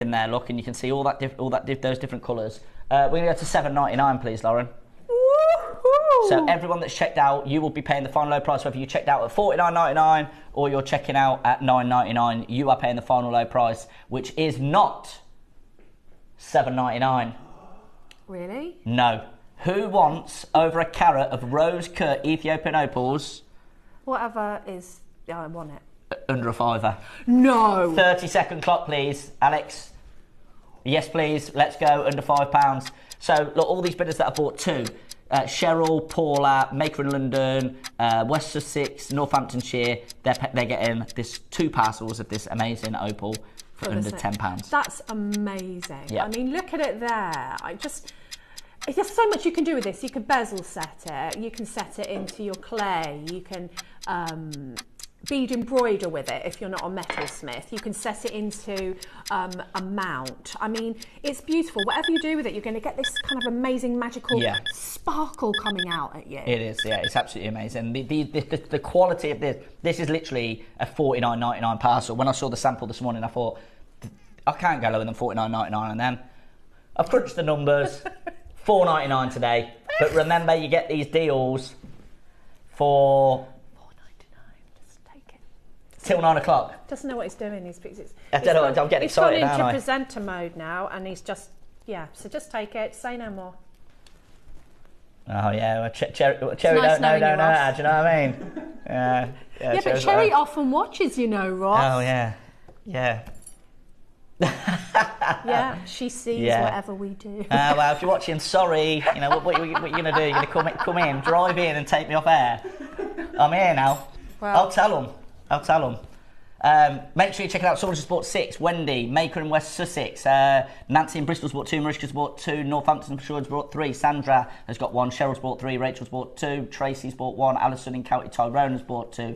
in there, look, and you can see all that those different colours. We're going to go to $7.99, please, Lauren. So everyone that's checked out, you will be paying the final low price. Whether you checked out at $49.99 or you're checking out at $9.99, you are paying the final low price, which is not $7.99. Really? No. Who wants over a carat of rose-cut Ethiopian opals? Whatever is... Yeah, I want it. Under a fiver. No! 30-second clock, please. Alex? Yes, please. Let's go. Under £5. So, look, all these bidders that I bought two. Cheryl, Paula, Maker in London, West Sussex, Northamptonshire, they're getting this 2 parcels of this amazing opal for under £10. That's amazing. Yeah. I mean, look at it there. There's so much you can do with this. You can bezel set it, you can set it into your clay, you can bead embroider with it if you're not a metalsmith. You can set it into a mount. I mean, it's beautiful. Whatever you do with it, you're going to get this kind of amazing magical sparkle coming out at you. It is, yeah, it's absolutely amazing. The quality of this is literally a $49.99 parcel. When I saw the sample this morning, I thought, I can't go lower than $49.99, and then I've crunched the numbers. $4.99 today. But remember, you get these deals for till 9 o'clock. Doesn't know what he's doing. He's I don't know. I'm getting excited. He's gone into presenter mode now, and he's just So just take it. Say no more. Oh yeah, well, Cherry nice don't know. Do you know what I mean? Yeah, but Cherry often watches, you know, Ross. Oh yeah. Yeah, she sees whatever we do. Well, if you're watching, sorry. You know what you're going to do? You're going to come in, drive in, and take me off air. I'm here now. Well, I'll tell them. Make sure you check it out. Someone just bought 6. Wendy, Maker in West Sussex. Nancy in Bristol's bought 2. Marishka's bought 2. Northampton for sure has bought 3. Sandra has got 1. Cheryl's bought 3. Rachel's bought 2. Tracy's bought 1. Alison in County Tyrone has bought 2.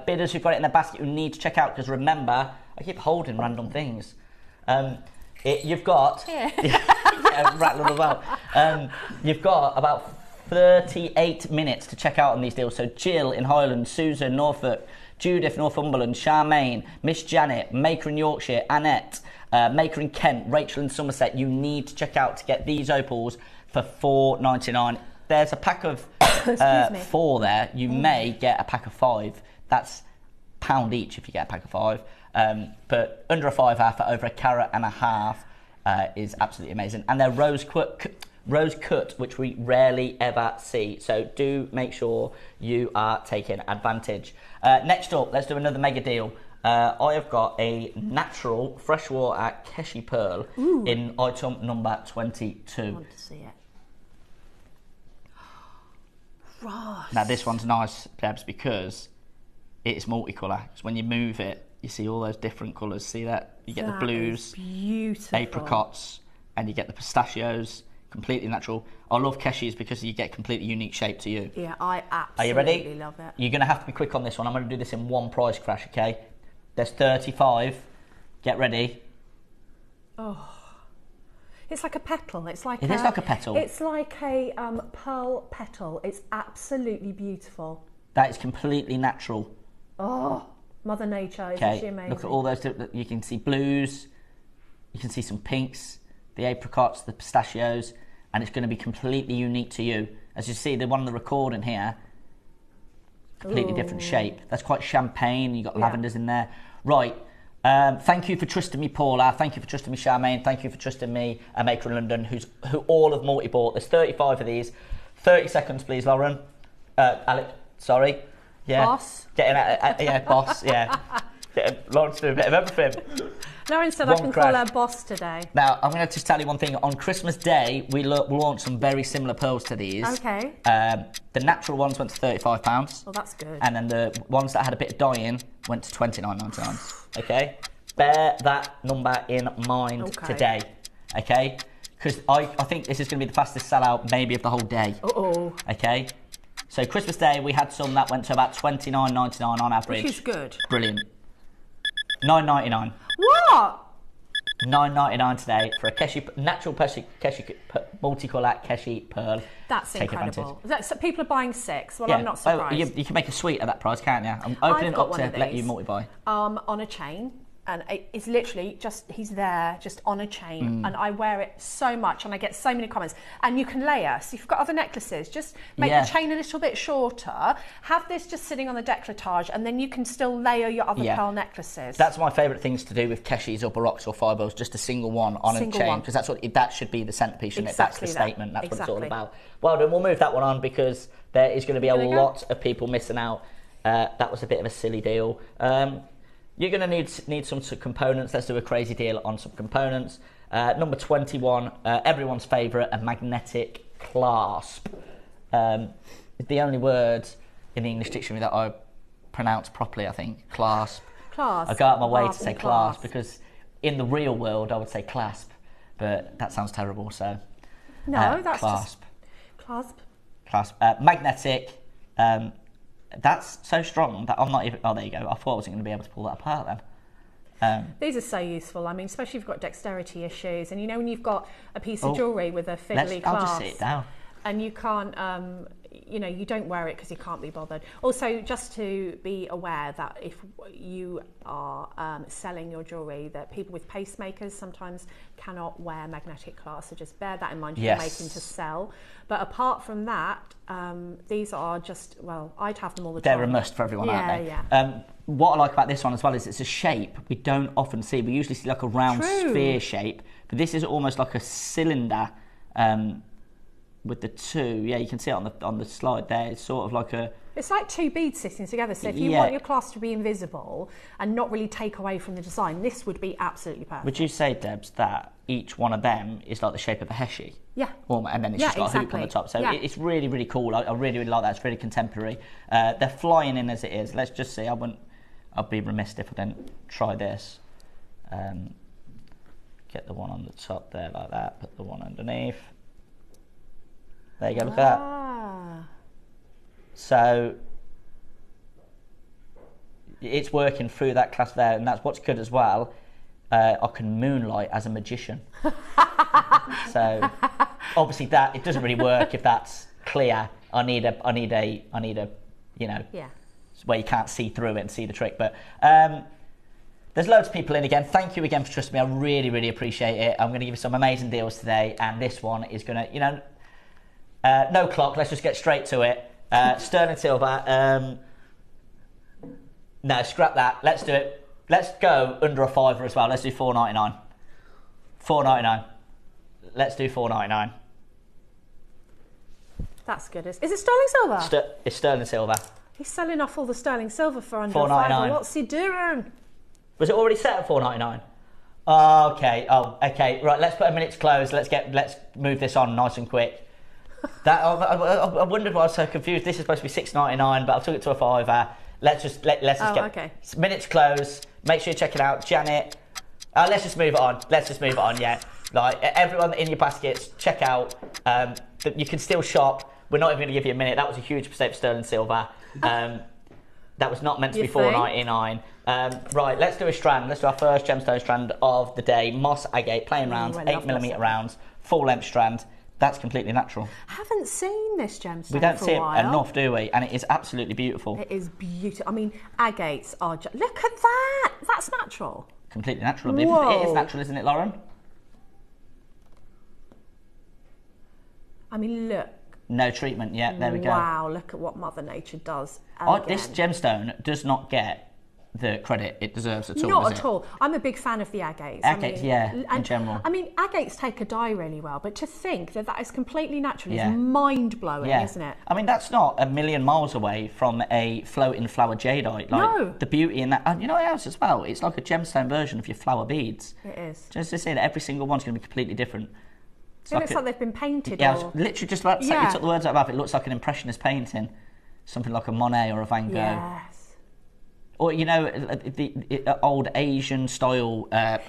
Bidders who've got it in their basket, you need to check out, because remember, I keep holding random things. You've got rattle them about. You've got about 38 minutes to check out on these deals. So Jill in Highland, Susan Norfolk, Judith Northumberland, Charmaine, Miss Janet, Maker in Yorkshire, Annette, Maker in Kent, Rachel in Somerset. You need to check out to get these opals for $4.99. There's a pack of 4 there. You may get a pack of 5. That's £1 each if you get a pack of 5. But under a fiver for over a carat and a half is absolutely amazing. And they're rose cut, which we rarely ever see. So do make sure you are taking advantage. Next up, let's do another mega deal. I have got a natural freshwater keshi pearl in item number 22. I want to see it. Ross. Now this one's nice, Debs, because it's multicolour. So when you move it, you see all those different colours. See that? You get the blues, apricots, and you get the pistachios. Completely natural. I love keshis because you get completely unique shape to you. Yeah, I absolutely Are you ready? love it. You're going to have to be quick on this one. I'm going to do this in one price crash, okay? There's 35. Get ready. Oh. It's like a petal. It is like a petal. It's like a pearl petal. It's absolutely beautiful. That is completely natural. Oh, Mother Nature, isn't she amazing? Look at all those. You can see blues. You can see some pinks, the apricots, the pistachios, and it's going to be completely unique to you. As you see, the one on the recording here, completely different shape. That's quite champagne. You've got lavenders in there. Right. Thank you for trusting me, Paula. Thank you for trusting me, Charmaine. Thank you for trusting me, a Maker in London, who all have multi-bought. There's 35 of these. 30 seconds, please, Lauren. Alex, sorry. Yeah. Boss. Boss, yeah. Lauren to do a bit of everything. Lauren said I can call her boss today. Now, I'm going to just tell you one thing. On Christmas Day, we launched some very similar pearls to these. Okay. The natural ones went to £35. Oh, that's good. And then the ones that had a bit of dye in went to $29.99. Okay? Bear that number in mind today. Okay? Because I think this is going to be the fastest sellout maybe of the whole day. Uh-oh. Okay? So Christmas Day, we had some that went to about $29.99 on average. Which is good. Brilliant. $9.99. What? $9.99 today for a keshi, natural keshi, multicolour keshi pearl. That's Take incredible. So people are buying 6. Well, yeah. I'm not surprised. You can make a suite at that price, can't you? I'm opening it up to let you multi-buy. On a chain. and it's literally just, he's there just on a chain, and I wear it so much, and I get so many comments. And you can layer, so if you've got other necklaces, just make the chain a little bit shorter, have this just sitting on the décolletage, and then you can still layer your other pearl necklaces. That's my favourite things to do with keshis or baroques or fibre, just a single one on a chain, because that should be the centrepiece, shouldn't it? That's the statement, that's what it's all about. Well done, we'll move that one on because there is going to be a lot of people missing out. That was a bit of a silly deal. You're going to need some components. Let's do a crazy deal on some components. Number 21, everyone's favourite, a magnetic clasp. The only word in the English dictionary that I pronounce properly, I think, clasp. Clasp. I go out of my way to say clasp because in the real world I would say clasp, but that sounds terrible. So no, that's clasp. Just clasp. Magnetic. That's so strong that I'm not even... Oh, there you go. I thought I wasn't going to be able to pull that apart then. These are so useful. I mean, especially if you've got dexterity issues. And you know when you've got a piece of jewellery with a fiddly clasp. I'll just sit it down. And you can't... you know, you don't wear it because you can't be bothered. Also, just to be aware that if you are selling your jewellery, that people with pacemakers sometimes cannot wear magnetic clasps, so just bear that in mind if you're making to sell. But apart from that, these are just, well, I'd have them all the time. They're a must for everyone, aren't they? What I like about this one as well is it's a shape we don't often see. We usually see like a round sphere shape, but this is almost like a cylinder. With the two, you can see it on the slide there. It's sort of like a... It's like two beads sitting together. So if you want your clasp to be invisible and not really take away from the design, this would be absolutely perfect. Would you say, Debs, that each one of them is like the shape of a heshi? Yeah. And then it's just got a hoop on the top. So it's really, really cool. I really, really like that. It's really contemporary. They're flying in as it is. Let's just see. I'd be remiss if I didn't try this. Get the one on the top there like that. Put the one underneath. There you go, look at that. So it's working through that clasp there, and that's what's good as well. I can moonlight as a magician. So obviously that it doesn't really work if that's clear. I need a you know, where you can't see through it and see the trick. But there's loads of people in again. Thank you again for trusting me. I really, really appreciate it. I'm going to give you some amazing deals today, and this one is going to, you know. No clock, let's just get straight to it. Sterling silver. No, scrap that. Let's do it. Let's go under a fiver as well. Let's do $4.99. $4.99. Let's do $4.99. That's good. Is it sterling silver? It's sterling silver. He's selling off all the sterling silver for under $4.99. What's he doing? Was it already set at $4.99? Oh, okay. Okay. Right. Let's put a minute to close. Let's move this on nice and quick. I wondered why I was so confused. This is supposed to be $6.99, but I took it to a fiver. Let's just get minutes close. Make sure you check it out, Janet. Let's just move it on. Yeah, like everyone in your baskets, check out. You can still shop. We're not even going to give you a minute. That was a huge mistake for sterling silver. That was not meant to be $4.99. Right, let's do a strand. Let's do our first gemstone strand of the day. Moss agate, plain rounds, 8mm rounds, full length strand. That's completely natural. I haven't seen this gemstone. We don't see it enough, do we? And it is absolutely beautiful. It is beautiful. I mean, agates are just... Look at that! That's natural. Completely natural. It is natural, isn't it, Lauren? I mean, look. No treatment yet. There we go. Wow, look at what Mother Nature does. This gemstone does not get the credit it deserves at all. Not at all. I'm a big fan of the agates. Agates, in general. I mean, agates take a dye really well, but to think that is completely natural is mind-blowing, isn't it? I mean, that's not a million miles away from a floating flower jadeite. Like, no. The beauty in that, and you know what else as well? It's like a gemstone version of your flower beads. It is. Just to say that every single one's going to be completely different. It looks like they've been painted. Yeah, I was literally just about to say, you took the words out of my mouth. It looks like an impressionist painting. Something like a Monet or a Van Gogh. Yes. Or, you know, the old Asian style art,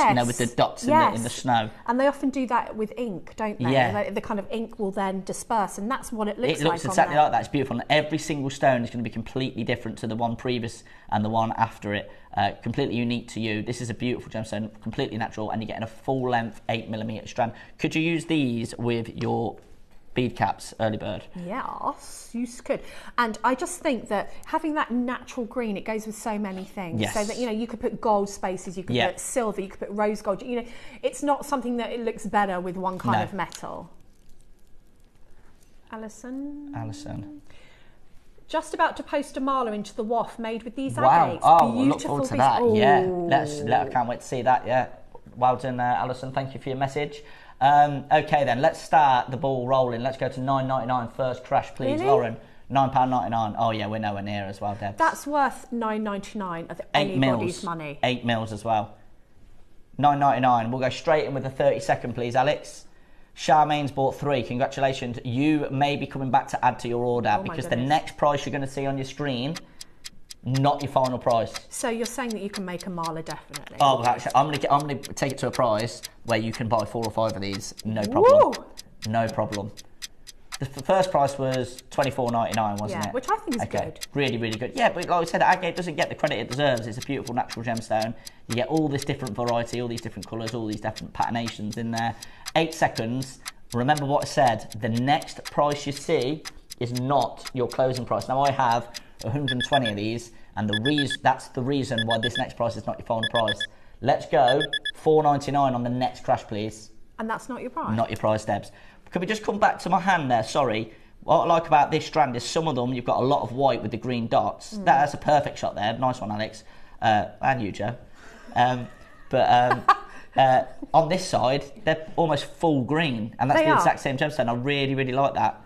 you know, with the dots in the snow. And they often do that with ink, don't they? Yeah. The kind of ink will then disperse, and that's what it looks like. It looks exactly like that. It's beautiful. And every single stone is going to be completely different to the one previous and the one after it. Completely unique to you. This is a beautiful gemstone, completely natural, and you're getting a full length 8mm strand. Could you use these with your bead caps, early bird. Yes, you could. And I just think that having that natural green, it goes with so many things. Yes. So that, you know, you could put gold spaces, you could put silver, you could put rose gold. You know, it's not something that it looks better with one kind of metal. Alison. Just about to post a mala into the waff made with these agates. Oh, beautiful. I look forward to that. Yeah, I can't wait to see that. Yeah, well done, Alison. Thank you for your message. Okay, then let's start the ball rolling. Let's go to $9.99 first crash, please, really? Lauren. £9.99. Oh yeah, we're nowhere near as well, Deb. That's worth $9.99 of anybody's money. 8 mils as well. $9.99. We'll go straight in with the 30-second, please, Alex. Charmaine's bought 3. Congratulations. You may be coming back to add to your order because the next price you're going to see on your screen, not your final price. So you're saying that you can make a mala, definitely? Oh, well, actually, I'm gonna take it to a price where you can buy 4 or 5 of these, no problem. Woo! No problem. The first price was $24.99, wasn't it? Which I think is good. Really, really good. Yeah, but like I said, agate doesn't get the credit it deserves. It's a beautiful natural gemstone. You get all this different variety, all these different colours, all these different patinations in there. 8 seconds. Remember what I said. The next price you see is not your closing price. Now, I have 120 of these, and that's the reason why this next price is not your final price. Let's go. $4.99 on the next crash, please. And that's not your price? Not your price, Debs. Can we just come back to my hand there? Sorry. What I like about this strand is some of them, you've got a lot of white with the green dots. That's a perfect shot there. Nice one, Alex. And you, Joe. On this side, they're almost full green. And that's the exact same gemstone. I really, really like that.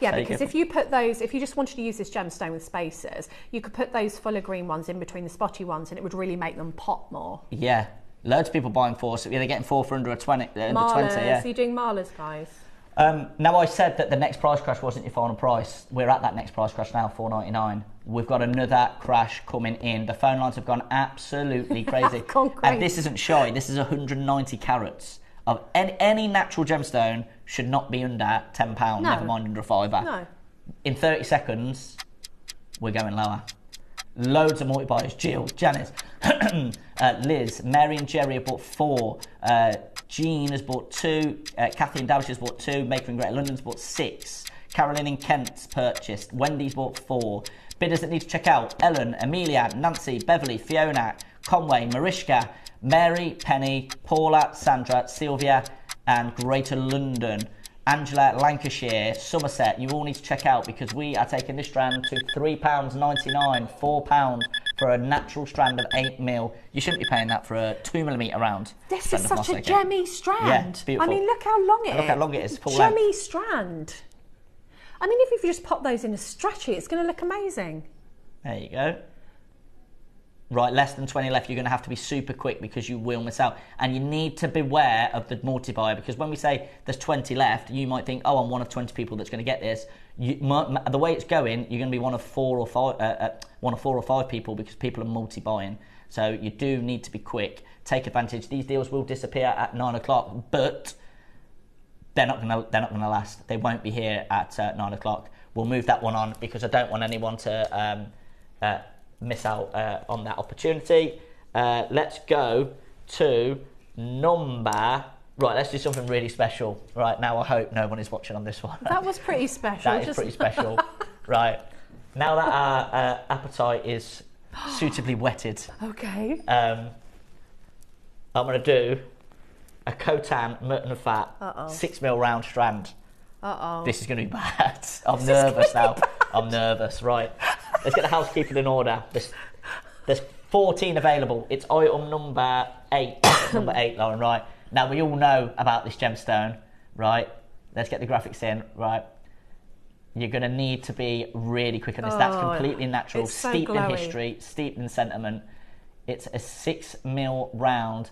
Yeah, because if you put those, if you just wanted to use this gemstone with spacers, you could put those fuller green ones in between the spotty ones and it would really make them pop more. Yeah. Loads of people buying 4, so they're getting 4 for under 20. Malas, yeah. So you're doing malas, guys? Now, I said that the next price crash wasn't your final price. We're at that next price crash now, $4.99. We've got another crash coming in. The phone lines have gone absolutely crazy. And this isn't shy. This is 190 carats. Of any natural gemstone should not be under £10, never mind under a £5. No. In 30 seconds, we're going lower. Loads of multi-buyers. Jill, Janice, Liz, Mary and Jerry have bought 4. Jean has bought 2. Kathy and Davish has bought 2. Maker in Greater London's bought 6. Carolyn in Kent's purchased. Wendy's bought 4. Bidders that need to check out: Ellen, Amelia, Nancy, Beverly, Fiona, Conway, Mariska, Mary, Penny, Paula, Sandra, Sylvia, and Greater London. Angela, Lancashire, Somerset, you all need to check out because we are taking this strand to £3.99, £4 for a natural strand of 8 mil. You shouldn't be paying that for a 2mm round. This is such a gemmy strand. Yeah, it's beautiful. I mean, look how long it is. Look how long it is. Gemmy strand. I mean, if you just pop those in a stretchy, it's going to look amazing. There you go. Right, less than 20 left. You're going to have to be super quick because you will miss out. And you need to beware of the multi-buyer because when we say there's 20 left, you might think, oh, I'm one of 20 people that's going to get this. The way it's going, you're going to be one of 4 or 5 people because people are multi-buying. So you do need to be quick. Take advantage. These deals will disappear at 9 o'clock, but they're not going to last. They won't be here at 9 o'clock. We'll move that one on because I don't want anyone to miss out on that opportunity. Let's go to number... Right, let's do something really special. Right, now I hope no one is watching on this one. That was pretty special. That is pretty special. Right, now that our appetite is suitably whetted. Okay. I'm going to do a Khotan mutton fat 6mm round strand. This is going to be bad. I'm nervous now. I'm nervous. Right. Let's get the housekeeping in order. There's 14 available. It's item number 8. Number 8, Lauren, right. Now, we all know about this gemstone, right? Let's get the graphics in, right? You're going to need to be really quick on this. That's completely natural, so steeped glowy. in history, steeped in sentiment. It's a 6mm round,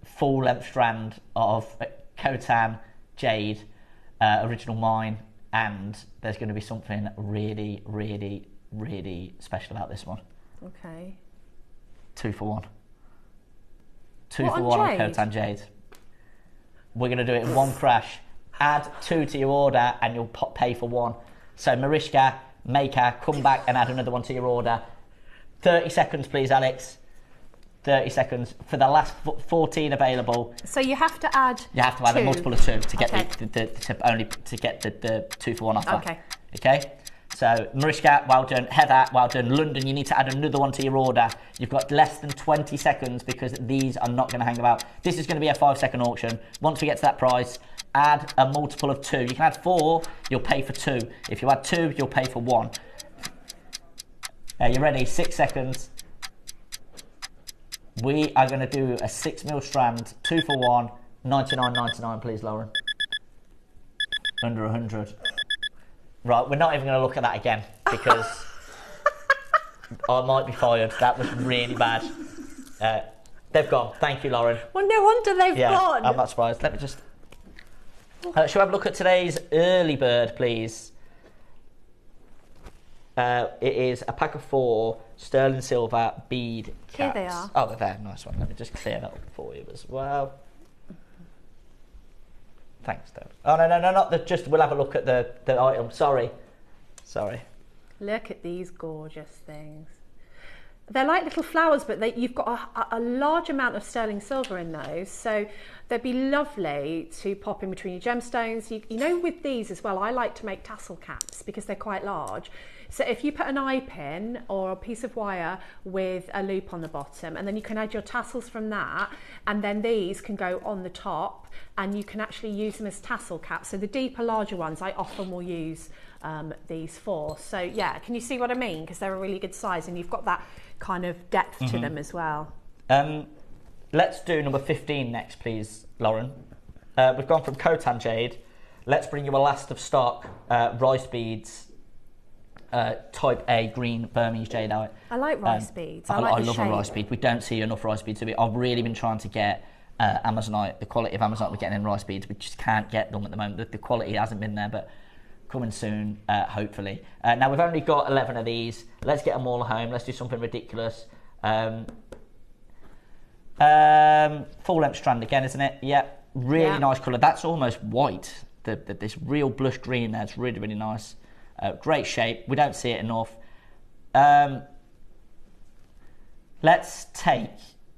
full-length strand of Khotan jade, original mine, and there's going to be something really, really, really special about this one. Okay. 2 for 1. 2 for 1 on Khotan jade. We're going to do it in one crash. Add 2 to your order and you'll pay for 1. So Mariska, Maker, come back and add another one to your order. 30 seconds, please, Alex. 30 seconds for the last 14 available. So you have to add. You have to add 2. a multiple of 2 to get Okay. to get the 2 for 1 offer. Okay. Okay. So Mariska, well done. Heather, well done. London, you need to add another one to your order. You've got less than 20 seconds because these are not going to hang about. This is going to be a 5-second auction. Once we get to that price, add a multiple of 2. You can add 4, you'll pay for 2. If you add 2, you'll pay for 1. Are you ready? 6 seconds. We are going to do a 6mm strand, 2 for 1, 99.99, please, Lauren. Under 100. Right, we're not even going to look at that again because I might be fired. That was really bad. They've gone. Thank you, Lauren. Well, no wonder they've gone. I'm not surprised. Let me just... shall we have a look at today's early bird, please? It is a pack of 4 sterling silver bead caps. Here they are. Oh, they're there. Nice one. Let me just clear that up for you as well. Thanks, Dave. Oh, no, not the... Just, we'll have a look at the item. Sorry. Look at these gorgeous things. They're like little flowers, but you've got a large amount of sterling silver in those, so they'd be lovely to pop in between your gemstones. You know, with these as well, I like to make tassel caps because they're quite large. So if you put an eye pin or a piece of wire with a loop on the bottom, and then you can add your tassels from that, and then these can go on the top, and you can actually use them as tassel caps. So the deeper, larger ones, I often will use these for. So yeah, can you see what I mean? Because they're a really good size, and you've got that kind of depth to them as well. Let's do number 15 next, please, Lauren. We've gone from Khotan jade. Let's bring you a last of stock rice beads. Type A green Burmese jade out. I like rice beads. I like the love shape. a rice bead. We don't see enough rice beads. I've really been trying to get Amazonite, the quality of Amazonite we're getting in rice beads. We just can't get them at the moment. The quality hasn't been there, but coming soon, hopefully. Now we've only got 11 of these. Let's get them all home. Let's do something ridiculous. Full length strand again, isn't it? Yeah, really nice colour. That's almost white. This real blush green there. It's really, really nice. Great shape. We don't see it enough. Let's take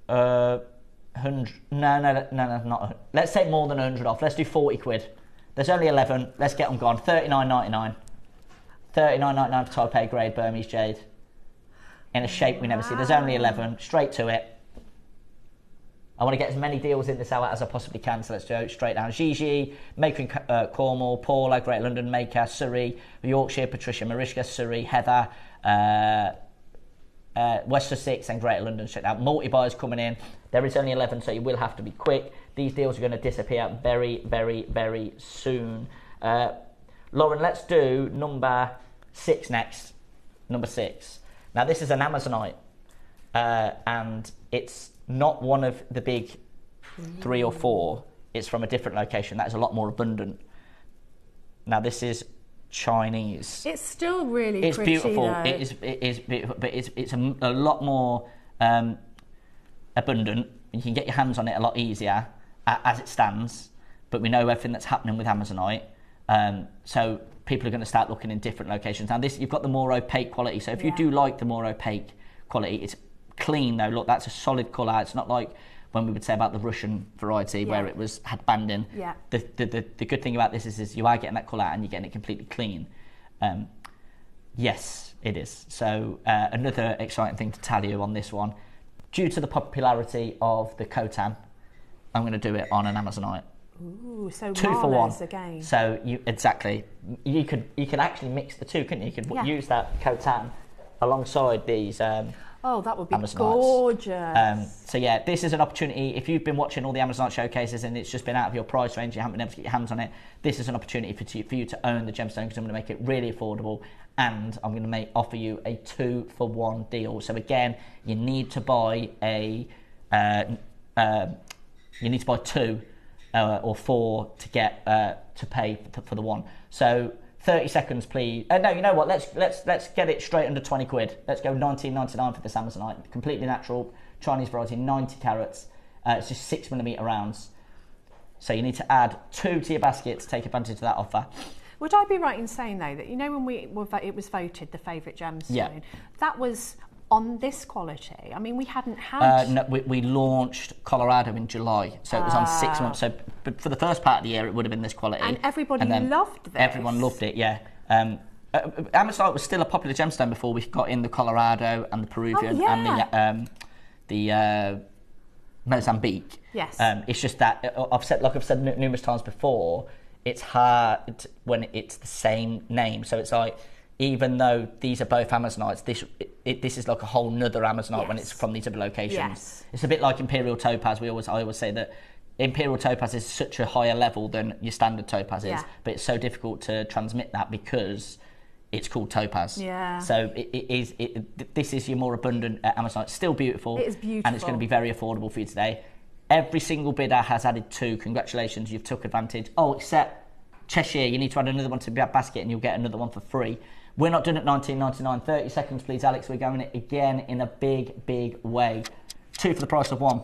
100. No, not. Let's take more than 100 off. Let's do 40 quid. There's only 11. Let's get them gone. 39.99. 39.99 for type A grade Burmese jade. In a shape we never see. There's only 11. Straight to it. I want to get as many deals in this hour as I possibly can, so let's go straight down. Gigi, Maker in Cornwall, Paula, Great London, Maker, Surrey, Yorkshire, Patricia, Mariska, Surrey, Heather, West Sussex and Greater London. Check out. Multi-buyers coming in. There is only 11, so you will have to be quick. These deals are going to disappear very, very, very soon. Lauren, let's do number 6 next. Number 6. Now, this is an Amazonite, and it's not one of the big 3 or 4. It's from a different location. That is a lot more abundant. Now, this is Chinese. It's still really it's pretty, beautiful. though. It is beautiful, but it's a lot more abundant. You can get your hands on it a lot easier as it stands. But we know everything that's happening with Amazonite, so people are going to start looking in different locations. Now, this you've got the more opaque quality. So if you do like the more opaque quality, it's clean though. Look, that's a solid colour. It's not like when we would say about the Russian variety where it had banding. Yeah. The good thing about this is you are getting that colour and you're getting it completely clean. Yes, it is. So another exciting thing to tell you on this one, due to the popularity of the Khotan, I'm going to do it on an Amazonite. Ooh, so 2 for 1 again. So you could actually mix the two, couldn't you? You could use that Khotan alongside these. Oh, that would be Amazonites. Gorgeous. So yeah, this is an opportunity. If you've been watching all the Amazonite showcases and it's just been out of your price range, you haven't been able to get your hands on it, this is an opportunity for you to own the gemstone, because I'm going to make it really affordable, and I'm going to offer you a 2 for 1 deal. So again, you need to buy you need to buy 2 or 4 to get to pay for the 1. So 30 seconds, please. No, you know what? Let's get it straight under 20 quid. Let's go 19.99 for this Amazonite. Completely natural Chinese variety, 90 carats. It's just 6mm rounds. So you need to add 2 to your basket to take advantage of that offer. Would I be right in saying though that when it was voted the favourite gemstone, that was on this quality? I mean, we hadn't had... no, we launched Colorado in July, so it was on 6 months. So but for the first part of the year, it would have been this quality. And everybody loved this. Everyone loved it, yeah. Amazonite was still a popular gemstone before we got in the Colorado and the Peruvian and the Mozambique. Yes. It's just that I've said numerous times before, it's hard when it's the same name. So it's like, even though these are both Amazonites, this is like a whole nother Amazonite when it's from these other locations. Yes. It's a bit like Imperial topaz. I always say that Imperial topaz is such a higher level than your standard topaz is, but it's so difficult to transmit that because it's called topaz. Yeah. So this is your more abundant Amazonite. Still beautiful. It is beautiful. And it's going to be very affordable for you today. Every single bidder has added 2. Congratulations, you've took advantage. Oh, except Cheshire, you need to add another one to your basket and you'll get another one for free. We're not done at $19.99. 30 seconds, please, Alex. We're going it again in a big, big way. 2 for the price of 1.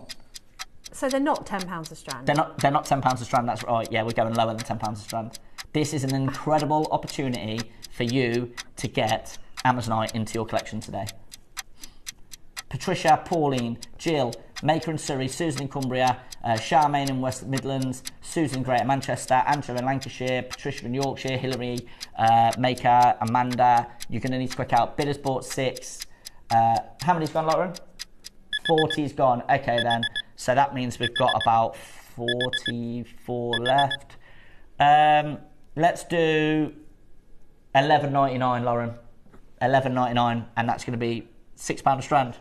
So they're not £10 a strand? They're not £10 a strand, that's right. Yeah, we're going lower than £10 a strand. This is an incredible opportunity for you to get Amazonite into your collection today. Patricia, Pauline, Jill, Maker in Surrey, Susan in Cumbria, Charmaine in West Midlands, Susan Gray at Manchester, Angela in Lancashire, Patricia in Yorkshire, Hilary, Maker, Amanda. You're going to need to quick out. Bidders bought 6. How many's gone, Lauren? 40's gone. Okay, then. So that means we've got about 44 left. Let's do $11.99, Lauren. $11.99, and that's going to be £6 a strand.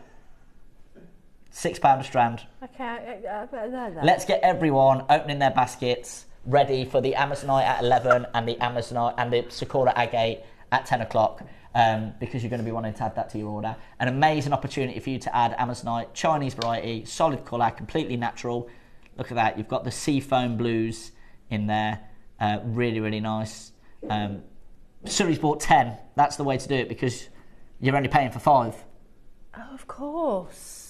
£6 a strand. Okay. Let's get everyone opening their baskets, ready for the Amazonite at 11 and the Amazonite and the Sakura agate at 10 o'clock. Because you're going to be wanting to add that to your order. An amazing opportunity for you to add Amazonite, Chinese variety, solid colour, completely natural. Look at that. You've got the seafoam blues in there. Really, really nice. Surrey's bought 10. That's the way to do it because you're only paying for 5. Oh, of course.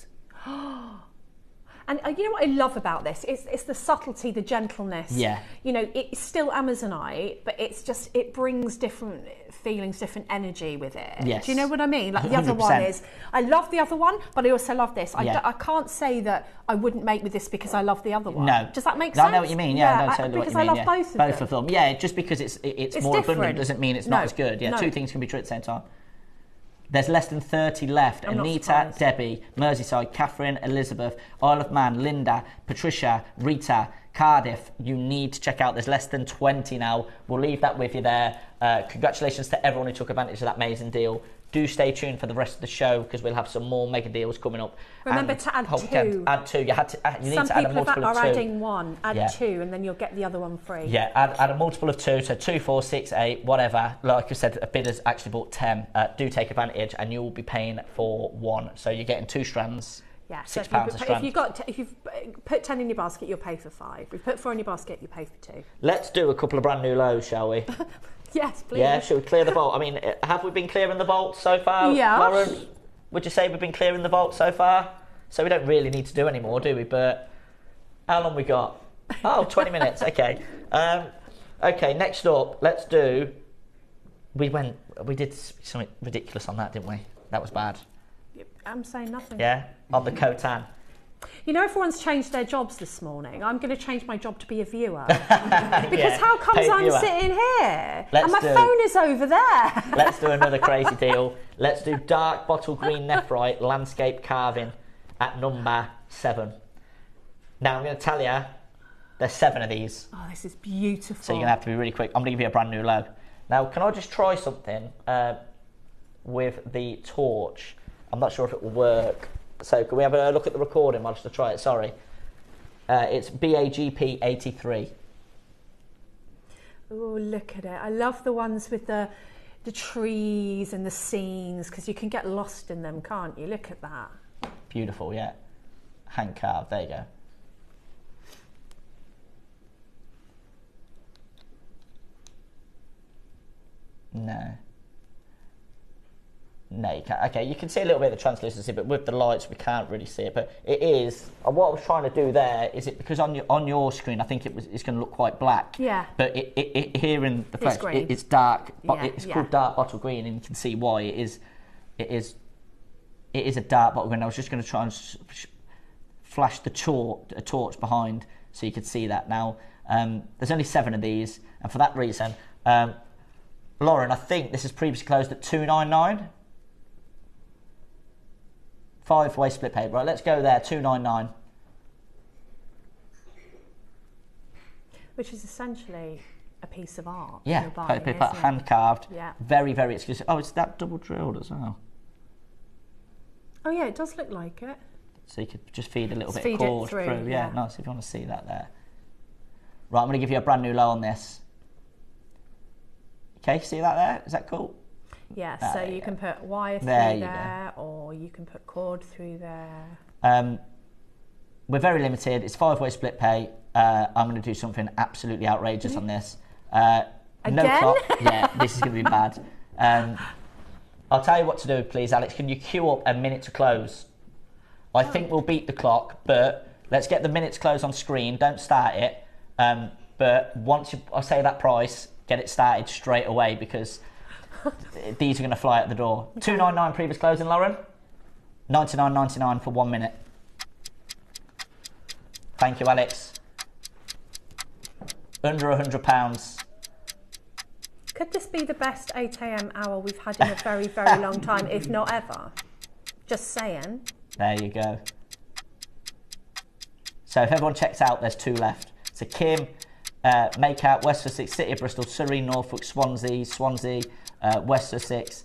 And you know what I love about this? It's the subtlety, the gentleness. Yeah. You know, it's still Amazonite, but it brings different feelings, different energy with it. Yes. Do you know what I mean? Like the other one is, I love the other one, but I also love this. I can't say that I wouldn't make with this because I love the other one. No. Does that make sense? I know what you mean. Yeah, I know totally because what you mean. I love both of them. Yeah, just because it's more different. abundant doesn't mean it's not as good. Yeah, 2 things can be true at the same time. There's less than 30 left. I'm Anita, Debbie, Merseyside, Catherine, Elizabeth, Isle of Man, Linda, Patricia, Rita, Cardiff. You need to check out. There's less than 20 now. We'll leave that with you there. Congratulations to everyone who took advantage of that amazing deal. Do stay tuned for the rest of the show because we'll have some more mega deals coming up. Remember to add 2. Add 2. You need to add a multiple of 2. Some people are adding 1. Add 2 and then you'll get the other one free. Yeah, add a multiple of 2. So 2, 4, 6, 8, whatever. Like I said, a bidder's actually bought 10. Do take advantage and you will be paying for 1. So you're getting 2 strands. Yeah, so £6 a strand. If you've put 10 in your basket, you'll pay for 5. If you put 4 in your basket, you pay for 2. Let's do a couple of brand new lows, shall we? Yes, please. Yeah, should we clear the vault? I mean, have we been clearing the vault so far, yeah. Lauren? Would you say we've been clearing the vault so far? So we don't really need to do any more, do we? But how long we got? Oh, 20 minutes. Okay. Okay. Next up, let's do. We did something ridiculous on that, didn't we? That was bad. I'm saying nothing. Yeah, on the Khotan. You know, everyone's changed their jobs this morning. I'm going to change my job to be a viewer. Because how comes I'm sitting here and my phone is over there? Let's do another crazy deal. Let's do dark bottle green nephrite landscape carving at number 7. Now, I'm going to tell you, there's 7 of these. Oh, this is beautiful. So you're going to have to be really quick. I'm going to give you a brand new low. Now, can I just try something with the torch? I'm not sure if it will work. So can we have a look at the recording while I try it? Sorry. It's BAGP 83. Oh, look at it. I love the ones with the trees and the scenes because you can get lost in them, can't you? Look at that. Beautiful, yeah. Hand carved. There you go. No, you can't. Okay, you can see a little bit of the translucency, but with the lights we can't really see it. But it is. What I was trying to do there is it because on your screen I think it's going to look quite black. Yeah. But it here in the flesh it's dark. Yeah, it's called dark bottle green, and you can see why it is It is a dark bottle green. I was just going to try and flash the torch behind so you could see that. Now, there's only 7 of these, and for that reason, Lauren, I think this is previously closed at $299. 5-way split pay. Right, let's go there, $299. Which is essentially a piece of art. Yeah, hand carved. Yeah. Very, very exclusive. Oh, it's that double drilled as well. Oh yeah, it does look like it. So you could just feed a little bit of cord through. Yeah, nice if you want to see that there. Right, I'm going to give you a brand new low on this. Okay, see that there? Is that cool? Yeah, so you can put wire through there, or you can put cord through there. We're very limited. It's 5-way split pay. I'm going to do something absolutely outrageous on this. No clock. Yeah, this is going to be bad. I'll tell you what to do, please, Alex. Can you queue up a minute to close? I think we'll beat the clock, but let's get the minutes close on screen. Don't start it. But once I say that price, get it started straight away because these are going to fly out the door. $299 previous closing, Lauren. $99.99 for 1 minute. Thank you, Alex. Under £100. Could this be the best 8 a.m. hour we've had in a very, very long time, if not ever? Just saying. There you go. So if everyone checks out, there's 2 left. So Kim, Makeout, West Sussex, City of Bristol, Surrey, Norfolk, Swansea, West Sussex.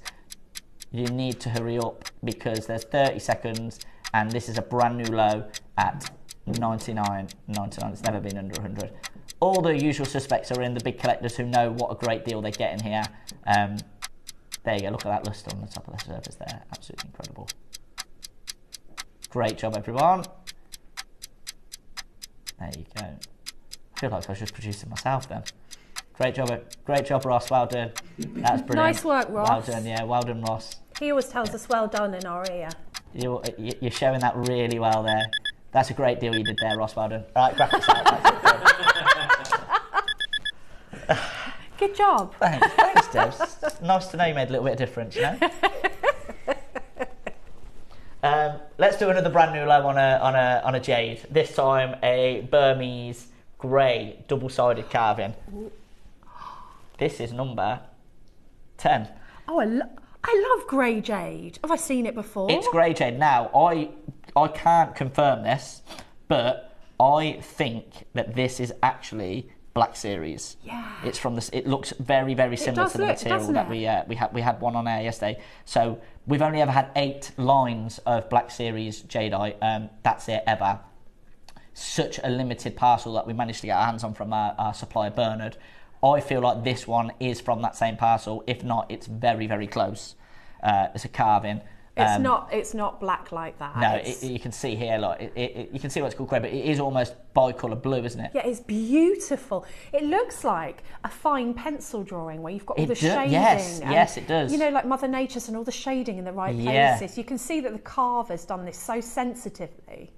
You need to hurry up because there's 30 seconds and this is a brand new low at $99.99. It's never been under 100. All the usual suspects are in, the big collectors who know what a great deal they get in here. There you go, look at that luster on the top of the surface there. Absolutely incredible. Great job, everyone. There you go. I feel like I was just producing myself then. Great job, Ross. Well done. That's brilliant. Nice work, Ross. Well done, yeah. Well done, Ross. He always tells us well done in our ear. You're showing that really well there. That's a great deal you did there, Ross. Well done. All right, graphics out. That's it. Good job. Thanks, Debs. Nice to know you made a little bit of difference, you know. Let's do another brand new low on a jade. This time a Burmese grey double-sided carving. This is number 10. Oh, I love grey jade. Have I seen it before? It's grey jade. Now, I can't confirm this, but I think that this is actually Black Series. Yeah. It's from this. It looks very, very similar to the material that we had one on air yesterday. So we've only ever had 8 lines of Black Series jadeite. That's it ever. Such a limited parcel that we managed to get our hands on from our supplier Bernard. I feel like this one is from that same parcel. If not, it's very, very close. It's a carving. It's not black like that. No, you can see here, like you can see what's called grey, but it is almost bicolour blue, isn't it? Yeah, it's beautiful. It looks like a fine pencil drawing where you've got all the shading. Yes, it does. You know, like Mother Nature's and all the shading in the right places. You can see that the carver's done this so sensitively.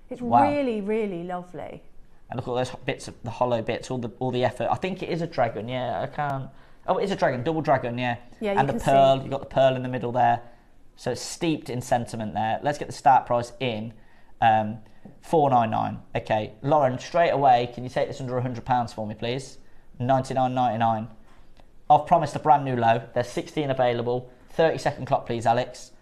It's really, really lovely. And look at all those bits, the hollow bits, all the effort. I think it is a dragon. Yeah, I can't. Oh, it is a dragon, double dragon. Yeah. Yeah, and the pearl. You've got the pearl in the middle there. So it's steeped in sentiment there. Let's get the start price in. $499. Okay, Lauren, straight away, can you take this under £100 for me, please? $99.99. I've promised a brand new low. There's 16 available. 30-second clock, please, Alex.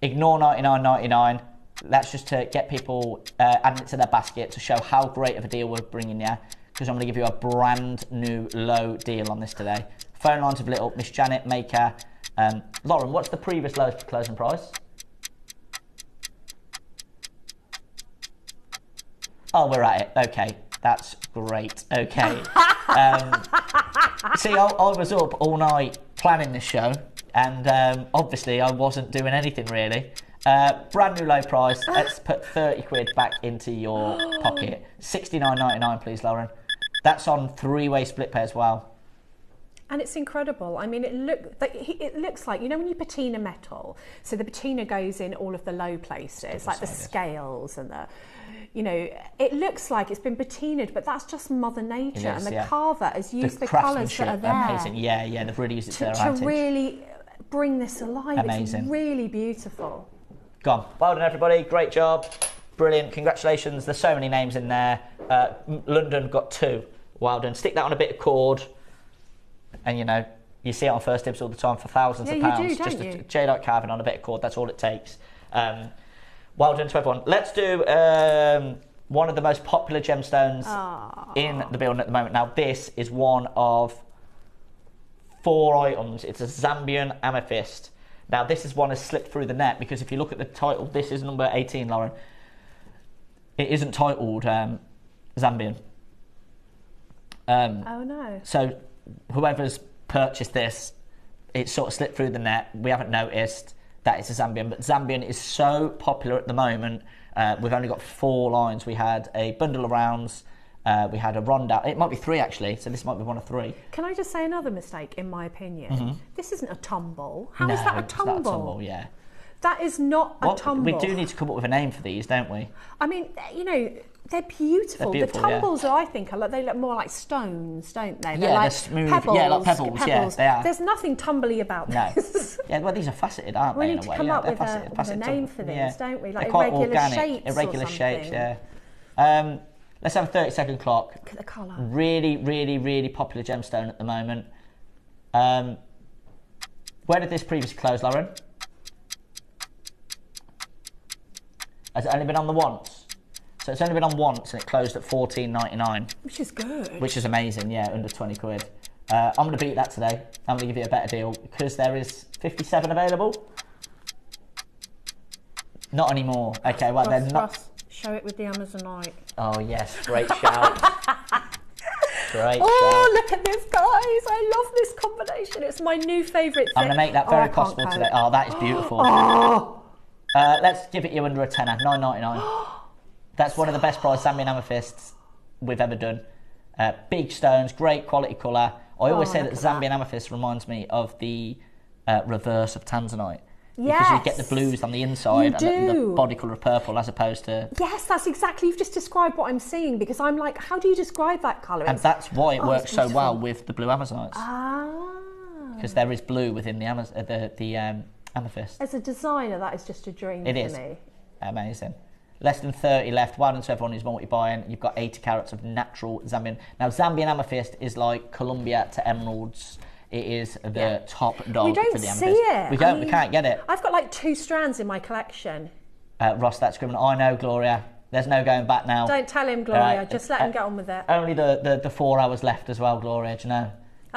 Ignore $99.99. That's just to get people adding it to their basket to show how great of a deal we're bringing you. Because I'm going to give you a brand new low deal on this today. Phone lines have lit up. Miss Janet, Maker. Lauren, what's the previous lowest closing price? Oh, we're at it. Okay, that's great. Okay. See, I was up all night planning this show, and obviously I wasn't doing anything really. Brand new low price. Let's put 30 quid back into your pocket. $69.99, please, Lauren. That's on 3-way split pay as well. And it's incredible. I mean, it looks like, you know, when you patina metal, so the patina goes in all of the low places, like the scales and the, you know, it looks like it's been patinaed, but that's just Mother Nature. And the carver has used the colours that are there. Amazing. Yeah, they've really used it to their advantage. To really bring this alive. Amazing. It's really beautiful. Gone. Well done, everybody. Great job. Brilliant. Congratulations. There's so many names in there. London got 2. Well done. Stick that on a bit of cord, and you see it on First Dibs all the time for thousands of pounds. You do, just don't a you? jadeite carving on a bit of cord. That's all it takes. Well done to everyone. Let's do one of the most popular gemstones in the building at the moment. Now, this is one of 4 items. It's a Zambian amethyst. Now, this is one that's slipped through the net, because if you look at the title, this is number 18, Lauren. It isn't titled Zambian. Oh no. So whoever's purchased this, it sort of slipped through the net. We haven't noticed that it's a Zambian, but Zambian is so popular at the moment. We've only got 4 lines. We had a bundle of rounds. We had a ronda. It might be 3 actually, so this might be one of 3. Can I just say another mistake, in my opinion? This isn't a tumble. How is No, that a it's tumble? not a tumble, yeah. That is not a tumble. We do need to come up with a name for these, don't we? I mean, they're beautiful. They're beautiful, the tumbles, I think, they look more like stones, don't they? They're like smooth. Pebbles, yeah, like pebbles. Yeah, they are. There's nothing tumbly about this. Yeah, well, these are faceted, aren't they? We need to come up with a name for these, don't we? Like irregular shapes. Irregular shapes, yeah. Let's have a 30-second clock. Look at the colour. Really, really, really popular gemstone at the moment. Where did this previously close, Lauren? Has it only been on the once? So it's only been on once, and it closed at $14.99. Which is good. Which is amazing, yeah, under 20 quid. I'm going to beat that today. I'm going to give you a better deal, because there is 57 available. Not anymore. Okay, well, they're not... Show it with the Amazonite. Oh, yes, great shout. Great shout. Look at this, guys. I love this combination. It's my new favourite thing. I'm going to make that very possible today. Oh, that is beautiful. Let's give it you under a tenner, $9.99. That's one of the best priced Zambian amethysts we've ever done. Big stones, great quality colour. I always say that Zambian amethyst reminds me of the reverse of tanzanite. Yes. Because you get the blues on the inside and the body colour of purple, as opposed to... Yes, that's exactly... You've just described what I'm seeing, because I'm like, how do you describe that colour? And that's why it works so well with the blue amazonites. Because there is blue within the amethyst. As a designer, that is just a dream for me. Amazing. Less than 30 left. Well done to everyone who's multi-buying. You've got 80 carats of natural Zambian. Now, Zambian amethyst is like Columbia to emeralds. It is the top dog for the amethyst. We don't see it. We can't get it. I've got like 2 strands in my collection. Ross, that's criminal. I know, Gloria. There's no going back now. Don't tell him, Gloria. Just let him get on with it. Only the 4 hours left as well, Gloria. Do you know?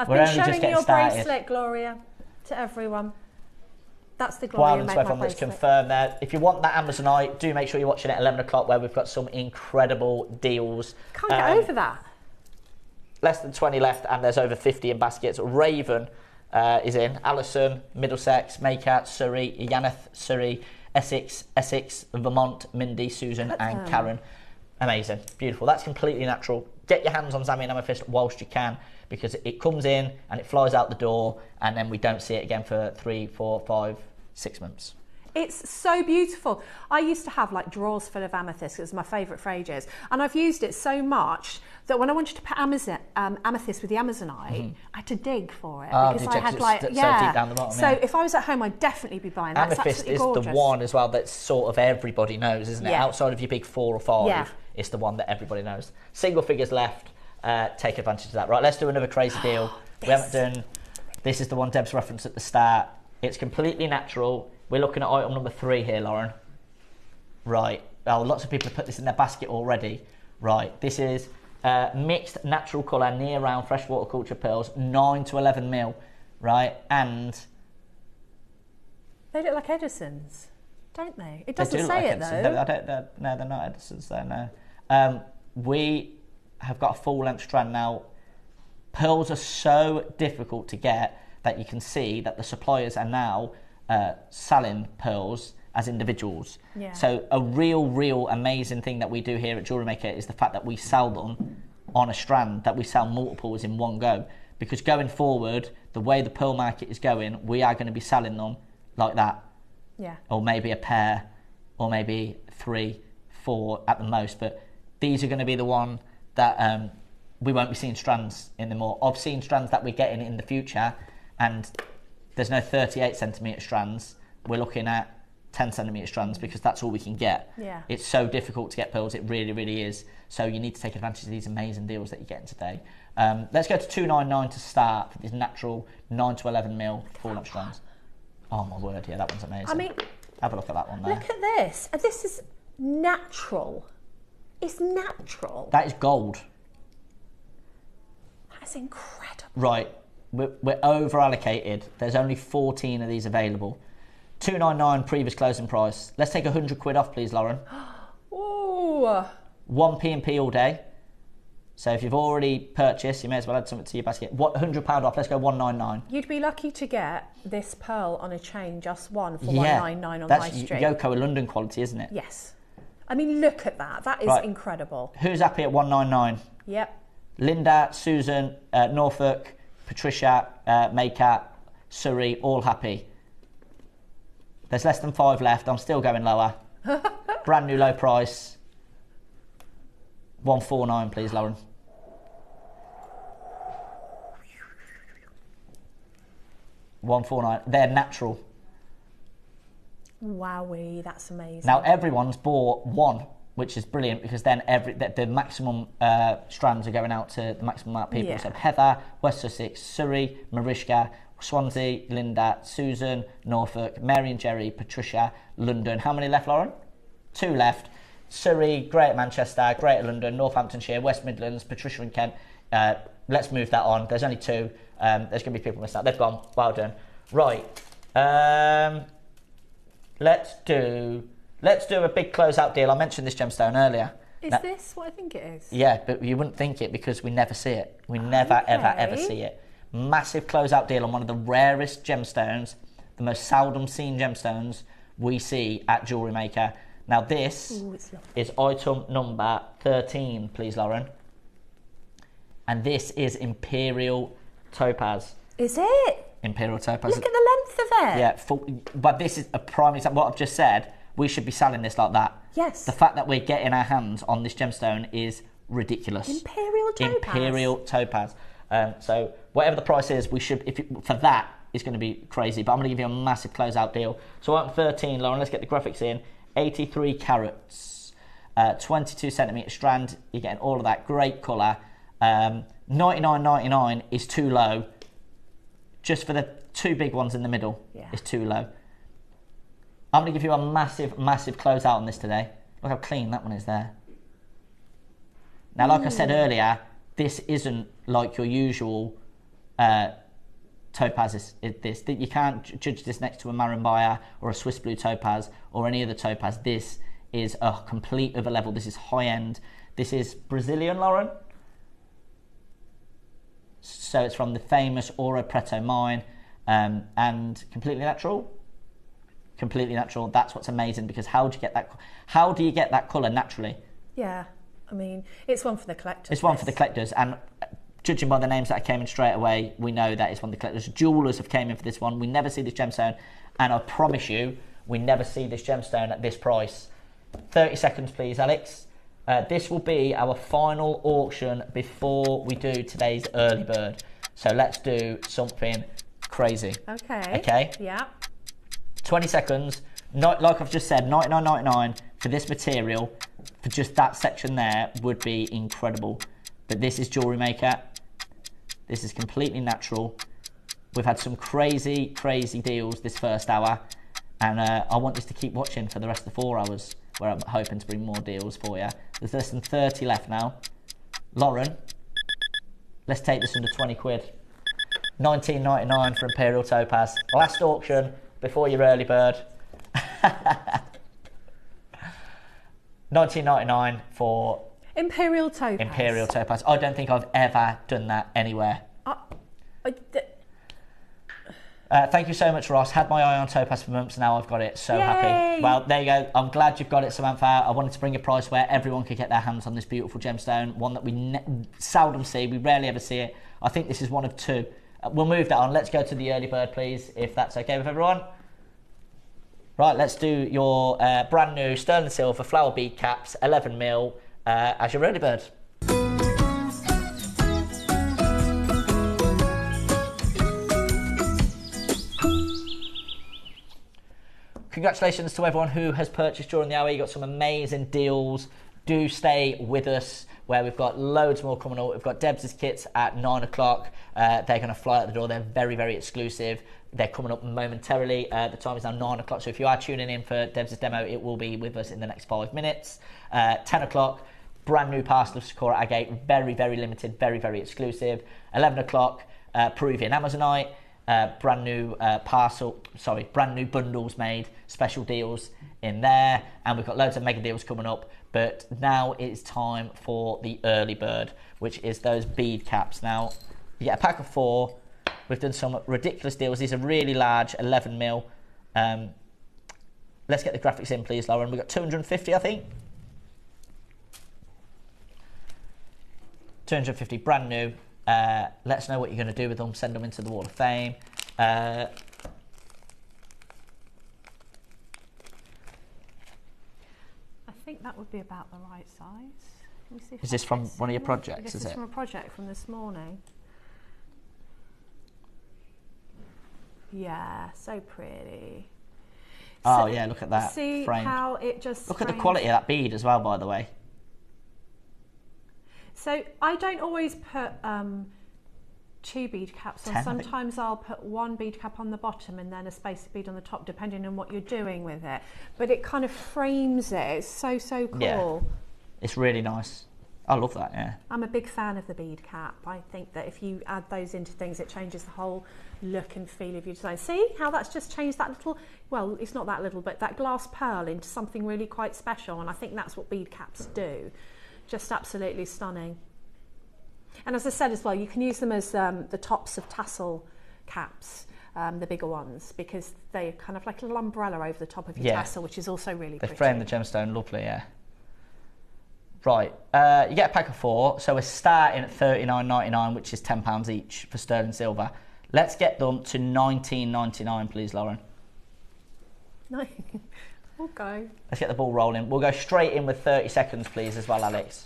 We're been showing your bracelet, Gloria, to everyone. That's the Gloria. Well done to everyone that's confirmed there. If you want that Amazonite, do make sure you're watching at 11 o'clock, where we've got some incredible deals. Can't get over that. Less than 20 left, and there's over 50 in baskets. Raven is in. Alison, Middlesex, Maycat, Surrey, Yaneth, Surrey, Essex, Vermont, Mindy, Susan, and Karen. Amazing. Beautiful. That's completely natural. Get your hands on Zambian amethyst whilst you can, because it comes in and it flies out the door, and then we don't see it again for 3, 4, 5, 6 months. It's so beautiful. I used to have like drawers full of amethyst. It was my favourite for ages. And I've used it so much that when I wanted to put amethyst with the Amazonite, I had to dig for it. Because I had like, so deep down the bottom. So if I was at home, I'd definitely be buying that. Amethyst is gorgeous. the one as well that sort of everybody knows, isn't it? Yeah. Outside of your big 4 or 5, it's the one that everybody knows. Single figures left. Take advantage of that. Right, let's do another crazy deal. We haven't done... This is the one Deb's referenced at the start. It's completely natural. We're looking at item number 3 here, Lauren. Right. Oh, lots of people have put this in their basket already. Right. This is mixed natural colour near round freshwater culture pearls, 9 to 11 mil. Right. And they look like Edison's, don't they? It doesn't say it though. No, they're not Edison's though. No. We have got a full length strand now. Pearls are so difficult to get that you can see that the suppliers are now selling pearls as individuals. Yeah. So a real amazing thing that we do here at JewelleryMaker is the fact that we sell them on a strand, that we sell multiples in one go. Because going forward, the way the pearl market is going, we are going to be selling them like that. Yeah. Or maybe a pair, or maybe 3, 4 at the most. But these are going to be the one that we won't be seeing strands in them more. I've seen strands that we're getting in the future, and There's no 38 centimetre strands. We're looking at 10 centimetre strands because that's all we can get. Yeah. It's so difficult to get pearls. It really, really is. So you need to take advantage of these amazing deals that you're getting today. Let's go to 299 to start for these natural 9 to 11 mil full-length strands. Oh my word, yeah, that one's amazing. I mean, have a look at that one there. Look at this. And this is natural. It's natural. That is gold. That's incredible. Right, we're over allocated. There's only 14 of these available. 299 previous closing price. Let's take 100 quid off, please, Lauren. Ooh. 1 P&P all day. So if you've already purchased, you may as well add something to your basket. What, £100 off? Let's go 199. You'd be lucky to get this pearl on a chain, just one, for 199 on that's High Street. Yoko London quality, isn't it? Yes. I mean, look at that. That is incredible. Who's happy at 199? Yep. Linda, Susan, Norfolk, Patricia, Maker, Surrey, all happy. There's less than 5 left. I'm still going lower. Brand new low price. 149, please, Lauren. $149. They're natural. Wowee, that's amazing. Now everyone's bought one, which is brilliant because then the maximum strands are going out to the maximum amount of people. Yeah. So Heather, West Sussex, Surrey, Mariska, Swansea, Linda, Susan, Norfolk, Mary and Jerry, Patricia, London. How many left, Lauren? 2 left. Surrey, Greater Manchester, Greater London, Northamptonshire, West Midlands, Patricia and Kent. Let's move that on. There's only 2. There's going to be people missing out. They've gone. Well done. Right. Let's do a big closeout deal. I mentioned this gemstone earlier. Is this what I think it is? Yeah, but you wouldn't think it because we never see it. We never, ever see it. Massive closeout deal on one of the rarest gemstones, the most seldom seen gemstones we see at JewelleryMaker. Now this is item number 13, please, Lauren. And this is Imperial topaz. Is it? Imperial topaz. Look at the length of it. Yeah, but this is a prime example. What I've just said, we should be selling this like that. Yes. The fact that we're getting our hands on this gemstone is ridiculous. Imperial topaz. Imperial topaz. So whatever the price is, we should, for that, it's going to be crazy. But I'm going to give you a massive closeout deal. So item 13, Lauren, let's get the graphics in. 83 carats, 22 centimetre strand. You're getting all of that. Great colour. 99.99 is too low. Just for the 2 big ones in the middle, it's too low. I'm going to give you a massive, massive closeout on this today. Look how clean that one is there. Now, like I said earlier, this isn't like your usual topazes. You can't judge this next to a Marimbaya or a Swiss Blue topaz or any other topaz. This is a complete other level. This is high end. This is Brazilian, Lauren. So it's from the famous Ouro Preto mine, and completely natural. Completely natural. That's what's amazing, because how do you get that? How do you get that colour naturally? Yeah, I mean, it's one for the collectors. It's one for the collectors, and judging by the names that came in straight away, we know that it's one of the collectors. Jewellers have came in for this one. We never see this gemstone, and I promise you, we never see this gemstone at this price. 30 seconds, please, Alex. This will be our final auction before we do today's early bird. So let's do something crazy. Okay. Okay? Yeah. 20 seconds. Not, like I've just said, $99.99 for this material, for just that section there, would be incredible. But this is JewelleryMaker. This is completely natural. We've had some crazy, crazy deals this first hour. And I want this to keep watching for the rest of the 4 hours, where I'm hoping to bring more deals for you. There's less than 30 left now. Lauren, let's take this under 20 quid. $19.99 for Imperial Topaz. Last auction before your early bird. $19.99 for Imperial Topaz. Imperial Topaz. I don't think I've ever done that anywhere. Thank you so much, Ross. Had my eye on Topaz for months, now I've got it. So happy. Well, there you go. I'm glad you've got it, Samantha. I wanted to bring a price where everyone could get their hands on this beautiful gemstone, one that we seldom see. We rarely ever see it. I think this is one of 2. We'll move that on. Let's go to the early bird, please, if that's okay with everyone. Right, let's do your brand new sterling silver flower bead caps, 11mm, as your early bird. Congratulations to everyone who has purchased during the hour. You got some amazing deals. Do stay with us, where we've got loads more coming up. We've got Debs' kits at 9 o'clock. They're going to fly out the door. They're very, very exclusive. They're coming up momentarily. The time is now 9 o'clock. So if you are tuning in for Debs' demo, it will be with us in the next 5 minutes. 10 o'clock, brand new parcel of Sakura agate. Very, very limited. Very, very exclusive. 11 o'clock, Peruvian Amazonite. Brand new brand new bundles made, special deals in there, and we've got loads of mega deals coming up. But now it's time for the early bird, which is those bead caps. Now you get a pack of 4. We've done some ridiculous deals. These are really large, 11 mil. Let's get the graphics in, please, Lauren. We've got 250, I think. 250, brand new. Let us know what you're going to do with them. Send them into the Wall of Fame. I think that would be about the right size. Let me see if is this from one of your projects? This is from a project from this morning. Yeah, so pretty. Oh, yeah, look at that. See framed. How it just Look at the quality of that bead as well, by the way. So I don't always put 2 bead caps on. Sometimes I'll put 1 bead cap on the bottom and then a spacer bead on the top, depending on what you're doing with it. But it kind of frames it. It's so cool. Yeah. It's really nice. I love that, yeah. I'm a big fan of the bead cap. I think that if you add those into things, it changes the whole look and feel of your design. See how that's just changed that little, well, it's not that little, but that glass pearl into something really quite special. And I think that's what bead caps do. Just absolutely stunning. And as I said as well, you can use them as the tops of tassel caps, the bigger ones, because they're kind of like a little umbrella over the top of your tassel, which is also really pretty. They frame the gemstone lovely, yeah. Right, you get a pack of 4, so we're starting at $39.99, which is £10 each for sterling silver. Let's get them to $19.99, please, Lauren. No, we'll go. Let's get the ball rolling. We'll go straight in with 30 seconds, please, as well, Alex.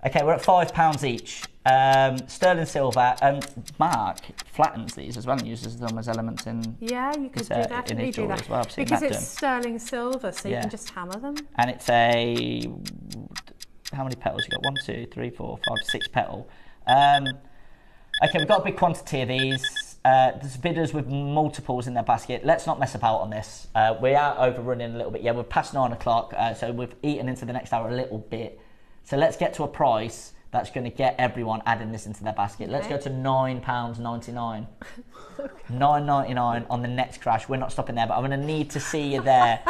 Okay, we're at £5 each. Sterling silver, and Mark flattens these as well and uses them as elements in. Yeah, you could definitely do that as well. because it's sterling silver, so you can just hammer them. And it's a, how many petals you got? 1, 2, 3, 4, 5, 6 petal. Okay, we've got a big quantity of these. There's bidders with multiples in their basket. Let's not mess about on this. We are overrunning a little bit. Yeah, we're past 9 o'clock, so we've eaten into the next hour a little bit. So let's get to a price that's going to get everyone adding this into their basket. Okay. Let's go to £9.99. Okay. $9.99 on the next crash. We're not stopping there, but I'm going to need to see you there.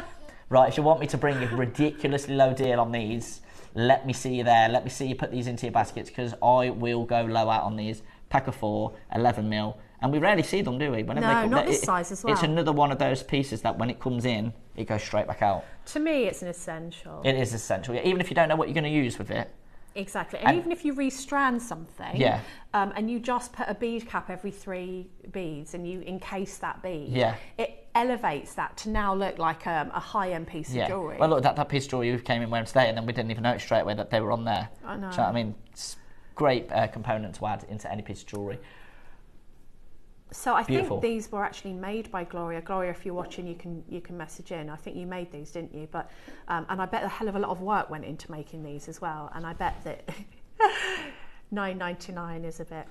Right, if you want me to bring a ridiculously low deal on these, let me see you there. Let me see you put these into your baskets, because I will go low out on these. Pack of 4, 11 mil. And we rarely see them, do we? Whenever no, not this size as well. It's another one of those pieces that when it comes in, it goes straight back out. To me, it's an essential. It is essential, yeah. Even if you don't know what you're going to use with it. Exactly. And even if you restrand something, and you just put a bead cap every 3 beads and you encase that bead, it elevates that to now look like a high-end piece of jewellery. Well, look, that piece of jewellery came in wearing today, and then we didn't even notice straight away that they were on there. I know. So, I mean, it's a great component to add into any piece of jewellery. So I think these were actually made by Gloria. Gloria, if you're watching, you can message in. I think you made these, didn't you? But and I bet a hell of a lot of work went into making these as well. And I bet that $9.99 is a bit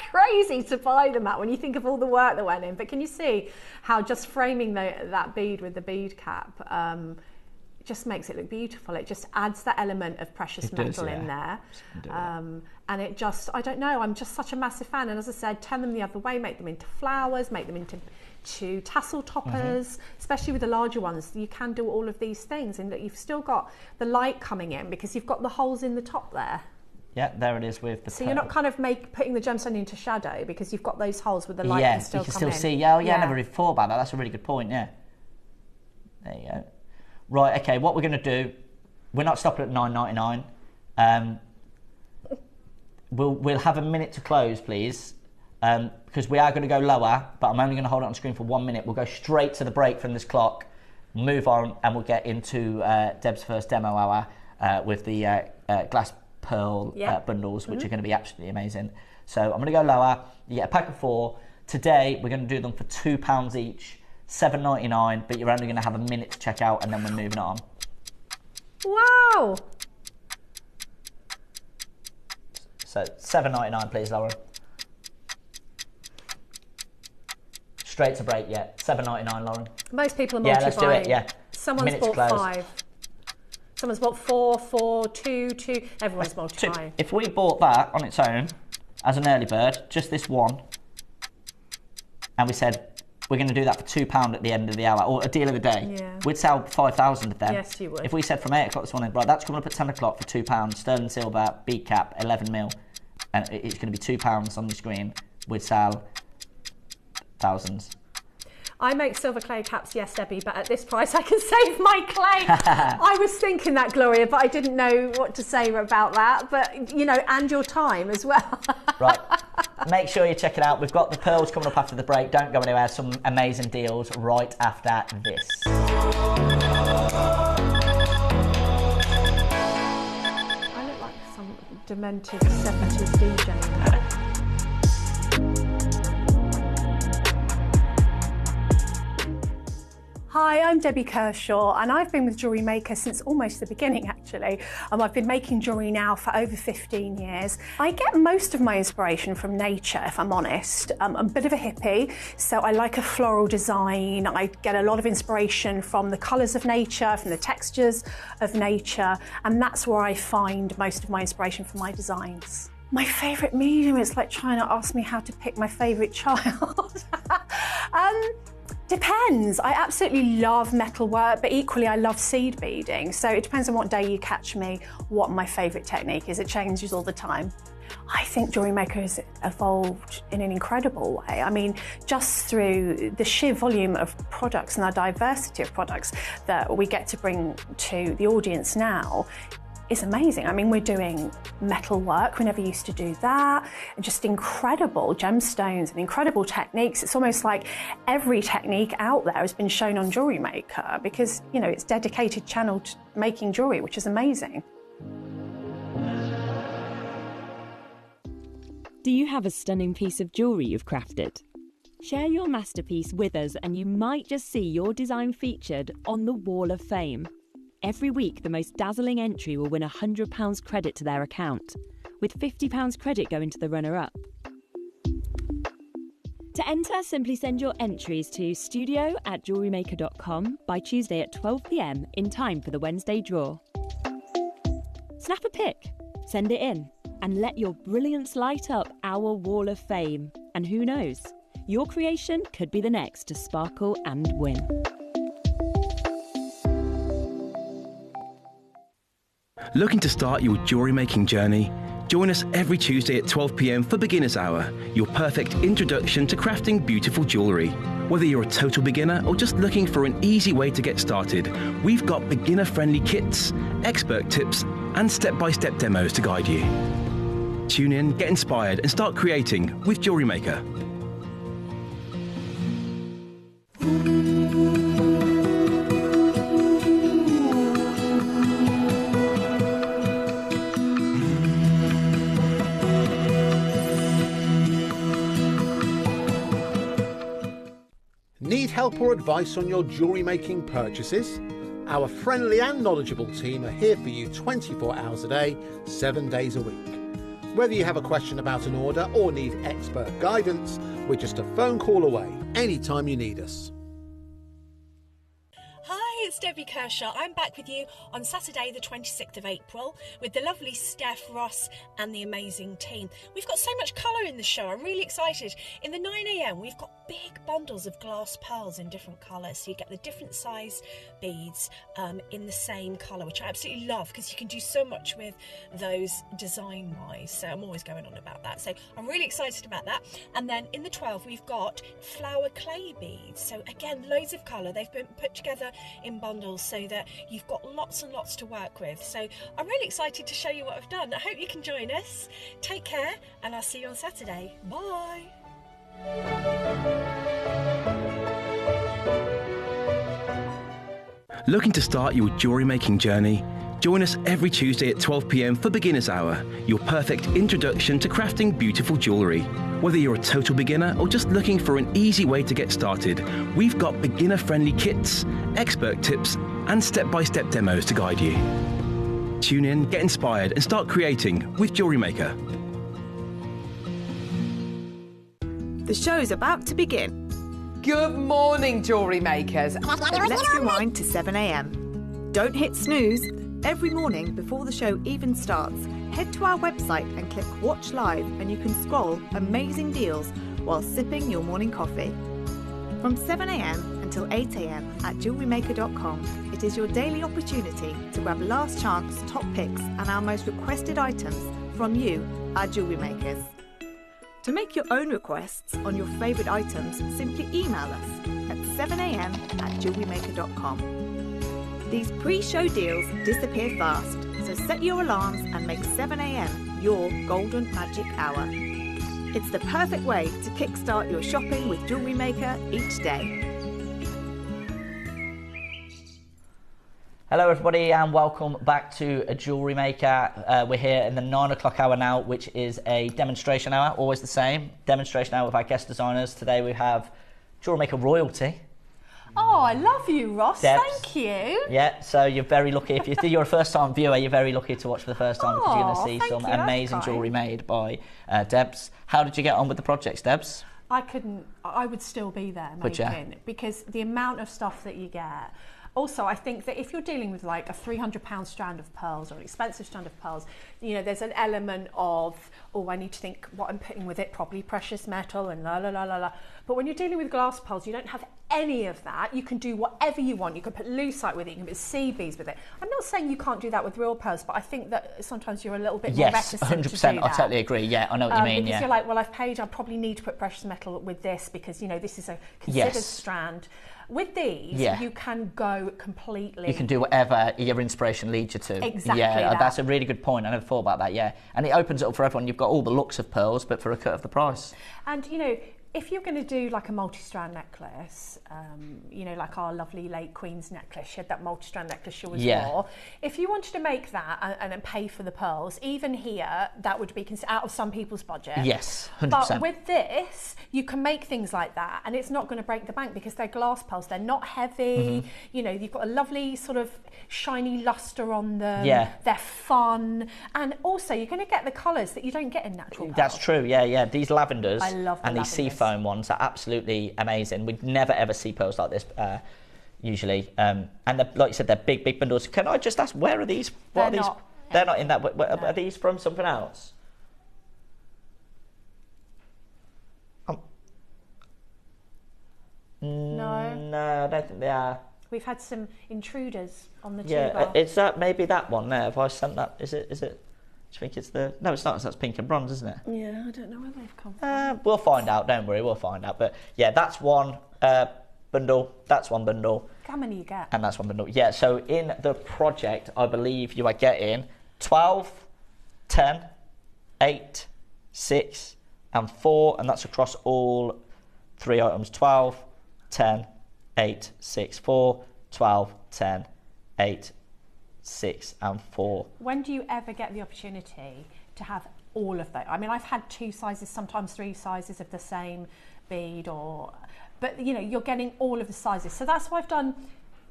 crazy to buy them at when you think of all the work that went in. But can you see how just framing that bead with the bead cap just makes it look beautiful? It just adds that element of precious metal in there. And it just, I don't know, I'm just such a massive fan. And as I said, turn them the other way, make them into flowers, make them into tassel toppers, especially with the larger ones. You can do all of these things, and that you've still got the light coming in because you've got the holes in the top there. Yeah, there it is with the. So you're not kind of putting the gemstone into shadow because you've got those holes with the light can still come in. Yeah, you can still see. Yeah, I never really thought about that. That's a really good point. Yeah. There you go. Right. Okay. What we're going to do? We're not stopping at $9.99. We'll have a minute to close, please. because we are going to go lower, but I'm only going to hold it on screen for 1 minute. We'll go straight to the break from this clock, move on, and we'll get into Deb's first demo hour with the glass pearl bundles, which are going to be absolutely amazing. So I'm going to go lower. You get a pack of 4. Today, we're going to do them for £2 each, $7.99, but you're only going to have a minute to check out, and then we're moving on. Wow! So $7.99, please, Lauren. Straight to break, yeah. $7.99, Lauren. Most people are multi-buying. Yeah, let's do it, yeah. Someone's bought 5. Someone's bought 4, 2. Everyone's multi-buying. If we bought that on its own, as an early bird, just this one, and we said we're going to do that for £2 at the end of the hour, or a deal of the day, we'd sell 5,000 of them. Yes, you would. If we said from 8 o'clock this morning, right, that's coming up at 10 o'clock for £2, sterling silver, bead cap, 11mm, and it's going to be £2 on the screen, we'd sell thousands. I make silver clay caps, yes, Debbie, but at this price I can save my clay. I was thinking that, Gloria, but I didn't know what to say about that. But, you know, and your time as well. Right. Make sure you check it out. We've got the pearls coming up after the break. Don't go anywhere. Some amazing deals right after this. I look like some demented 70s DJ now. Hi, I'm Debbie Kershaw, and I've been with JewelleryMaker since almost the beginning, actually. I've been making jewellery now for over 15 years. I get most of my inspiration from nature, if I'm honest. I'm a bit of a hippie, so I like a floral design. I get a lot of inspiration from the colours of nature, from the textures of nature, and that's where I find most of my inspiration for my designs. My favourite medium, it's like trying to ask me how to pick my favourite child. Depends. I absolutely love metalwork, but equally I love seed beading. So it depends on what day you catch me, what my favourite technique is. It changes all the time. I think JewelleryMaker has evolved in an incredible way. I mean, just through the sheer volume of products and the diversity of products that we get to bring to the audience now, it's amazing. I mean, we're doing metal work. We never used to do that. And just incredible gemstones and incredible techniques. It's almost like every technique out there has been shown on JewelleryMaker because, you know, it's a dedicated channel to making jewelry, which is amazing. Do you have a stunning piece of jewelry you've crafted? Share your masterpiece with us and you might just see your design featured on the Wall of Fame. Every week, the most dazzling entry will win £100 credit to their account, with £50 credit going to the runner-up. To enter, simply send your entries to studio@jewellerymaker.com by Tuesday at 12 p.m. in time for the Wednesday draw. Snap a pic, send it in, and let your brilliance light up our Wall of Fame. And who knows, your creation could be the next to sparkle and win. Looking to start your jewellery making journey? Join us every Tuesday at 12 p.m. for Beginner's Hour, your perfect introduction to crafting beautiful jewellery. Whether you're a total beginner or just looking for an easy way to get started, we've got beginner-friendly kits, expert tips, and step-by-step demos to guide you. Tune in, get inspired, and start creating with JewelleryMaker. Need help or advice on your jewellery making purchases? Our friendly and knowledgeable team are here for you 24 hours a day, 7 days a week. Whether you have a question about an order or need expert guidance, we're just a phone call away anytime you need us. Hi, it's Debbie Kershaw. I'm back with you on Saturday the 26th of April with the lovely Steph, Ross and the amazing team. We've got so much colour in the show. I'm really excited. In the 9 a.m. we've got big bundles of glass pearls in different colours, so you get the different size beads in the same colour, which I absolutely love because you can do so much with those design wise, so I'm always going on about that, so I'm really excited about that. And then in the 12 we've got flower clay beads, so again loads of colour. They've been put together in bundles so that you've got lots and lots to work with, so I'm really excited to show you what I've done. I hope you can join us. Take care and I'll see you on Saturday. Bye. Looking to start your jewellery making journey? Join us every Tuesday at 12 p.m. for Beginner's Hour, your perfect introduction to crafting beautiful jewellery. Whether you're a total beginner or just looking for an easy way to get started, we've got beginner-friendly kits, expert tips, and step-by-step demos to guide you. Tune in, get inspired, and start creating with Jewellery Maker. The show's about to begin. Good morning, jewellery makers. Let's rewind to 7 a.m. Don't hit snooze. Every morning before the show even starts, head to our website and click Watch Live, and you can scroll amazing deals while sipping your morning coffee. From 7 a.m. until 8 a.m. at JewelleryMaker.com, it is your daily opportunity to grab last chance top picks and our most requested items from you, our jewellery makers. To make your own requests on your favourite items, simply email us at 7 a.m. at JewelleryMaker.com. These pre-show deals disappear fast, so set your alarms and make 7 a.m. your golden magic hour. It's the perfect way to kickstart your shopping with Jewellery Maker each day. Hello everybody and welcome back to Jewellery Maker. We're here in the 9 o'clock hour now, which is a demonstration hour, always the same. Demonstration hour with our guest designers. Today we have Jewellery Maker royalty. Oh, I love you, Ross. Debs. Thank you. Yeah, so you're very lucky. If you're a first-time viewer, you're very lucky to watch for the first time because you're going to see thank some you, that's amazing kind. jewellery made by Debs. How did you get on with the projects, Debs? I would still be there Would ya? making, because the amount of stuff that you get. Also, I think that if you're dealing with like a £300 strand of pearls or an expensive strand of pearls, you know, there's an element of, oh, I need to think what I'm putting with it, probably precious metal and la la la la la. But when you're dealing with glass pearls, you don't have any of that. You can do whatever you want. You can put lucite with it, you can put sea beads with it. I'm not saying you can't do that with real pearls, but I think that sometimes you're a little bit more reticent 100%. to do that. I totally agree. Yeah, I know what you mean. Because Yeah. you're like, well, I've paid, I probably need to put precious metal with this because, you know, this is a considered Yes. strand. With these, Yeah. you can go completely. You can do whatever your inspiration leads you to. Exactly Yeah, that. that's a really good point. I never thought about that, yeah. And it opens it up for everyone. You've got all the looks of pearls, but for a cut of the price. And, you know, if you're going to do like a multi-strand necklace, you know, like our lovely late Queen's necklace, she had that multi-strand necklace she always Yeah. wore. If you wanted to make that and then pay for the pearls, even here, that would be out of some people's budget. Yes, 100%. But with this, you can make things like that, and it's not going to break the bank because they're glass pearls. They're not heavy. Mm-hmm. You know, you've got a lovely sort of shiny luster on them. Yeah. They're fun, and also you're going to get the colours that you don't get in natural pearls. That's true, yeah, yeah. These lavenders I love the and these lavenders. seafoam ones are absolutely amazing. We'd never ever see pearls like this usually. And like you said, they're big, big bundles. Can I just ask, where are these? What They're are these? not. They're not in that. No. Are these from something else? No, I don't think they are. We've had some intruders on the Yeah, toolbar. it's that maybe that one there. Have I sent that? Is it? Do you think it's the? No, it's not. That's pink and bronze, isn't it? Yeah, I don't know where they've come from. We'll find out. Don't worry, we'll find out. But yeah, that's one bundle. That's one bundle. How many you get? And that's one bundle. Yeah. So in the project, I believe you are getting 12, 10, 8, 6, and 4, and that's across all 3 items. 12, 10, 8, 6, 4, 12, 10, 8, 6, and 4. When do you ever get the opportunity to have all of that? I mean, I've had 2 sizes, sometimes 3 sizes of the same bead, but you know, you're getting all of the sizes. So that's why I've done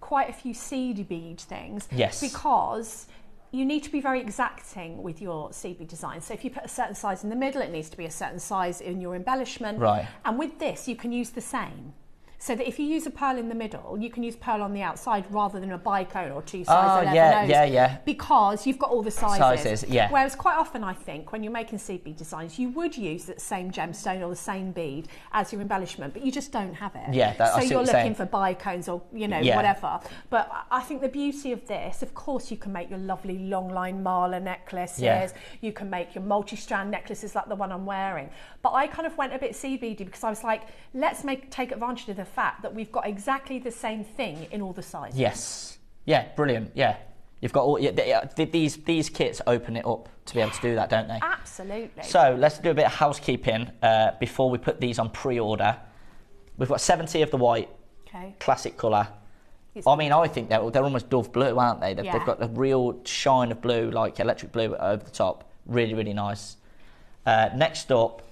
quite a few seed bead things. Yes. Because you need to be very exacting with your seed bead design. So if you put a certain size in the middle, it needs to be a certain size in your embellishment. Right. And with this, you can use the same. So that if you use a pearl in the middle, you can use pearl on the outside rather than a bicone or 2 size 11 yeah, O's. yeah. Because you've got all the sizes. Yeah. Whereas quite often, I think, when you're making seed bead designs, you would use that same gemstone or the same bead as your embellishment, but you just don't have it. Yeah, so I see you're what you're looking saying. for bicones or, you know, Yeah. whatever. But I think the beauty of this, of course, you can make your lovely long line mala necklaces. Yeah. You can make your multi-strand necklaces like the one I'm wearing. But I kind of went a bit seed beady because I was like, let's take advantage of the fact that we've got exactly the same thing in all the sizes. Yes. Yeah, brilliant. Yeah. You've got all these kits open it up to be able to do that, don't they? Absolutely. So let's do a bit of housekeeping before we put these on pre-order. We've got 70 of the white, classic colour. I mean, I think they're almost dove blue, aren't they? They've got a real shine of blue, like electric blue over the top. Really, really nice. Next up,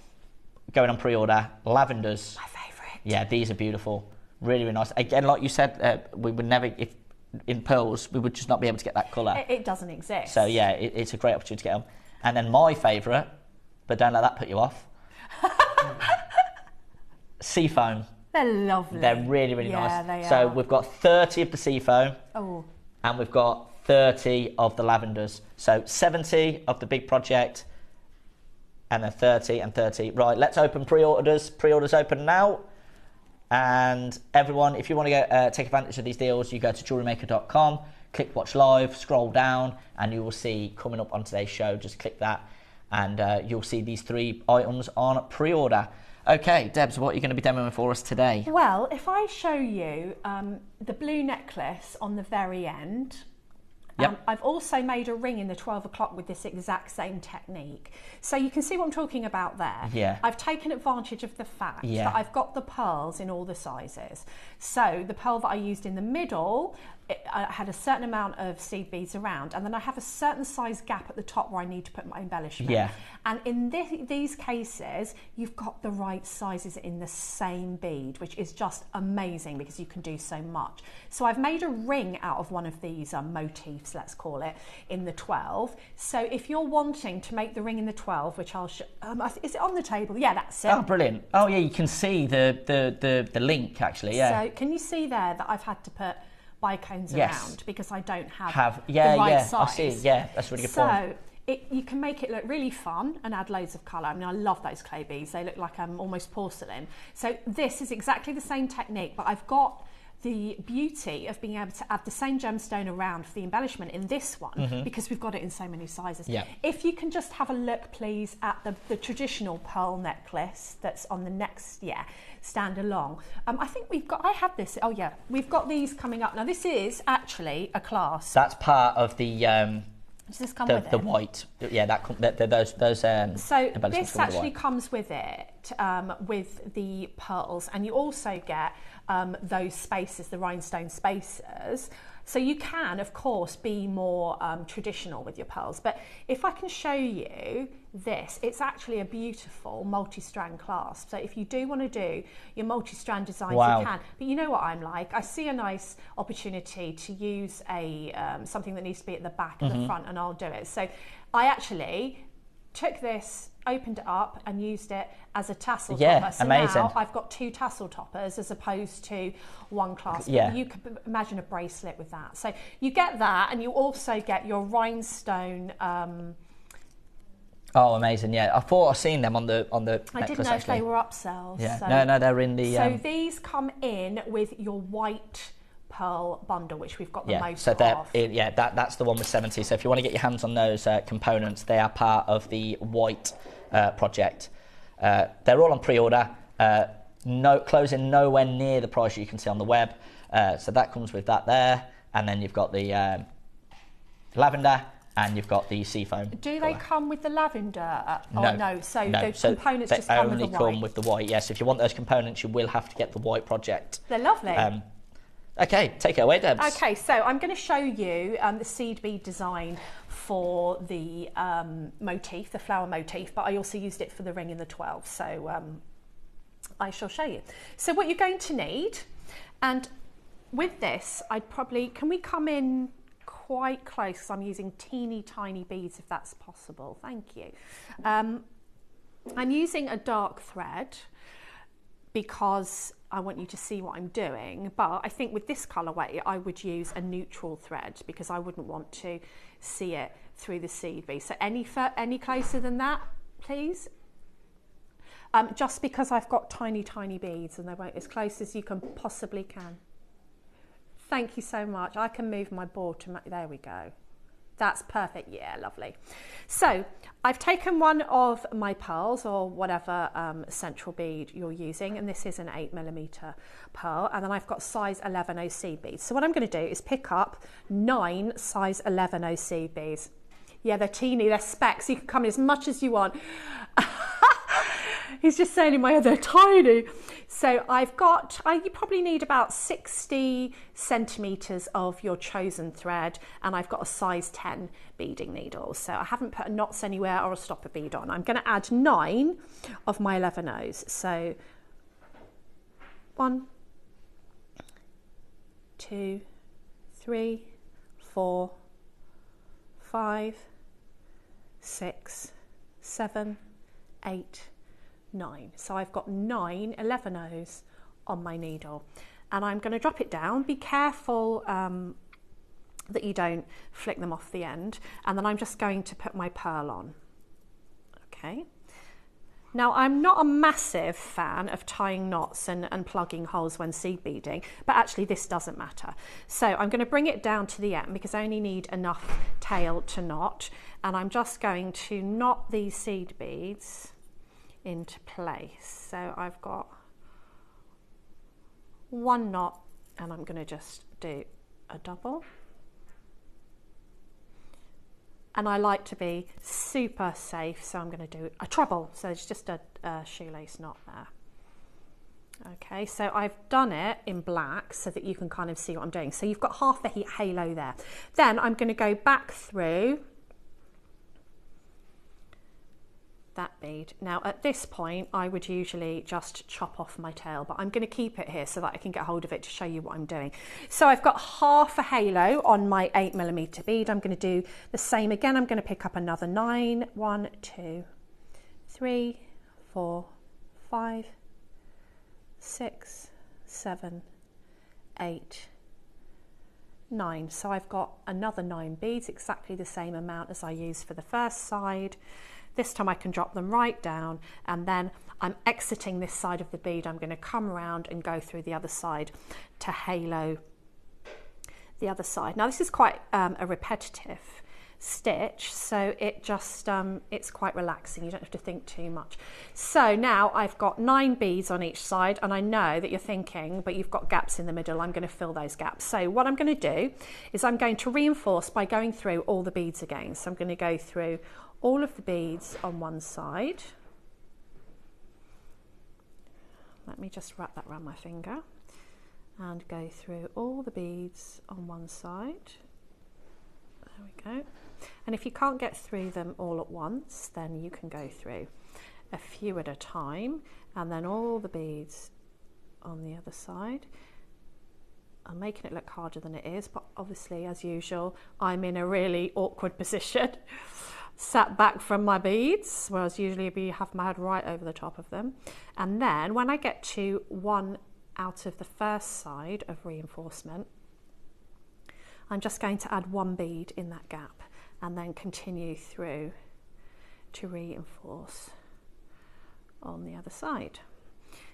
going on pre-order, lavenders. My favourite. Yeah, these are beautiful. Really, really nice. Again, like you said, we would never, if in pearls, we would just not be able to get that colour. It doesn't exist. So yeah, it's a great opportunity to get them. And then my favourite, but don't let that put you off, sea foam. They're lovely. They're really, really nice. Yeah, they so are. we've got 30 of the sea foam. Oh. And we've got 30 of the lavenders. So 70 of the big project, and then 30 and 30. Right, let's open pre-orders. Pre-orders open now. And everyone, if you want to take advantage of these deals, you go to JewelleryMaker.com, click watch live, scroll down, and you will see coming up on today's show. Just click that, and you'll see these 3 items on pre-order. Okay, Debs, what are you going to be demoing for us today? Well, if I show you the blue necklace on the very end, I've also made a ring in the 12 o'clock with this exact same technique. So you can see what I'm talking about there. Yeah. I've taken advantage of the fact that I've got the pearls in all the sizes. So the pearl that I used in the middle, I had a certain amount of seed beads around, and then I have a certain size gap at the top where I need to put my embellishment. Yeah. And in these cases, you've got the right sizes in the same bead, which is just amazing because you can do so much. So I've made a ring out of one of these motifs, let's call it, in the 12. So if you're wanting to make the ring in the 12, which I'll show, is it on the table? Yeah, that's it. Oh, brilliant. Oh, yeah, you can see the link, actually, yeah. So can you see there that I've had to put bicones around because I don't have the right size? I see. Yeah, that's a really good point. So you can make it look really fun and add loads of colour. I mean, I love those clay beads. They look like almost porcelain. So this is exactly the same technique, but I've got the beauty of being able to add the same gemstone around for the embellishment in this one because we've got it in so many sizes. Yeah. If you can just have a look, please, at the traditional pearl necklace that's on the next, stand along. I think I have this, we've got these coming up. Now, this is actually a clasp. That's part of the... Does this come with it? The white, those so this actually comes with it, with the pearls, and you also get those spaces, the rhinestone spacers. So you can, of course, be more traditional with your pearls. But if I can show you this, it's actually a beautiful multi-strand clasp. So if you do want to do your multi-strand designs, you can. But you know what I'm like? I see a nice opportunity to use something that needs to be at the back and the front, and I'll do it. So I actually took this, opened it up and used it as a tassel topper. So amazing. Now I've got 2 tassel toppers as opposed to 1 clasp. You could imagine a bracelet with that. So you get that, and you also get your rhinestone. Oh, amazing! Yeah, I thought I'd seen them on the I didn't know if they were upsells. Yeah, so, no, they're in the. So these come in with your white pearl bundle, which we've got the most so of. That's the one with 70. So if you want to get your hands on those components, they are part of the white project. They're all on pre-order. Closing nowhere near the price you can see on the web. So that comes with that there, and then you've got the lavender, and you've got the sea foam. Do they come with the lavender? No. So the components just come with the white. They only come with the white. Yes, if you want those components, you will have to get the white project. They're lovely. Okay, take it away, Debs. Okay, so I'm going to show you the seed bead design for the motif, the flower motif, but I also used it for the ring in the 12, so I shall show you. So what you're going to need, and with this, can we come in quite close, because I'm using teeny tiny beads, if that's possible. Thank you. I'm using a dark thread because I want you to see what I'm doing, but I think with this colourway I would use a neutral thread because I wouldn't want to see it through the seed bead. So any closer than that, please? Just because I've got tiny beads and they won't, as close as you can possibly can. Thank you so much. I can move my board to, there we go. That's perfect. Yeah, lovely. So I've taken one of my pearls, or whatever central bead you're using, and this is an 8mm pearl, and then I've got size 11 seed beads. So what I'm going to do is pick up 9 size 11 seed beads. Yeah, they're teeny, they're specks. You can come in as much as you want. He's just saying in my head, they're tiny. So you probably need about 60 centimetres of your chosen thread, and I've got a size 10 beading needle. So I haven't put knots anywhere or a stopper bead on. I'm going to add 9 of my 11 O's. So 1, 2, 3, 4, 5, 6, 7, 8, 9. So I've got 9 11 O's on my needle, and I'm going to drop it down. Be careful that you don't flick them off the end, and then I'm just going to put my pearl on. Okay. Now, I'm not a massive fan of tying knots and plugging holes when seed beading, but actually this doesn't matter. So I'm going to bring it down to the end because I only need enough tail to knot, and I'm just going to knot these seed beads into place. So I've got 1 knot, and I'm going to just do a double. And I like to be super safe, so I'm going to do a treble. So it's just a shoelace knot there. Okay, so I've done it in black so that you can kind of see what I'm doing. So you've got half a halo there. Then I'm going to go back through that bead. Now at this point I would usually just chop off my tail, but I'm going to keep it here so that I can get hold of it to show you what I'm doing. So I've got half a halo on my 8mm bead. I'm going to do the same again. I'm going to pick up another 9. 1, 2, 3, 4, 5, 6, 7, 8, 9. So I've got another 9 beads, exactly the same amount as I used for the first side. This time I can drop them right down, and then I'm exiting this side of the bead. I'm going to come around and go through the other side to halo the other side. Now this is quite a repetitive stitch, so it just it's quite relaxing. You don't have to think too much. So now I've got 9 beads on each side, and I know that you're thinking, but you've got gaps in the middle. I'm going to fill those gaps. So what I'm going to do is I'm going to reinforce by going through all the beads again. So I'm going to go through all of the beads on one side. Let me just wrap that around my finger and go through all the beads on one side. There we go. And if you can't get through them all at once, then you can go through a few at a time, and then all the beads on the other side. I'm making it look harder than it is, but obviously, as usual, I'm in a really awkward position. Sat back from my beads, whereas usually I have my head right over the top of them. And then when I get to one out of the first side of reinforcement, I'm just going to add 1 bead in that gap and then continue through to reinforce on the other side.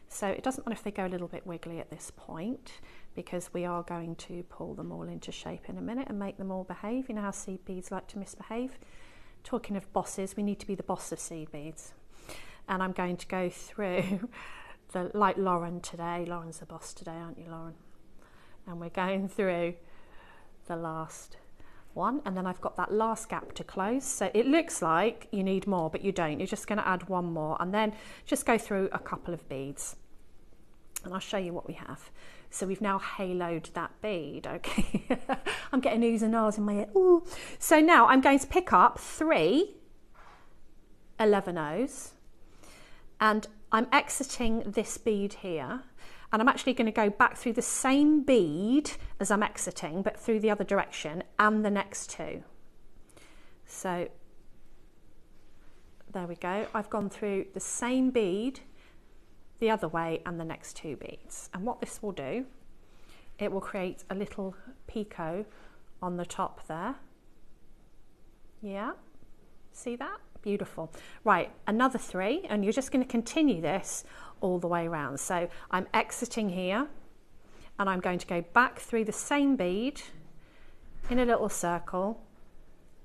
So it doesn't matter if they go a little bit wiggly at this point, because we are going to pull them all into shape in a minute and make them all behave. You know how seed beads like to misbehave? Talking of bosses, we need to be the boss of seed beads. And I'm going to go through, like Lauren today. Lauren's the boss today, aren't you, Lauren? And we're going through the last one, and then I've got that last gap to close. So it looks like you need more, but you don't. You're just going to add 1 more, and then just go through a couple of beads. And I'll show you what we have. So we've now haloed that bead, okay? I'm getting oohs and ahs in my ear. Ooh. So now I'm going to pick up 3 11 O's, and I'm exiting this bead here, and I'm actually going to go back through the same bead as I'm exiting, but through the other direction, and the next 2. So there we go. I've gone through the same bead the other way and the next 2 beads. And what this will do, it will create a little picot on the top there. Yeah, see that? Beautiful. Right, another 3, and you're just going to continue this all the way around. So I'm exiting here, and I'm going to go back through the same bead in a little circle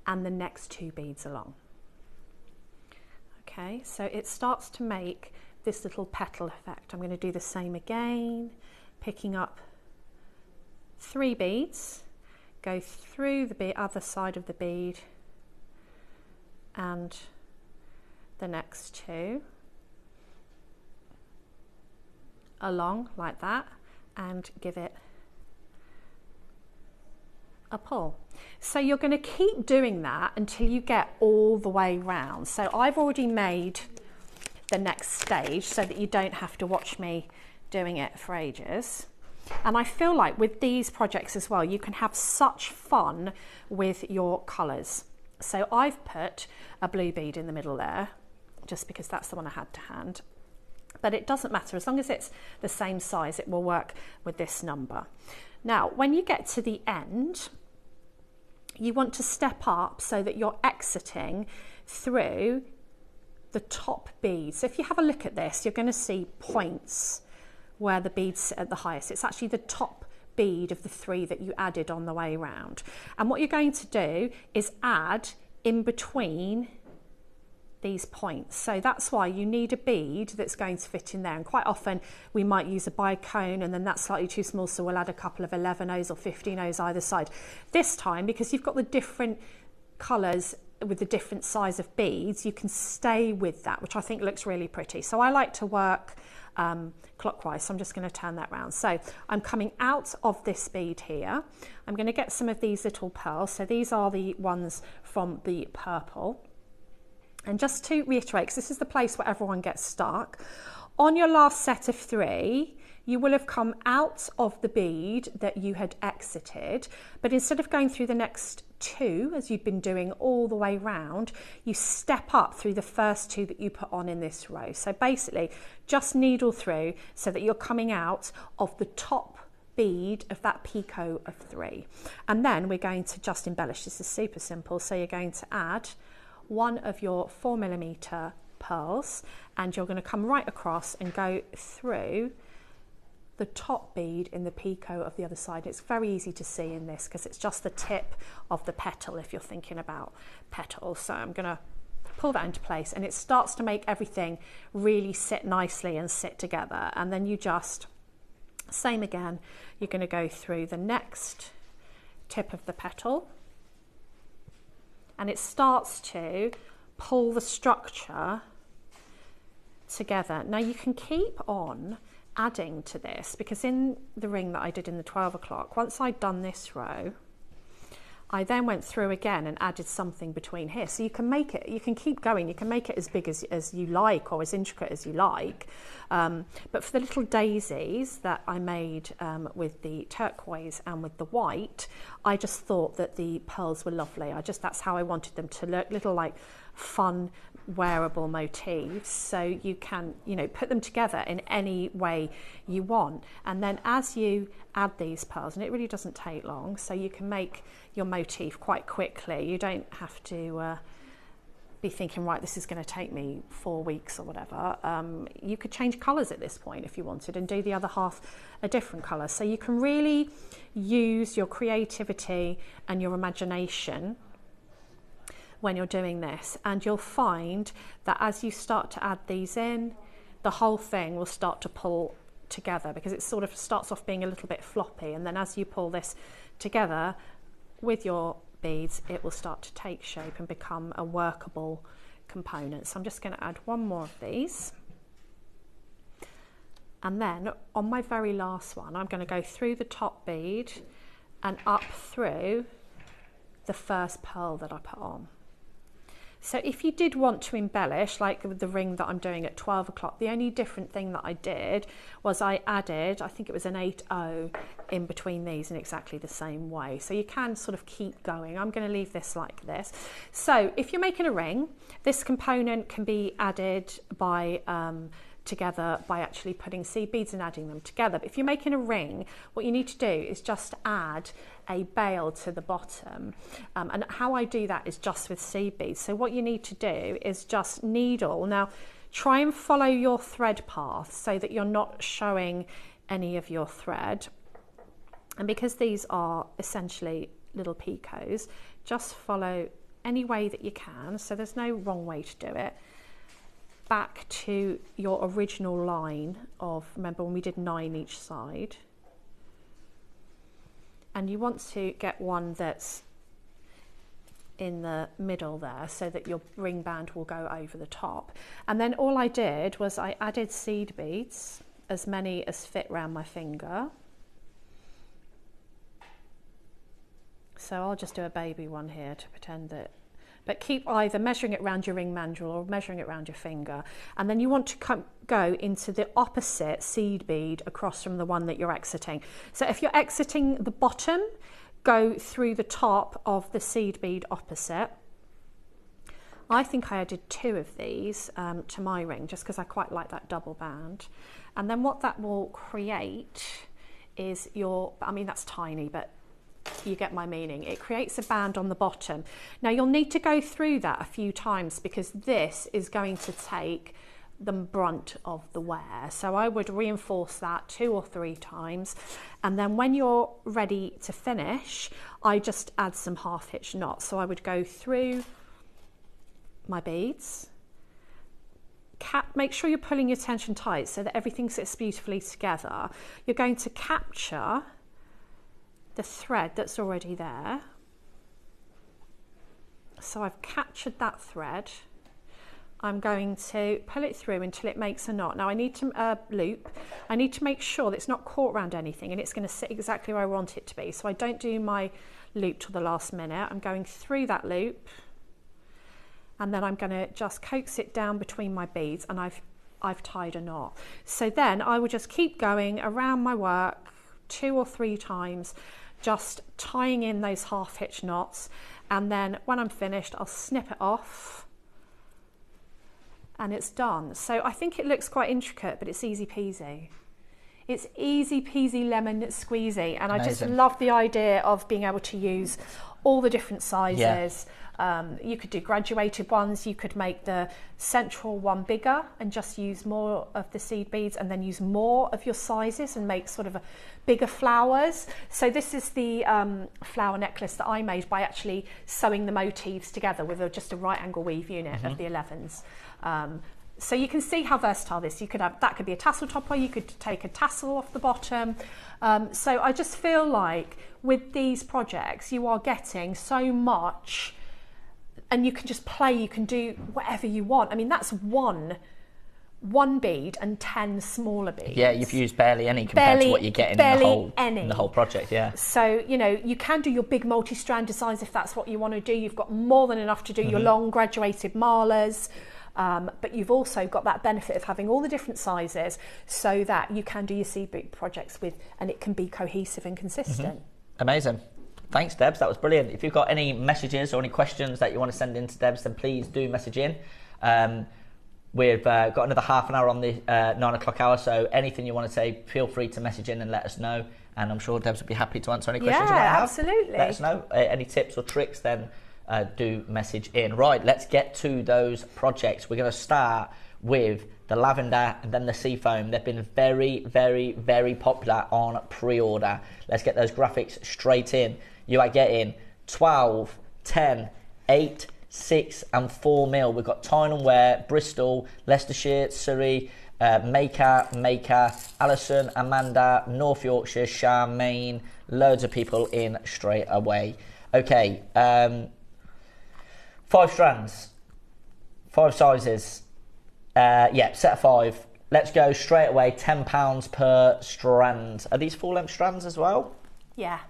and the next 2 beads along. Okay, so it starts to make this little petal effect. I'm going to do the same again, picking up 3 beads, go through the other side of the bead and the next 2 along like that, and give it a pull. So you're going to keep doing that until you get all the way round. So I've already made the next stage so that you don't have to watch me doing it for ages. And I feel like with these projects as well, you can have such fun with your colours. So I've put a blue bead in the middle there, just because that's the one I had to hand. But it doesn't matter, as long as it's the same size, it will work with this number. Now, when you get to the end, you want to step up so that you're exiting through the top bead. So if you have a look at this, you're going to see points where the beads sit at the highest. It's actually the top bead of the 3 that you added on the way round. And what you're going to do is add in between these points. So that's why you need a bead that's going to fit in there. And quite often we might use a bicone, and then that's slightly too small, so we'll add a couple of 11 O's or 15 O's either side. This time, because you've got the different colours with the different size of beads, you can stay with that, which I think looks really pretty. So I like to work clockwise, so I'm just going to turn that round. So I'm coming out of this bead here. I'm going to get some of these little pearls. So these are the ones from the purple. And just to reiterate, because this is the place where everyone gets stuck, on your last set of 3, you will have come out of the bead that you had exited, but instead of going through the next 2, as you've been doing all the way round, you step up through the first 2 that you put on in this row. So basically, just needle through so that you're coming out of the top bead of that picot of 3. And then we're going to just embellish. This is super simple. So you're going to add one of your 4mm pearls, and you're going to come right across and go through the top bead in the picot of the other side. It's very easy to see in this because it's just the tip of the petal if you're thinking about petals. So I'm going to pull that into place, and it starts to make everything really sit nicely and sit together. And then you just, same again, you're going to go through the next tip of the petal, and it starts to pull the structure together. Now you can keep on adding to this, because in the ring that I did in the 12 o'clock, once I'd done this row, I then went through again and added something between here. So you can make it, you can keep going, you can make it as big as you like, or as intricate as you like. But for the little daisies that I made with the turquoise and with the white, I just thought that the pearls were lovely. That's how I wanted them to look, little like fun wearable motifs. So you can, you know, put them together in any way you want. And then as you add these pearls, and it really doesn't take long, so you can make your motif quite quickly. You don't have to be thinking, right, this is going to take me 4 weeks or whatever. You could change colours at this point if you wanted, and do the other half a different colour. So you can really use your creativity and your imagination when you're doing this, and you'll find that as you start to add these in, the whole thing will start to pull together, because it sort of starts off being a little bit floppy, and then as you pull this together with your beads, it will start to take shape and become a workable component. So I'm just going to add one more of these, and then on my very last one, I'm going to go through the top bead and up through the first pearl that I put on. So if you did want to embellish, like with the ring that I'm doing at 12 o'clock, the only different thing that I did was I added, I think it was an 8O in between these in exactly the same way. So you can sort of keep going. I'm going to leave this like this. So if you're making a ring, this component can be added by together by actually putting seed beads and adding them together. But if you're making a ring, what you need to do is just add a bail to the bottom, and how I do that is just with seed beads. So what you need to do is just needle. Now try and follow your thread path so that you're not showing any of your thread, and because these are essentially little picots, just follow any way that you can, so there's no wrong way to do it, back to your original line of, remember when we did 9 each side, and you want to get one that's in the middle there so that your ring band will go over the top. And then all I did was I added seed beads, as many as fit round my finger. So I'll just do a baby one here to pretend that, but keep either measuring it around your ring mandrel or measuring it around your finger. And then you want to go into the opposite seed bead across from the one that you're exiting. So if you're exiting the bottom, go through the top of the seed bead opposite. I think I added 2 of these to my ring just because I quite like that double band. And then what that will create is I mean that's tiny, but you get my meaning. It creates a band on the bottom. Now you'll need to go through that a few times because this is going to take the brunt of the wear. So I would reinforce that 2 or 3 times. And then when you're ready to finish, I just add some half hitch knots. So I would go through my beads, make sure you're pulling your tension tight so that everything sits beautifully together. You're going to capture the thread that's already there. So I've captured that thread. I'm going to pull it through until it makes a knot. Now I need to loop. I need to make sure that it's not caught around anything and it's going to sit exactly where I want it to be. So I don't do my loop till the last minute. I'm going through that loop and then I'm going to just coax it down between my beads, and I've tied a knot. So then I will just keep going around my work 2 or 3 times, just tying in those half hitch knots, and then when I'm finished I'll snip it off and it's done. So I think it looks quite intricate, but it's easy peasy. It's easy peasy lemon squeezy, and I just love the idea of being able to use all the different sizes. You could do graduated ones, you could make the central one bigger and just use more of the seed beads and then use more of your sizes and make sort of bigger flowers. So this is the flower necklace that I made by actually sewing the motifs together with just a right angle weave unit of the 11s. So you can see how versatile this. You could have, that could be a tassel topper, you could take a tassel off the bottom. So I just feel like with these projects you are getting so much, and you can just play, you can do whatever you want. I mean, that's one bead and 10 smaller beads. Yeah, you've used barely any compared to what you're getting in the whole project, yeah. So, you know, you can do your big multi-strand designs if that's what you want to do. You've got more than enough to do your long graduated malas. But you've also got that benefit of having all the different sizes so that you can do your seed bead projects with, and it can be cohesive and consistent. Amazing. Thanks, Debs. That was brilliant. If you've got any messages or any questions that you want to send in to Debs, then please do message in. We've got another half an hour on the 9 o'clock hour, so anything you want to say, feel free to message in and let us know. And I'm sure Debs will be happy to answer any questions you might have. Absolutely. Let us know. Any tips or tricks, then do message in. Right, let's get to those projects. We're going to start with the lavender and then the sea foam. They've been very, very, very popular on pre-order. Let's get those graphics straight in. You are getting 12, 10, 8, 6 and 4 mil. We've got Tyne and Wear, Bristol, Leicestershire, Surrey, Maker, Alison, Amanda, North Yorkshire, Charmaine. Loads of people in straight away. Okay, 5 strands, 5 sizes. Yeah, set of 5. Let's go straight away. £10 per strand. Are these full length strands as well? Yeah.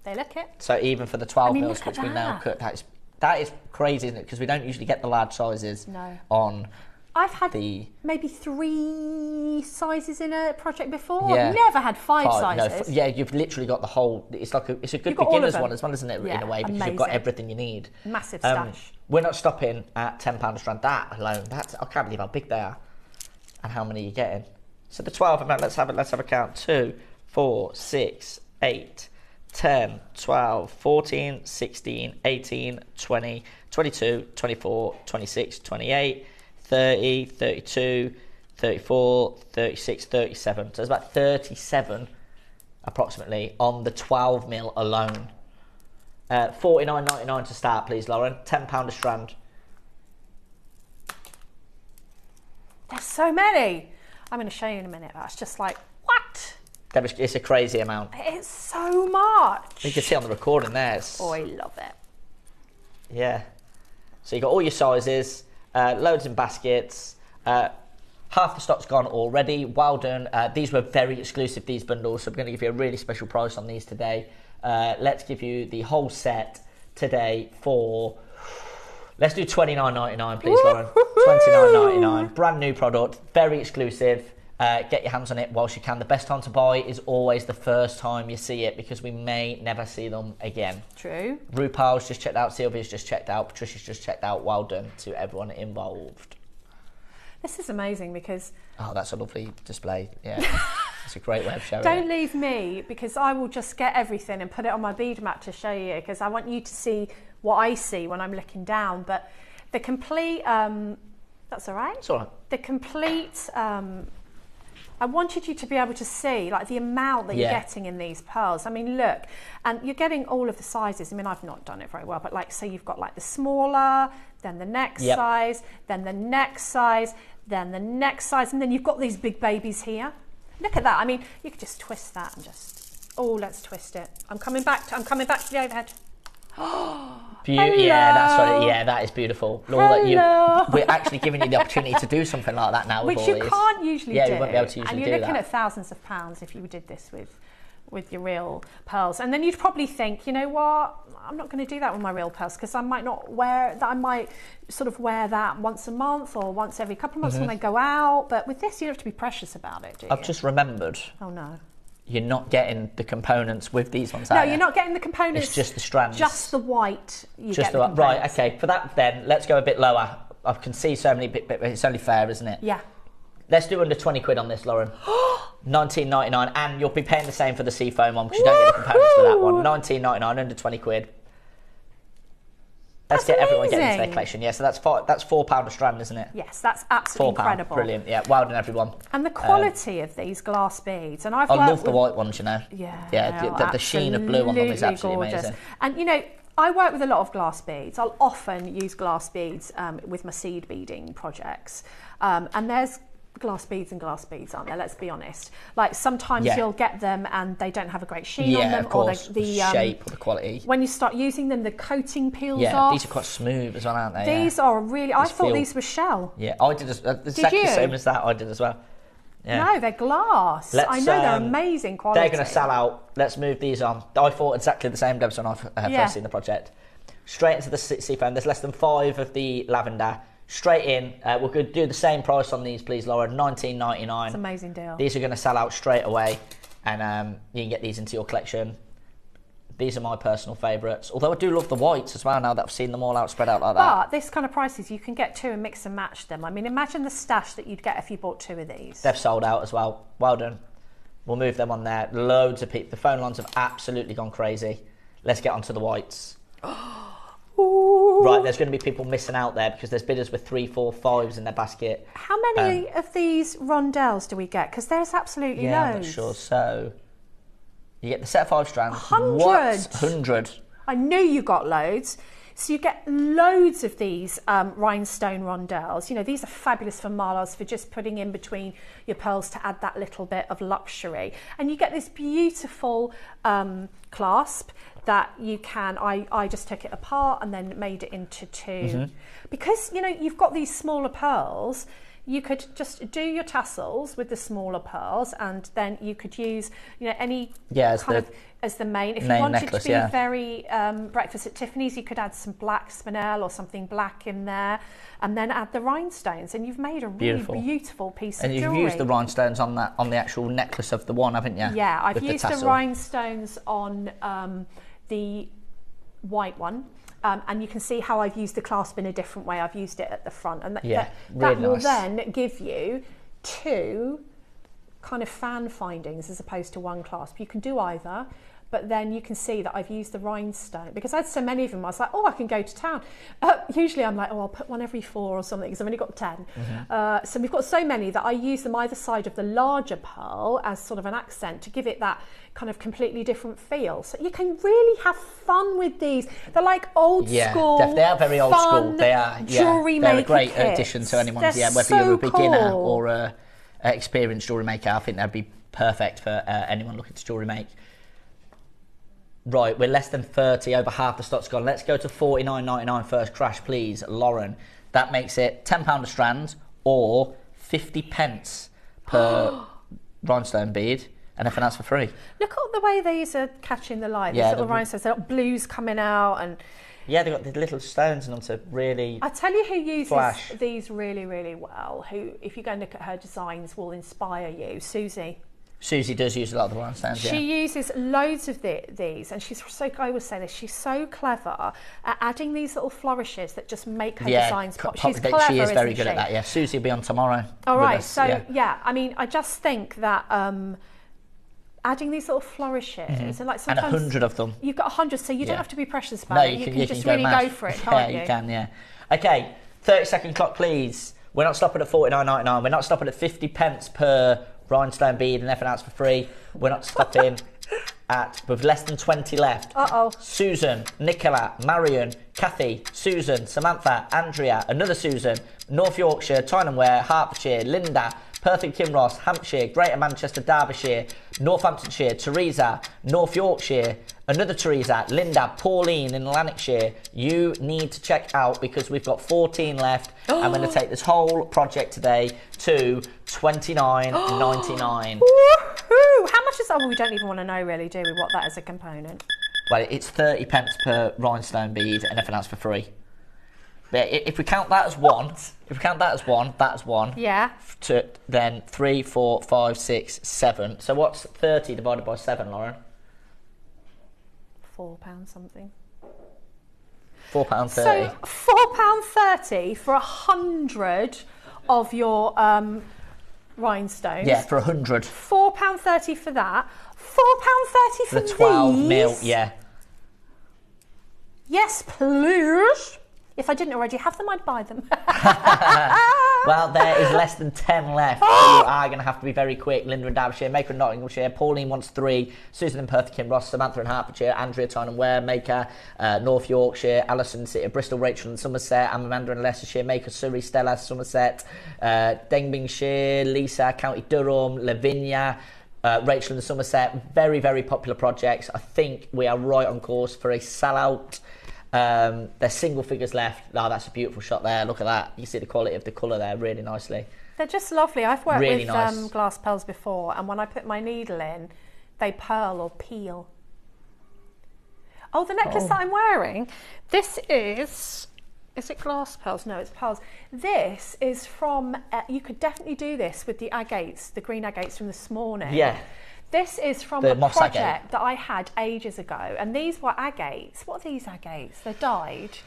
They look it. So even for the 12 mils, which we now cut, that is crazy, isn't it? Because we don't usually get the large sizes on. I've had maybe 3 sizes in a project before. Yeah. I've never had 5 sizes. No, yeah, you've literally got the whole. It's like it's a good beginner's one as well, isn't it? Yeah, in a way, because you've got everything you need. Massive stash. We're not stopping at £10 a strand. That alone, I can't believe how big they are, and how many you're getting. So the 12 amount. Let's have a count. 2, 4, 6, 8. 10, 12, 14, 16, 18, 20, 22, 24, 26, 28, 30, 32, 34, 36, 37. So there's about 37 approximately on the 12 mil alone. $49.99 to start, please, Lauren. £10 a strand. There's so many. I'm going to show you in a minute. That's just like, what? It's a crazy amount. It's so much. You can see on the recording there. Oh, I love it. Yeah. So you've got all your sizes, loads in baskets. Half the stock's gone already. Well done. These were very exclusive, these bundles, so we're going to give you a really special price on these today. Let's give you the whole set today for... Let's do $29.99, please, Lauren. $29.99. Brand new product, very exclusive. Get your hands on it whilst you can. The best time to buy is always the first time you see it, because we may never see them again. True. RuPaul's just checked out, Sylvia's just checked out, Patricia's just checked out. Well done to everyone involved. This is amazing because... Oh, that's a lovely display. Yeah, it's a great way of showing Don't it. leave me, because I will just get everything and put it on my bead mat to show you, because I want you to see what I see when I'm looking down. But the complete... that's all right? It's all right. The complete... I wanted you to be able to see like the amount that you're getting in these pearls. I mean, look, and you're getting all of the sizes. I mean, I've not done it very well, but like, so you've got like the smaller, then the next size, then the next size, then the next size, and then you've got these big babies here. Look at that. I mean, you could just twist that and just, oh, let's twist it. I'm coming back to the overhead. Yeah, that's right. Yeah, that is beautiful. Laura, we're actually giving you the opportunity to do something like that now. Which with you all these. can't usually do. Yeah, you won't be able to usually do that. And you're looking at thousands of pounds if you did this with your real pearls. And then you'd probably think, you know what, I'm not going to do that with my real pearls, because I might not wear that. I might sort of wear that once a month or once every couple of months when I go out. But with this, you don't have to be precious about it, do you? I've just remembered. Oh no. You're not getting the components with these ones, No, you're not getting the components. It's just the strands. Just the white. Right, okay. For that then, let's go a bit lower. I can see so many bit, it's only fair, isn't it? Yeah. Let's do under 20 quid on this, Lauren. $19.99, and you'll be paying the same for the seafoam one, because you don't get the components for that one. $19.99, under 20 quid. Let's get everyone getting into their collection. Yeah, so that's £4 a strand, isn't it? Yes, that's absolutely incredible. Brilliant. Yeah, well done, everyone. And the quality of these glass beads, and I love the white ones, you know. Yeah, the sheen of blue on them is absolutely gorgeous. amazing. And you know, I work with a lot of glass beads. I'll often use glass beads with my seed beading projects, and there's glass beads and glass beads, aren't there? Let's be honest. Like sometimes you'll get them and they don't have a great sheen on them, of course. or the shape or the quality. When you start using them, the coating peels off. Yeah, these are quite smooth as well, aren't they? These are really. I thought these were shell. Yeah, I did exactly the same as that. I did as well. Yeah. No, they're glass. I know they're amazing quality. They're going to sell out. Let's move these on. I thought exactly the same, Debs, when I first seen the project. Straight into the seafoam. There's less than 5 of the lavender. Straight in. We're going to do the same price on these, please, Laura. $19.99. It's an amazing deal. These are going to sell out straight away, and you can get these into your collection. These are my personal favourites. Although I do love the whites as well, now that I've seen them all out spread out like that. But this kind of prices, you can get 2 and mix and match them. I mean, imagine the stash that you'd get if you bought 2 of these. They've sold out as well. Well done. We'll move them on there. Loads of people. The phone lines have absolutely gone crazy. Let's get onto the whites. Right, there's going to be people missing out there because there's bidders with 3, 4, 5s in their basket. How many of these rondelles do we get? Because there's absolutely loads. I'm not sure. So you get the set of 5 strands. 100. What? 100. I knew you got loads. So you get loads of these rhinestone rondelles. You know, these are fabulous for malas, for just putting in between your pearls to add that little bit of luxury. And you get this beautiful clasp that you can, I just took it apart and then made it into 2. Because, you know, you've got these smaller pearls, you could just do your tassels with the smaller pearls, and then you could use, you know, any as the main. If you wanted necklace, to be very breakfast at Tiffany's, you could add some black spinel or something black in there, and then add the rhinestones, and you've made a really beautiful piece of jewellery. And you've used the rhinestones on the actual necklace of the one, haven't you? Yeah, I've used the rhinestones on the white one. And you can see how I've used the clasp in a different way. I've used it at the front, and that will then give you 2 kind of fan findings as opposed to 1 clasp. You can do either, but then you can see that I've used the rhinestone because I had so many of them. I was like, oh, I can go to town. Usually I'm like, oh, I'll put one every 4 or something because I've only got 10. So we've got so many that I use them either side of the larger pearl as sort of an accent to give it that kind of completely different feel. So you can really have fun with these. They're like old school. They are very old school. They are jewellery they're a maker great kits. addition to anyone's. They're Whether you're a beginner cool. or a experienced jewellery maker, I think that'd be perfect for anyone looking to jewellery make. Right, we're less than 30, over half the stock's gone. Let's go to $49.99 first crash, please, Lauren. That makes it £10 a strand or 50 pence per rhinestone bead, and everything else for free. Look at the way these are catching the light. These little rhinestones, they've got blues coming out, and yeah, they've got the little stones in them to really I tell you who uses flash. These really, really well, who, if you go and look at her designs, will inspire you. Susie. Susie does use a lot of the rhinestones, She uses loads of these, and she's so, I always say this, she's so clever at adding these little flourishes that just make her designs pop. She's clever, she is very isn't good she? at that, Susie will be on tomorrow. All right, so I mean, I just think that adding these little flourishes, and like sometimes... And 100 of them. You've got 100, so you don't have to be precious about it. You can just really go for it, can't you? Yeah, you can, Okay, 30-second clock, please. We're not stopping at $49.99. We're not stopping at 50 pence per rhinestone bead and everything else for free. We're not stopping with less than 20 left. Susan, Nicola, Marion, Kathy, Susan, Samantha, Andrea, another Susan, North Yorkshire, Tyne & Wear, Hertfordshire, Linda, Perth and Kinross, Hampshire, Greater Manchester, Derbyshire, Northamptonshire, Teresa, North Yorkshire, another Teresa, Linda, Pauline in Lanarkshire. You need to check out because we've got 14 left. I'm going to take this whole project today to $29.99. How much is that? Well, we don't even want to know really, do we, what that is a component? Well, it's 30 pence per rhinestone bead and everything else for free. But if we count that as one, that's one. Yeah. Then 3, 4, 5, 6, 7. So what's 30 divided by 7, Lauren? £4 something. £4.30. So £4.30 for 100 of your rhinestones. Yeah, for 100. £4.30 for that. £4.30 for the 12 these. mil. Yeah. Yes, please. If I didn't already have them, I'd buy them. Well, there is less than 10 left, so you are going to have to be very quick. Linda in Derbyshire, Maker in Nottinghamshire, Pauline wants 3, Susan in Perth, Kinross, Samantha in Hertfordshire, Andrea Tyne & Wear, Maker, North Yorkshire, Alison City of Bristol, Rachel in Somerset, Amanda in Leicestershire, Maker Surrey, Stella, Somerset, Denbighshire, Lisa, County Durham, Lavinia, Rachel in Somerset. Very, very popular projects. I think we are right on course for a sellout. There's single figures left. Oh, that's a beautiful shot there. Look at that. You can see the quality of the colour there really nicely. They're just lovely. I've worked really with nice. glass pearls before, and when I put my needle in, they pearl or peel. Oh, the necklace that I'm wearing, this is it glass pearls? No, it's pearls. This is from, you could definitely do this with the agates, the green agates from this morning. Yeah. This is from The a moss project agate. that I had ages ago, and these were agates. What are these agates? They're dyed.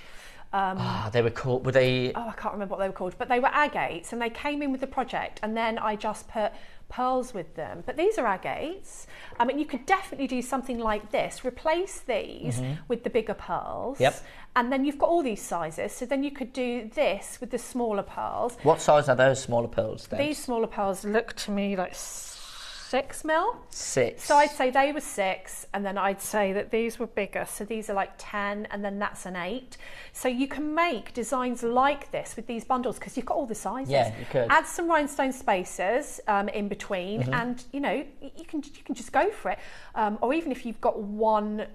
They were called, were they? Oh, I can't remember what they were called, but they were agates, and they came in with the project, and then I just put pearls with them. But these are agates. I mean, you could definitely do something like this. Replace these with the bigger pearls. Yep. And then you've got all these sizes, so then you could do this with the smaller pearls. What size are those smaller pearls then? These smaller pearls look to me like 6 mil. 6. So I'd say they were 6, and then I'd say that these were bigger. So these are like 10, and then that's an 8. So you can make designs like this with these bundles because you've got all the sizes. Yeah, you could. Add some rhinestone spacers in between, and you know you can just go for it. Or even if you've got one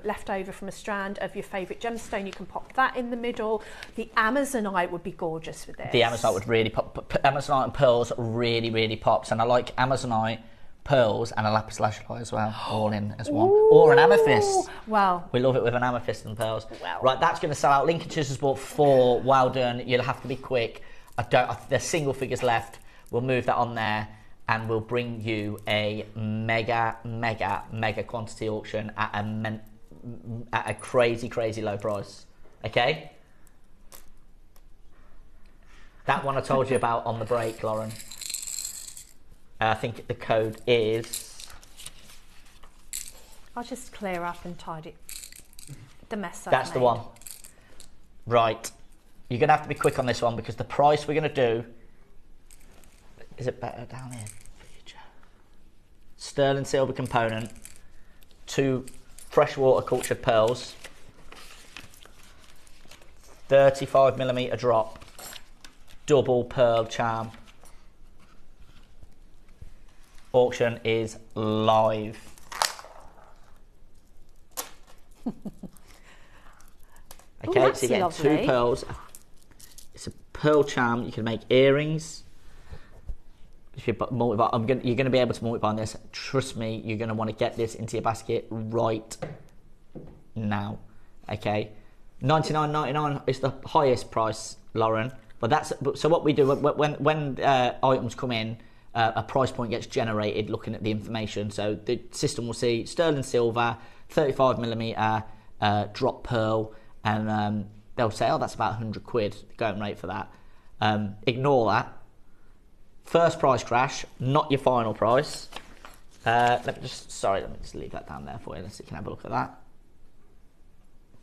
left over from a strand of your favourite gemstone, you can pop that in the middle. The Amazonite would be gorgeous with this. The Amazonite would really pop. Amazonite and pearls really, really pops, and I like Amazonite, pearls, and a lapis lazuli as well, all in as one. Ooh. Or an amethyst. Well, We love it with an amethyst and pearls. Well. Right, that's going to sell out. Lincolnshire has bought 4. Well done. You'll have to be quick. There's single figures left. We'll move that on there, and we'll bring you a mega quantity auction at a crazy, crazy low price. Okay? That one I told you about on the break, Lauren. I think the code is I'll just clear up and tidy the mess I've That's the made. one. Right. You're going to have to be quick on this one because the price we're going to do... Is it better down here? Sterling silver component. 2 freshwater cultured pearls. 35mm drop. Double pearl charm. Auction is live. Okay, that's so you get lovely. 2 pearls. It's a pearl charm. You can make earrings. If you multiply, you're going to be able to multiply on this. Trust me, you're going to want to get this into your basket right now. Okay, $99.99 is the highest price, Lauren. But so what we do when items come in, a price point gets generated looking at the information. So the system will see sterling silver, 35mm drop pearl, and they'll say, oh, that's about £100 going rate for that. Ignore that. First price crash, not your final price. Let me just leave that down there for you. Let's see, can I have a look at that?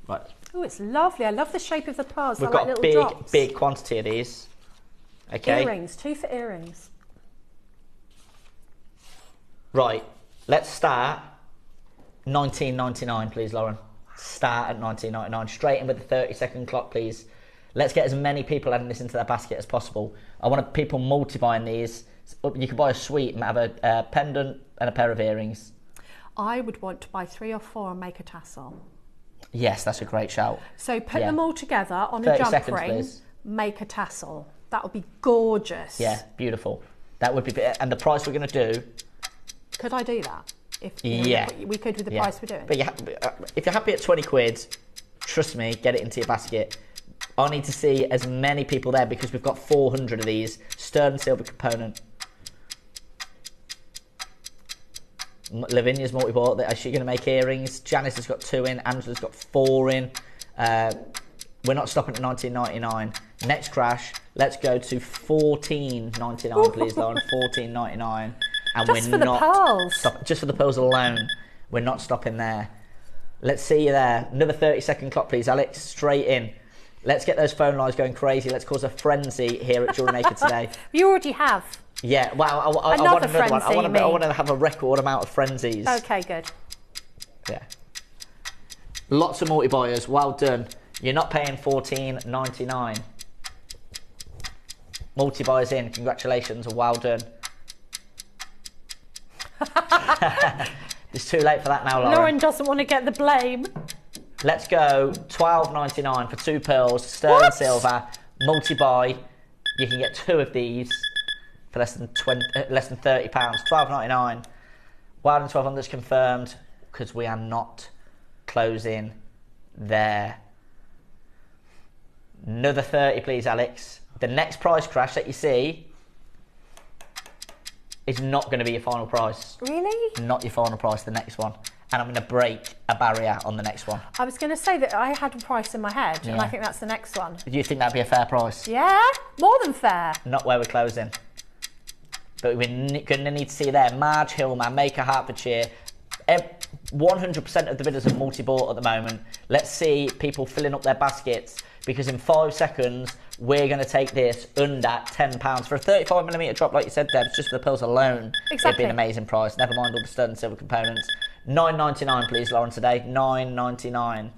Right. Oh, it's lovely. I love the shape of the pearls. We've I got like a little drops. big quantity of these. Okay. Earrings, 2 for earrings. Right. Let's start $19.99, please, Lauren. Start at $19.99. Straight in with the 30-second clock, please. Let's get as many people adding this into their basket as possible. I want people multiplying these. You can buy a suite and have a pendant and a pair of earrings. I would want to buy 3 or 4 and make a tassel. Yes, that's a great shout. So put them all together on a 30 jump seconds, ring, please. make a tassel. That would be gorgeous. Yeah, beautiful. That would be, and the price we're going to do. Could I do that? If we could with the price we're doing. But if you're happy at £20, trust me, get it into your basket. I need to see as many people there because we've got 400 of these. Sterling silver component. Lavinia's multi-bought. Is she going to make earrings? Janice has got 2 in. Angela's got 4 in. We're not stopping at $19.99. Next crash, let's go to $14.99, please, Lauren. $14.99. And just for the pearls. Just for the pearls alone. We're not stopping there. Let's see you there. Another 30-second clock, please, Alex. Straight in. Let's get those phone lines going crazy. Let's cause a frenzy here at JewelleryMaker today. You already have. Yeah, well, I want another one. I want to have a record amount of frenzies. Okay, good. Yeah. Lots of multi-buyers. Well done. You're not paying $14.99. Multi-buyers in. Congratulations. Well done. It's too late for that now, Lauren. Lauren doesn't want to get the blame. Let's go $12.99 for 2 pearls, sterling silver, multi-buy. You can get 2 of these for less than £30. $12.99. Wild and 1200's confirmed because we are not closing there. Another 30, please, Alex. The next price crash that you see is not going to be your final price. Really? Not your final price, the next one. And I'm going to break a barrier on the next one. I was going to say that I had a price in my head, and I think that's the next one. Do you think that'd be a fair price? Yeah, more than fair. Not where we're closing. But we're going to need to see there. Marge Hillman, Maker Hertfordshire. 100% of the bidders are multi-bought at the moment. Let's see people filling up their baskets because in 5 seconds we're going to take this under £10 for a 35mm drop, like you said, Deb. Just for the pearls alone, exactly. It'd be an amazing price. Never mind all the sterling silver components. $9.99, please, Lauren. Today, $9.99.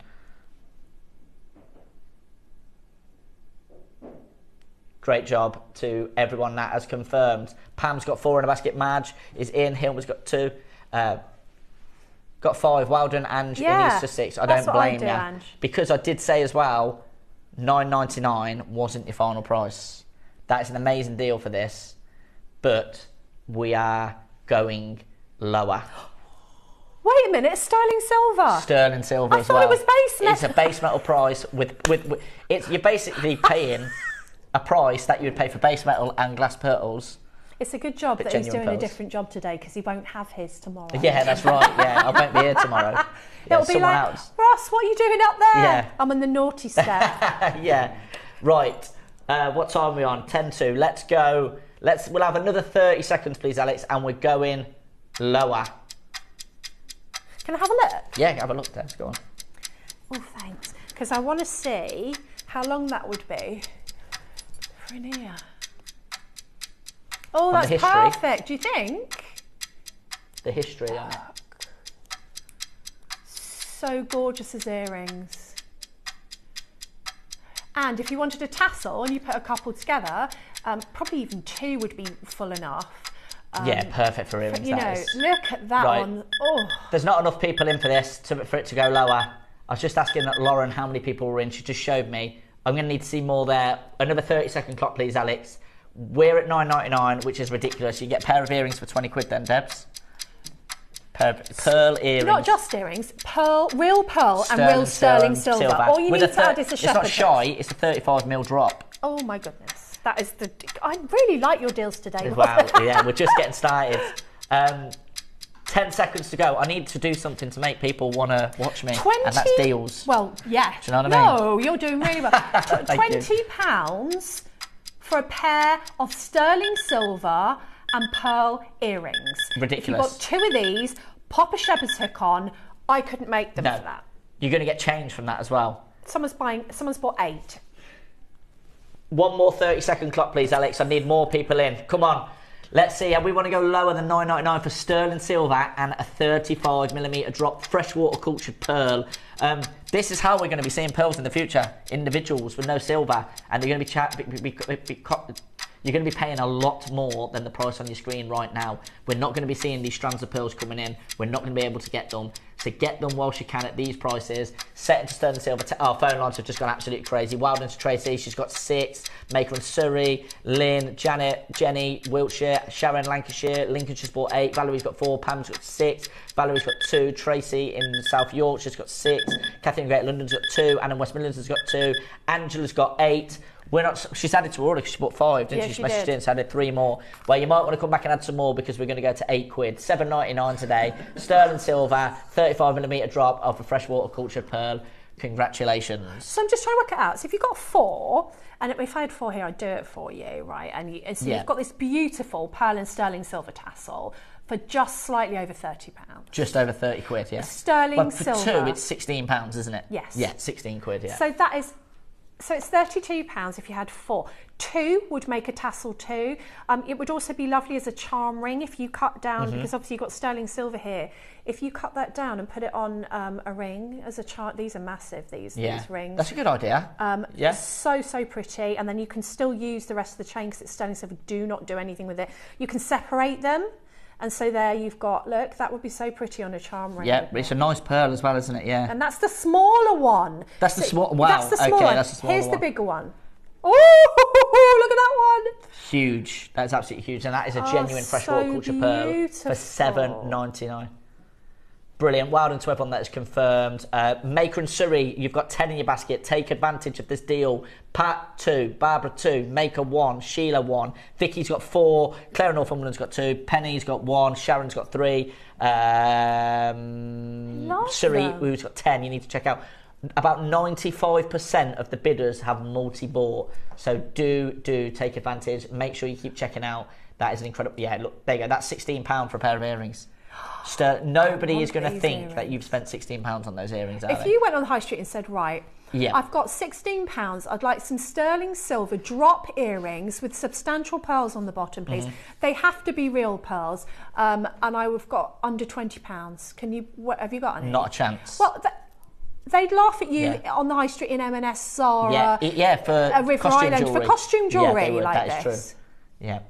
Great job to everyone that has confirmed. Pam's got 4 in a basket. Madge is in. Hilma's got 2. Got 5. Well done, Ange. Yeah, in Easter 6. I don't blame you. Ange. Because I did say as well, $9.99 wasn't your final price. That is an amazing deal for this, but we are going lower. Wait a minute, sterling silver. Sterling silver as well. I thought it was base metal. It's a base metal price with you're basically paying a price that you would pay for base metal and glass pearls. It's a good job that he's doing pearls. a different job today because he won't have his tomorrow. Yeah, that's right. Yeah, I won't be here tomorrow. Yeah, it'll be like, else. Ross, what are you doing up there? Yeah. I'm on the naughty step. Yeah, right. What time are we on? 10:02. Let's go. We'll have another 30 seconds, please, Alex, and we're going lower. Can I have a look? Yeah, have a look, Debs. Go on. Oh, thanks. Because I want to see how long that would be for an ear. Oh, that's perfect. Do you think? The history on it. So gorgeous as earrings. And if you wanted a tassel and you put a couple together, probably even 2 would be full enough. Yeah, perfect for earrings. You know, look at that one. Oh. There's not enough people in for this for it to go lower. I was just asking Lauren how many people were in. She just showed me. I'm going to need to see more there. Another 30-second clock, please, Alex. We're at $9.99, which is ridiculous. You get a pair of earrings for 20 quid then, Debs. Pearl earrings. Not just earrings, real pearl and real sterling silver. All you need to add is a shepherd. It's not shy, it's a 35mm drop. Oh my goodness. That is I really like your deals today. Wow, yeah, we're just getting started. 10 seconds to go. I need to do something to make people want to watch me. And that's deals. Well, yeah. Do you know what I mean? No, you're doing really well. £20 for a pair of sterling silver and pearl earrings. Ridiculous. If you've got 2 of these, pop a shepherd's hook on. I couldn't make them for that. You're going to get change from that as well. Someone's bought 8. One more 30-second clock, please, Alex. I need more people in. Come on. Let's see. We want to go lower than $9.99 for sterling silver and a 35mm drop freshwater cultured pearl. This is how we're going to be seeing pearls in the future. Individuals with no silver, and they're going to you're going to be paying a lot more than the price on your screen right now. We're not going to be seeing these strands of pearls coming in. We're not going to be able to get them. So get them whilst you can at these prices. Set into sterling silver. Our phone lines have just gone absolutely crazy. Wildens to Tracy, she's got 6. Maker and Surrey, Lynn, Janet, Jenny, Wiltshire, Sharon, Lancashire, Lincolnshire's bought 8. Valerie's got 4. Pam's got 6. Valerie's got 2. Tracy in South Yorkshire's got 6. Kathleen Great London's got 2. Anna in West Midlands has got 2. Angela's got 8. She's added to her order because she bought 5, didn't she? She messaged in, so added 3 more. Well, you might want to come back and add some more because we're going to go to 8 quid. $7.99 today. Sterling silver, 35mm drop of a freshwater cultured pearl. Congratulations. So I'm just trying to work it out. So if you've got 4, and if I had 4 here, I'd do it for you, right? And so you've got this beautiful pearl and sterling silver tassel for just slightly over £30. Just over 30 quid, yeah. Sterling silver. silver. For 2, it's £16, isn't it? Yes. Yeah, 16 quid, yeah. So that is... So it's £32 if you had 4. 2 would make a tassel 2. It would also be lovely as a charm ring if you cut down, because obviously you've got sterling silver here. If you cut that down and put it on a ring as a charm, these are massive, these rings. That's a good idea. So pretty. And then you can still use the rest of the chain because it's sterling silver. Do not do anything with it. You can separate them. And so there you've got, look, that would be so pretty on a charm ring. Yeah, it's a nice pearl as well, isn't it? Yeah. And that's the smaller one. That's the small, wow. That's the smaller one. That's the smaller Here's one. the bigger one. Oh, look at that one. Huge. That's absolutely huge. And that is a genuine freshwater culture pearl for $7.99. Brilliant. Well done to everyone that is confirmed. Maker and Surrey, you've got 10 in your basket. Take advantage of this deal. Pat 2, Barbara 2, Maker 1, Sheila 1, Vicky's got 4, Claire in Northumberland's got 2, Penny's got 1, Sharon's got 3, Surrey, who's got 10. You need to check out. About 95% of the bidders have multi-bought. So do take advantage. Make sure you keep checking out. That is an incredible... Yeah, look, there you go. That's £16 for a pair of earrings. Nobody is going to think that you've spent £16 on those earrings, are If you went on the high street and said, right, I've got £16, I'd like some sterling silver drop earrings with substantial pearls on the bottom, please. They have to be real pearls, and I've got under £20. Have you got any? Not a chance. Well, they'd laugh at you on the high street in M&S, Zara, for River costume Island, jewellery. for costume jewellery like this. That is true. Yeah.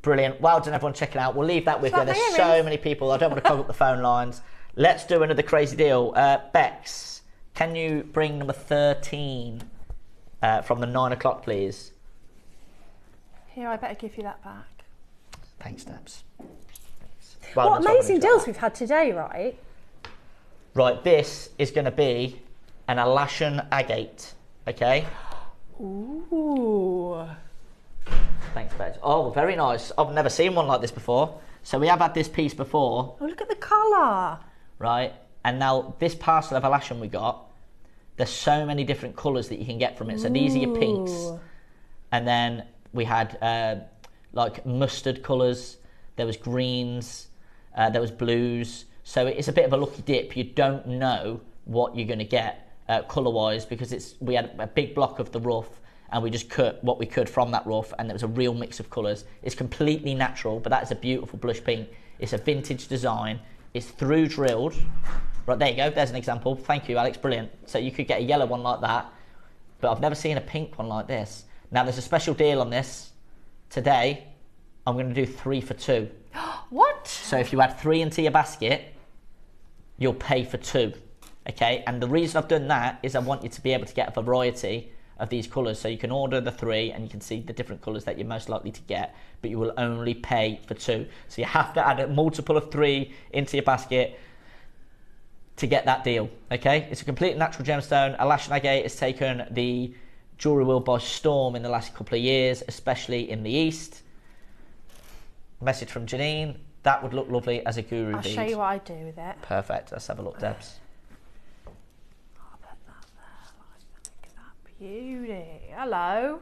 Brilliant. Well done, everyone, checking out. We'll leave that with you. There's so many people. I don't want to clog up the phone lines. Let's do another crazy deal. Bex, can you bring number 13 from the 9 o'clock, please? Here, I better give you that back. Thanks, Debs. What amazing deals we've had today, right? Right, this is going to be an Alashan agate, okay? Ooh. Thanks, Bex. Oh, very nice. I've never seen one like this before. So we have had this piece before. Oh, look at the colour. Right, and now this parcel of Alashan we got, there's so many different colours that you can get from it. So these are your pinks. And then we had like mustard colours. There was greens. There was blues. So it's a bit of a lucky dip. You don't know what you're going to get colour-wise, because we had a big block of the rough and we just cut what we could from that rough, and there was a real mix of colours. It's completely natural, but that is a beautiful blush pink. It's a vintage design. It's through drilled. Right, there you go. There's an example. Thank you, Alex. Brilliant. So you could get a yellow one like that, but I've never seen a pink one like this. Now, there's a special deal on this. Today, I'm going to do 3 for 2. What? So if you add 3 into your basket, you'll pay for 2. Okay? And the reason I've done that is I want you to be able to get a variety of these colours. So you can order the 3 and you can see the different colours that you're most likely to get, but you will only pay for 2. So you have to add a multiple of 3 into your basket to get that deal. Okay? It's a complete natural gemstone. Alash and agate has taken the jewellery world by storm in the last couple of years, especially in the East. Message from Janine. That would look lovely as a guru bead. I'll show you what I do with it. Perfect. Let's have a look, Debs. I'll put that there. Look at that beauty. Hello.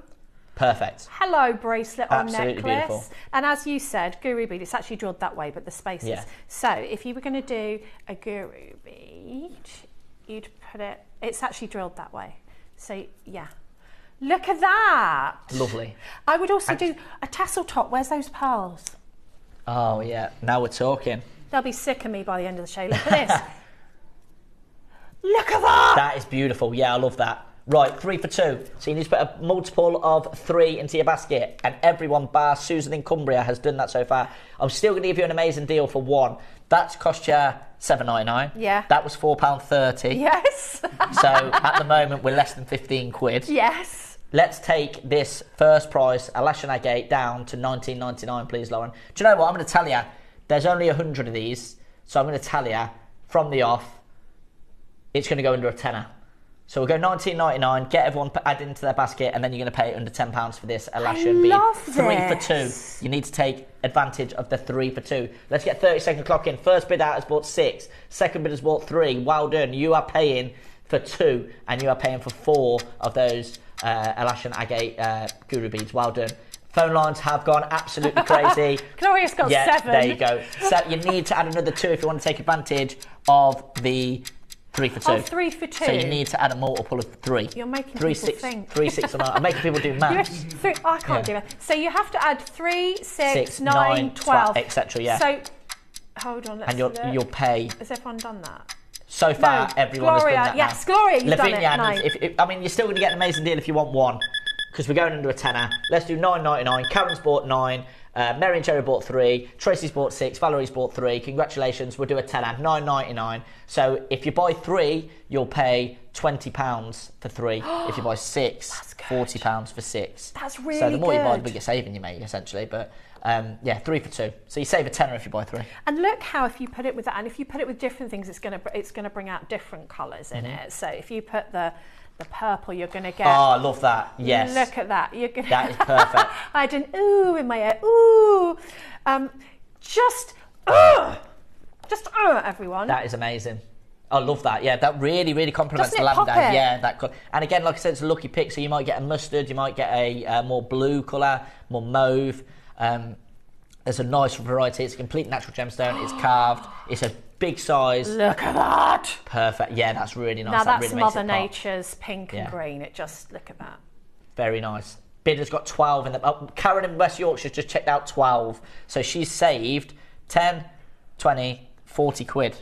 Perfect. Hello, bracelet or Absolutely necklace. beautiful. And as you said, guru bead, it's actually drilled that way, but the spaces. Yeah. So if you were going to do a guru bead, you'd put it, it's actually drilled that way. So, yeah. Look at that. Lovely. I would also do a tassel top. Where's those pearls? Oh, yeah. Now we're talking. They'll be sick of me by the end of the show. Look at this. Look at that. That is beautiful. Yeah, I love that. Right, 3 for 2. So you need to put a multiple of 3 into your basket. And everyone, bar Susan in Cumbria, has done that so far. I'm still going to give you an amazing deal for 1. That's cost you £7.99. Yeah. That was £4.30. Yes. So at the moment, we're less than 15 quid. Yes. Let's take this first price, Alash and Agate, down to $19.99, please, Lauren. Do you know what? I'm going to tell you, there's only 100 of these. So I'm going to tell you, from the off, it's going to go under a tenner. So we'll go $19.99, get everyone added into their basket, and then you're going to pay under £10 for this Alash and bead. 3 for 2. You need to take advantage of the 3 for 2. Let's get 30-second clock in. First bid out has bought 6. Second bid has bought 3. Well done. You are paying for 2, and you are paying for 4 of those Alash and Agate guru beads. Well done. Phone lines have gone absolutely crazy. Gloria's got 7. There you go. So you need to add another 2 if you want to take advantage of the 3 for 2. Oh, 3 for 2. So you need to add a multiple of 3. You're making 3, people 6, think. 3, 6, or 9. I'm making people do maths. I can't do that. So you have to add 3, 6, 6, 9, 9 12, etc. Yeah. So hold on. Let's and look. you'll pay. Has everyone done that? So far, No, everyone Gloria, has done that. yes, now. Gloria, you've done it. Lavinia, 9. I mean, you're still going to get an amazing deal if you want 1, because we're going under a tenner. Let's do $9.99. Karen's bought 9. Mary and Cherry bought 3. Tracy's bought 6. Valerie's bought 3. Congratulations, we'll do a tenner. $9.99. So if you buy 3, you'll pay £20 for 3. If you buy 6, £40 for 6. That's really good. So the more you buy, the bigger saving you make, essentially. But yeah, 3 for 2. So you save a tenner if you buy 3. And look how if you put it with that, and if you put it with different things, it's gonna bring out different colours in it. So if you put the purple, you're gonna get. Oh, I love that. Yes. Look at that. You're gonna. That is perfect. I had an ooh in my ear. Ooh. Everyone. That is amazing. I love that. Yeah, that really, really complements Doesn't the it pop lavender. it? Yeah, that. And again, like I said, it's a lucky pick. So you might get a mustard, you might get a more blue colour, more mauve. There's a nice variety. It's a complete natural gemstone. It's carved. It's a big size. Look at that. Perfect. Yeah, that's really nice. Now that that's really makes Mother it pop. Nature's pink and green. It just look at that. Very nice. Bidder's got 12 in the. Oh, Karen in West Yorkshire just checked out 12. So she's saved 10, 20, 40 quid.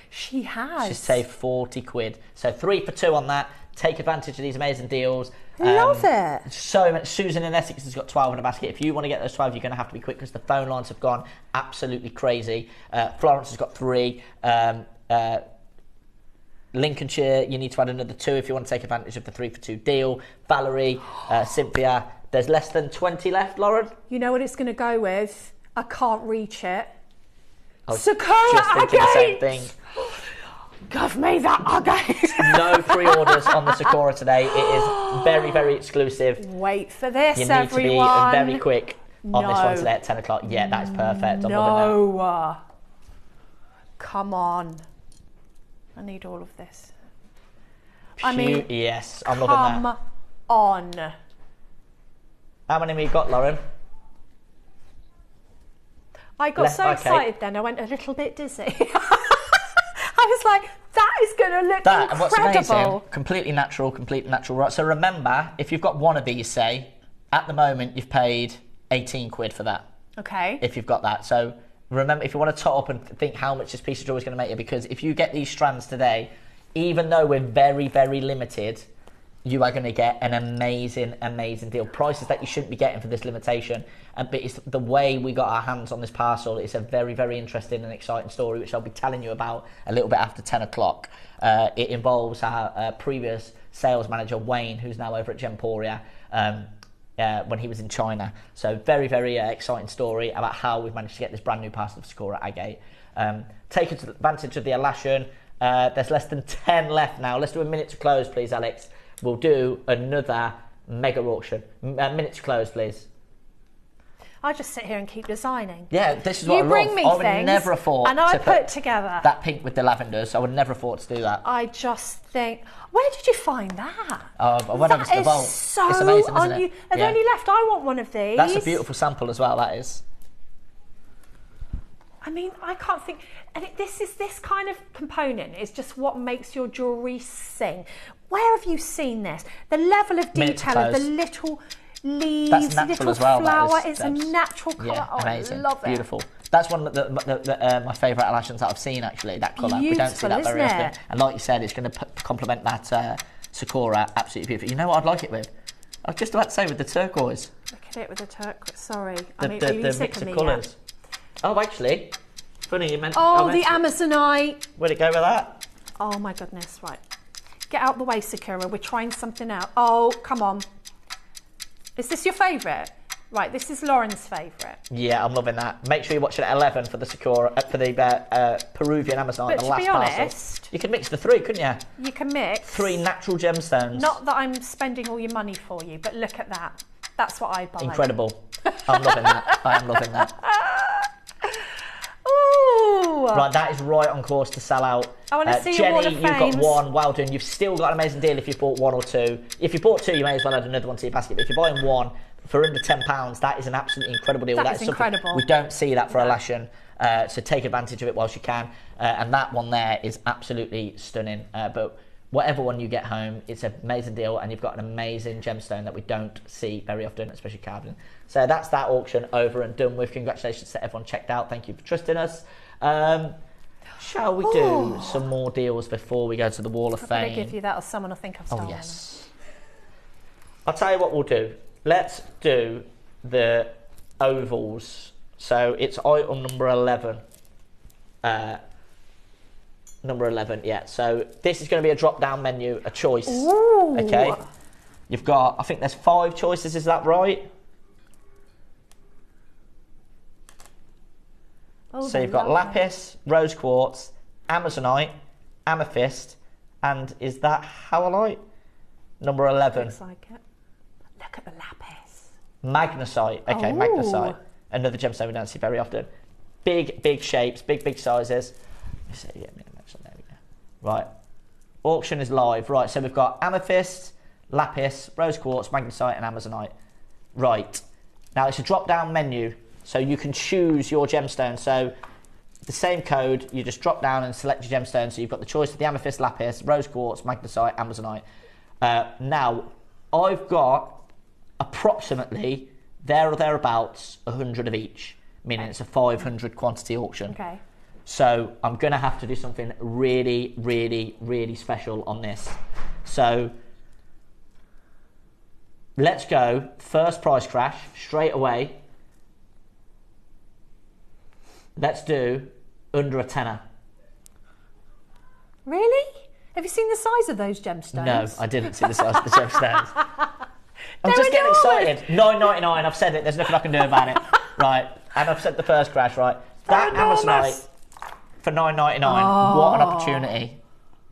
She has. She's saved 40 quid. So 3 for 2 on that. Take advantage of these amazing deals. Love it. So much. Susan in Essex has got 12 in a basket. If you want to get those 12, you're going to have to be quick because the phone lines have gone absolutely crazy. Florence has got 3. Lincolnshire, you need to add another 2 if you want to take advantage of the 3 for 2 deal. Valerie, Cynthia, there's less than 20 left, Lauren. You know what it's going to go with? I can't reach it. Sakura just thinking the same thing. Give me that agate. No pre-orders on the Sakura today. It is very, very exclusive. Wait for this, you need everyone. to be very quick on this one today at 10 o'clock. Yeah, that is perfect. I'm loving that. Come on. I need all of this. Yes, I'm loving that. Come on. How many have you got, Lauren? I got so excited then, I went a little bit dizzy. I was like, that is going to look incredible. And what's amazing, completely natural. Right, so remember, if you've got one of these, say, at the moment, you've paid 18 quid for that. Okay. If you've got that. So remember, if you want to tot up and think how much this piece of jewellery is going to make you, because if you get these strands today, even though we're very, very limited, you are going to get an amazing, amazing deal. Prices that you shouldn't be getting for this limitation. But it's the way we got our hands on this parcel. It's a very, very interesting and exciting story, which I'll be telling you about a little bit after 10 o'clock. It involves our previous sales manager, Wayne, who's now over at Gemporia, when he was in China. So very, very exciting story about how we've managed to get this brand new parcel of Sakura agate. Take advantage of the Alashan. There's less than 10 left now. Let's do a minute to close, please, Alex. We'll do another mega auction. A minute to close, please. I just sit here and keep designing. Yeah, this is what I love. You bring me I would things, never afford and I to put together that pink with the lavenders. I would never afford to do that. I just think, where did you find that? I went over to the vault. So it's amazing, isn't it? Are they only left? I want one of these. That's a beautiful sample as well, that is. I mean, I can't think, and this kind of component is just what makes your jewellery sing. Where have you seen this? The level of detail of the little leaves, little flower, it's a natural colour. Yeah, amazing. I love it. Beautiful. That's one of my favourite Alashans that I've seen, actually, that colour. We don't see that very often. And like you said, it's going to complement that Sakura, absolutely beautiful. You know what I'd like it with? I was just about to say with the turquoise. Look at it with the turquoise, sorry. The mix of colours. Oh, actually, funny you mentioned. Oh, the Amazonite. Where'd it go with that? Oh my goodness, right. Get out the way, Sakura, we're trying something out. Oh, come on. Is this your favourite? Right, this is Lauren's favourite. Yeah, I'm loving that. Make sure you watch it at 11 for the Sakura, for the Peruvian Amazonite, the last parcel. But to be honest, you can mix the three, couldn't you? You can mix 3 natural gemstones. Not that I'm spending all your money for you, but look at that. That's what I buy. Incredible. I'm loving that. I am loving that. Ooh. Right, that is right on course to sell out. I want to see Jenny, your wall of you've got fames. 1. Well done. You've still got an amazing deal if you've bought 1 or 2. If you bought 2, you may as well add another one to your basket. But if you're buying 1 for under £10, that is an absolutely incredible deal. That is incredible. We don't see that for Alashan, so take advantage of it whilst you can. And that one there is absolutely stunning. But whatever one you get home, it's an amazing deal, and you've got an amazing gemstone that we don't see very often, especially carved. So that's that auction over and done with. Congratulations to everyone checked out. Thank you for trusting us. Shall we do some more deals before we go to the Wall of Fame? I'm going to give you that, or someone will think I've stolen them. I'll tell you what we'll do. Let's do the ovals. So it's item number 11. Number 11, yeah. So this is going to be a drop-down menu, a choice. Ooh. Okay. You've got, I think there's 5 choices, is that right? Oh, so you've got lapis, rose quartz, amazonite, amethyst, and is that howlite? Number 11. Looks like it. Look at the lapis. Magnesite. Okay, magnesite. Another gemstone we don't see very often. Big shapes, big sizes. There we go. Right. Auction is live. Right, so we've got amethyst, lapis, rose quartz, magnesite, and amazonite. Right. Now it's a drop-down menu, so you can choose your gemstone. So the same code, you just drop down and select your gemstone. So you've got the choice of the amethyst, lapis, rose quartz, magnesite, amazonite. Now, I've got approximately there or thereabouts 100 of each, meaning it's a 500 quantity auction. Okay. So I'm going to have to do something really special on this. So let's go first price crash straight away. Let's do under a tenner. Really? Have you seen the size of those gemstones? No, I didn't see the size of the gemstones. I'm just getting excited. $9.99. I've said it. There's nothing I can do about it. Right, and I've said the first crash. Right, that amazonite for $9.99. Oh. What an opportunity!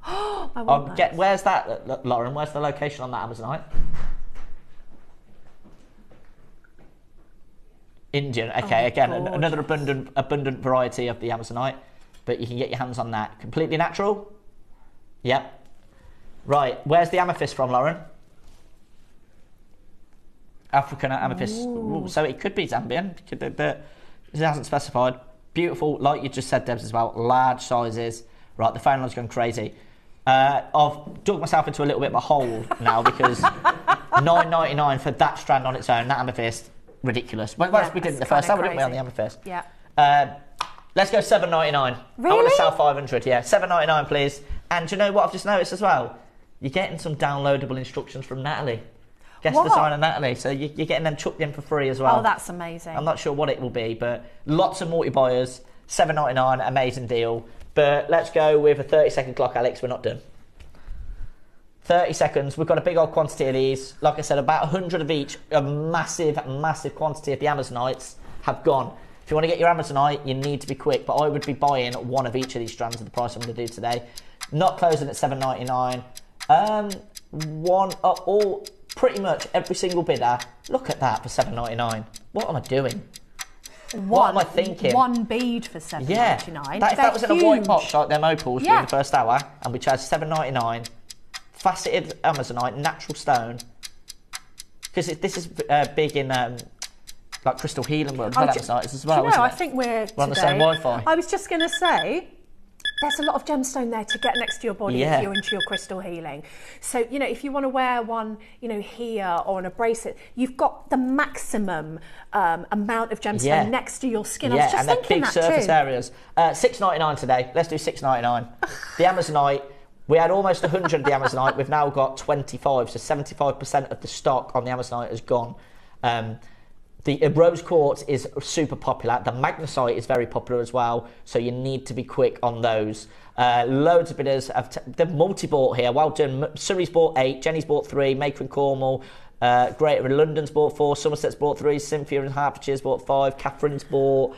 I want that. Where's that, Lauren? Where's the location on that amazonite? Indian. Okay, again, another abundant variety of the amazonite, but you can get your hands on that. Completely natural. Yep. Right, where's the amethyst from, Lauren? African amethyst. Ooh, so it could be Zambian, but It hasn't specified. Beautiful, like you just said, Debs, as well. Large sizes. Right, the phone line's gone crazy. I've dug myself into a little bit of a hole now because $9.99 for that strand on its own, that amethyst, ridiculous. Well, we did it the first hour, didn't we, on the amethyst? Yeah. Let's go $7.99. Really? I want to sell 500, yeah. $7.99, please. And do you know what I've just noticed as well? You're getting some downloadable instructions from Natalie. Guest designer Natalie. So you're getting them chucked in for free as well. Oh, that's amazing. I'm not sure what it will be, but lots of multi-buyers. $7.99, amazing deal. But let's go with a 30-second clock, Alex. We're not done. 30 seconds. We've got a big old quantity of these. Like I said, about 100 of each. A massive, massive quantity of the Amazonites have gone. If you want to get your Amazonite, you need to be quick. But I would be buying one of each of these strands at the price I'm going to do today. Not closing at $7.99. All pretty much every single bidder. Look at that for $7.99. What am I doing? What am I thinking? One bead for $7.99. Yeah, if that was in a white box like them opals during the first hour, and we charged $7.99, faceted Amazonite, natural stone, because this is big in like crystal healing world, Amazonites as well. I think we're on the same Wi-Fi. I was just going to say, there's a lot of gemstone there to get next to your body if you're into your crystal healing. So, you know, if you want to wear one, you know, here or on a bracelet, you've got the maximum amount of gemstone next to your skin. I was just thinking big surface areas. $6.99 today. Let's do $6.99. The Amazonite, we had almost 100 of the Amazonite. We've now got 25, so 75% of the stock on the Amazonite is gone. The rose quartz is super popular. The magnesite is very popular as well, so you need to be quick on those. Loads of bidders they've multi-bought here. Well done. Surrey's bought 8, Jenny's bought 3, Maker and Cornwall, Greater London's bought 4, Somerset's bought 3, Cynthia and Hertfordshire's bought 5, Catherine's bought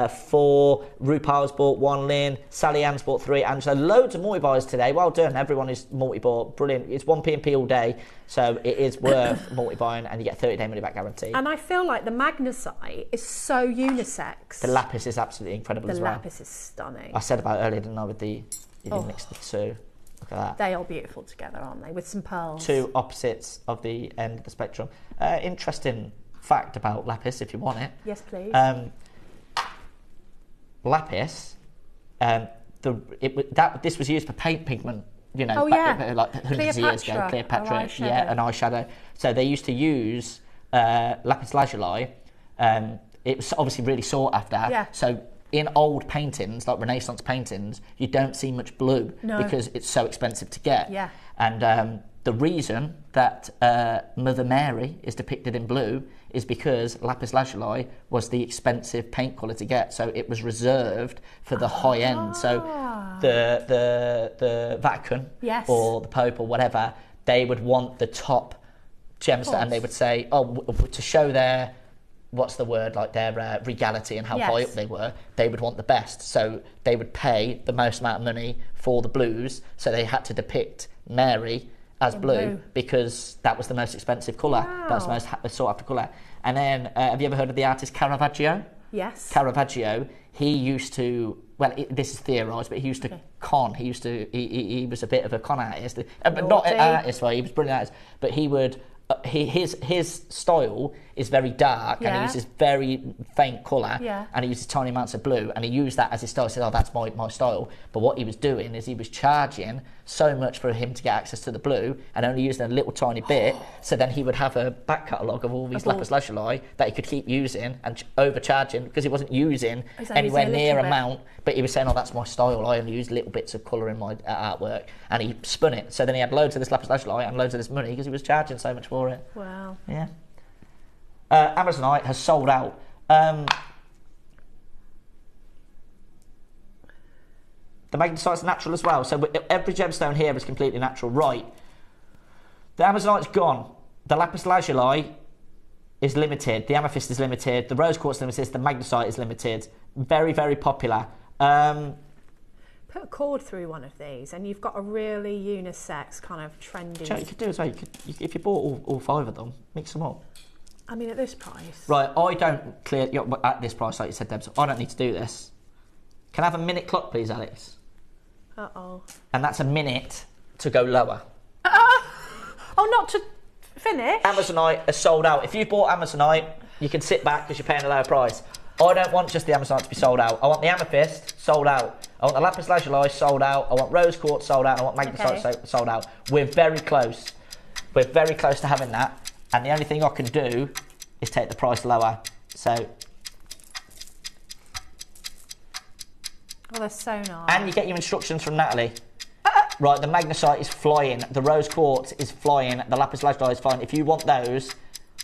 4, Rupal's bought 1, Lynn, Sally Ann's bought 3, Angela. Loads of multi-buyers today. Well done. Everyone is multi-bought. Brilliant. It's 1 P&P all day, so it is worth multi-buying, and you get a 30-day money-back guarantee. And I feel like the magnesite is so unisex. The lapis is absolutely incredible as well. The lapis is stunning. I said about it earlier, didn't I, with the... You didn't mix the two. Look at that. They are beautiful together, aren't they? With some pearls. Two opposites of the end of the spectrum. Interesting fact about lapis, if you want it. Yes, please. Lapis, this was used for paint pigment, you know, like hundreds of years ago. Cleopatra, an eyeshadow. So they used to use lapis lazuli. It was obviously really sought after. Yeah. So in old paintings, like Renaissance paintings, you don't see much blue because it's so expensive to get. Yeah. And the reason that Mother Mary is depicted in blue is because lapis lazuli was the expensive paint colour to get, so it was reserved for the high end. So the Vatican or the Pope or whatever, they would want the top gemstone, and they would say, to show their their regality and how high up they were, they would want the best. So they would pay the most amount of money for the blues, so they had to depict Mary as blue because that was the most expensive colour. Wow. That was the most sought after colour. And then, have you ever heard of the artist Caravaggio? Yes. Caravaggio, he used to, this is theorised, but he used to con. He used to, he was a bit of a con artist, but not an artist, he was a brilliant artist, but he would, his style is very dark and he uses very faint colour and he uses tiny amounts of blue, and he used that as his style. He said, that's my style. But what he was doing is he was charging so much for him to get access to the blue and only using a little tiny bit, so then he would have a back catalogue of all these lapis lazuli that he could keep using and overcharging because he wasn't using anywhere near amount, but he was saying, that's my style, I only use little bits of colour in my artwork, and he spun it. So then he had loads of this lapis lazuli and loads of this money because he was charging so much for it. Wow. Yeah. Amazonite has sold out. The magnesite's natural as well, so every gemstone here is completely natural. Right, the Amazonite's gone. The lapis lazuli is limited. The amethyst is limited. The rose quartz is limited. The magnesite is limited. Very, very popular. Put a cord through one of these, and you've got a really unisex kind of trendy. You could do as well. If you bought all 5 of them, mix them up. I mean, at this price. Right, I don't clear at this price, like you said, Deb. So I don't need to do this. Can I have a minute clock, please, Alex? Uh-oh. And that's a minute to go lower. Not to finish? Amazonite is sold out. If you bought Amazonite, you can sit back because you're paying a lower price. I don't want just the Amazonite to be sold out. I want the amethyst sold out. I want the lapis lazuli sold out. I want rose quartz sold out. I want magnesite sold out. We're very close. We're very close to having that. And the only thing I can do is take the price lower. So. Oh, they're so nice. And you get your instructions from Natalie. Right, the magnesite is flying. The rose quartz is flying. The lapis lazuli is flying. If you want those,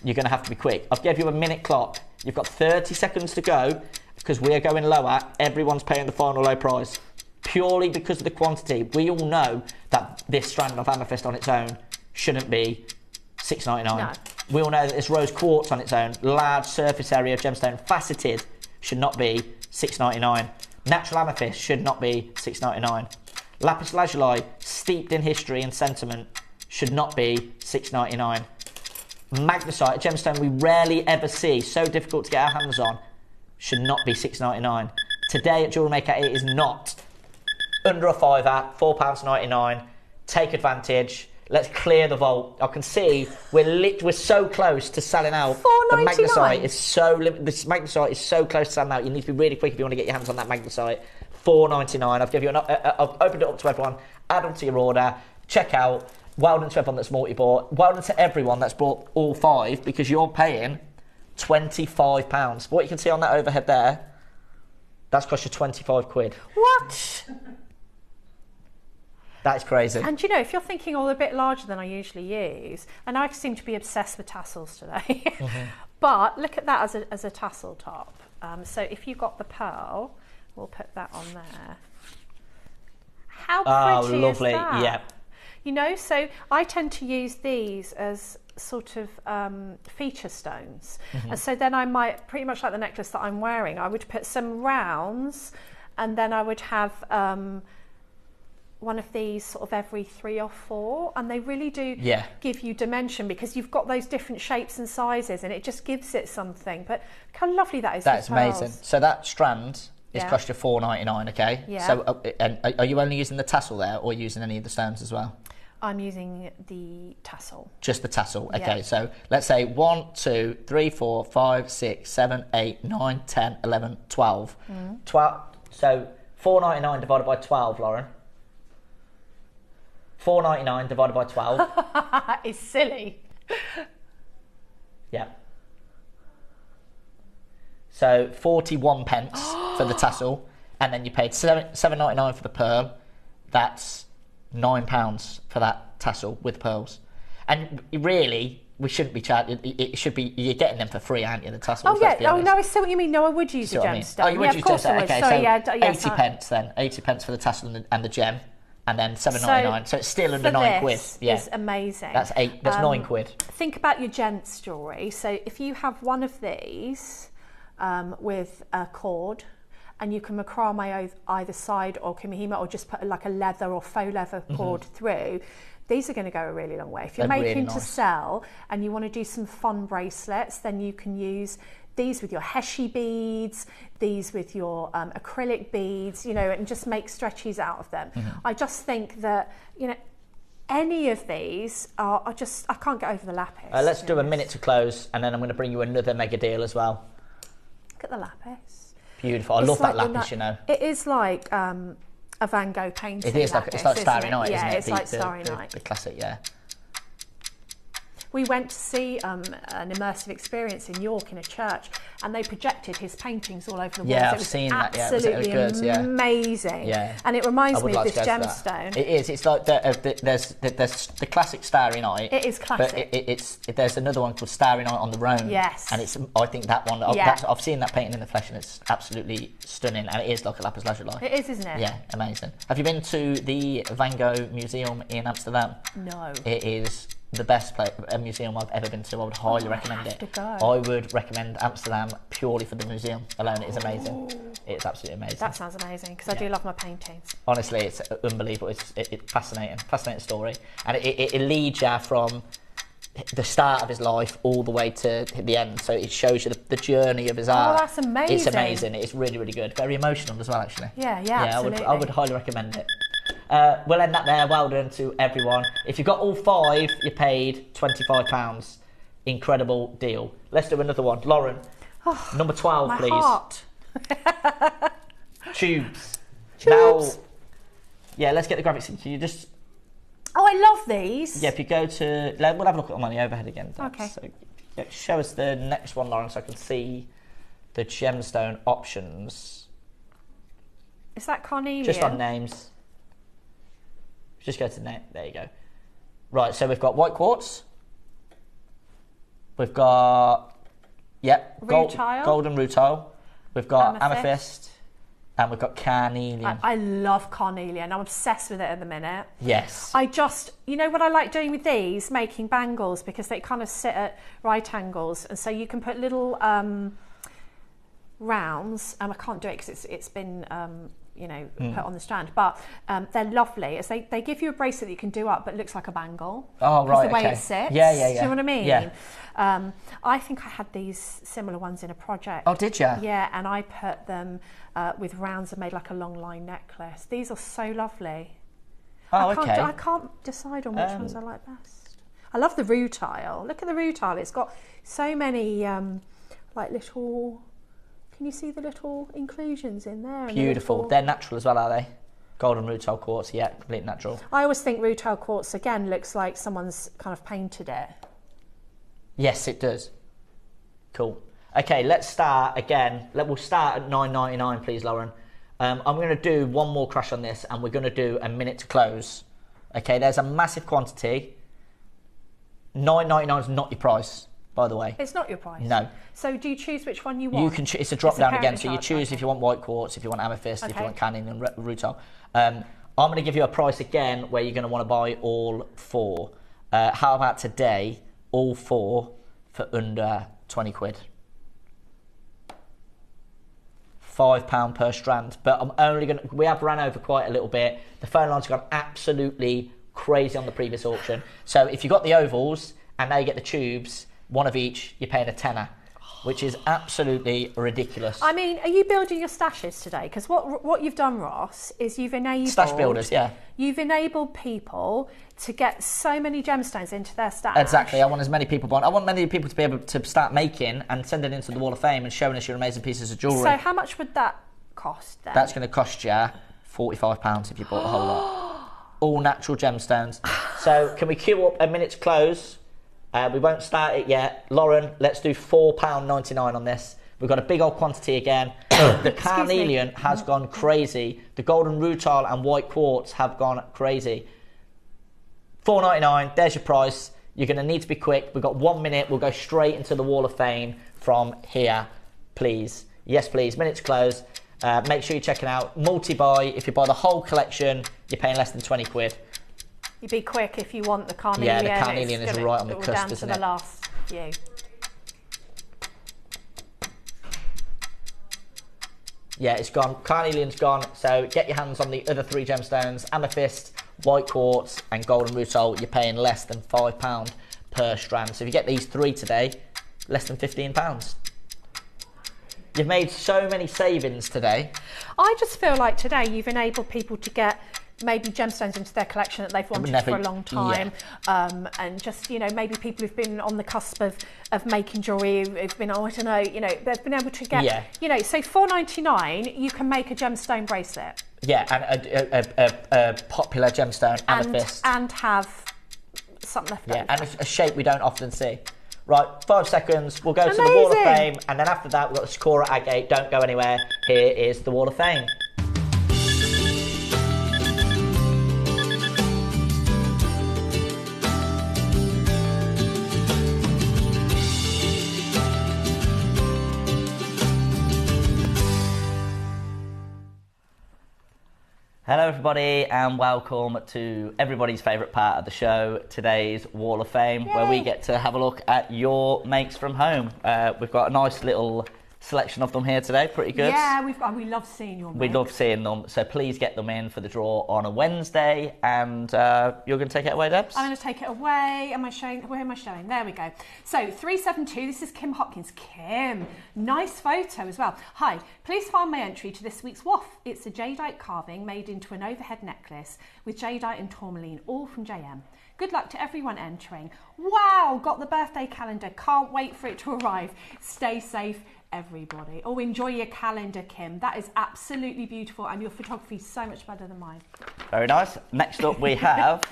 you're going to have to be quick. I've given you a minute clock. You've got 30 seconds to go because we are going lower. Everyone's paying the final low price purely because of the quantity. We all know that this strand of amethyst on its own shouldn't be $6.99. No. We all know that this rose quartz on its own, large surface area gemstone, faceted, should not be $6.99. Natural amethyst should not be $6.99. Lapis lazuli, steeped in history and sentiment, should not be $6.99. Magnesite, a gemstone we rarely ever see, so difficult to get our hands on, should not be $6.99. Today at JewelleryMaker, it is not. Under a fiver, £4.99. Take advantage. Let's clear the vault. I can see we're so close to selling out. $4.99. The magnesite is so close to selling out. You need to be really quick if you want to get your hands on that magnesite. $4.99. I've opened it up to everyone. Add them to your order. Check out. Well done to everyone that's multi-bought. Well done to everyone that's bought all 5 because you're paying £25. What you can see on that overhead there, that's cost you 25 quid. What? That is crazy. And you know, if you're thinking, oh, they're a bit larger than I usually use, and I seem to be obsessed with tassels today, but look at that as a tassel top. So if you've got the pearl, we'll put that on there. How pretty lovely. is that? Yeah. You know, so I tend to use these as sort of feature stones. And so then I might, pretty much like the necklace that I'm wearing, I would put some rounds and then I would have one of these sort of every 3 or 4, and they really do give you dimension because you've got those different shapes and sizes and it just gives it something. But look how lovely that is. That's amazing. So that strand is cost you $4.99, okay? Yeah. So and are you only using the tassel there or using any of the stones as well? I'm using the tassel. Just the tassel, okay. Yeah. So let's say 1, 2, 3, 4, 5, 6, 7, 8, 9, 10, 11, 12. 12. So $4.99 divided by 12, Lauren. $4.99 divided by 12. It's silly. Yeah. So 41 pence for the tassel, and then you paid $7.99 for the pearl. That's £9 for that tassel with pearls. And really, we shouldn't be charging. It should be, you're getting them for free, aren't you? The tassels. Oh yeah. Oh no, I see what you mean. No, I would use a gemstone. Oh, you would use a gemstone. Okay, Sorry, so 80 pence then. 80 pence for the tassel and the gem. And then $7.99, so it's still under £9. Yeah, is amazing. That's £9 quid. Think about your gents jewellery. So if you have one of these with a cord, and you can macrame either side or kumihima, or just put like a leather or faux leather cord through. These are going to go a really long way. If you're making to sell and you want to do some fun bracelets, then you can use these with your keshi beads, these with your acrylic beads, you know, and just make stretchies out of them. I just think that, you know, any of these are just, I can't get over the lapis. Let's do a minute to close, and then I'm going to bring you another mega deal as well. Look at the lapis. Beautiful. I love that lapis, you know. It is like a Van Gogh painting. It is lapis, it's like Starry Night, isn't it? Yeah, it's like Starry Night. The classic, yeah. We went to see an immersive experience in York in a church, and they projected his paintings all over the walls. Yeah, I've seen that. Yeah, absolutely amazing. Yeah, and it reminds me of this gemstone. It is. It's like there's the classic Starry Night. It is classic. But there's another one called Starry Night on the Rhone. Yes. And I think that one. Yeah. I've seen that painting in the flesh, and it's absolutely stunning. And it is like a lapis lazuli. It is, isn't it? Yeah, amazing. Have you been to the Van Gogh Museum in Amsterdam? No. It is the best museum I've ever been to. I would highly recommend it. I would recommend Amsterdam purely for the museum alone. It is amazing. It's absolutely amazing. That sounds amazing, because I do love my paintings. Honestly, it's unbelievable. It's fascinating story, and it leads you from the start of his life all the way to the end. So it shows you the journey of his art. Oh, that's amazing. It's amazing. It's really, really good. Very emotional as well, actually. Yeah, absolutely. I would highly recommend it. We'll end that there. Well done to everyone. If you've got all 5, you paid £25. Incredible deal. Let's do another one. Lauren, Number 12, My please. heart. Tubes. Tubes. Now, yeah, let's get the graphics in. Can you just... Oh, I love these. Yeah, if you go to... We'll have a look at them on the overhead again. Okay. So, yeah, show us the next one, Lauren, so I can see the gemstone options. Is that carnelian? Just on names. Just go to name. There you go. Right, so we've got white quartz. We've got... Yep, Rutile. golden rutile. We've got Amethyst. amethyst. And we've got carnelian. I love carnelian. I'm obsessed with it at the minute. Yes. I just, you know what I like doing with these? Making bangles, because they kind of sit at right angles. And so you can put little rounds. I can't do it because it's been... put on the strand, but they're lovely. As they give you a bracelet that you can do up, but looks like a bangle. Oh, right, the way okay. it sits. Yeah. Do you know what I mean? Yeah. I think I had these similar ones in a project. Oh, did you? Yeah, and I put them with rounds and made like a long line necklace. These are so lovely. Oh, I can't decide on which ones I like best. I love the rutile. Look at the rutile. It's got so many like little... Can you see the little inclusions in there? Beautiful. They're natural as well, are they? Golden rutile quartz, yeah, completely natural. I always think rutile quartz, again, looks like someone's kind of painted it. Yes, it does. Cool. Okay, let's start again. We'll start at $9.99, please, Lauren. I'm going to do one more crash on this, and we're going to do a minute to close. Okay, there's a massive quantity. $9.99 is not your price, by the way. It's not your price? No. So do you choose which one you want? You can it's a drop down again, so you choose okay. if you want white quartz, if you want amethyst, if you Okay. want carnelian and rutile. I'm going to give you a price again where you're going to want to buy all four. How about today, all four for under 20 quid? £5 per strand, but I'm only going to... We have ran over quite a little bit. The phone lines have gone absolutely crazy on the previous auction. So if you got the ovals and now you get the tubes, one of each, you're paying a tenner, which is absolutely ridiculous. I mean, are you building your stashes today? Because what you've done, Ross, is you've enabled... Stash builders, yeah. You've enabled people to get so many gemstones into their stash. Exactly. I want as many people buying. I want many people to be able to start making and send it into the Wall of Fame and showing us your amazing pieces of jewellery. So how much would that cost then? That's going to cost you £45 if you bought the whole lot. All natural gemstones. So can we queue up a minute to close? We won't start it yet. Lauren, let's do £4.99 on this. We've got a big old quantity again. The carnelian has gone crazy. The golden rutile and white quartz have gone crazy. $4.99, there's your price. You're going to need to be quick. We've got 1 minute. We'll go straight into the Wall of Fame from here, please. Yes, please. Minute to close. Make sure you're checking out multi-buy. If you buy the whole collection, you're paying less than 20 quid. You'd be quick if you want the carnelian. Yeah, the carnelian is right on the cusp, down isn't to it? the last few. Yeah, it's gone. Carnelian's gone. So get your hands on the other three gemstones: amethyst, white quartz, and golden rutile. You're paying less than £5 per strand. So if you get these three today, less than £15. You've made so many savings today. I just feel like today you've enabled people to get maybe gemstones into their collection that they've wanted for a long time, and just, you know, maybe people who've been on the cusp of making jewellery, who've been, I don't know, you know, they've been able to get, you know, so $4.99 you can make a gemstone bracelet. Yeah, and a popular gemstone, amethyst. And have something left over. Yeah, and a shape we don't often see. Right, 5 seconds, we'll go to the Wall of Fame, and then after that we've got the Sakura agate. Don't go anywhere. Here is the Wall of Fame. Hello everybody and welcome to everybody's favourite part of the show, today's Wall of Fame. Yay. Where we get to have a look at your makes from home. We've got a nice little selection of them here today, pretty good. Yeah, we love seeing your makes. We love seeing them, so please get them in for the draw on a Wednesday, and you're going to take it away, Debs? I'm going to take it away. Am I showing? Where am I showing? There we go. So 372, this is Kim Hopkins. Kim, nice photo as well. Hi, please find my entry to this week's WOF. It's a jadeite carving made into an overhead necklace with jadeite and tourmaline, all from JM. Good luck to everyone entering. Wow, got the birthday calendar. Can't wait for it to arrive. Stay safe. everybody. Oh, enjoy your calendar, Kim. That is absolutely beautiful, and your photography is so much better than mine. Very nice. Next up we have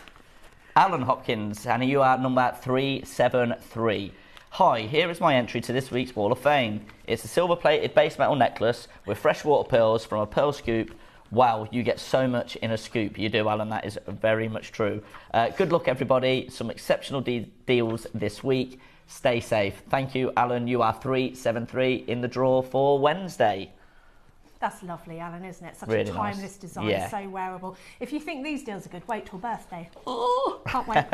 Alan Hopkins, and you are number 373. Hi, here is my entry to this week's Wall of Fame. It's a silver-plated base metal necklace with freshwater pearls from a pearl scoop. Wow, you get so much in a scoop. You do, Alan. That is very much true. Good luck, everybody. Some exceptional deals this week. Stay safe. Thank you, Alan. You are 373 in the draw for Wednesday. That's lovely, Alan, isn't it? Such Really a timeless nice. design, Yeah. so wearable. If you think these deals are good, wait till birthday. Oh, can't wait.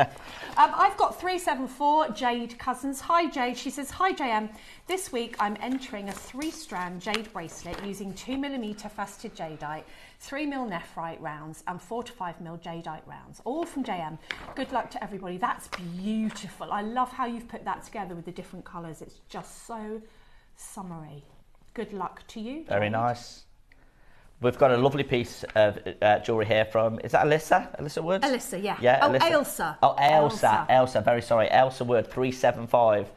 I've got 374, Jade Cousins. Hi, Jade. She says, hi, JM. This week, I'm entering a 3-strand jade bracelet using 2mm faceted jadeite, 3mm nephrite rounds, and 4 to 5mm jadeite rounds, all from JM. Good luck to everybody. That's beautiful. I love how you've put that together with the different colours. It's just so summery. Good luck to you, Jade. Very nice. We've got a lovely piece of jewellery here from, is that Alyssa? Alyssa Woods? Alyssa, yeah. Yeah, Oh, Alyssa. Ailsa. Oh, Elsa, very sorry. Elsa Wood, 375.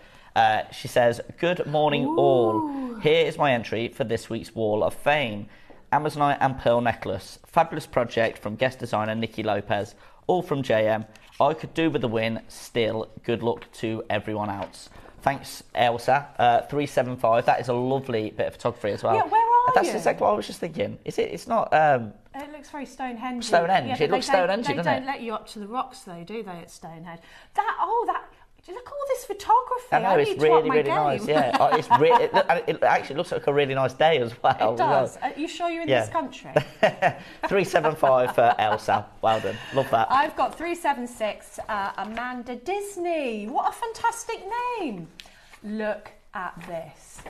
She says, good morning all. Here is my entry for this week's Wall of Fame. Amazonite and pearl necklace. Fabulous project from guest designer Nikki Lopez. All from JM. I could do with the win. Still, good luck to everyone else. Thanks, Elsa. 375. That is a lovely bit of photography as well. Yeah, where are That's you? exactly what I was just thinking. Is it? It's not. It looks very Stonehenge. Stonehenge. It looks Stonehenge, doesn't it? They don't let you up to the rocks, though, do they? At Stonehenge. Look at all this photography. I know, need it's to up really, my really game. nice. Yeah, it actually looks like a really nice day as well. It does. Are you sure you're in this country? 375 for Elsa. Well done. Love that. I've got 376, Amanda Disney. What a fantastic name. Look at this.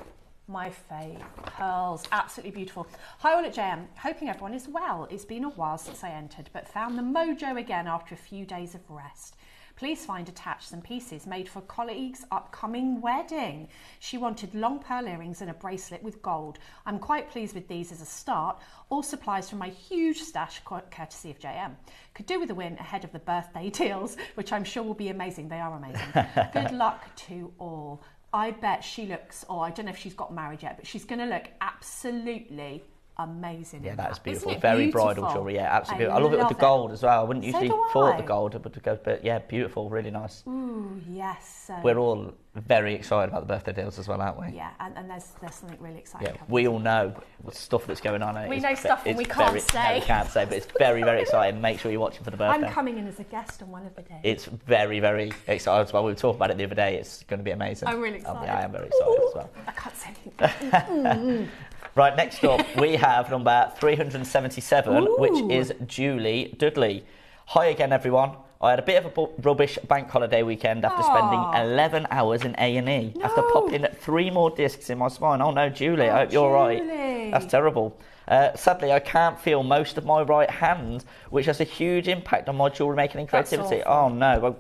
My fave. Pearls. Absolutely beautiful. Hi all at JM. Hoping everyone is well. It's been a while since I entered, but found the mojo again after a few days of rest. Please find attached some pieces made for colleague's upcoming wedding. She wanted long pearl earrings and a bracelet with gold. I'm quite pleased with these as a start. All supplies from my huge stash, courtesy of JM. Could do with a win ahead of the birthday deals, which I'm sure will be amazing. They are amazing. Good luck to all. I bet she looks, I don't know if she's got married yet, but she's going to look absolutely amazing. Yeah, that's beautiful. Isn't it Very beautiful? bridal jewellery, yeah, absolutely. I love it with the gold as well. I wouldn't usually thought the gold, but yeah, beautiful, really nice. Ooh, yes. We're all very excited about the birthday deals as well, aren't we? Yeah, and there's something really exciting coming. We all know the stuff that's going on. We know stuff and we can't say. No, we can't say, but it's very, very exciting. Make sure you're watching for the birthday. I'm coming in as a guest on one of the days. It's very, very exciting as well. We were talking about it the other day. It's going to be amazing. I'm really excited. I am very excited as well. I can't say anything. Right, next up, we have number 377, which is Julie Dudley. Hi again, everyone. I had a bit of a rubbish bank holiday weekend after spending 11 hours in A&E. After popping 3 more discs in my spine. Oh no, Julie, I hope you're all right. That's terrible. Sadly, I can't feel most of my right hand, which has a huge impact on my jewellery making and creativity. Oh no. Well,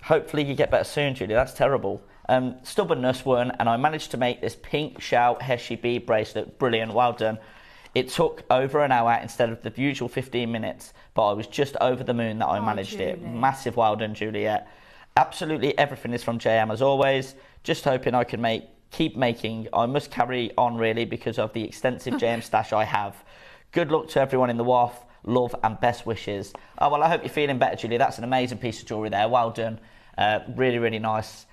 hopefully you get better soon, Julie. That's terrible. Stubbornness won, and I managed to make this pink shell Keshi bead bracelet. Brilliant, well done. It took over an hour instead of the usual 15 minutes, but I was just over the moon that I managed it. Massive well done, Juliet. Absolutely everything is from JM as always. Just hoping I can keep making. I must carry on really because of the extensive JM stash I have. Good luck to everyone in the WAF. Love and best wishes. Oh, well, I hope you're feeling better, Julie. That's an amazing piece of jewellery there. Well done. Really, really nice.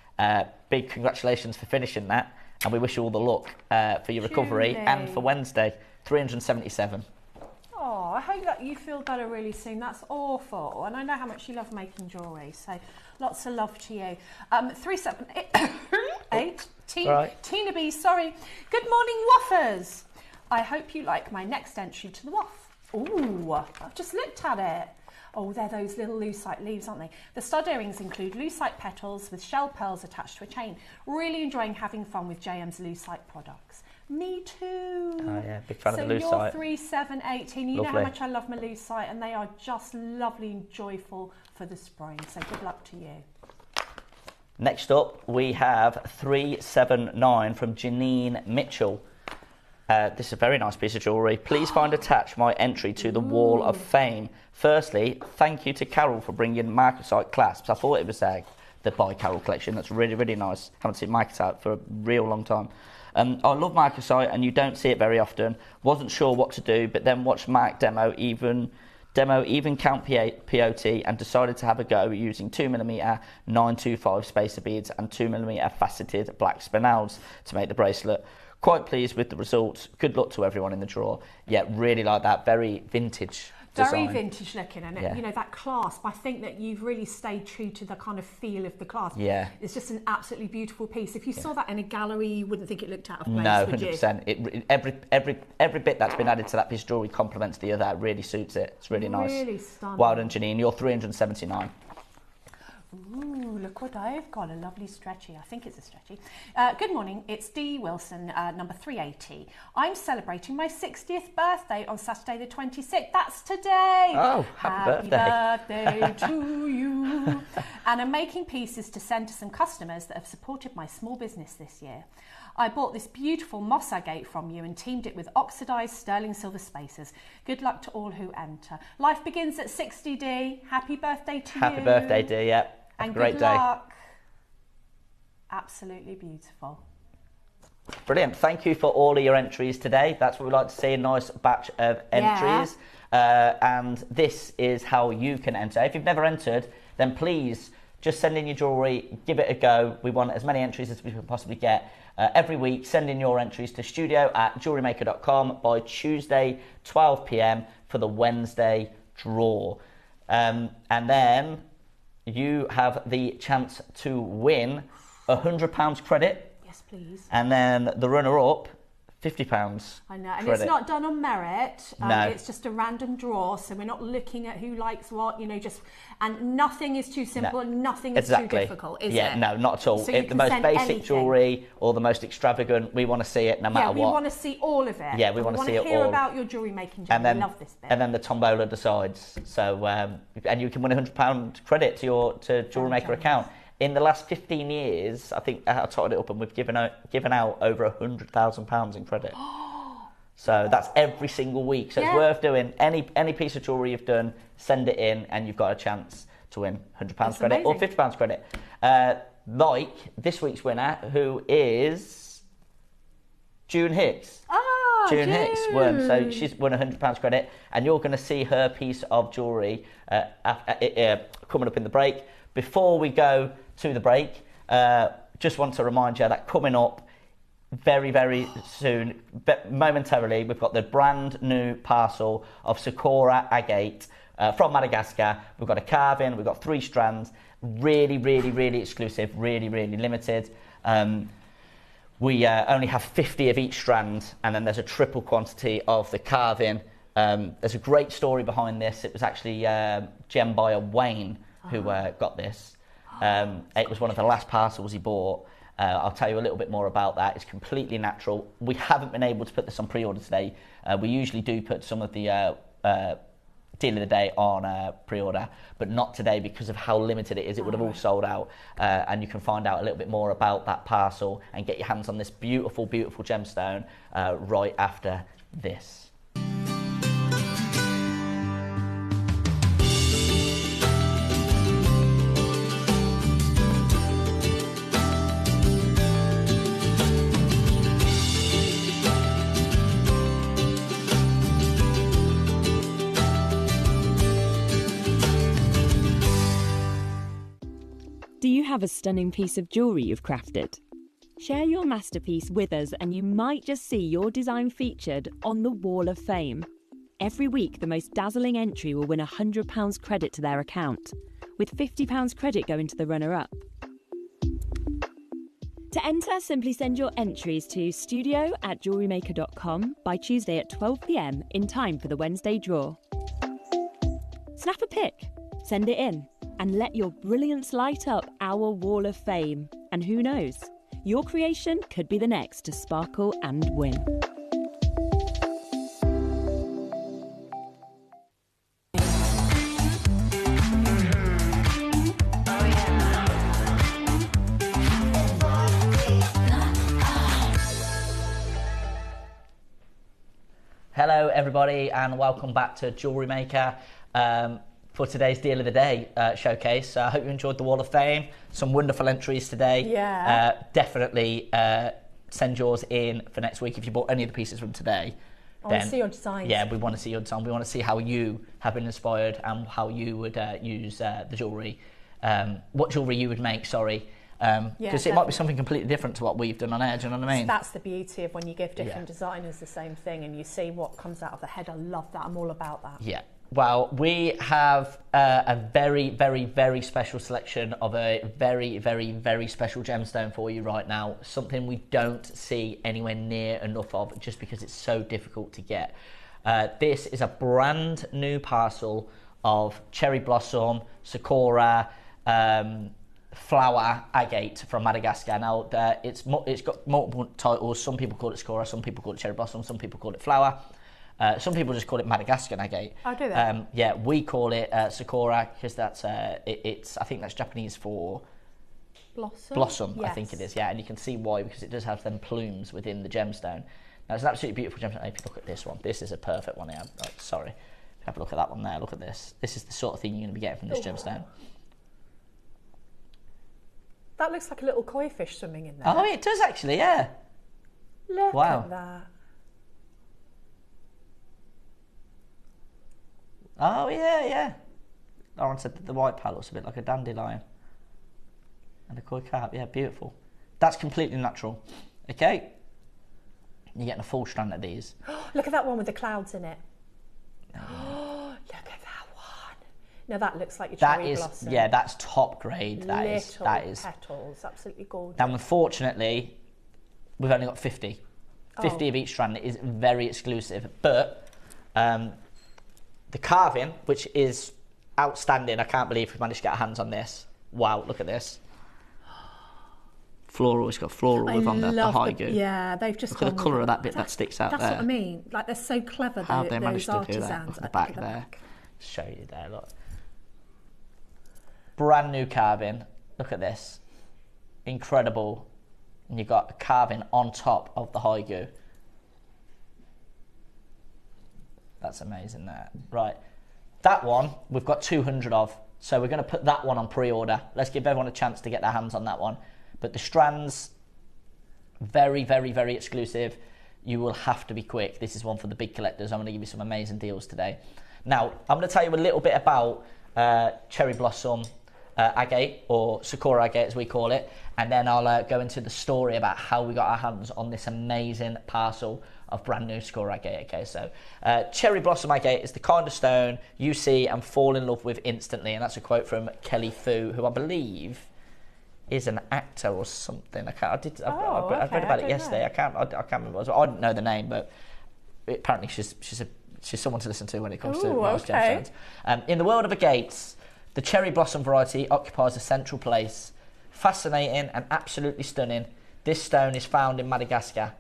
Big congratulations for finishing that, and we wish you all the luck for your recovery and for Wednesday. 377. Oh, I hope that you feel better really soon. That's awful, and I know how much you love making jewellery, so lots of love to you. 378. Tina B, sorry. Good morning, waffers. I hope you like my next entry to the waff. Ooh, I've just looked at it. Oh, they're those little lucite leaves, aren't they? The stud earrings include lucite petals with shell pearls attached to a chain. Really enjoying having fun with JM's lucite products. Me too. Oh yeah, big fan of the lucite. So you're 3718. You know how much I love my lucite, and they are just lovely and joyful for the spring. So good luck to you. Next up, we have 379 from Janine Mitchell. This is a very nice piece of jewellery. Please find attached my entry to the Wall of Fame. Firstly, thank you to Carol for bringing Marcasite clasps. I thought it was the Bi-Carol collection. That's really, really nice. Haven't seen Micah's out for a real long time. I love Micah's site, and you don't see it very often. Wasn't sure what to do, but then watched Mike demo even count POT, and decided to have a go using 2mm 925 spacer beads and 2mm faceted black spinels to make the bracelet. Quite pleased with the results. Good luck to everyone in the draw. Yeah, really like that. Very vintage design. Very vintage looking, and Yeah. you know, that clasp, I think that you've really stayed true to the kind of feel of the clasp. Yeah. It's just an absolutely beautiful piece. If you saw that in a gallery, you wouldn't think it looked out of place, No, would you? 100%. Every bit that's been added to that piece of jewellery complements the other. It really suits it. It's really nice. Really stunning. Well done, Janine. You're 379. Ooh, look what I've got, a lovely stretchy. I think it's a stretchy. Good morning, it's Dee Wilson, number 380. I'm celebrating my 60th birthday on Saturday the 26th. That's today. Oh, happy birthday to you. And I'm making pieces to send to some customers that have supported my small business this year. I bought this beautiful moss agate from you and teamed it with oxidised sterling silver spacers. Good luck to all who enter. Life begins at 60, Dee. Happy birthday to you. Happy birthday, Dee. Yep. And great good day. luck. Absolutely beautiful. Brilliant. Thank you for all of your entries today. That's what we like to see, a nice batch of entries. And this is how you can enter. If you've never entered, then please just send in your jewellery, give it a go. We want as many entries as we can possibly get. Every week, send in your entries to studio@jewellerymaker.com by Tuesday, 12 p.m. for the Wednesday draw. And then you have the chance to win £100 credit. Yes, please. And then the runner-up, £50 I know, and credit. it's not done on merit. No. It's just a random draw, so we're not looking at who likes what, you know, just, and nothing is too simple and nothing is too difficult, is it? Yeah, no, not at all. So If the most basic jewellery or the most extravagant, we want to see it no matter what. what. We want to see all of it. Yeah, we want to see it all. hear about your jewellery making journey. And then, we love this bit. And then the tombola decides. So, and you can win £100 credit to your JewelleryMaker account. In the last 15 years, I think I totted it up, and we've given out over £100,000 in credit. So that's every single week. So it's worth doing. Any piece of jewellery you've done, send it in, and you've got a chance to win £100 credit or £50 credit. Like this week's winner, who is June Hicks. June Hicks won, so she's won £100 credit, and you're going to see her piece of jewellery coming up in the break. Before we go to the break, just want to remind you that coming up very, very soon, momentarily, we've got the brand new parcel of Sakura agate from Madagascar. We've got a carving, we've got 3 strands, really, really, really exclusive, really, really limited. We only have 50 of each strand, and then there's a triple quantity of the carving. There's a great story behind this. It was actually gem buyer Wayne who got this. It was one of the last parcels he bought. I'll tell you a little bit more about that. It's completely natural. We haven't been able to put this on pre-order today. We usually do put some of the deal of the day on pre-order, but not today because of how limited it is. It would have all sold out, and you can find out a little bit more about that parcel and get your hands on this beautiful, beautiful gemstone right after this. Do you have a stunning piece of jewellery you've crafted? Share your masterpiece with us and you might just see your design featured on the Wall of Fame. Every week, the most dazzling entry will win £100 credit to their account, with £50 credit going to the runner-up. To enter, simply send your entries to studio@jewellerymaker.com by Tuesday at 12 p.m. in time for the Wednesday draw. Snap a pic, send it in, and let your brilliance light up our Wall of Fame. And who knows, your creation could be the next to sparkle and win. Hello everybody and welcome back to JewelleryMaker. for today's Deal of the Day showcase. I hope you enjoyed the Wall of Fame. Some wonderful entries today. Yeah. Definitely send yours in for next week if you bought any of the pieces from today. I want to see your designs. Yeah, we want to see your design. We want to see how you have been inspired and how you would use the jewellery. What jewellery you would make, because it might be something completely different to what we've done on air, do you know what I mean? That's the beauty of when you give different designers the same thing and you see what comes out of the head. I love that. I'm all about that. Yeah. Well, we have a very, very, very special selection of a very, very, very special gemstone for you right now. Something we don't see anywhere near enough of just because it's so difficult to get. This is a brand new parcel of cherry blossom, Sakura, flower agate from Madagascar. Now, it's got multiple titles. Some people call it Sakura, some people call it cherry blossom, some people call it flower. Some people just call it Madagascar agate. Oh, do they? Yeah, we call it Sakura because that's it's. I think that's Japanese for blossom. Yes. I think it is. Yeah, and you can see why, because it does have them plumes within the gemstone. Now it's an absolutely beautiful gemstone. If you look at this one, this is a perfect one. Yeah, sorry. Have a look at that one there. Look at this. This is the sort of thing you're going to be getting from this gemstone. That looks like a little koi fish swimming in there. Oh, it does actually. Yeah. Look at that. Oh, yeah. Lauren said that the white pearl looks a bit like a dandelion. And a koi carp, yeah, beautiful. That's completely natural. Okay. You're getting a full strand of these. Look at that one with the clouds in it. Look at that one. Now that looks like your cherry blossom. Yeah, that's top grade. That is petals, absolutely gorgeous. Now, unfortunately, we've only got 50. 50 of each strand. It is very exclusive. But the carving, which is outstanding. I can't believe we managed to get our hands on this. Wow, look at this. Floral, it's got floral with on the high goo. Yeah, they've just look at the colour of that bit that sticks out there. That's what I mean. Like, they're so clever, how they managed those to do that. artisans. At the back there. Show you there, look. Brand new carving. Look at this. Incredible. And you've got a carving on top of the high goo. That's amazing there. Right. That one, we've got 200 of. So we're going to put that one on pre-order. Let's give everyone a chance to get their hands on that one. But the strands, very, very, very exclusive. You will have to be quick. This is one for the big collectors. I'm going to give you some amazing deals today. Now, I'm going to tell you a little bit about cherry blossom agate, or Sakura agate as we call it. And then I'll go into the story about how we got our hands on this amazing parcel of brand new Sakura agate. Okay, so cherry blossom agate is the kind of stone you see and fall in love with instantly. And that's a quote from Kelly Fu, who I believe is an actor or something. I read about it yesterday. I can't remember. I didn't know the name, but apparently she's someone to listen to when it comes to gemstones. In the world of agates, the cherry blossom variety occupies a central place. Fascinating and absolutely stunning, this stone is found in Madagascar.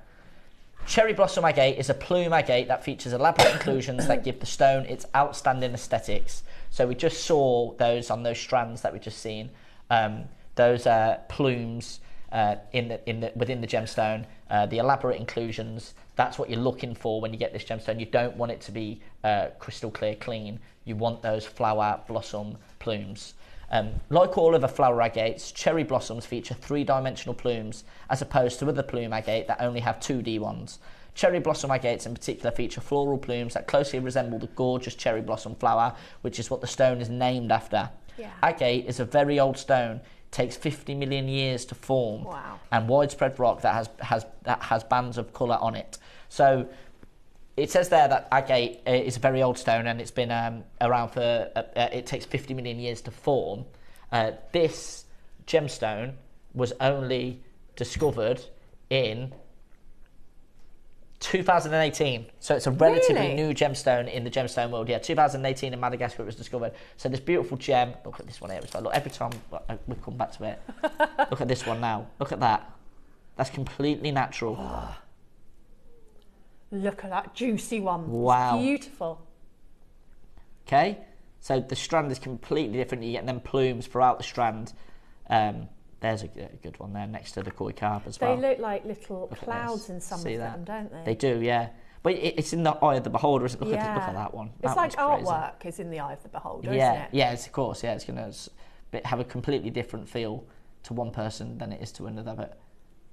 Cherry blossom agate is a plume agate that features elaborate inclusions that give the stone its outstanding aesthetics. So we just saw those on those strands that we just seen. Those plumes within the gemstone, the elaborate inclusions. That's what you're looking for when you get this gemstone. You don't want it to be crystal clear, clean. You want those flower blossom plumes. Like all other flower agates, cherry blossoms feature three-dimensional plumes as opposed to other plume agate that only have 2D ones. Cherry blossom agates in particular feature floral plumes that closely resemble the gorgeous cherry blossom flower, which is what the stone is named after. Yeah. Agate is a very old stone. It takes 50 million years to form, and widespread rock that has bands of colour on it. So it says there that agate is a very old stone and it's been around for, it takes 50 million years to form. This gemstone was only discovered in 2018, so it's a relatively new gemstone in the gemstone world. Yeah, 2018 in Madagascar it was discovered. So this beautiful gem, look at this one here. Look, every time we come back to it, look at this one now. Look at that. That's completely natural. Oh. Look at that juicy one. Wow. It's beautiful. Okay, so the strand is completely different. You get them plumes throughout the strand. There's a good one there next to the koi carp as well. They look like little clouds in some of them, don't they? They do, yeah. But it's in the eye of the beholder, isn't it? Look at that one. It's That like one's crazy. artwork is in the eye of the beholder, Yeah, isn't it? yeah, of course. Yeah, it's going to have a completely different feel to one person than it is to another, but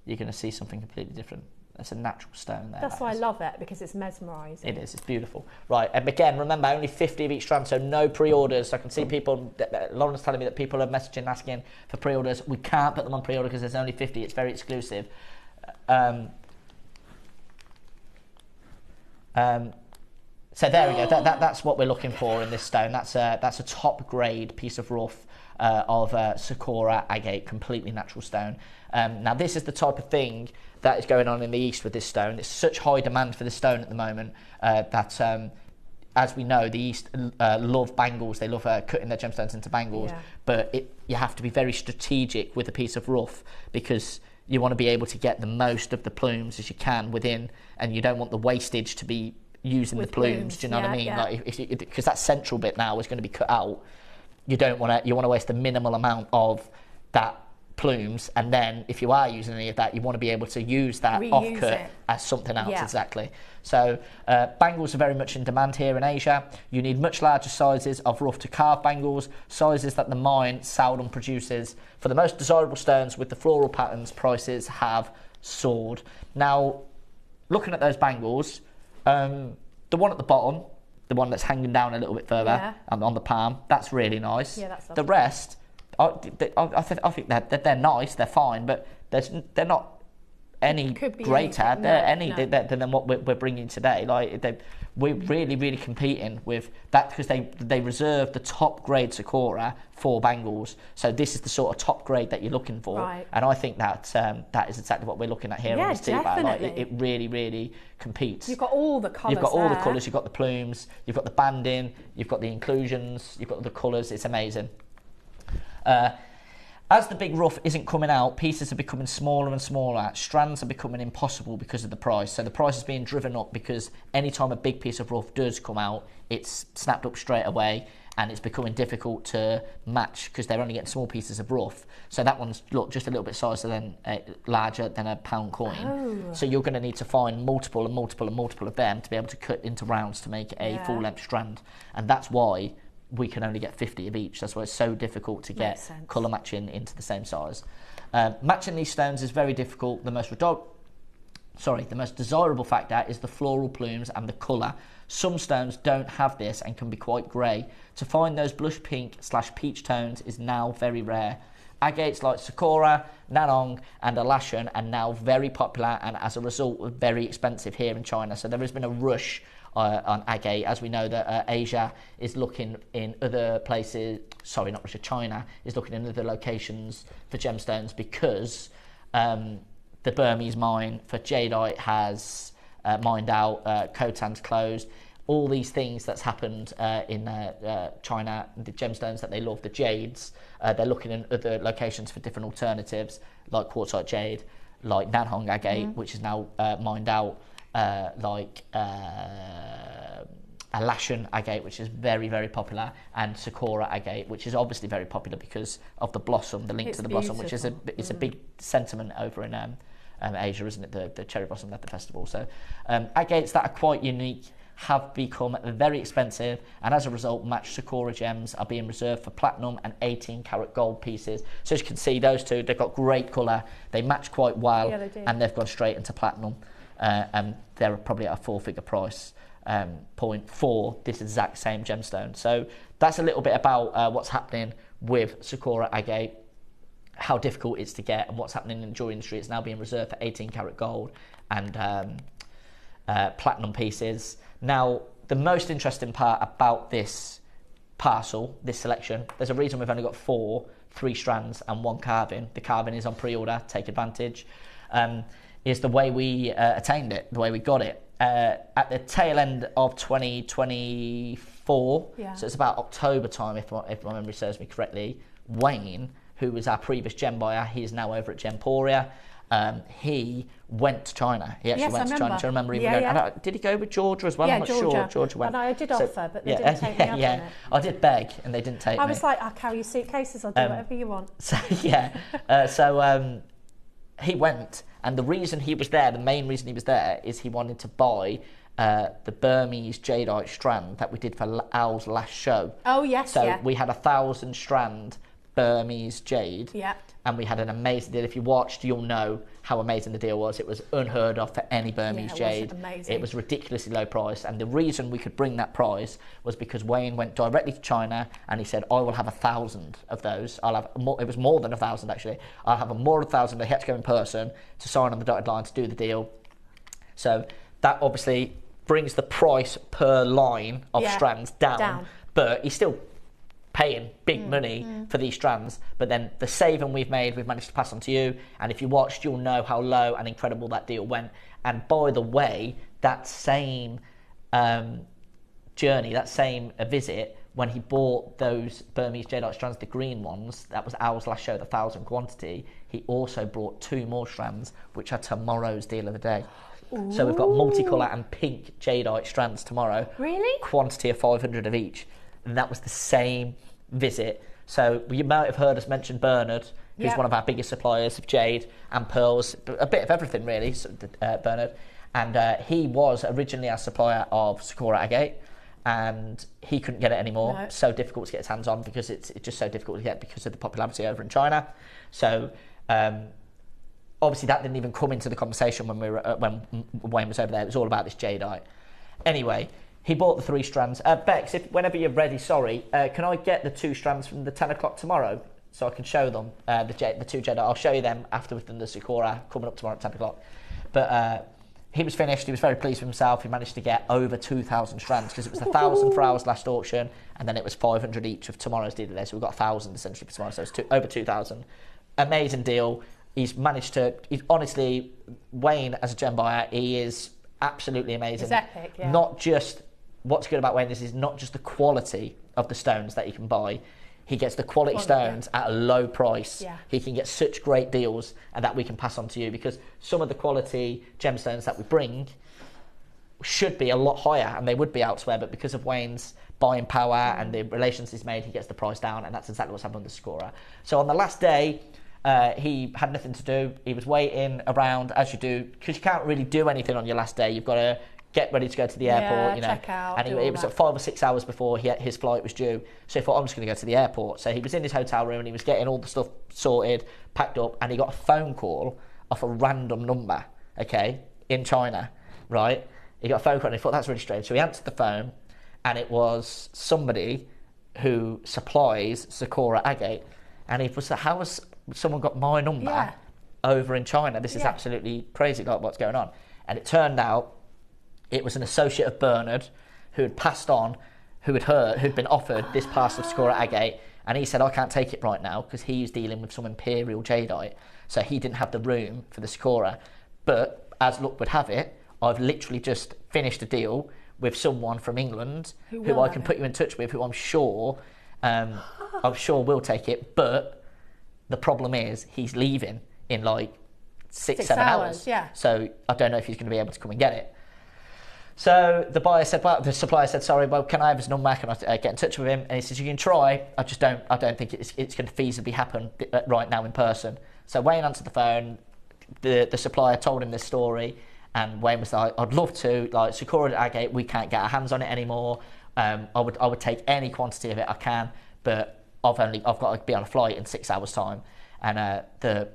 you're going to see something completely different. It's a natural stone there. That's why I love it, because it's mesmerising. It is, it's beautiful. Right, and again, remember, only 50 of each strand, so no pre-orders. I can see people, Lauren's telling me that people are messaging, asking for pre-orders. We can't put them on pre-order because there's only 50. It's very exclusive. So there we go. That's what we're looking for in this stone. That's a top grade piece of rough of Sakura agate, completely natural stone. Now this is the type of thing that is going on in the East with this stone. There's such high demand for this stone at the moment that, as we know, the East love bangles. They love cutting their gemstones into bangles, but you have to be very strategic with a piece of rough because you want to be able to get the most of the plumes as you can within, and you don't want the wastage to be using the plumes. Do you know what I mean? Like because that central bit now is going to be cut out. You want to waste the minimal amount of that plumes, and then if you are using any of that, you want to be able to use that offcut as something else. Exactly. So bangles are very much in demand here in Asia. You need much larger sizes of rough to carve bangles, sizes that the mine seldom produces. For the most desirable stones with the floral patterns, prices have soared. Now, looking at those bangles, the one at the bottom, the one that's hanging down a little bit further on the palm, that's really nice. Yeah, that's lovely. The rest, I think they're nice, they're fine, but they're not any greater than what we're bringing today. Like we're really competing with that because they reserve the top grade Sakura for bangles. So this is the sort of top grade that you're looking for, and I think that is exactly what we're looking at here in this tea bag. Like it really competes. You've got all the colours. You've got all the colours. You've got the plumes. You've got the banding. You've got the inclusions. You've got the colours. It's amazing. As the big rough isn't coming out, pieces are becoming smaller and smaller. Strands are becoming impossible because of the price. So the price is being driven up because any time a big piece of rough does come out, it's snapped up straight away and it's becoming difficult to match because they're only getting small pieces of rough. So that one's, look, just a little bit larger than a pound coin. Oh. So you're going to need to find multiple of them to be able to cut into rounds to make a full length strand. And that's why we can only get 50 of each. That's why it's so difficult to get colour matching into the same size. Matching these stones is very difficult. The most desirable factor is the floral plumes and the colour. Some stones don't have this and can be quite grey. To find those blush pink / peach tones is now very rare. Agates like Sakura, Nanong and Alashan are now very popular and as a result very expensive here in China. So there has been a rush on agate, as we know that Asia is looking in other places, not Russia, China is looking in other locations for gemstones because the Burmese mine for jadeite has mined out, Khotan's closed. All these things that's happened in China, the gemstones that they love, the jades, they're looking in other locations for different alternatives, like quartzite jade, like Nanhong agate, which is now mined out, Alashan agate, which is very popular, and Sakura agate, which is obviously very popular because of the blossom, the link to the blossom, which is a big sentiment over in Asia, isn't it? The cherry blossom at the festival. So agates that are quite unique have become very expensive, and as a result, matched Sakura gems are being reserved for platinum and 18-karat gold pieces. So as you can see, those two, they've got great colour, they match quite well, and they've gone straight into platinum. And they're probably at a 4-figure price point for this exact same gemstone. So that's a little bit about what's happening with Sakura agate, how difficult it's to get, and what's happening in the jewelry industry. It's now being reserved for 18-karat gold and platinum pieces. Now, the most interesting part about this parcel, this selection, there's a reason we've only got 3 strands and 1 carving. The carving is on pre-order, take advantage. Is the way we attained it, the way we got it. At the tail end of 2024, so it's about October time, if my memory serves me correctly, Wayne, who was our previous gem buyer, he is now over at Gemporia. He went to China. He actually went to China. Do you remember even going? Did he go with Georgia as well? I'm not sure. Georgia went. And I did offer, but they didn't take me up on it. I did beg, and they didn't take me. I was like, I'll carry your suitcases, I'll do whatever you want. So he went, and the reason he was there, the main reason he was there, is he wanted to buy the Burmese jadeite strand that we did for Al's last show. Oh, yes, So we had 1,000 strand Burmese jade. Yeah. And we had an amazing deal. If you watched, you'll know how amazing the deal was. It was unheard of for any Burmese jade. Amazing. It was ridiculously low price. And the reason we could bring that price was because Wayne went directly to China and he said, I will have 1,000 of those. I'll have more, it was more than 1,000 actually. I'll have more than 1,000. He had to go in person to sign on the dotted line to do the deal. So that obviously brings the price per line of strands down. But he's still paying big money for these strands, but then the saving we've managed to pass on to you, and if you watched, you'll know how low and incredible that deal went. And by the way, that same journey, that same visit, when he bought those Burmese jadeite strands, the green ones, that was Al's last show, the 1,000 quantity, he also brought 2 more strands, which are tomorrow's deal of the day. Ooh. So we've got multicolour and pink jadeite strands tomorrow. Really? Quantity of 500 of each. And that was the same visit. So you might have heard us mention Bernard, who's one of our biggest suppliers of jade and pearls, a bit of everything really, Bernard. And he was originally our supplier of Sakura agate, and he couldn't get it anymore. No. So difficult to get his hands on because it's just so difficult to get because of the popularity over in China. So obviously that didn't even come into the conversation when when Wayne was over there. It was all about this jadeite. Anyway, he bought the 3 strands. Bex, whenever you're ready, can I get the 2 strands from the 10 o'clock tomorrow so I can show them, the 2 jadeite? I'll show you them after we've done the Sakura coming up tomorrow at 10 o'clock. But he was finished. He was very pleased with himself. He managed to get over 2,000 strands because it was 1,000 for our last auction, and then it was 500 each of tomorrow's deal today. So we've got 1,000 essentially for tomorrow. So it's over 2,000. Amazing deal. He's managed to. Honestly, Wayne as a gem buyer, he is absolutely amazing. It's epic. Yeah. Not just. What's good about Wayne is not just the quality of the stones that he can buy. He gets the quality stones at a low price. Yeah. He can get such great deals, and that we can pass on to you, because some of the quality gemstones that we bring should be a lot higher, and they would be elsewhere, but because of Wayne's buying power and the relations he's made, he gets the price down, and that's exactly what's happened with the Sakura. So on the last day, he had nothing to do. He was waiting around, as you do, because you can't really do anything on your last day. You've got to get ready to go to the airport, check out, and it was at 5 or 6 hours before his flight was due. So he thought, I'm just going to go to the airport. So he was in his hotel room and he was getting all the stuff sorted, packed up, and he got a phone call off a random number, in China, right? He got a phone call and he thought, that's really strange. So he answered the phone, and it was somebody who supplies Sakura agate, and he was, how has someone got my number over in China? This is absolutely crazy, like what's going on. And it turned out it was an associate of Bernard who had passed on, who'd been offered this parcel of Sakura agate, and he said, I can't take it right now because he's dealing with some Imperial jadeite, so he didn't have the room for the Sakura. But as luck would have it, I've literally just finished a deal with someone from England who I can put you in touch with, who I'm sure will take it. But the problem is he's leaving in like 6-7 hours. Yeah. So I don't know if he's going to be able to come and get it. So the supplier said, sorry, well, can I have his number? Can I get in touch with him? And he says, you can try. I don't think it's going to feasibly happen right now in person. So Wayne answered the phone. The supplier told him this story, and Wayne was like, I'd love to. Like, Sakura agate, we can't get our hands on it anymore. I would take any quantity of it I can, but I've got to be on a flight in 6 hours' time. And the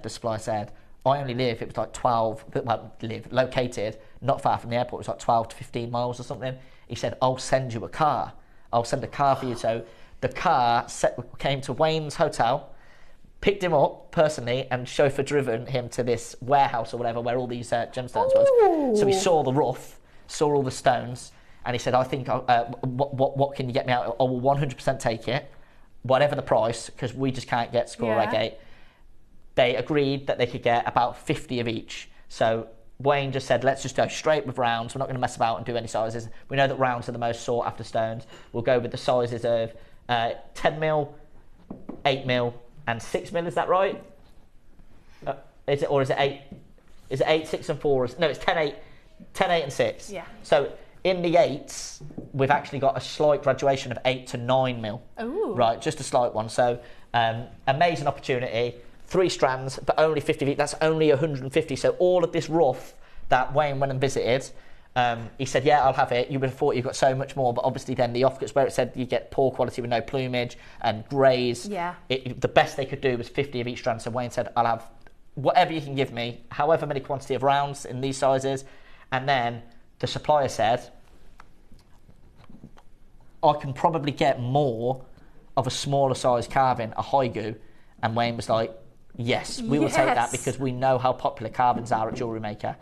supplier said, I only live, it was like located not far from the airport. It was like 12 to 15 miles or something. He said, I'll send you a car. I'll send a car for you. So the car came to Wayne's hotel, picked him up personally, and chauffeur driven him to this warehouse or whatever where all these gemstones was. So he saw the rough, saw all the stones, and he said, I think, what can you get me out? I will 100% take it, whatever the price, because we just can't get Sakura agate. They agreed that they could get about 50 of each. So Wayne just said, let's just go straight with rounds. We're not going to mess about and do any sizes. We know that rounds are the most sought after stones. We'll go with the sizes of 10 mil, 8 mil, and 6 mil. Is that right? Is it 8? Is it 8, 6, and 4? No, it's 10, 8, and 6. Yeah. So in the 8s, we've actually got a slight graduation of 8 to 9 mil. Ooh. Right, just a slight one. So amazing opportunity. 3 strands, but only 50 feet. That's only 150. So all of this rough that Wayne went and visited, He said, yeah, I'll have it. You would have thought you got so much more, but obviously then the offcuts where it said you get poor quality with no plumage and greys, the best they could do was 50 of each strand. So Wayne said, I'll have whatever you can give me, however many quantity of rounds in these sizes. And then the supplier said, I can probably get more of a smaller size carving, a haigu. And Wayne was like, yes, we will take that because we know how popular carvings are at JewelleryMaker.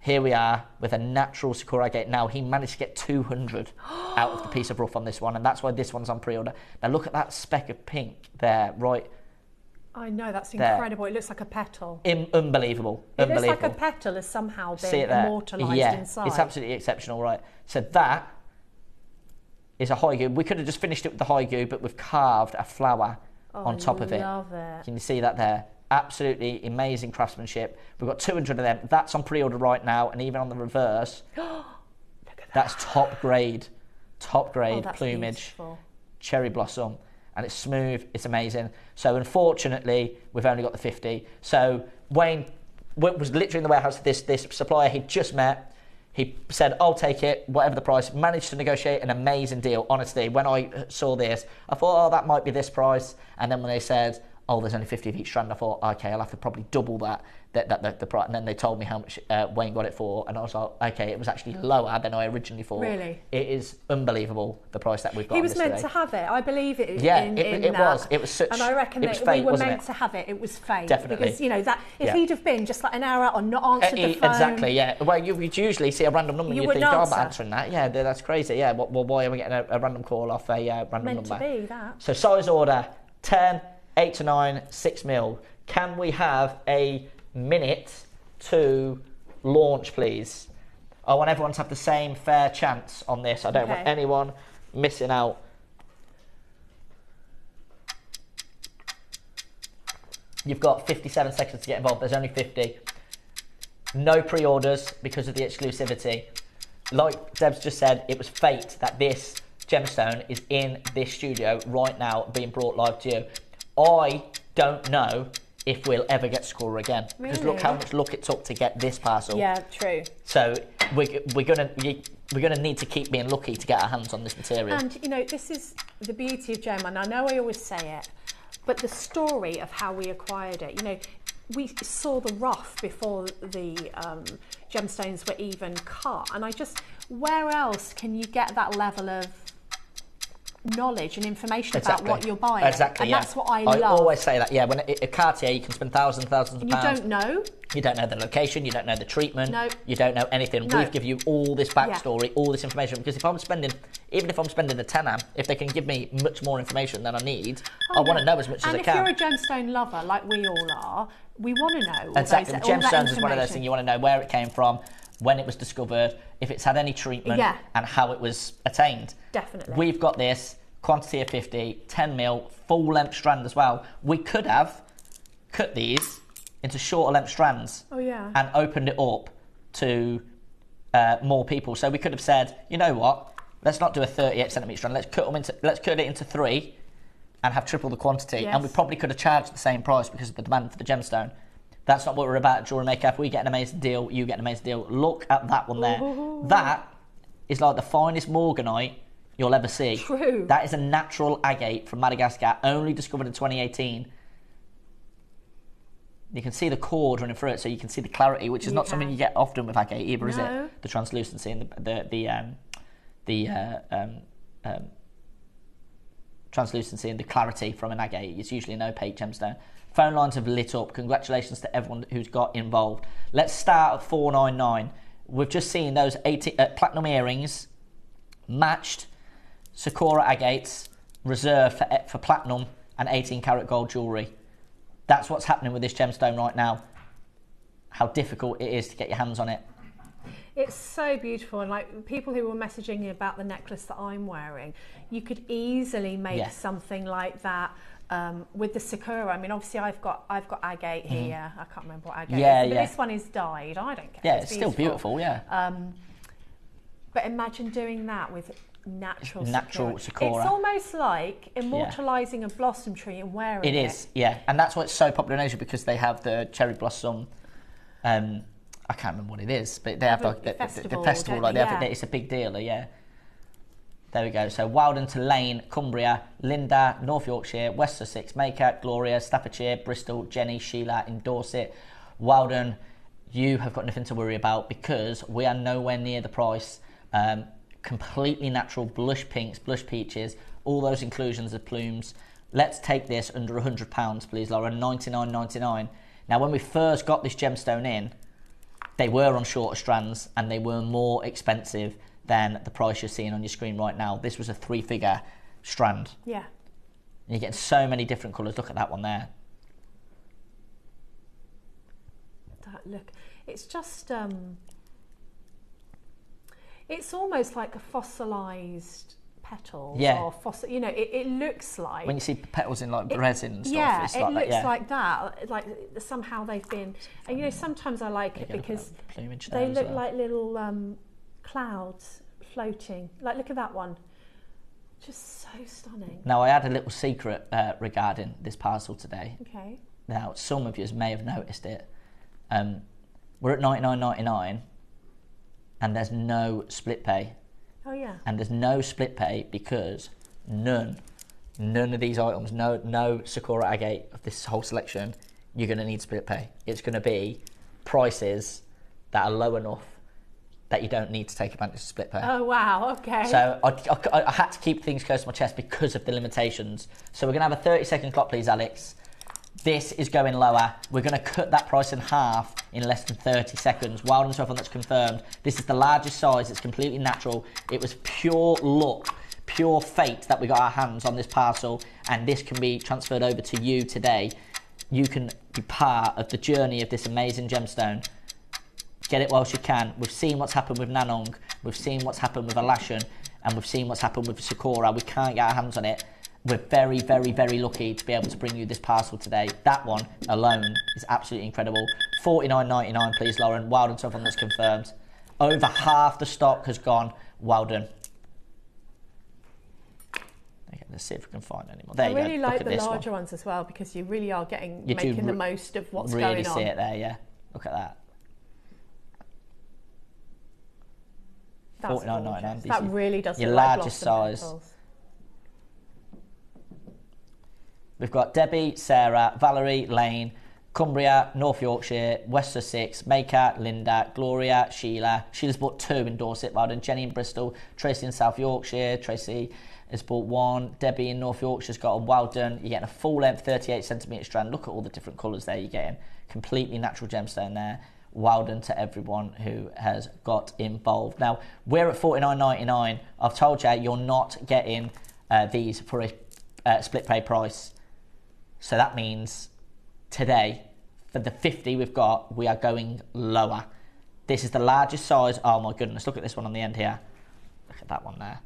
Here we are with a natural Sakura agate. Now, he managed to get 200 out of the piece of rough on this one, and that's why this one's on pre-order. Now, look at that speck of pink there, right? I know, that's incredible. It looks like a petal. Unbelievable. It looks like a petal has somehow been immortalised inside. It's absolutely exceptional, right? So that is a haigu. We could have just finished it with the haigu, but we've carved a flower on top of it. I love it. Can you see that there? Absolutely amazing craftsmanship. We've got 200 of them. That's on pre-order right now, and even on the reverse, Look at that. That's top grade that's plumage, beautiful. cherry blossom, and it's smooth. It's amazing. So unfortunately, we've only got the 50. So Wayne was literally in the warehouse of this supplier he'd just met. He said, I'll take it, whatever the price. Managed to negotiate an amazing deal. Honestly, when I saw this, I thought, oh, that might be this price. And then when they said, oh, there's only 50 of each strand, I thought, okay, I'll have to probably double the price. And then they told me how much Wayne got it for, and I was like, okay, it was actually lower than I originally thought. Really? It is unbelievable, the price that we've got. He was meant to have it. I believe it. Yeah, it was. It was such. And I reckon that fate, we were wasn't meant it? to have it. It was fate. Definitely. Because, you know, that if he'd have been just like an hour or not answered the phone. Exactly, yeah. Well, you'd usually see a random number and you'd think, oh, I'm not answering that. Yeah, that's crazy. Yeah, well, why are we getting a random call off a random meant number? to be that. So size order, 10, 8 to 9, 6 mil. Can we have a minute to launch, please? I want everyone to have the same fair chance on this. I don't want anyone missing out. You've got 57 seconds to get involved. There's only 50. No pre-orders because of the exclusivity. Like Deb's just said, it was fate that this gemstone is in this studio right now being brought live to you. I don't know if we'll ever get Sakura again. Really? Because look how much luck it took to get this parcel. Yeah, true. So we're gonna need to keep being lucky to get our hands on this material. And you know, this is the beauty of gem, and I know I always say it, but the story of how we acquired it. You know, we saw the rough before the gemstones were even cut, and where else can you get that level of knowledge and information about what you're buying? Exactly, and yeah. that's what I love. I always say that, yeah. When a Cartier, you can spend thousands of pounds. You don't know. You don't know the location, you don't know the treatment, no. You don't know anything. No. We've given you all this backstory, all this information, because even if I'm spending the tenner, if they can give me much more information than I need, I want to know as much as I can. And if you're a gemstone lover, like we all are, we want to know. Exactly. Gemstones is one of those things you want to know where it came from, when it was discovered, if it's had any treatment, and how it was attained. Definitely. We've got this. Quantity of 50, 10 mil, full length strand as well. We could have cut these into shorter length strands and opened it up to more people. So we could have said, you know what, let's not do a 38 centimetre strand, let's cut it into 3 and have triple the quantity. Yes. And we probably could have charged the same price because of the demand for the gemstone. That's not what we're about at JewelleryMaker. If we get an amazing deal, you get an amazing deal. Look at that one there. Ooh. That is like the finest morganite you'll ever see. True. That is a natural agate from Madagascar, only discovered in 2018. You can see the cord running through it, so you can see the clarity, which is not something you get often with agate either, is it? The translucency and the translucency and the clarity from an agate. It's usually an opaque gemstone. Phone lines have lit up. Congratulations to everyone who's got involved. Let's start at 499. We've just seen those platinum earrings matched Sakura agates reserved for platinum and 18 karat gold jewellery. That's what's happening with this gemstone right now. How difficult it is to get your hands on it. It's so beautiful, and like people who were messaging me about the necklace that I'm wearing, you could easily make something like that with the Sakura. I mean, obviously I've got agate here. I can't remember what agate is, but this one is dyed. I don't care. Yeah, it's still beautiful. Yeah. But imagine doing that with natural Sakura. It's almost like immortalising a blossom tree and wearing it. It is, yeah. And that's why it's so popular in Asia, because they have the cherry blossom, I I can't remember what it is, but they have like the festival, like it's a big deal, yeah. There we go. So Wildon to Lane, Cumbria, Linda, North Yorkshire, West Sussex, Maker, Gloria, Staffordshire, Bristol, Jenny, Sheila in Dorset. Wildon, you have got nothing to worry about because we are nowhere near the price. Completely natural blush pinks, blush peaches, all those inclusions of plumes. Let's take this under £100, please, Laura. $99.99. Now, when we first got this gemstone in, they were on shorter strands and they were more expensive than the price you're seeing on your screen right now. This was a 3-figure strand. Yeah. And you're getting so many different colours. Look at that one there. Look, it's just, it's almost like a fossilised petal. Yeah. Or you know, it looks like... When you see petals in like resin and stuff, yeah, it's it like looks that, yeah. like that. Like somehow they've been... And you know, sometimes I like it because they look like little clouds floating. Like, look at that one. Just so stunning. Now, I had a little secret regarding this parcel today. Okay. Now, some of you may have noticed it. We're at $99.99 and there's no split pay. Oh, yeah. And there's no split pay because none of these items, no Sakura agate of this whole selection, you're going to need split pay. It's going to be prices that are low enough that you don't need to take advantage of split pay. Oh, wow, okay. So I had to keep things close to my chest because of the limitations. So we're going to have a 30-second clock, please, Alex. This is going lower. We're going to cut that price in half in less than 30 seconds. Well done to everyone that's confirmed. This is the largest size. It's completely natural. It was pure luck, pure fate that we got our hands on this parcel, and this can be transferred over to you today. You can be part of the journey of this amazing gemstone. Get it whilst you can. We've seen what's happened with Nanong. We've seen what's happened with Alashan, and we've seen what's happened with Sakura. We can't get our hands on it. We're very, very, very lucky to be able to bring you this parcel today. That one alone is absolutely incredible. $49.99, please, Lauren. Well done to everyone that's confirmed. Over half the stock has gone. Well done. Okay, let's see if we can find any more. There you go. I really like the this larger ones as well because you really are You making the most of what's going on. Really see it there, yeah. Look at that. $49.99. That really does your look like largest blossom size. petals. We've got Debbie, Sarah, Valerie, Lane, Cumbria, North Yorkshire, West Sussex, Maker, Linda, Gloria, Sheila. Sheila's bought 2 in Dorset, well done. Jenny in Bristol, Tracy in South Yorkshire. Tracy has bought 1. Debbie in North Yorkshire's got a well done. You're getting a full length 38cm strand. Look at all the different colours there you're getting. Completely natural gemstone there. Well done to everyone who has got involved. Now, we're at $49.99. I've told you, you're not getting these for a split pay price. So that means today, for the 50 we've got, we are going lower. This is the largest size. Oh my goodness, look at this one on the end here. Look at that one there.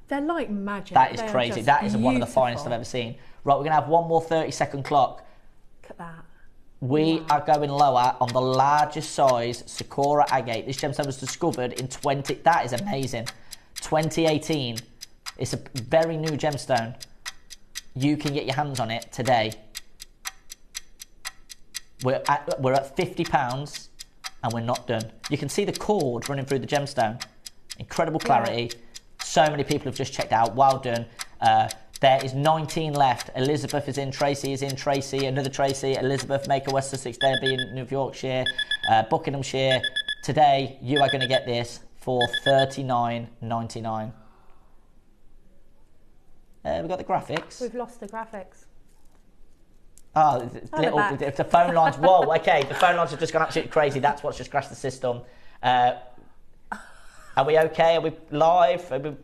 They're like magic. That is crazy. That is one of the finest I've ever seen. Right, we're going to have one more 30-second clock. Look at that. We are going lower on the largest size Sakura agate. This gemstone was discovered in that is amazing. 2018. It's a very new gemstone. You can get your hands on it today. We're at £50 and we're not done. You can see the cord running through the gemstone. Incredible clarity. Yeah. So many people have just checked out. Well done. There is 19 left. Elizabeth is in, Tracy is in, Tracy, another Tracy, Elizabeth, Maker, West Sussex, Derby in North Yorkshire, Buckinghamshire. Today, you are going to get this for $39.99. We've got the graphics. We've lost the graphics. Oh, if the phone lines... Whoa, okay, the phone lines have just gone absolutely crazy. That's what's just crashed the system. Are we okay? Are we live?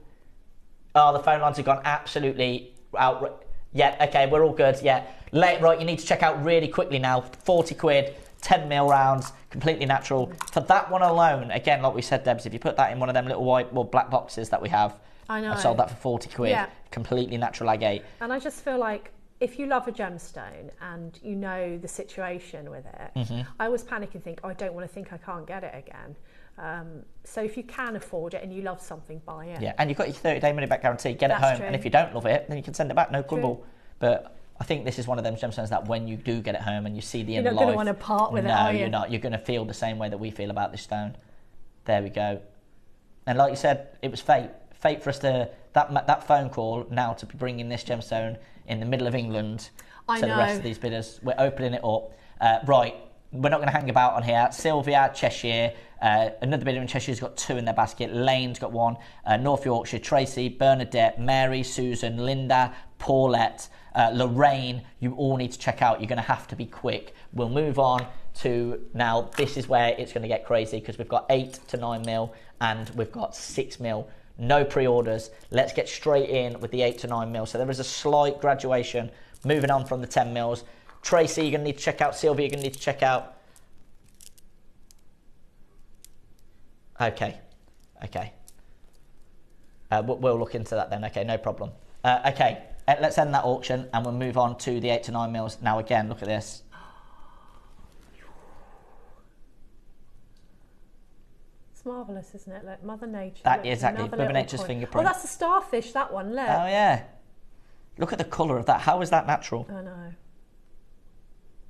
Oh, the phone lines have gone absolutely out. Yeah, okay, we're all good, yeah. Right, you need to check out really quickly now. 40 quid, 10mm rounds, completely natural. For that one alone, again, like we said, Debs, if you put that in one of them little white or black boxes that we have, I know. I've sold that for 40 quid. Yeah. Completely natural agate. And I just feel like if you love a gemstone and you know the situation with it, I always panic and think, oh, I don't want to think I can't get it again. So if you can afford it and you love something, buy it. Yeah, and you've got your 30-day money-back guarantee. Get it home, and if you don't love it, then you can send it back, no quibble. But I think this is one of them gemstones that when you do get it home and you see the You're end of not going life... to want to part with it, No, are you? you're not. You're going to feel the same way that we feel about this stone. There we go. And like you said, it was fate. Fate for us to... That phone call now to be bringing this gemstone in the middle of England to the rest of these bidders. We're opening it up. Right, we're not going to hang about on here. Sylvia, Cheshire, another bidder in Cheshire's got 2 in their basket. Lane's got 1. North Yorkshire, Tracy, Bernadette, Mary, Susan, Linda, Paulette, Lorraine. You all need to check out. You're going to have to be quick. We'll move on to now. This is where it's going to get crazy because we've got 8 to 9 mil and we've got 6 mil. No pre-orders. Let's get straight in with the 8 to 9 mil. So there is a slight graduation moving on from the 10 mils. Tracy, you're going to need to check out. Sylvia, you're going to need to check out. Okay. We'll look into that then. Okay, no problem. Okay, let's end that auction and we'll move on to the 8 to 9 mils. Now again, look at this. It's marvellous, isn't it? Like Mother Nature. That is exactly Mother Nature's fingerprint. Oh, that's a starfish, that one, look. Oh, yeah. Look at the colour of that. How is that natural? I know.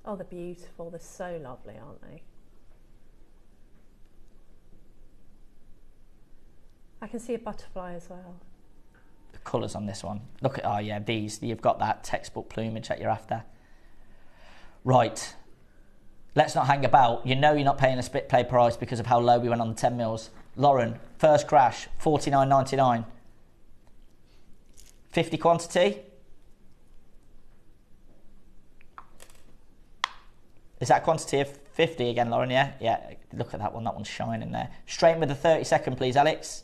Oh, they're beautiful. They're so lovely, aren't they? I can see a butterfly as well. The colours on this one. Look at, oh yeah, these. You've got that textbook plumage that you're after. Right. Let's not hang about. You know you're not paying a split pay price because of how low we went on the 10 mils. Lauren, first crash, $49.99. 50 quantity. Is that quantity of 50 again, Lauren? Yeah? Yeah. Look at that one. That one's shining there. Straight in with the 30-second, please, Alex.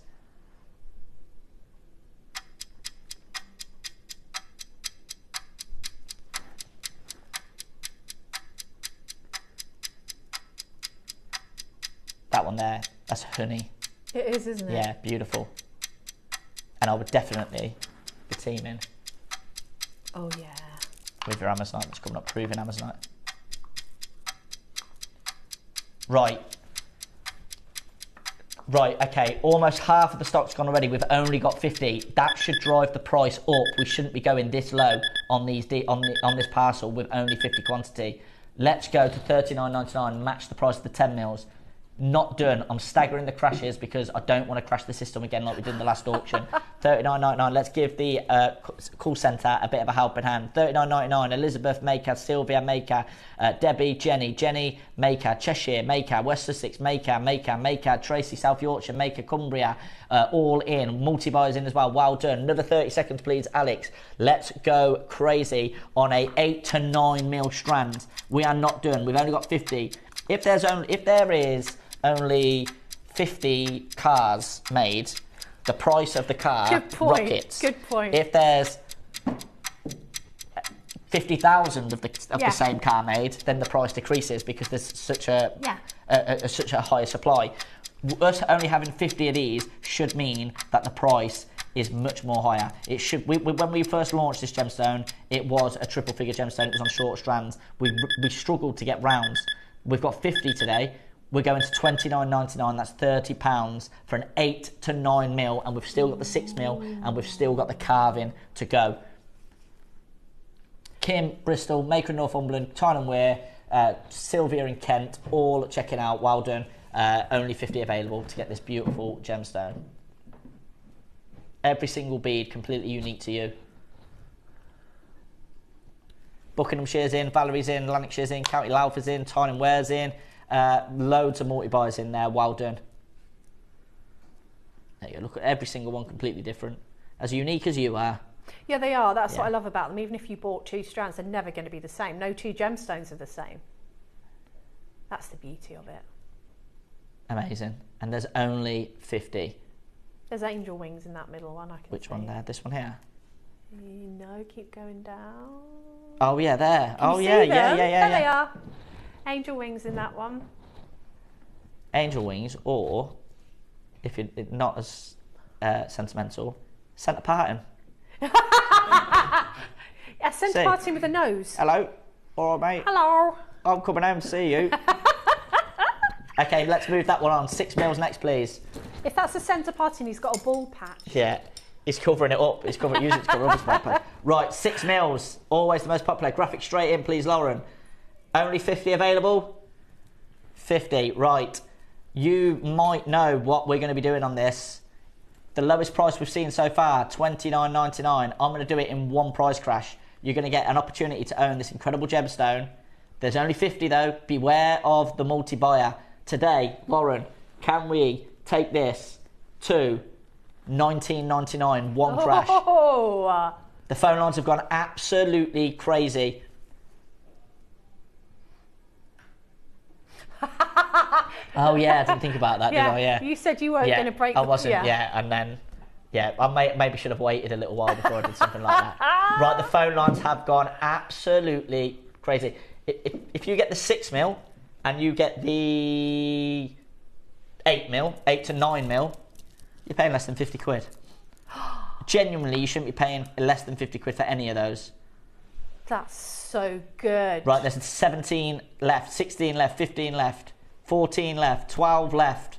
That one there, that's honey. It is, isn't it? Yeah, beautiful. And I would definitely be teaming. Oh, yeah. With your Amazonite that's coming up, proving Amazonite. Right, okay, almost half of the stock's gone already. We've only got 50. That should drive the price up. We shouldn't be going this low on these on this parcel with only 50 quantity. Let's go to $39.99, match the price of the 10 mils. Not done. I'm staggering the crashes because I don't want to crash the system again like we did in the last auction. $39.99. Let's give the call centre a bit of a helping hand. $39.99. Elizabeth Maker, Sylvia Maker, Debbie, Jenny Maker, Cheshire Maker, West Sussex Maker, Tracy, South Yorkshire Maker, Cumbria, all in. Multi-buyers in as well. Well done. Another 30 seconds, please, Alex. Let's go crazy on a 8 to 9 mil strand. We are not done. We've only got 50. If there is only 50 cars made, the price of the car rockets. Good point. If there's 50,000 of the same car made, then the price decreases because there's such a higher supply. Us only having 50 of these should mean that the price is much more higher. It should. When we first launched this gemstone, it was a triple figure gemstone. It was on short strands. We struggled to get rounds. We've got 50 today. We're going to $29.99. That's £30 for an 8 to 9 mil, and we've still got the 6 mil, and we've still got the carving to go. Kim, Bristol, Maker in Northumberland, Tyne & Wear, Sylvia in Kent, all checking out. Well done. Only 50 available to get this beautiful gemstone. Every single bead completely unique to you. Buckinghamshire's in, Valerie's in, Lanarkshire's in, County Louth is in, Tyne & Wear's in. Loads of multi-buys in there. Well done. There you go. Look at every single one completely different. As unique as you are. Yeah, they are. That's what I love about them. Even if you bought 2 strands, they're never going to be the same. No 2 gemstones are the same. That's the beauty of it. Amazing. And there's only 50. There's angel wings in that middle one. Which one there? This one here? No, keep going down. Oh yeah, there. Can oh you yeah, see them? yeah. There they are. Angel wings in that one. Angel wings, or if you're not as sentimental, centre parting. Yeah, centre parting with a nose. Hello. All right, mate. Hello. I'm coming home to see you. Okay, let's move that one on. 6 mils next, please. If that's a centre parting, he's got a ball patch. Yeah. He's covering it up. He's using it to cover up his paper. Right, 6 mils. Always the most popular. Graphic straight in, please, Lauren. Only 50 available? 50, right. You might know what we're going to be doing on this. The lowest price we've seen so far, $29.99. I'm going to do it in one price crash. You're going to get an opportunity to own this incredible gemstone. There's only 50 though. Beware of the multi-buyer. Today, Lauren, can we take this to $19.99, one crash? Oh! The phone lines have gone absolutely crazy. Oh yeah, I didn't think about that, did I? Yeah. You said you weren't going to break. I wasn't. And then, I maybe should have waited a little while before I did something like that. Right, the phone lines have gone absolutely crazy. If you get the 6 mil and you get the 8 mil, 8 to 9 mil, you're paying less than 50 quid. Genuinely, you shouldn't be paying less than 50 quid for any of those. That's so good. Right, there's 17 left, 16 left, 15 left, 14 left, 12 left.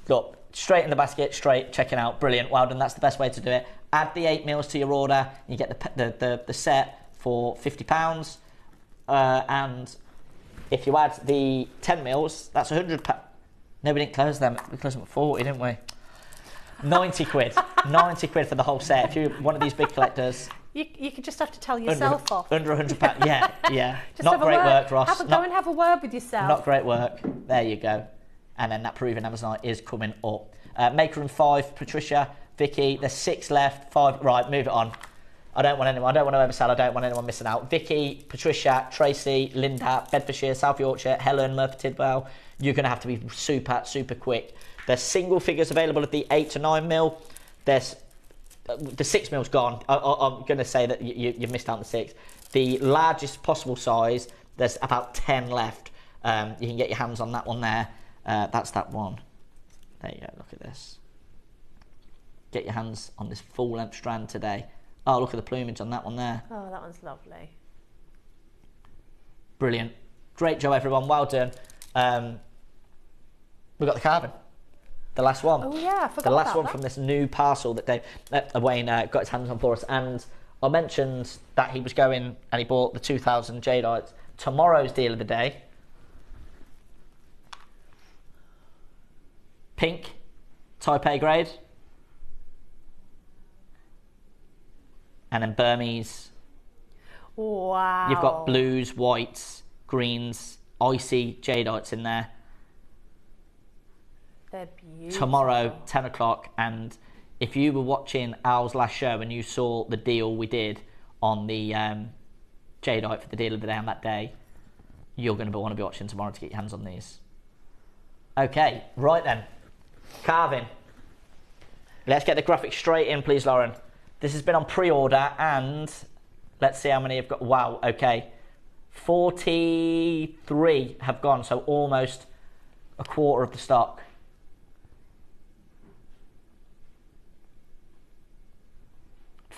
Look, straight in the basket, straight, checking out. Brilliant, well done, that's the best way to do it. Add the 8 mils to your order, you get the set for £50. And if you add the 10 mils, that's £100. No, we didn't close them. We closed them at 40, didn't we? 90 quid. 90 quid for the whole set. If you're one of these big collectors... You could just have to tell yourself off. Under £100, yeah. Just not great work, Ross. Go and have a word with yourself. Not great work. There you go. And then that proven Amazonite is coming up. Maker and 5, Patricia, Vicky. There's 6 left. 5. Right, move it on. I don't want anyone. I don't want to oversell. I don't want anyone missing out. Vicky, Patricia, Tracy, Linda, Bedfordshire, South Yorkshire, Helen, Murphy Tidwell. You're going to have to be super, super quick. There's single figures available at the 8 to 9 mil. There's the 6 mil's gone. I'm going to say that you've missed out on the 6. The largest possible size, there's about 10 left. You can get your hands on that one there. That's that one. There you go. Look at this. Get your hands on this full length strand today. Oh, look at the plumage on that one there. Oh, that one's lovely. Brilliant. Great job, everyone. Well done. We've got the carving. The last one. Oh, yeah, I forgot the last about one that. from this new parcel that Wayne got his hands on for us. And I mentioned that he was going and he bought the 2,000 Jadites. Tomorrow's deal of the day. Pink, type A grade. And then Burmese. Wow. You've got blues, whites, greens, icy Jadites in there. They're beautiful. Tomorrow, 10 o'clock. And if you were watching Al's last show and you saw the deal we did on the Jadeite for the deal of the day on that day, you're going to want to be watching tomorrow to get your hands on these. Okay, right then. Carving. Let's get the graphics straight in, please, Lauren. This has been on pre-order, and let's see how many have got. Wow, okay. 43 have gone, so almost a quarter of the stock.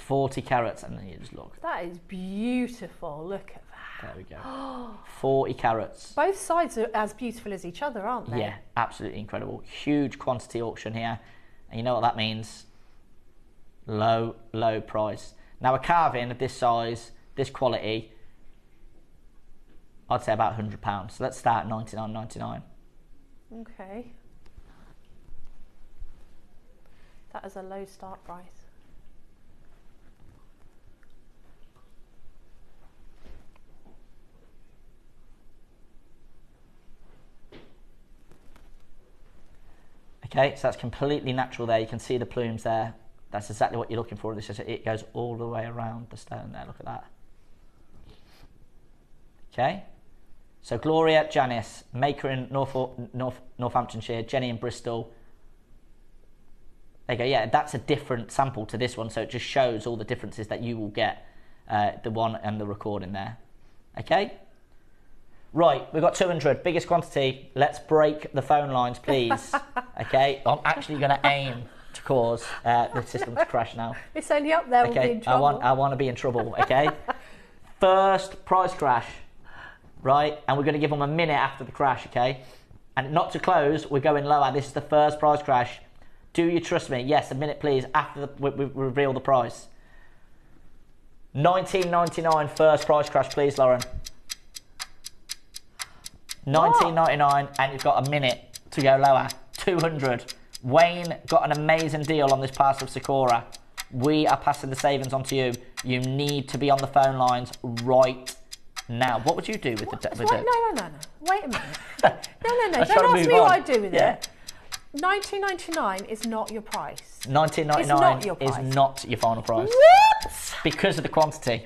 $40 carats, and then you just look. That is beautiful. Look at that. There we go. 40 carats. Both sides are as beautiful as each other, aren't they? Yeah, absolutely incredible. Huge quantity auction here, and you know what that means? Low price. Now a carving of this size, this quality, I'd say about £100. So let's start at $99.99. Okay. That is a low start price. Okay, so that's completely natural there. You can see the plumes there. That's exactly what you're looking for. It goes all the way around the stone there. Look at that. Okay. So Gloria, Janice, Maker in Northamptonshire, Jenny in Bristol. There you go. Yeah, that's a different sample to this one. So it just shows all the differences that you will get, the one and the recording there. Okay. Right, we've got 200, biggest quantity. Let's break the phone lines, please. Okay, I'm actually going to aim to cause the system to crash now. It's only up there. We'll be in trouble. I want to be in trouble. Okay. First price crash, right? And we're going to give them a minute after the crash. Okay, and not to close. We're going lower. This is the first price crash. Do you trust me? Yes, a minute please, after we reveal the price. $19.99 first price crash, please, Lauren. $19.99, and you've got a minute to go lower. 200. Wayne got an amazing deal on this parcel of Sakura. We are passing the savings on to you. You need to be on the phone lines right now. What would you do with the... No. Wait a minute. No. Don't ask me what I do with it. $19.99 is not your price. $19.99 is not your final price. What? Because of the quantity.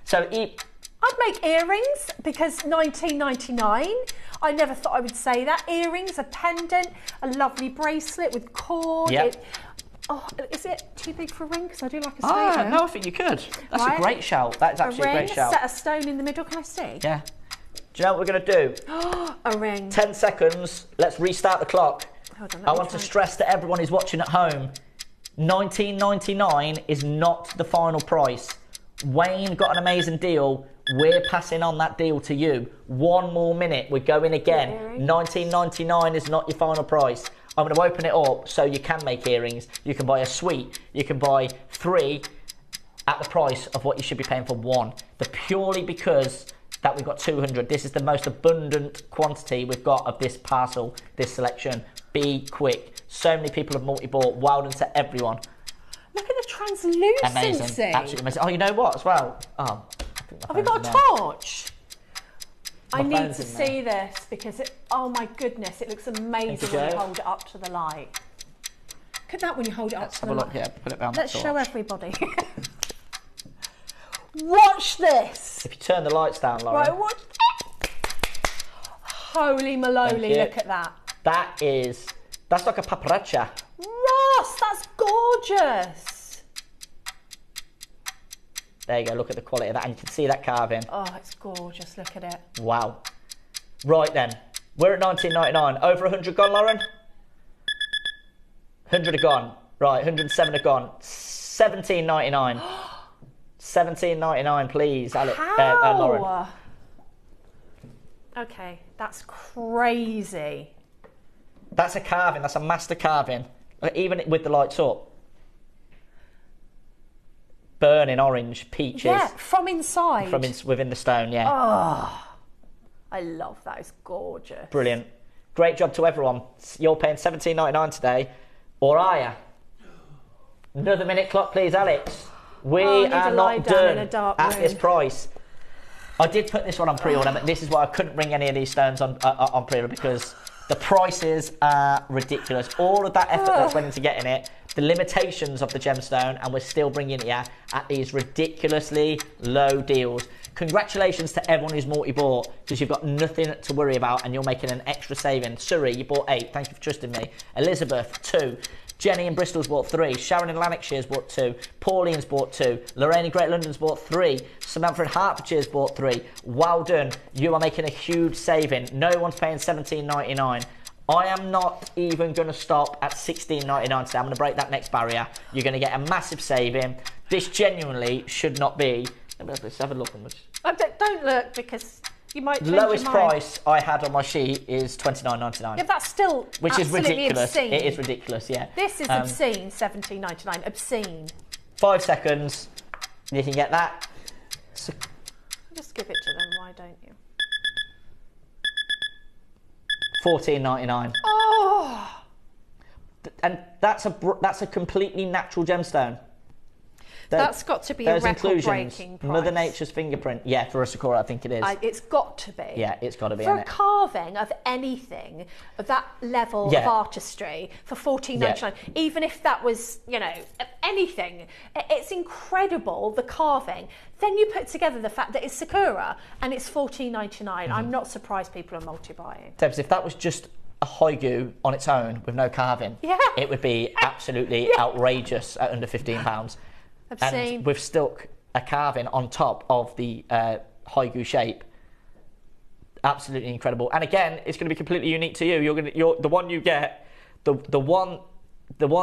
So I'd make earrings because $19.99. I never thought I would say that. Earrings, a pendant, a lovely bracelet with cord. Yep. Is it too big for a ring? Because I do like a stone. No, I think you could. That's a great shout. That's actually a great shout. Set a stone in the middle. Can I see? Yeah. Do you know what we're going to do? A ring. 10 seconds. Let's restart the clock. Hold on, I want to stress to everyone who's watching at home, $19.99 is not the final price. Wayne got an amazing deal. We're passing on that deal to you. One more minute. We're going again. $19.99 is not your final price. I'm going to open it up so you can make earrings. You can buy a suite. You can buy 3 at the price of what you should be paying for 1. Purely because that we've got 200. This is the most abundant quantity we've got of this parcel, this selection. Be quick. So many people have multi-bought. Well done to everyone. Look at the translucency. Amazing. Absolutely amazing. Oh, you know what as well? Oh, have we got a torch? I need to see this because oh my goodness, it looks amazing when you hold it up to the light. Look at that when you hold it up to the light. Let's have a look here. Put it down. Let's show everybody. Watch this. If you turn the lights down, Lauren. Right, watch. Holy maloli, look at that. That's like a paparazzi. Ross, that's gorgeous. There you go, look at the quality of that, and you can see that carving. Oh, it's gorgeous, look at it. Wow. Right then, we're at $19.99. Over 100 gone, Lauren? 100 are gone. Right, 107 are gone. $17.99. $17.99, please, Lauren. Okay, that's crazy. That's a carving, that's a master carving. Even with the lights up. Burning orange, peaches. Yeah, from inside. From within the stone, yeah. Oh, I love that, it's gorgeous. Brilliant. Great job to everyone. You're paying $17.99 today, or are you? Another minute clock, please, Alex. We are not done at this price. I did put this one on pre-order, but this is why I couldn't bring any of these stones on pre-order because the prices are ridiculous. All of that effort that went into getting it, the limitations of the gemstone, and we're still bringing it here at these ridiculously low deals. Congratulations to everyone who's multi-bought because you've got nothing to worry about and you're making an extra saving. Surrey, you bought 8. Thank you for trusting me. Elizabeth, 2. Jenny in Bristol's bought 3. Sharon in Lanarkshire's bought 2. Pauline's bought 2. Lorraine in Great London's bought 3. Samantha in Hertfordshire's bought 3. Well done. You are making a huge saving. No one's paying $17.99. I am not even going to stop at $16.99 today. I'm going to break that next barrier. You're going to get a massive saving. This genuinely should not be... Let's have a look. Don't look because... You might the lowest price I had on my sheet is $29.99. Yeah, that's still which is ridiculous. Obscene. It is ridiculous, yeah. This is obscene, $17.99. Obscene. 5 seconds. You can get that. Just give it to them, why don't you? $14.99. Oh! And that's a completely natural gemstone. That's got to be a record-breaking price. Mother Nature's fingerprint. Yeah, for a Sakura, I think it is. It's got to be. Yeah, it's got to be. For a carving of anything of that level of artistry for $14.99, even if that was, anything, it's incredible, the carving. Then you put together the fact that it's Sakura and it's $14.99. I'm not surprised people are multi-buying. Debs, if that was just a Hoigu on its own with no carving, it would be absolutely outrageous at under £15. Obscene. And we've stuck a carving on top of the Hoigu shape. Absolutely incredible. And again, it's going to be completely unique to you. The one you get, the one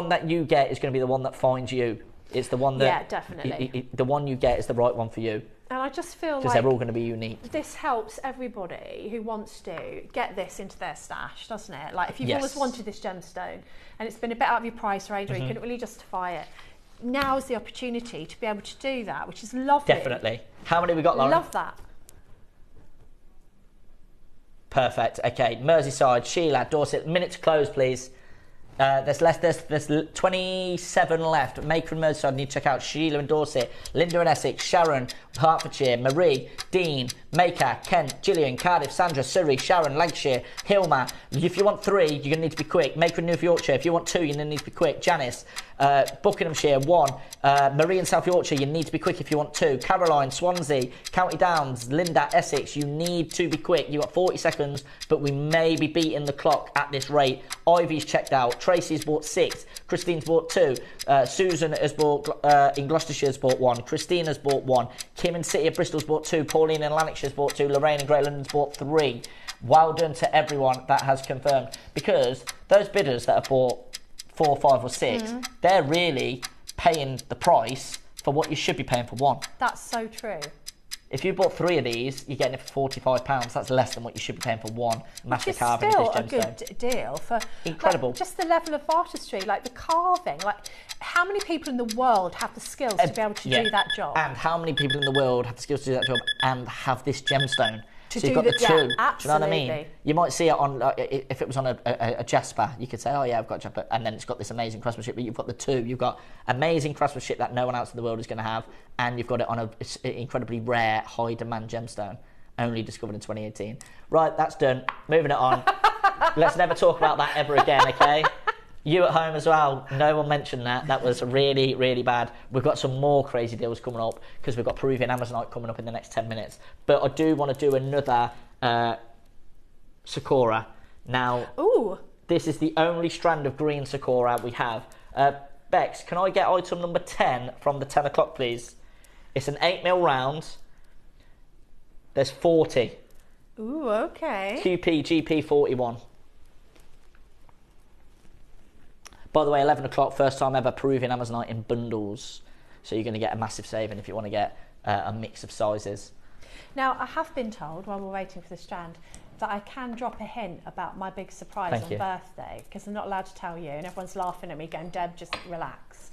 that you get is going to be the one that finds you. It's the one that... Yeah, definitely. The one you get is the right one for you. And I just feel because like they're all going to be unique. This helps everybody who wants to get this into their stash, doesn't it? Like if you've Yes. always wanted this gemstone and it's been a bit out of your price range or you couldn't really justify it, now's the opportunity to be able to do that, which is lovely. Definitely. How many we got, Lauren? Love that. Perfect. Okay, Merseyside, Sheila, Dorset. Minute to close, please. There's 27 left. Maker and Merseyside need to check out. Sheila and Dorset, Linda and Essex, Sharon, Hertfordshire, Marie, Dean, Maker, Kent, Gillian, Cardiff, Sandra, Surrey, Sharon, Lancashire, Hilma. If you want 3, you're going to need to be quick. Maker and North Yorkshire. If you want 2, you're going to need to be quick. Janice, Buckinghamshire, 1. Marie and South Yorkshire, you need to be quick if you want 2. Caroline, Swansea, County Downs, Linda, Essex, you need to be quick. You've got 40 seconds, but we may be beating the clock at this rate. Ivy's checked out. Tracy's bought 6. Christine's bought 2. Susan has bought, in Gloucestershire's bought 1. Christina's bought 1. Kim in City of Bristol's bought 2. Pauline in Lanarkshire's bought 2. Lorraine in Great London's bought 3. Well done to everyone that has confirmed. Because those bidders that have bought 4, 5 or 6, they're really paying the price for what you should be paying for 1. That's so true. If you bought 3 of these, you're getting it for £45. That's less than what you should be paying for 1 master carving still of this a gemstone. good deal for Incredible. Like, just the level of artistry, like the carving. Like, how many people in the world have the skills to be able to do that job? And how many people in the world have the skills to do that job and have this gemstone? To so you've do got the 2. yeah, Do you know what I absolutely. mean? You might see it on, if it was on a Jasper, you could say, oh yeah, I've got a Jasper, and then it's got this amazing craftsmanship, but you've got the 2. You've got amazing craftsmanship that no one else in the world is going to have, and you've got it on an incredibly rare, high-demand gemstone, only discovered in 2018. Right, that's done. Moving it on. Let's never talk about that ever again, okay? You at home as well, no one mentioned that. That was really, really bad. We've got some more crazy deals coming up because we've got Peruvian Amazonite coming up in the next 10 minutes. But I do want to do another Sakura. Now, this is the only strand of green Sakura we have. Bex, can I get item number 10 from the 10 o'clock, please? It's an 8mm round. There's 40. Ooh, okay. QP GP 41. By the way, 11 o'clock, first time ever, Peruvian Amazonite in bundles. So you're going to get a massive saving if you want to get a mix of sizes. Now, I have been told, while we're waiting for the strand, that I can drop a hint about my big surprise on birthday, because I'm not allowed to tell you, and everyone's laughing at me going, Deb, just relax.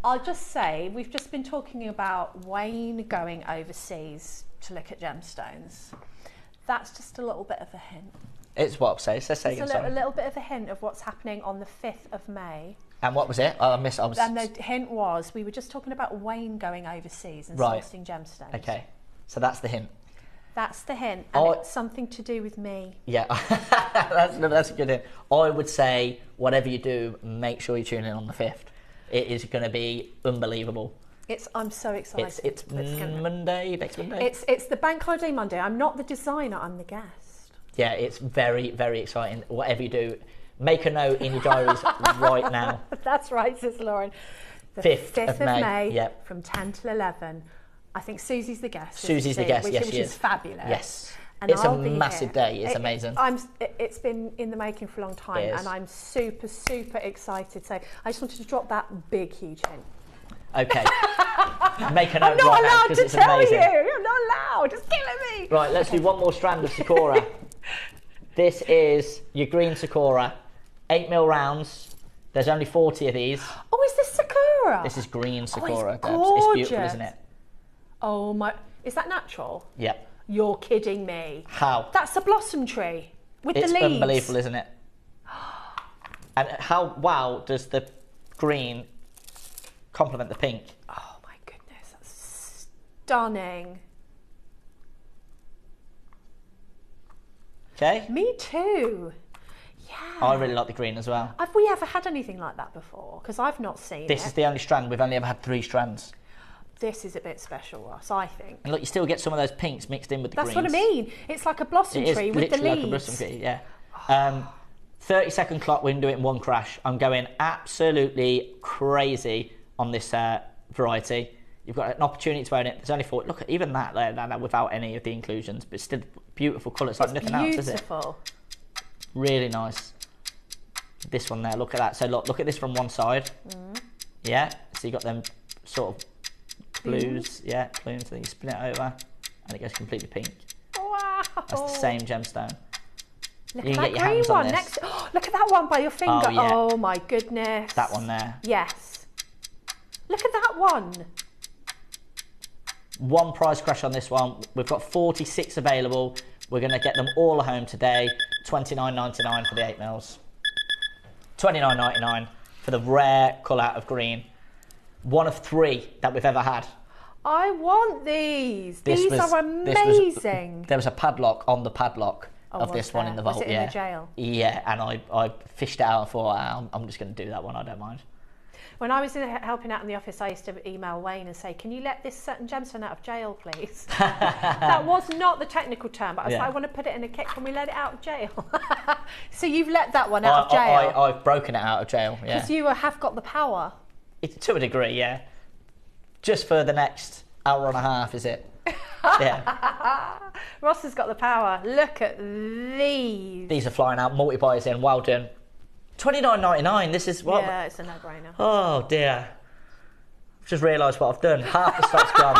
I'll just say, we've just been talking about Wayne going overseas to look at gemstones. That's just a little bit of a hint. It's what? Say again, sorry. A little bit of a hint of what's happening on the 5th of May. And what was it? And the hint was, we were just talking about Wayne going overseas and sourcing gemstones. Okay, so that's the hint. That's the hint, and it's something to do with me. Yeah, that's a good hint. I would say, whatever you do, make sure you tune in on the 5th. It is going to be unbelievable. I'm so excited. It's Monday, next Monday? It's the Bank Holiday Monday. I'm not the designer, I'm the guest. Yeah, it's very, very exciting. Whatever you do, make a note in your diaries right now. That's right, says Lauren. The 5th of May, yep. From 10 till 11. I think Susie's the guest. Susie's the guest, yes, which she is fabulous. Yes. And it's a massive day. It's amazing. It's been in the making for a long time, and I'm super, super excited. So I just wanted to drop that big, huge hint. Okay. Make a note I'm not allowed to tell amazing. you. You're not allowed. It's killing me. Right, let's do one more strand of Sakura. This is your green Sakura. 8mm rounds. There's only 40 of these. Oh, is this Sakura? This is green Sakura. Oh, it's beautiful, isn't it? Oh my! Is that natural? Yep. You're kidding me. How? That's a blossom tree with the leaves. It's unbelievable, isn't it? And how wow does the green complement the pink? Oh my goodness, that's stunning. Okay. Me too. Yeah. I really like the green as well. Have we ever had anything like that before? Because I've not seen it. This is the only strand. We've only ever had 3 strands. This is a bit special, Ross, I think. And look, you still get some of those pinks mixed in with the greens. That's what I mean. It's like a blossom tree with the leaves. It is literally like a blossom tree, yeah. 30-second clock, we can do it in one crash. I'm going absolutely crazy on this variety. You've got an opportunity to own it. There's only 4. Look, even that without any of the inclusions, but still beautiful colour. It's like nothing else, is it? Beautiful. Really nice. This one there, look at that. So look at this from one side. Yeah, So you got them sort of blues, yeah, plumes. Then you spin it over, and it goes completely pink. Wow! That's the same gemstone. Look You at can that get your green hands on one this. next. Oh, look at that one by your finger. Oh, yeah. Oh my goodness. That one there. Yes. Look at that one. One price crash on this one. We've got 46 available. We're going to get them all home today. $29.99 for the 8mm. $29.99 for the rare colour of green. One of 3 that we've ever had. I want these. These are amazing. There was a padlock on the padlock of this one in the vault. Was it in the jail? Yeah, and I fished it out and thought, I'm just going to do that one. I don't mind. When I was helping out in the office, I used to email Wayne and say, can you let this certain gemstone out of jail, please? That was not the technical term, but I was like, I want to put it in a kit. Can we let it out of jail? So you've let that one out of jail? I've broken it out of jail, yeah. Because you have got the power. To a degree, yeah. Just for the next hour and a half, is it? Yeah. Ross has got the power. Look at these. These are flying out. Multi-buyers in. Well done. $29.99. This is what? Yeah, it's a no-brainer. Oh dear. I've just realised what I've done. Half the stock's gone.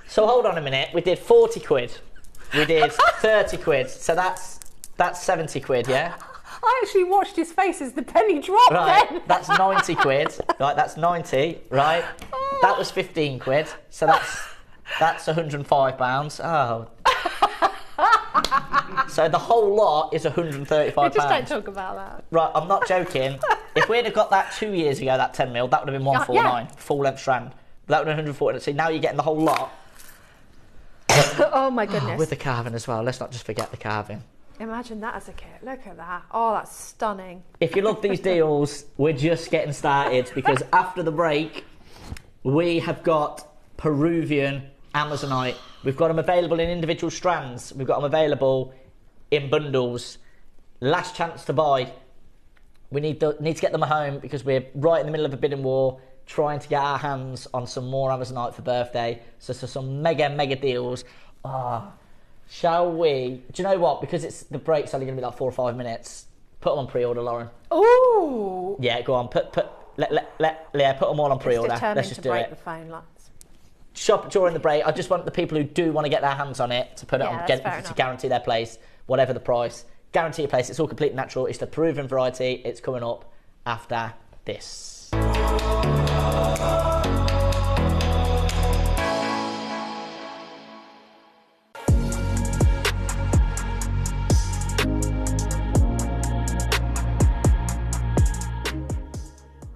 So hold on a minute. We did 40 quid. We did 30 quid. So that's 70 quid, yeah? I actually watched his face as the penny dropped right, then. That's 90 quid. Right, that's 90, right? That was 15 quid. So that's £105. Oh. So the whole lot is £135. Just don't talk about that. Right, I'm not joking. If we'd have got that 2 years ago, that 10mm, that would have been 149, full length strand. That would have been 140. So now you're getting the whole lot. Oh my goodness. With the carving as well. Let's not just forget the carving. Imagine that as a kit. Look at that. Oh, that's stunning. If you love these deals, we're just getting started because after the break, we have got Peruvian Amazonite. We've got them available in individual strands. We've got them available in bundles. Last chance to buy. We need to get them home because we're right in the middle of a bidding war, trying to get our hands on some more Amazonite for birthday. So some mega deals. Shall we? Do you know what? Because the break's only going to be like 4 or 5 minutes. Put them on pre-order, Lauren. Ooh. Yeah, go on. Let put them all on pre-order. Let's just do it. The phone lines. Shop during the break. I just want the people who do want to get their hands on it to put it on, to guarantee their place, whatever the price. Guarantee your place. It's all completely natural. It's the Peruvian variety. It's coming up after this.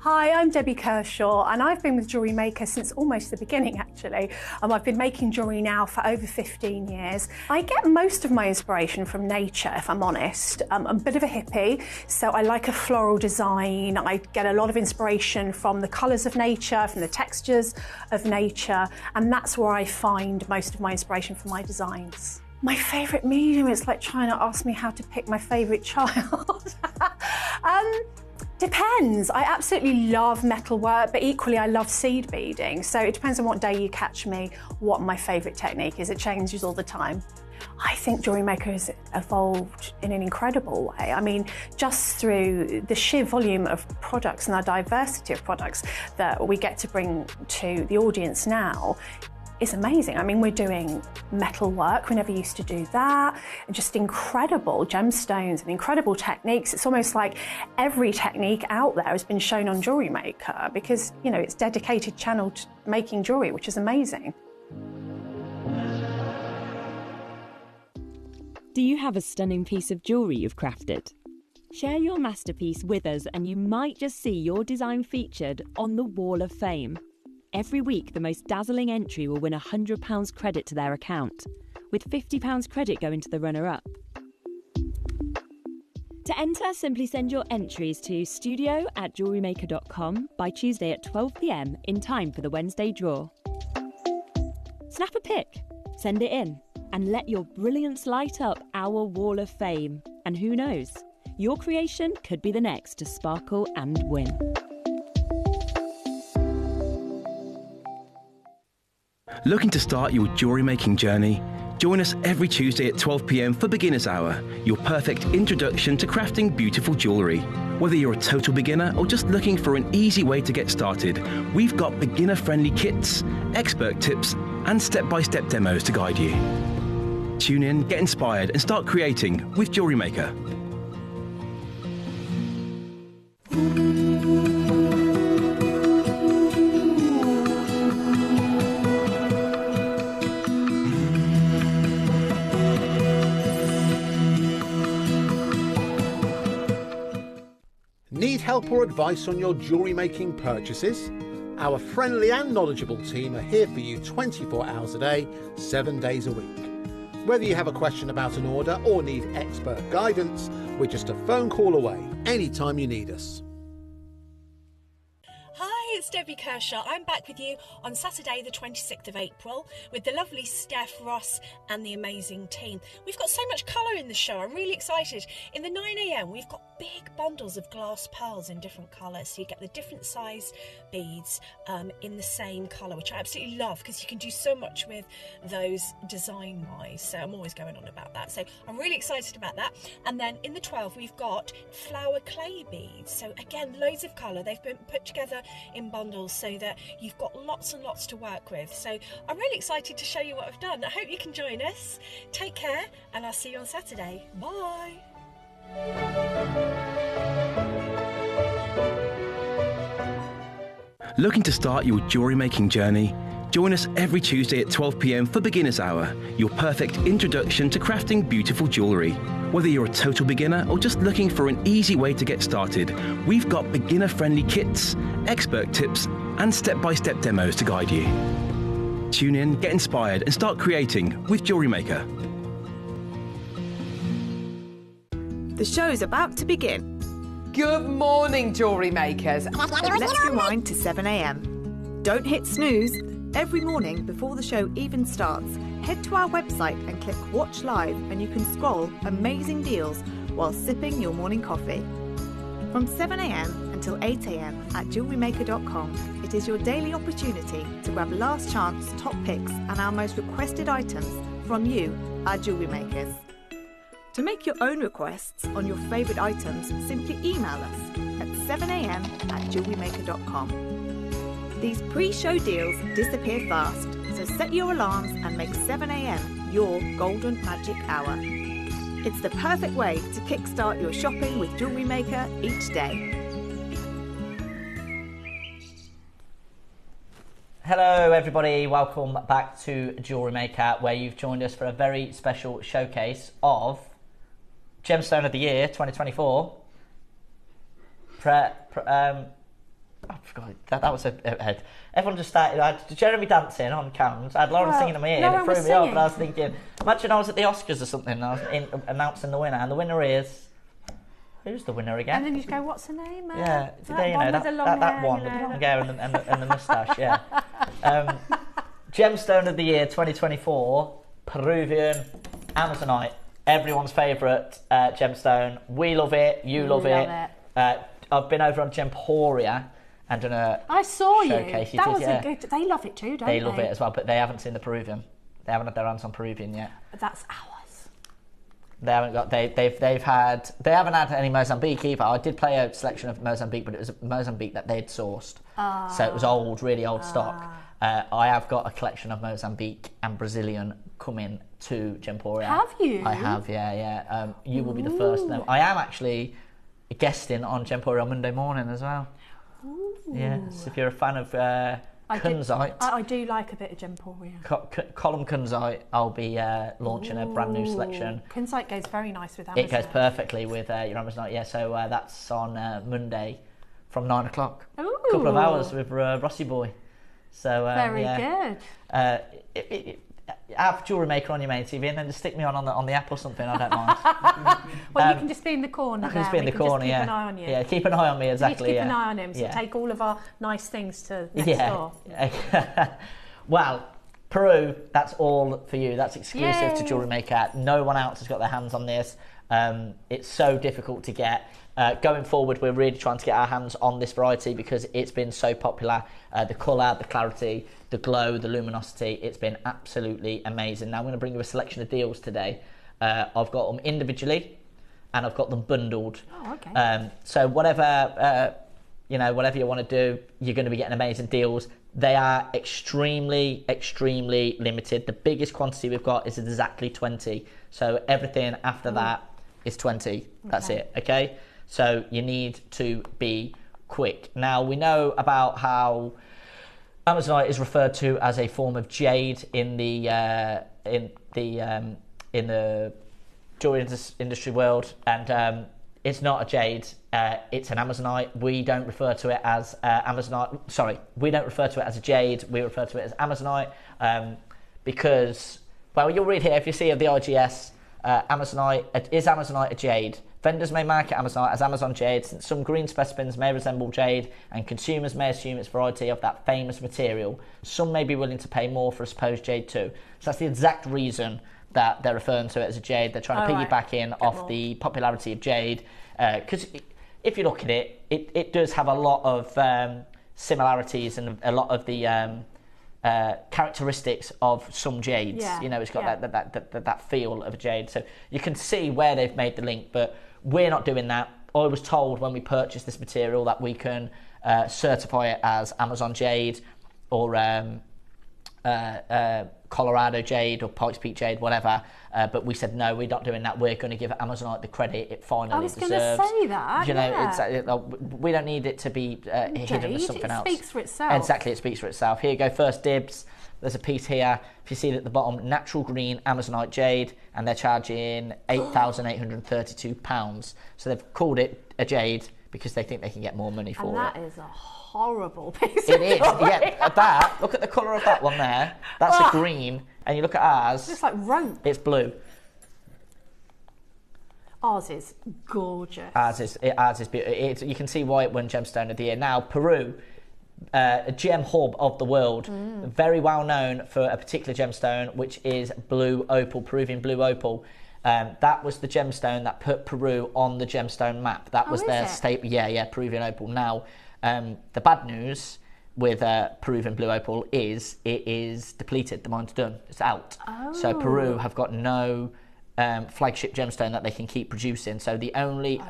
Hi, I'm Debbie Kershaw and I've been with JewelleryMaker since almost the beginning actually. I've been making jewellery now for over 15 years. I get most of my inspiration from nature, if I'm honest. I'm a bit of a hippie, so I like a floral design. I get a lot of inspiration from the colours of nature, from the textures of nature, and that's where I find most of my inspiration for my designs. My favourite medium, it's like trying to ask me how to pick my favourite child. Depends. I absolutely love metalwork, but equally I love seed beading. So it depends on what day you catch me, what my favourite technique is. It changes all the time. I think JewelleryMaker has evolved in an incredible way. I mean, just through the sheer volume of products and the diversity of products that we get to bring to the audience now, it's amazing. I mean, we're doing metal work. We never used to do that. And just incredible gemstones and incredible techniques. It's almost like every technique out there has been shown on JewelleryMaker because, you know, it's dedicated channel to making jewelry, which is amazing. Do you have a stunning piece of jewelry you've crafted? Share your masterpiece with us and you might just see your design featured on the Wall of Fame. Every week, the most dazzling entry will win £100 credit to their account, with £50 credit going to the runner-up. To enter, simply send your entries to studio@jewellerymaker.com by Tuesday at 12 p.m. in time for the Wednesday draw. Snap a pic, send it in, and let your brilliance light up our Wall of Fame. And who knows, your creation could be the next to sparkle and win. Looking to start your jewellery making journey? Join us every Tuesday at 12 p.m. for Beginner's Hour, your perfect introduction to crafting beautiful jewellery. Whether you're a total beginner or just looking for an easy way to get started, we've got beginner-friendly kits, expert tips, and step-by-step demos to guide you. Tune in, get inspired, and start creating with JewelleryMaker. Need help or advice on your jewellery making purchases? Our friendly and knowledgeable team are here for you 24 hours a day, 7 days a week. Whether you have a question about an order or need expert guidance, we're just a phone call away anytime you need us. It's Debbie Kershaw. I'm back with you on Saturday the 26th of April with the lovely Steph, Ross and the amazing team. We've got so much colour in the show. I'm really excited. In the 9 a.m. we've got big bundles of glass pearls in different colours. So you get the different size beads in the same colour, which I absolutely love because you can do so much with those design-wise. So I'm always going on about that. So I'm really excited about that. And then in the 12 we've got flower clay beads. So again, loads of colour. They've been put together in bundles so that you've got lots and lots to work with. So I'm really excited to show you what I've done. I hope you can join us. Take care and I'll see you on Saturday. Bye. Looking to start your jewellery making journey? Join us every Tuesday at 12 p.m. for Beginner's Hour, your perfect introduction to crafting beautiful jewellery. Whether you're a total beginner or just looking for an easy way to get started, we've got beginner-friendly kits, expert tips, and step-by-step demos to guide you. Tune in, get inspired, and start creating with JewelleryMaker. The show's about to begin. Good morning, jewellery makers. Let's rewind to 7 a.m. Don't hit snooze. Every morning before the show even starts, head to our website and click Watch Live and you can scroll amazing deals while sipping your morning coffee. From 7 a.m. until 8 a.m. at JewelleryMaker.com, it is your daily opportunity to grab last chance top picks and our most requested items from you, our jewellery makers. To make your own requests on your favourite items, simply email us at 7 a.m. at JewelleryMaker.com. These pre-show deals disappear fast, so set your alarms and make 7 a.m. your golden magic hour. It's the perfect way to kickstart your shopping with Jewellery Maker each day. Hello everybody, welcome back to Jewellery Maker, where you've joined us for a very special showcase of Gemstone of the Year 2024. I forgot that was a head. Everyone just started. I had Jeremy dancing on cams. I had Lauren singing in my ear, and it threw me off. And I was thinking, imagine I was at the Oscars or something, and I was announcing the winner, and the winner is. Who's the winner again? And then you just go, what's her name? Yeah, there you know that one with the long hair and the moustache. Yeah. Gemstone of the Year 2024, Peruvian Amazonite. Everyone's favourite gemstone. We love it. You love it. I've been over on Gemporia and done a I saw showcase. You. That was a good. They love it too, don't they? They love it as well, but they haven't seen the Peruvian. They haven't had their hands on Peruvian yet. But that's ours. They haven't got. They haven't had any Mozambique either. I did play a selection of Mozambique, but it was Mozambique that they'd sourced, so it was old, really old stock. I have got a collection of Mozambique and Brazilian coming to Gemporia. Have you? I have, yeah. You will be the first. No, I am actually guesting on Gemporia on Monday morning as well. Ooh. Yes, if you're a fan of kunzite. I do like a bit of Gemporia. Column kunzite, I'll be launching a brand new selection. Kunzite goes very nice with Amazon. It goes perfectly with your Amazonite, yeah. So that's on Monday from 9 o'clock. A couple of hours with Rossi Boy. So very good. Have Jewellery Maker on your main TV and then just stick me on the app or something. I don't mind. Well, you can just be in the corner. I can just be in the corner. Keep an eye on you. Yeah, keep an eye on me. Exactly. You need to keep an eye on him. So take all of our nice things to next door. Well, Peru, that's all for you. That's exclusive to Jewellery Maker. No one else has got their hands on this. It's so difficult to get. Going forward, we're really trying to get our hands on this variety because it's been so popular. The colour, the clarity, the glow, the luminosity, it's been absolutely amazing. Now I'm going to bring you a selection of deals today. I've got them individually and I've got them bundled. Oh, okay. So whatever you want to do, you're going to be getting amazing deals. They are extremely, extremely limited. The biggest quantity we've got is exactly 20. So everything after that is 20. That's it, okay? So you need to be quick. Now, we know about how Amazonite is referred to as a form of jade in the jewelry industry world, and it's not a jade. It's an Amazonite. We don't refer to it as Amazonite. Sorry, we don't refer to it as a jade. We refer to it as Amazonite because, well, you'll read here if you see of the IGS, Amazonite is Amazonite a jade. Vendors may market Amazonite as Amazon jade, since some green specimens may resemble jade, and consumers may assume it's variety of that famous material. Some may be willing to pay more for a supposed jade too. So that's the exact reason that they're referring to it as a jade. They're trying to piggyback in off the popularity of jade, because if you look at it, it does have a lot of similarities and a lot of the characteristics of some jades. Yeah, you know, it's got that feel of a jade. So you can see where they've made the link, but we're not doing that. I was told when we purchased this material that we can certify it as Amazon jade or Colorado jade or Pikes Peak jade, whatever. But we said no, we're not doing that. We're going to give Amazonite the credit it finally deserves. I was going to say that. You know, we don't need it to be hidden as something else. It speaks for itself. Exactly, it speaks for itself. Here you go, first dibs. There's a piece here. If you see it at the bottom, natural green Amazonite jade, and they're charging £8,832. So they've called it a jade because they think they can get more money for it. And that is a horrible piece It of is, jewellery. yeah. Look at the colour of that one there. That's a green, and you look at ours. It's like rope. It's blue. Ours is gorgeous. Ours is beautiful. You can see why it won Gemstone of the Year. Now, Peru, a gem hub of the world, very well known for a particular gemstone, which is blue opal, Peruvian blue opal. That was the gemstone that put Peru on the gemstone map. That was their staple. Yeah, Peruvian opal. Now, the bad news with Peruvian blue opal is it is depleted. The mine's done. It's out. So Peru have got no flagship gemstone that they can keep producing. So the only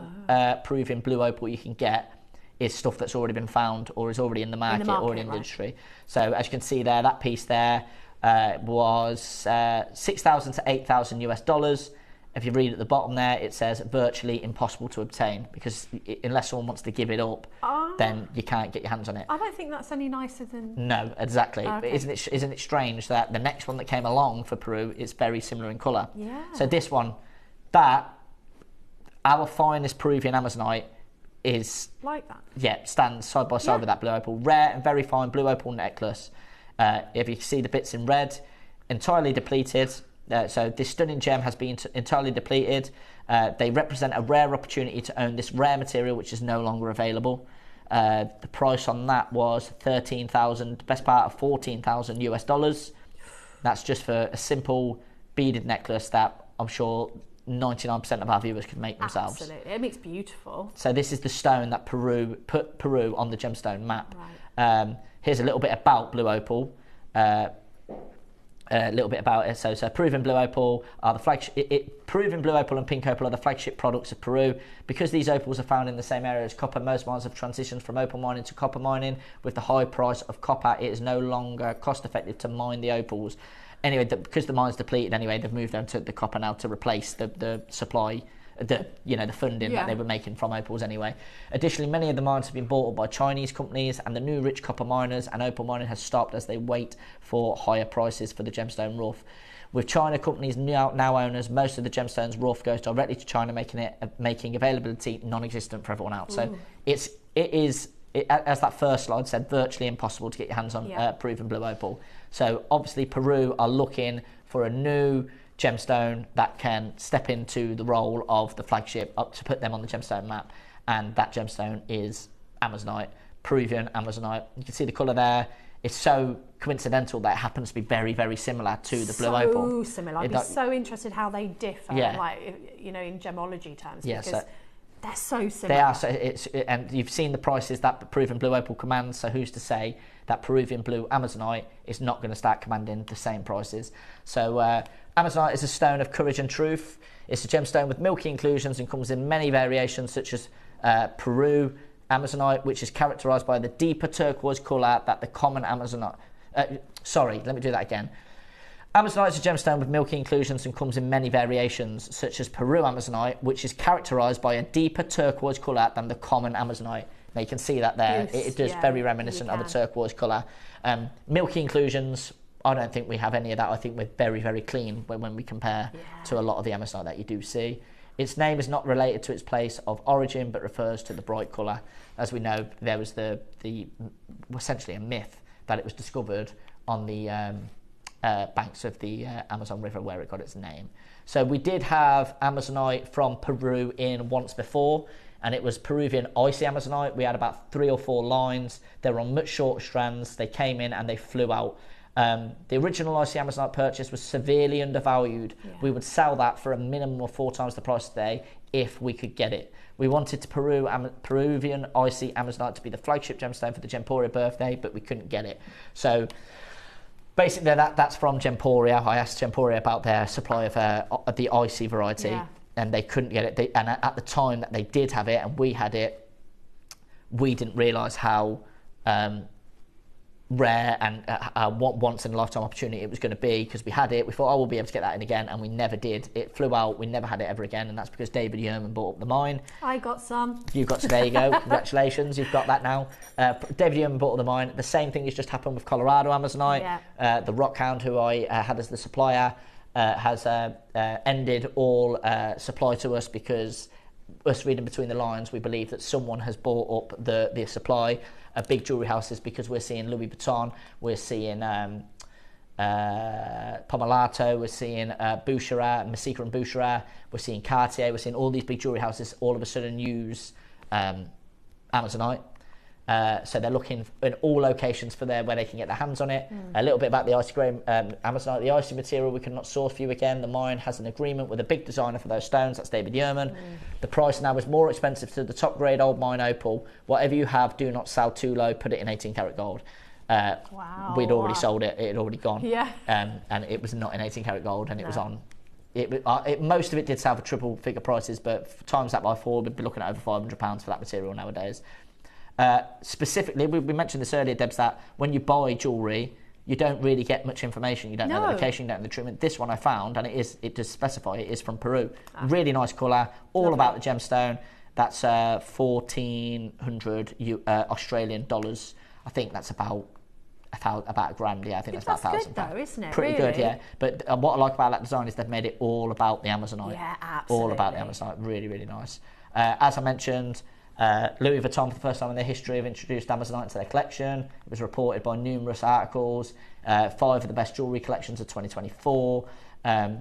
Peruvian blue opal you can get is stuff that's already been found or is already in the market, already in the industry. So as you can see there, that piece there was $6,000 to $8,000 US. If you read at the bottom there, it says virtually impossible to obtain because unless someone wants to give it up, then you can't get your hands on it. I don't think that's any nicer than... No, exactly. Okay. But isn't it strange that the next one that came along for Peru is very similar in colour? Yeah. So this one, our finest Peruvian Amazonite is... Like that? Yeah, stands side by side with that blue opal. Rare and very fine blue opal necklace. If you see the bits in red, entirely depleted. So this stunning gem has been entirely depleted. They represent a rare opportunity to own this rare material, which is no longer available. The price on that was $13,000, best part of $14,000 US. That's just for a simple beaded necklace that I'm sure 99% of our viewers could make themselves. Absolutely, it makes beautiful. So this is the stone that put Peru on the gemstone map. Right. Here's a little bit about blue opal. A little bit about it. So Peruvian blue opal are the flagship. Peruvian blue opal and pink opal are the flagship products of Peru. Because these opals are found in the same area as copper, most mines have transitioned from opal mining to copper mining. With the high price of copper, it is no longer cost effective to mine the opals. Anyway, because the mine's depleted anyway, they've moved on to the copper now to replace the supply, the funding that they were making from opals anyway. Additionally, many of the mines have been bought up by Chinese companies, and the new rich copper miners and opal mining has stopped as they wait for higher prices for the gemstone rough. With China companies now owners, most of the gemstones rough goes directly to China, making availability non-existent for everyone else. So it is, as that first slide said, virtually impossible to get your hands on Peruvian blue opal. So obviously Peru are looking for a new gemstone that can step into the role of the flagship up to put them on the gemstone map, and that gemstone is Amazonite, Peruvian Amazonite. You can see the colour there. it's so coincidental that it happens to be very, very similar to the blue opal. So similar. I'd be so interested how they differ, like, you know, in gemology terms, because they're so similar. They are. So and you've seen the prices that Peruvian blue opal commands. So who's to say that Peruvian blue Amazonite is not going to start commanding the same prices? So Amazonite is a stone of courage and truth. It's a gemstone with milky inclusions and comes in many variations, such as Peru Amazonite, which is characterised by the deeper turquoise colour that the common Amazonite. Sorry, let me do that again. Amazonite is a gemstone with milky inclusions and comes in many variations, such as Peru Amazonite, which is characterised by a deeper turquoise colour than the common Amazonite. Now you can see that there. Yes, it does very reminiscent of a turquoise colour. Milky inclusions, I don't think we have any of that. I think we're very, very clean when we compare to a lot of the Amazonite that you do see. Its name is not related to its place of origin, but refers to the bright colour. As we know, there was the essentially a myth that it was discovered on the banks of the Amazon River where it got its name. So we did have Amazonite from Peru in once before, and it was Peruvian icy Amazonite. We had about 3 or 4 lines. They were on much shorter strands. They came in and they flew out. The original icy Amazonite purchase was severely undervalued. We would sell that for a minimum of 4 times the price today if we could get it. We wanted Peruvian icy Amazonite to be the flagship gemstone for the Gemporia birthday, but we couldn't get it. So basically that's from Gemporia. I asked Gemporia about their supply of the icy variety, and they couldn't get it. And at the time that they did have it and we had it, we didn't realise how rare and what once in a lifetime opportunity it was going to be, because we had it, we thought, oh, we'll be able to get that in again, and we never did. It flew out, we never had it ever again, and that's because David Yerman bought up the mine. I got some. You got some, there you go. Congratulations, you've got that now. David Yerman bought up the mine. The same thing has just happened with Colorado Amazonite. The Rockhound, who I had as the supplier, has ended all supply to us, because us reading between the lines, we believe that someone has bought up the supply of big jewellery houses, because we're seeing Louis Vuitton, we're seeing Pomelato, we're seeing Boucherat, Massika and Boucherat, we're seeing Cartier, we're seeing all these big jewellery houses all of a sudden use Amazonite. So they're looking in all locations for where they can get their hands on it. A little bit about the icy grey Amazonite. The icy material we cannot source for you again. The mine has an agreement with a big designer for those stones. That's David Yerman. The price now is more expensive to the top grade old mine opal. Whatever you have, do not sell too low. Put it in 18 karat gold. Wow. We'd already sold it. It had already gone. Yeah. And it was not in 18 karat gold, and it was on. Most of it did sell for triple figure prices, but times that by 4, we'd be looking at over £500 for that material nowadays. Specifically, we mentioned this earlier, Debs, that when you buy jewellery, you don't really get much information. You don't know the location, you don't know the treatment. This one I found, and it does specify it is from Peru. Really nice colour, all about the gemstone. That's 1,400 Australian dollars. I think that's about a grand. Yeah, I think that's about £1,000. Good though, isn't it? Pretty good, yeah. But what I like about that design is they've made it all about the Amazonite. Yeah, absolutely. All about the Amazonite. Really, really nice. As I mentioned, Louis Vuitton, for the first time in their history, have introduced Amazonite into their collection. It was reported by numerous articles. 5 of the best jewellery collections of 2024. The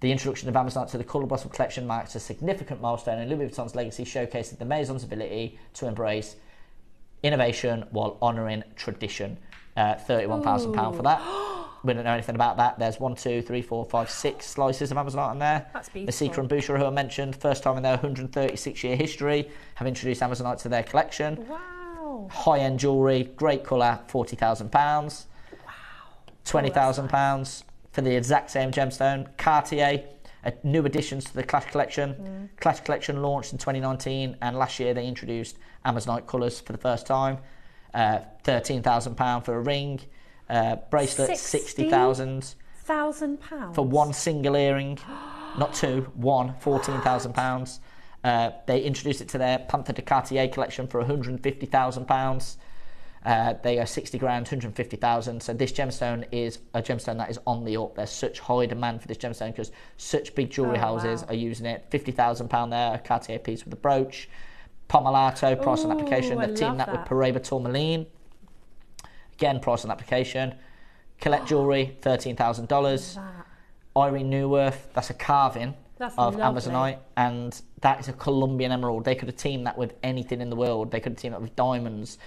introduction of Amazonite to the Colour Blossom collection marks a significant milestone in Louis Vuitton's legacy, showcasing the Maison's ability to embrace innovation while honouring tradition. £31,000 for that. We don't know anything about that. There's 1, 2, 3, 4, 5, 6 slices of Amazonite on there. That's beautiful. Massika and Boucherat, who I mentioned, first time in their 136-year history, have introduced Amazonite to their collection. Wow. High-end jewellery, great colour, £40,000. Wow. £20,000 for the exact same gemstone. Cartier, new additions to the Clash collection. Clash collection launched in 2019, and last year they introduced Amazonite colours for the first time. £13,000 for a ring. Bracelet, £60,000. £1,000 for one single earring, not two, one, £14,000. They introduced it to their Panther de Cartier collection for £150,000. They are 60 grand, 150,000. So this gemstone is a gemstone that is on the up. There's such high demand for this gemstone because such big jewellery houses are using it. £50,000 there, a Cartier piece with a brooch. Pomelato, price on application. They've teamed that with Paraiba Tourmaline. Again, price on application. Collect jewellery, $13,000. Irene Newworth, that's a carving That's of lovely. Amazonite, and that is a Colombian emerald. They could have teamed that with anything in the world. They could have teamed that with diamonds,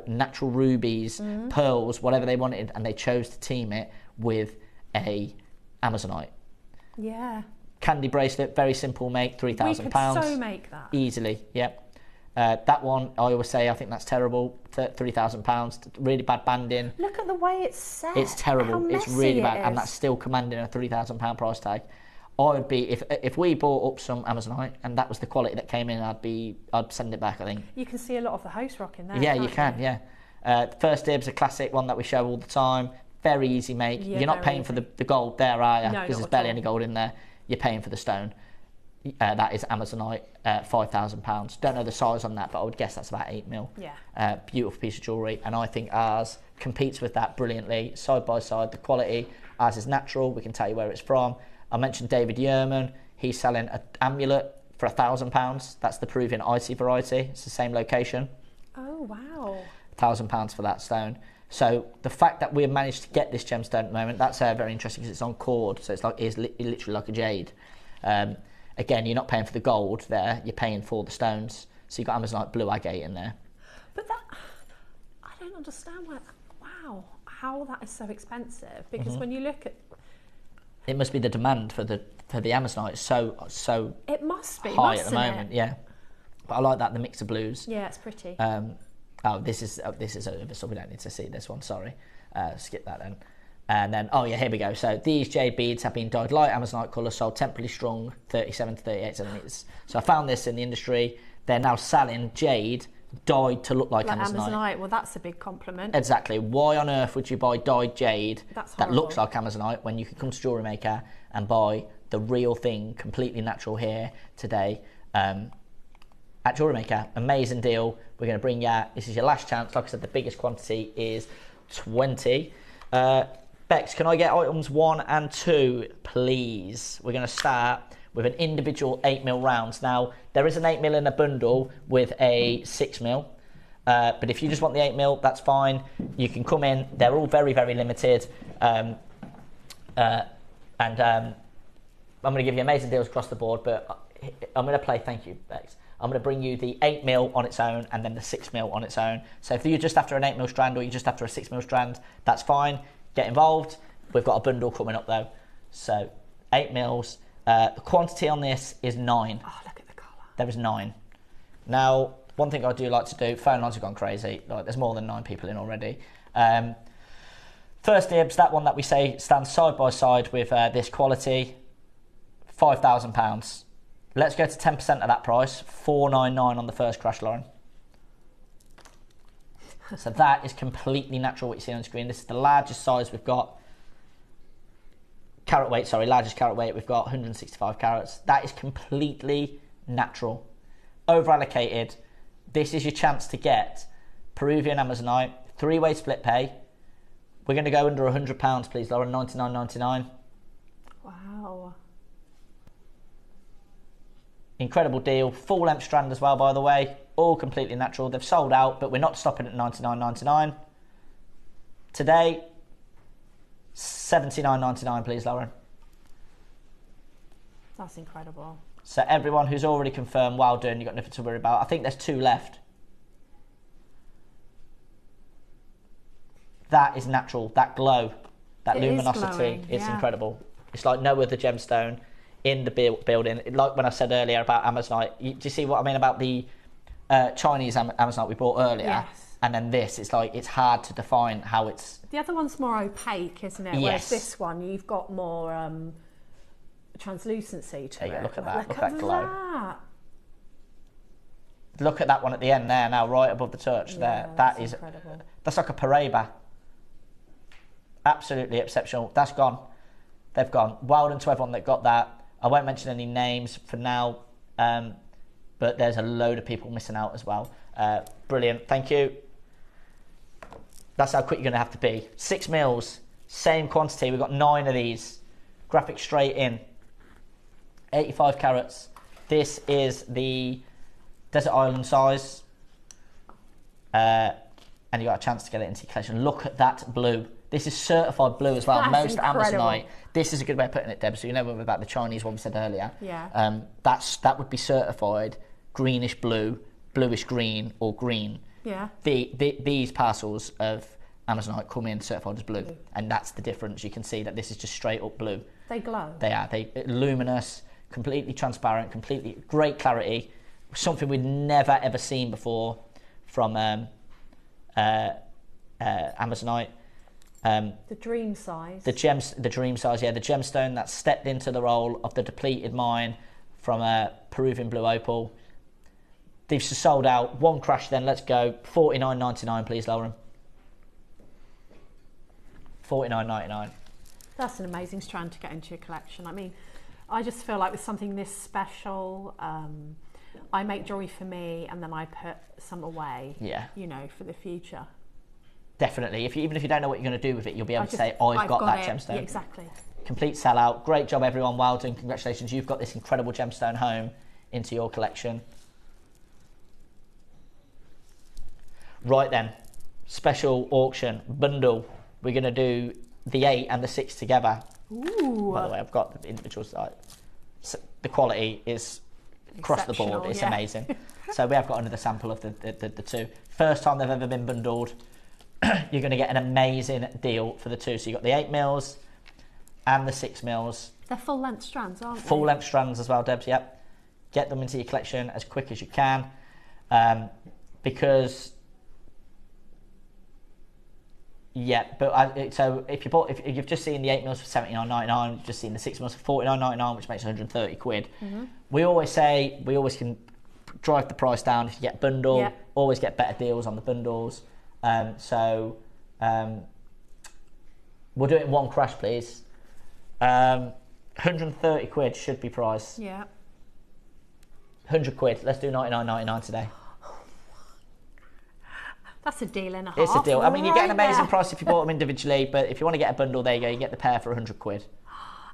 natural rubies, pearls, whatever they wanted, and they chose to team it with a Amazonite. Yeah. Candy bracelet, very simple make, £3,000. We could so make that. Easily, yep. That one, I always say, I think that's terrible. £3,000, really bad banding. Look at the way it's set. It's terrible. How It's messy really it bad, and is. that's still commanding a £3,000 price tag. I would be, if we bought up some Amazonite and that was the quality that came in, I'd send it back, I think. You can see a lot of the host rock in there. Yeah, you can't can, yeah. First Dibs, a classic one that we show all the time. Very easy make. Yeah, You're not very paying for easy. the gold there, are you? No, Because not there's at barely all. any gold in there. You're paying for the stone. That is Amazonite, £5,000. Don't know the size on that, but I would guess that's about 8mm. Yeah. Beautiful piece of jewellery, and I think ours competes with that brilliantly, side by side. The quality, ours is natural. We can tell you where it's from. I mentioned David Yerman. He's selling an amulet for £1,000. That's the Peruvian icy variety. It's the same location. Oh, wow. £1,000 for that stone. So the fact that we've managed to get this gemstone at the moment, that's very interesting because it's on cord, so it's literally like a jade. Again, you're not paying for the gold there, you're paying for the stones. So you've got Amazonite blue agate in there. But that, I don't understand how that is so expensive. Because when you look at, It must be the demand for the Amazonite so it must be, high at the mustn't moment, it? yeah. But I like that, the mix of blues. Yeah, it's pretty. This is over, so we don't need to see this one, sorry. Skip that then. And then, oh yeah, here we go. So these jade beads have been dyed light Amazonite colour, sold temporally strung, 37 to 38 centimetres. So I found this in the industry. They're now selling jade dyed to look like Amazonite. Well, that's a big compliment. Exactly. Why on earth would you buy dyed jade That's that looks horrible. like Amazonite when you could come to JewelleryMaker and buy the real thing, completely natural here today at JewelleryMaker? Amazing deal. We're going to bring you, this is your last chance. Like I said, the biggest quantity is 20. Bex, can I get items 1 and 2, please? We're going to start with an individual 8mm rounds. Now, there is an 8mm in a bundle with a 6mm. But if you just want the 8mm, that's fine. You can come in. They're all very, very limited. I'm going to give you amazing deals across the board, but I'm going to play thank you, Bex. I'm going to bring you the 8mm on its own and then the 6mm on its own. So if you're just after an 8mm strand or you're just after a 6mm strand, that's fine. Get involved. We've got a bundle coming up though. So 8mm. The quantity on this is 9. Oh, look at the colour. There is 9. Now, one thing I do like to do, phone lines have gone crazy. Like, there's more than 9 people in already. First Dibs, that one that we say stands side by side with this quality, £5,000. Let's go to 10% of that price, $499 on the first crash, Lauren. So that is completely natural, what you see on screen. This is the largest size we've got. Largest carat weight we've got, 165 carats. That is completely natural. Over allocated. This is your chance to get Peruvian Amazonite, 3-way split pay. We're going to go under £100, please, Lauren, $99.99. Wow. Incredible deal. Full length strand as well, by the way. All completely natural. They've sold out, but we're not stopping at $99.99. Today, $79.99, please, Lauren. That's incredible. So everyone who's already confirmed, well done, you've got nothing to worry about. I think there's 2 left. That is natural. That glow, that It is luminosity, glowing, it's yeah. incredible. It's like no other gemstone in the building. Like when I said earlier about Amazonite, do you see what I mean about the Chinese Amazonite we bought earlier? Yes. And then this, it's like, it's hard to define how it's... The other one's more opaque, isn't it? Yes. Whereas this one, you've got more translucency to There you it. go, look at that, Look look at at that glow. that. Look at that one at the end there now, right above the touch there. Yeah, That that's is... incredible. That's like a Pareba. Absolutely exceptional. That's gone. They've gone. Well done to everyone that got that. I won't mention any names for now, but there's a load of people missing out as well. Brilliant. Thank you. That's how quick you're going to have to be. 6mm, same quantity. We've got 9 of these. Graphic straight in. 85 carats. This is the Desert Island size. And you got a chance to get it into your collection. Look at that blue. This is certified blue as well. That's Most incredible. Amazonite. This is a good way of putting it, Deb. So you know about the Chinese one we said earlier. Yeah. That would be certified greenish blue, bluish green, or green. Yeah. These parcels of Amazonite come in certified as blue, and that's the difference. You can see that this is just straight up blue. They glow. They are. They luminous, completely transparent, completely great clarity. Something we'd never ever seen before from Amazonite. The dream size. The dream size, yeah, the gemstone that stepped into the role of the depleted mine from a Peruvian blue opal. They've sold out. One crash then, let's go. $49.99 please, Lauren. $49.99. That's an amazing strand to get into your collection. I mean, I just feel like with something this special, I make jewellery for me and then I put some away, you know, for the future. Definitely. Even if you don't know what you're going to do with it, you'll be able to say, I've got that gemstone. Yeah, exactly. Complete sellout. Great job, everyone. Well done. Congratulations. You've got this incredible gemstone home into your collection. Right then. Special auction. Bundle. We're going to do the 8 and the 6 together. Ooh. By the way, I've got the individual side. So the quality is across the board. It's amazing. So we have got another sample of the two. First time they've ever been bundled. You're going to get an amazing deal for the two. So you've got the 8 mils and the 6 mils. They're full length strands, aren't they? Full length strands as well, Debs, yep. Get them into your collection as quick as you can. Because, yeah, but so if you've just seen the 8 mils for $79.99, you've just seen the 6 mils for $49.99, which makes 130 quid. Mm-hmm. We always say, we always can drive the price down if you get a bundle, always get better deals on the bundles. We'll do it in one crash, please. 130 quid should be price. Yeah. 100 quid. Let's do $99.99 today. That's a deal and a half. It's a deal. I mean, you get an amazing there. price if you bought them individually, but if you want to get a bundle, there you go. You get the pair for 100 quid.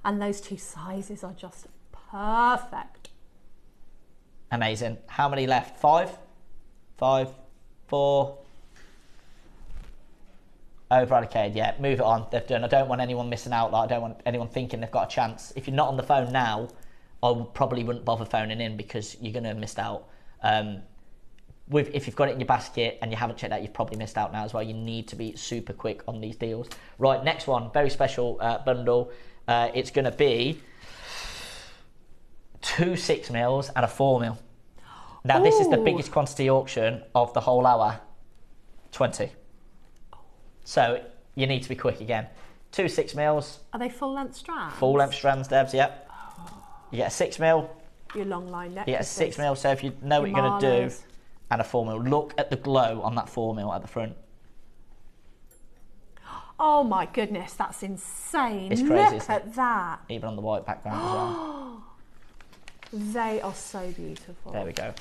And those two sizes are just perfect. Amazing. How many left? 5? 5, 4. Over allocated, yeah. Move it on. They've done. I don't want anyone missing out. Like, I don't want anyone thinking they've got a chance. If you're not on the phone now, probably wouldn't bother phoning in because you're going to have missed out. If you've got it in your basket and you haven't checked out, you've probably missed out now as well. You need to be super quick on these deals. Right, next one. Very special bundle. It's going to be 2 6 mils and a 4 mil. Now, this is the biggest quantity auction of the whole hour. 20. So you need to be quick again. 2 6 mils. Are they full length strands? Full length strands, Debs, yep. You get a 6 mil. Your long line necklaces. You get a 6 mil, so if you know what you're going to do, and a 4 mil. Look at the glow on that 4 mil at the front. Oh my goodness, that's insane. It's crazy, Look at that. Even on the white background as well. They are so beautiful. There we go.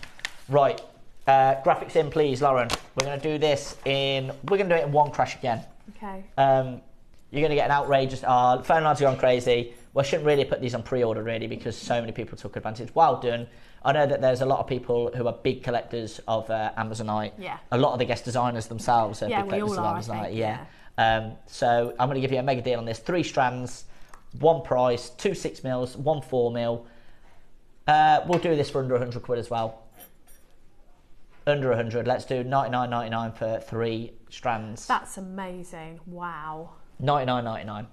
Right. Graphics in, please, Lauren. We're going to do this we're going to do it in one crash again. Okay. You're going to get an outrageous... phone lines are gone crazy. Well, I shouldn't really put these on pre-order, really, because so many people took advantage. Well done. I know that there's a lot of people who are big collectors of Amazonite. Yeah. A lot of the guest designers themselves are big collectors of Amazonite. Yeah. So I'm going to give you a mega deal on this. 3 strands, 1 price, 2 6 mils, 1 4 mil. We'll do this for under 100 quid as well. Under 100. Let's do $99.99 for 3 strands. That's amazing. Wow. $99.99.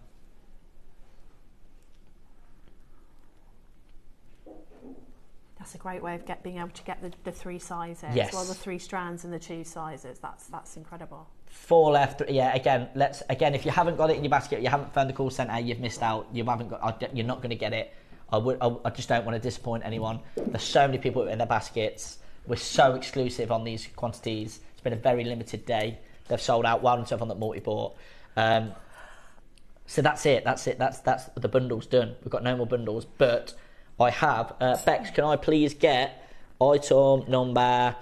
That's a great way of being able to get the 3 sizes. Yes. Well, the 3 strands and the 2 sizes. That's incredible. 4 left. Yeah. Again, if you haven't got it in your basket, you haven't found the call centre, you've missed out. You're not going to get it. I just don't want to disappoint anyone. There's so many people in their baskets. We're so exclusive on these quantities. It's been a very limited day. They've sold out. Well done to everyone that multi-bought. So that's it. That's the bundle's done. We've got no more bundles, but I have. Bex, can I please get item number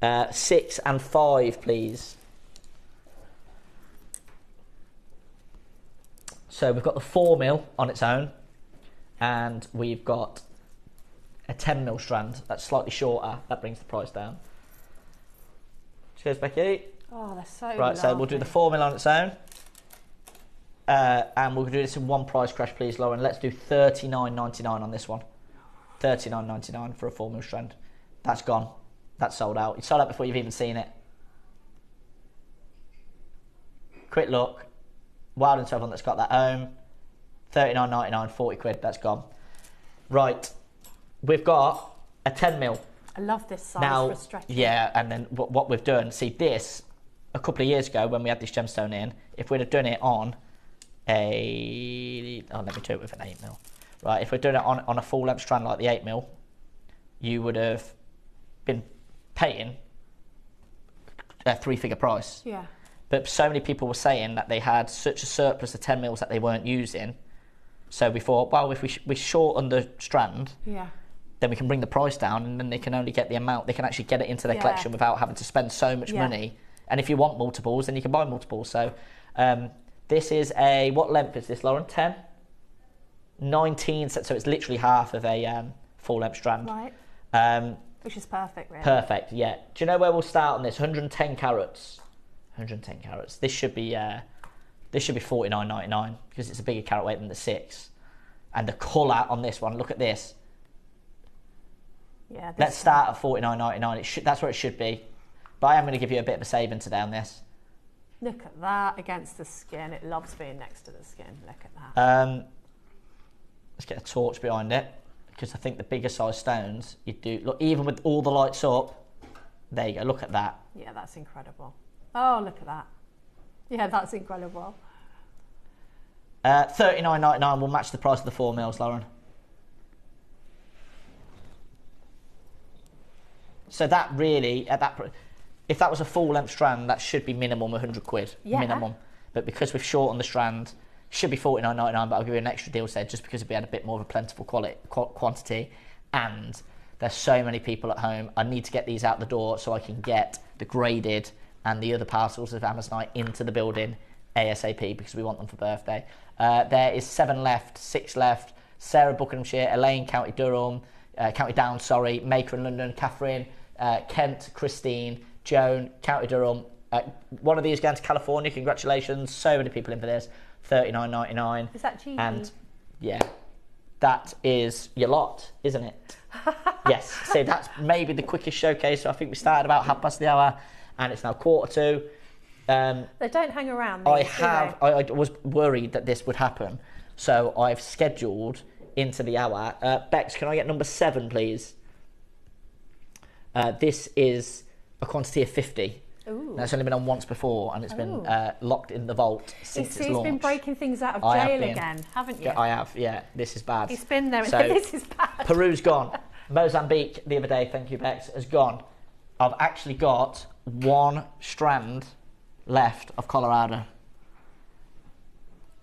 6 and 5, please? So we've got the 4 mil on its own, and we've got a 10 mil strand. That's slightly shorter. That brings the price down. Cheers, Becky. Oh, they're so right. So we'll do the 4 mil on its own. and we'll do this in one price crash, please, Lauren. Let's do $39.99 on this one. $39.99 for a 4mm strand. That's gone. That's sold out. It's sold out before you've even seen it. Quick look. Wild and Sevon that's got that home. $39.99, 40 quid. That's gone. Right. We've got a 10mm. I love this size now, for a stretcher. Yeah, and then what we've done, see this, a couple of years ago when we had this gemstone in, if we'd have done it on let me do it with an 8mm. Right, if we're doing it on a full length strand like the 8mm, you would have been paying a 3-figure price. Yeah. But so many people were saying that they had such a surplus of 10mm that they weren't using. So we thought, well, if we shorten the strand, yeah, then we can bring the price down, and then they can only get the amount, they can actually get it into their collection without having to spend so much money. And if you want multiples, then you can buy multiples. So this is what length is this, Lauren? 10? 19, so it's literally half of a full length strand. Right. Which is perfect, really. Perfect, yeah. Do you know where we'll start on this? 110 carats. 110 carats. This should be $49.99 because it's a bigger carat weight than the 6. And the colour on this one, look at this. Yeah. Let's start at $49.99. That's where it should be. But I am going to give you a bit of a saving today on this. Look at that against the skin. It loves being next to the skin. Look at that. Let's get a torch behind it, because I think the bigger size stones, you do, look, even with all the lights up, there you go, look at that. Yeah, that's incredible. Oh, look at that. Yeah, that's incredible. $39.99 will match the price of the 4mm, Lauren. So that really, if that was a full length strand, that should be minimum 100 quid, minimum. But because we've shortened the strand, should be $49.99, but I'll give you an extra deal there just because we had a bit more of a plentiful quantity, and there's so many people at home. I need to get these out the door so I can get the graded and the other parcels of Amazonite into the building ASAP because we want them for birthday. There is 7 left, 6 left. Sarah, Buckinghamshire, Elaine, County Durham, County Down, sorry, Maker in London, Catherine, Kent, Christine, Joan, County Durham. One of these going to California, congratulations. So many people in for this. $39.99. Is that cheeky? And yeah, that is your lot, isn't it? Yes. So that's maybe the quickest showcase. So I think we started about 1:30, and it's now 1:45. They don't hang around. I was worried that this would happen, so I've scheduled into the hour. Bex, can I get number 7, please? This is a quantity of 50. Ooh. Now, it's only been on once before, and it's been locked in the vault since its launch. He's been breaking things out of jail again, haven't you? I have, yeah. This is bad. He's been there. So, this is bad. Peru's gone. Mozambique the other day, thank you, Bex, has gone. I've actually got 1 strand left of Colorado.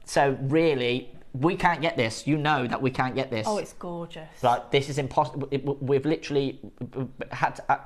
So really, we can't get this. You know that we can't get this. Oh, it's gorgeous. Like, this is impossible. We've literally had to...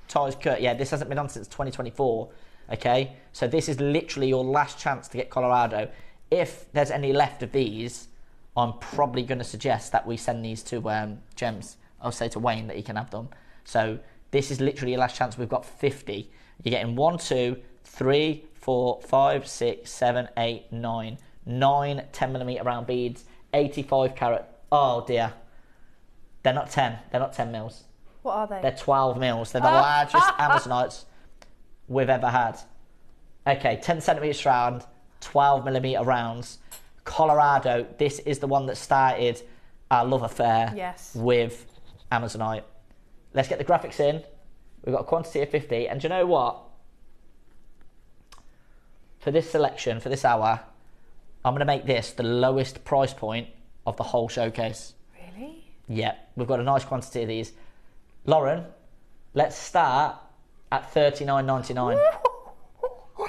ties cut. Yeah, this hasn't been on since 2024. Okay, so this is literally your last chance to get Colorado. If there's any left of these, I'm probably going to suggest that we send these to Gems. I'll say to Wayne that he can have them. So this is literally your last chance. We've got 50. You're getting 1, 2, 3, 4, 5, 6, 7, 8, 9. 9 10mm round beads, 85 carat. Oh dear. They're not 10. They're not 10 mils. What are they? They're 12 mils. They're the largest Amazonites we've ever had. Okay, 10 centimetre strand, 12mm rounds. Colorado, this is the one that started our love affair with Amazonite. Let's get the graphics in. We've got a quantity of 50. And do you know what? For this selection, for this hour, I'm going to make this the lowest price point of the whole showcase. Really? Yeah, we've got a nice quantity of these. Lauren, let's start at $39.99.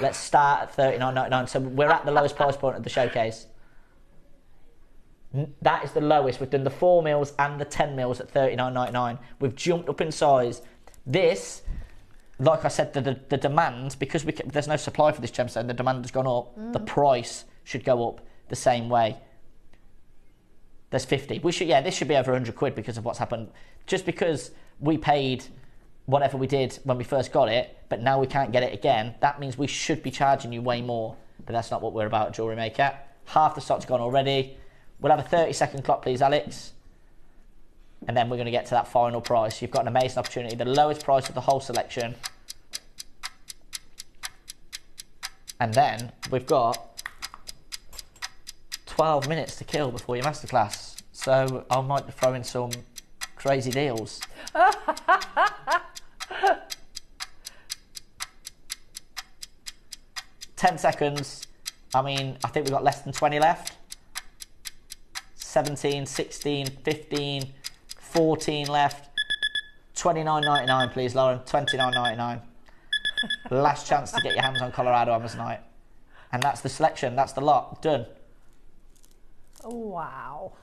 Let's start at $39.99. So we're at the lowest price point of the showcase. That is the lowest. We've done the 4 mils and the 10 mils at $39.99. We've jumped up in size. This, like I said, the demand, because there's no supply for this gemstone, the demand has gone up. The price should go up the same way. There's 50. This should be over 100 quid because of what's happened. Just because we paid whatever we did when we first got it, but now we can't get it again, that means we should be charging you way more. But that's not what we're about at JewelleryMaker. Half the stock's gone already. We'll have a 30-second clock, please, Alex. And then we're going to get to that final price. You've got an amazing opportunity. The lowest price of the whole selection. And then we've got 12 minutes to kill before your masterclass. So I might throw in some crazy deals. 10 seconds. I mean, I think we've got less than 20 left. 17, 16, 15, 14 left. $29.99, please, Lauren. $29.99. Last chance to get your hands on Colorado Amazonite. And that's the selection. That's the lot. Done. Wow.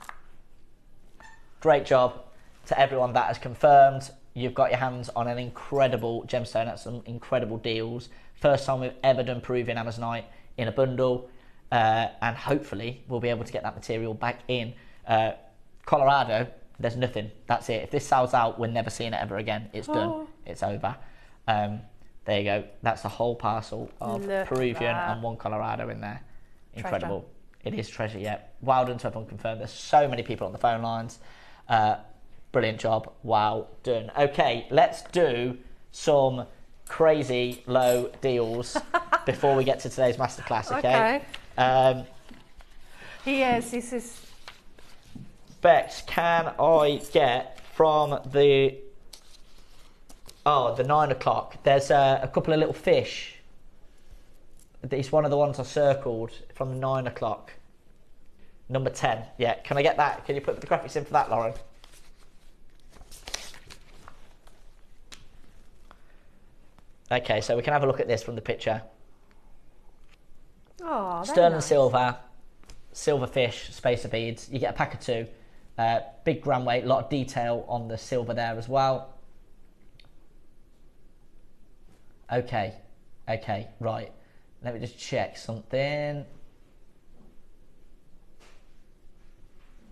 Great job to everyone that has confirmed. You've got your hands on an incredible gemstone at some incredible deals. First time we've ever done Peruvian Amazonite in a bundle. And hopefully we'll be able to get that material back in. Colorado, there's nothing. That's it. If this sells out, we're never seeing it ever again. It's done. It's over. There you go. That's the whole parcel of Peruvian and one Colorado in there. Incredible. Treasure. It is treasure, yeah. Well done to everyone confirmed. There's so many people on the phone lines. Brilliant job. Well done. Okay, let's do some crazy low deals before we get to today's masterclass, okay? This is... Bex, can I get from the 9 o'clock? There's a couple of little fish. It's one of the ones I circled from 9 o'clock. Number 10. Yeah, can I get that? Can you put the graphics in for that, Lauren? Okay, so we can have a look at this from the picture. Oh, Sterling nice. silver, silver fish, spacer beads. You get a pack of 2. Big gram weight, a lot of detail on the silver there as well. Okay, right. Let me just check something.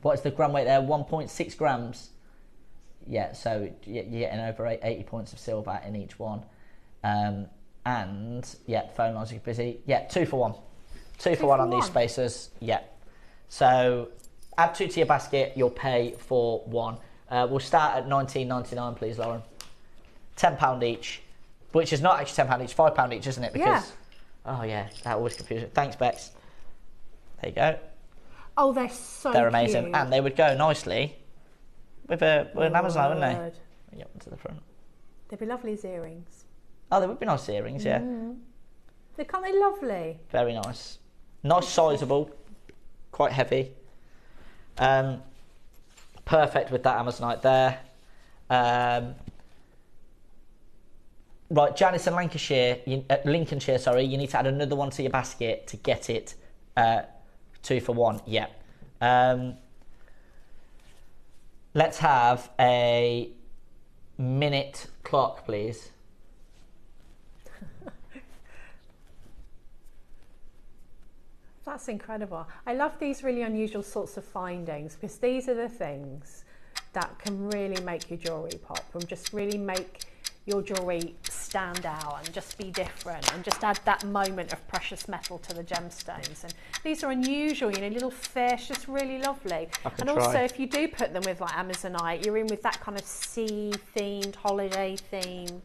What's the gram weight there? 1.6 grams. Yeah, so you're getting over 80 points of silver in each one. And, yeah, phone lines are busy. Yeah, 2 for 1. 2 for 1 on these spacers. Yeah. So add 2 to your basket, you'll pay for 1. We'll start at $19.99, please, Lauren. £10 each, which is not actually £10 each, £5 each, isn't it? Because, oh yeah, that always confuses me. Thanks, Bex. There you go. Oh, they're so They're amazing, cute. and they would go nicely with an Amazon, wouldn't they? Get them to the front. They'd be lovely as earrings. Oh, they would be nice earrings, yeah. Can't they lovely? Very nice. Nice, sizable, quite heavy. Perfect with that Amazonite there. Right, Janice and Lincolnshire, sorry, you need to add another one to your basket to get it 2 for 1. Yeah. Let's have a minute clock, please. That's incredible. I love these really unusual sorts of findings because these are the things that can really make your jewellery pop and just really make your jewellery stand out and just be different and just add that moment of precious metal to the gemstones. And these are unusual, you know, little fish, just really lovely. And also if you do put them with like Amazonite, you're in with that kind of sea themed, holiday themed,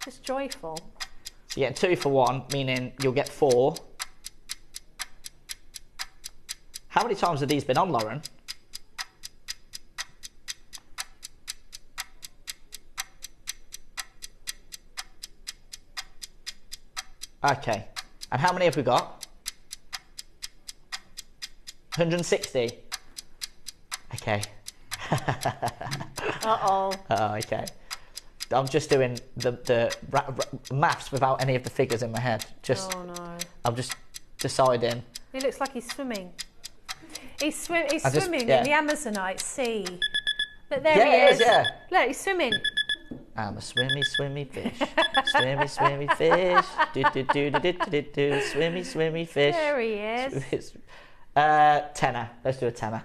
just joyful. So you get 2 for 1, meaning you'll get 4. How many times have these been on, Lauren? Okay. And how many have we got? 160. Okay. Uh-oh. Oh, okay. I'm just doing the maths without any of the figures in my head. Oh no. I'm just deciding. It looks like he's swimming. He's swimming in the Amazonite sea. Look, there he is. Yeah. Look, he's swimming. I'm a swimmy, swimmy fish. Swimmy, swimmy fish. Do, do, do, do, do, do, do. Swimmy, swimmy fish. There he is. Tenner. Let's do a tenner.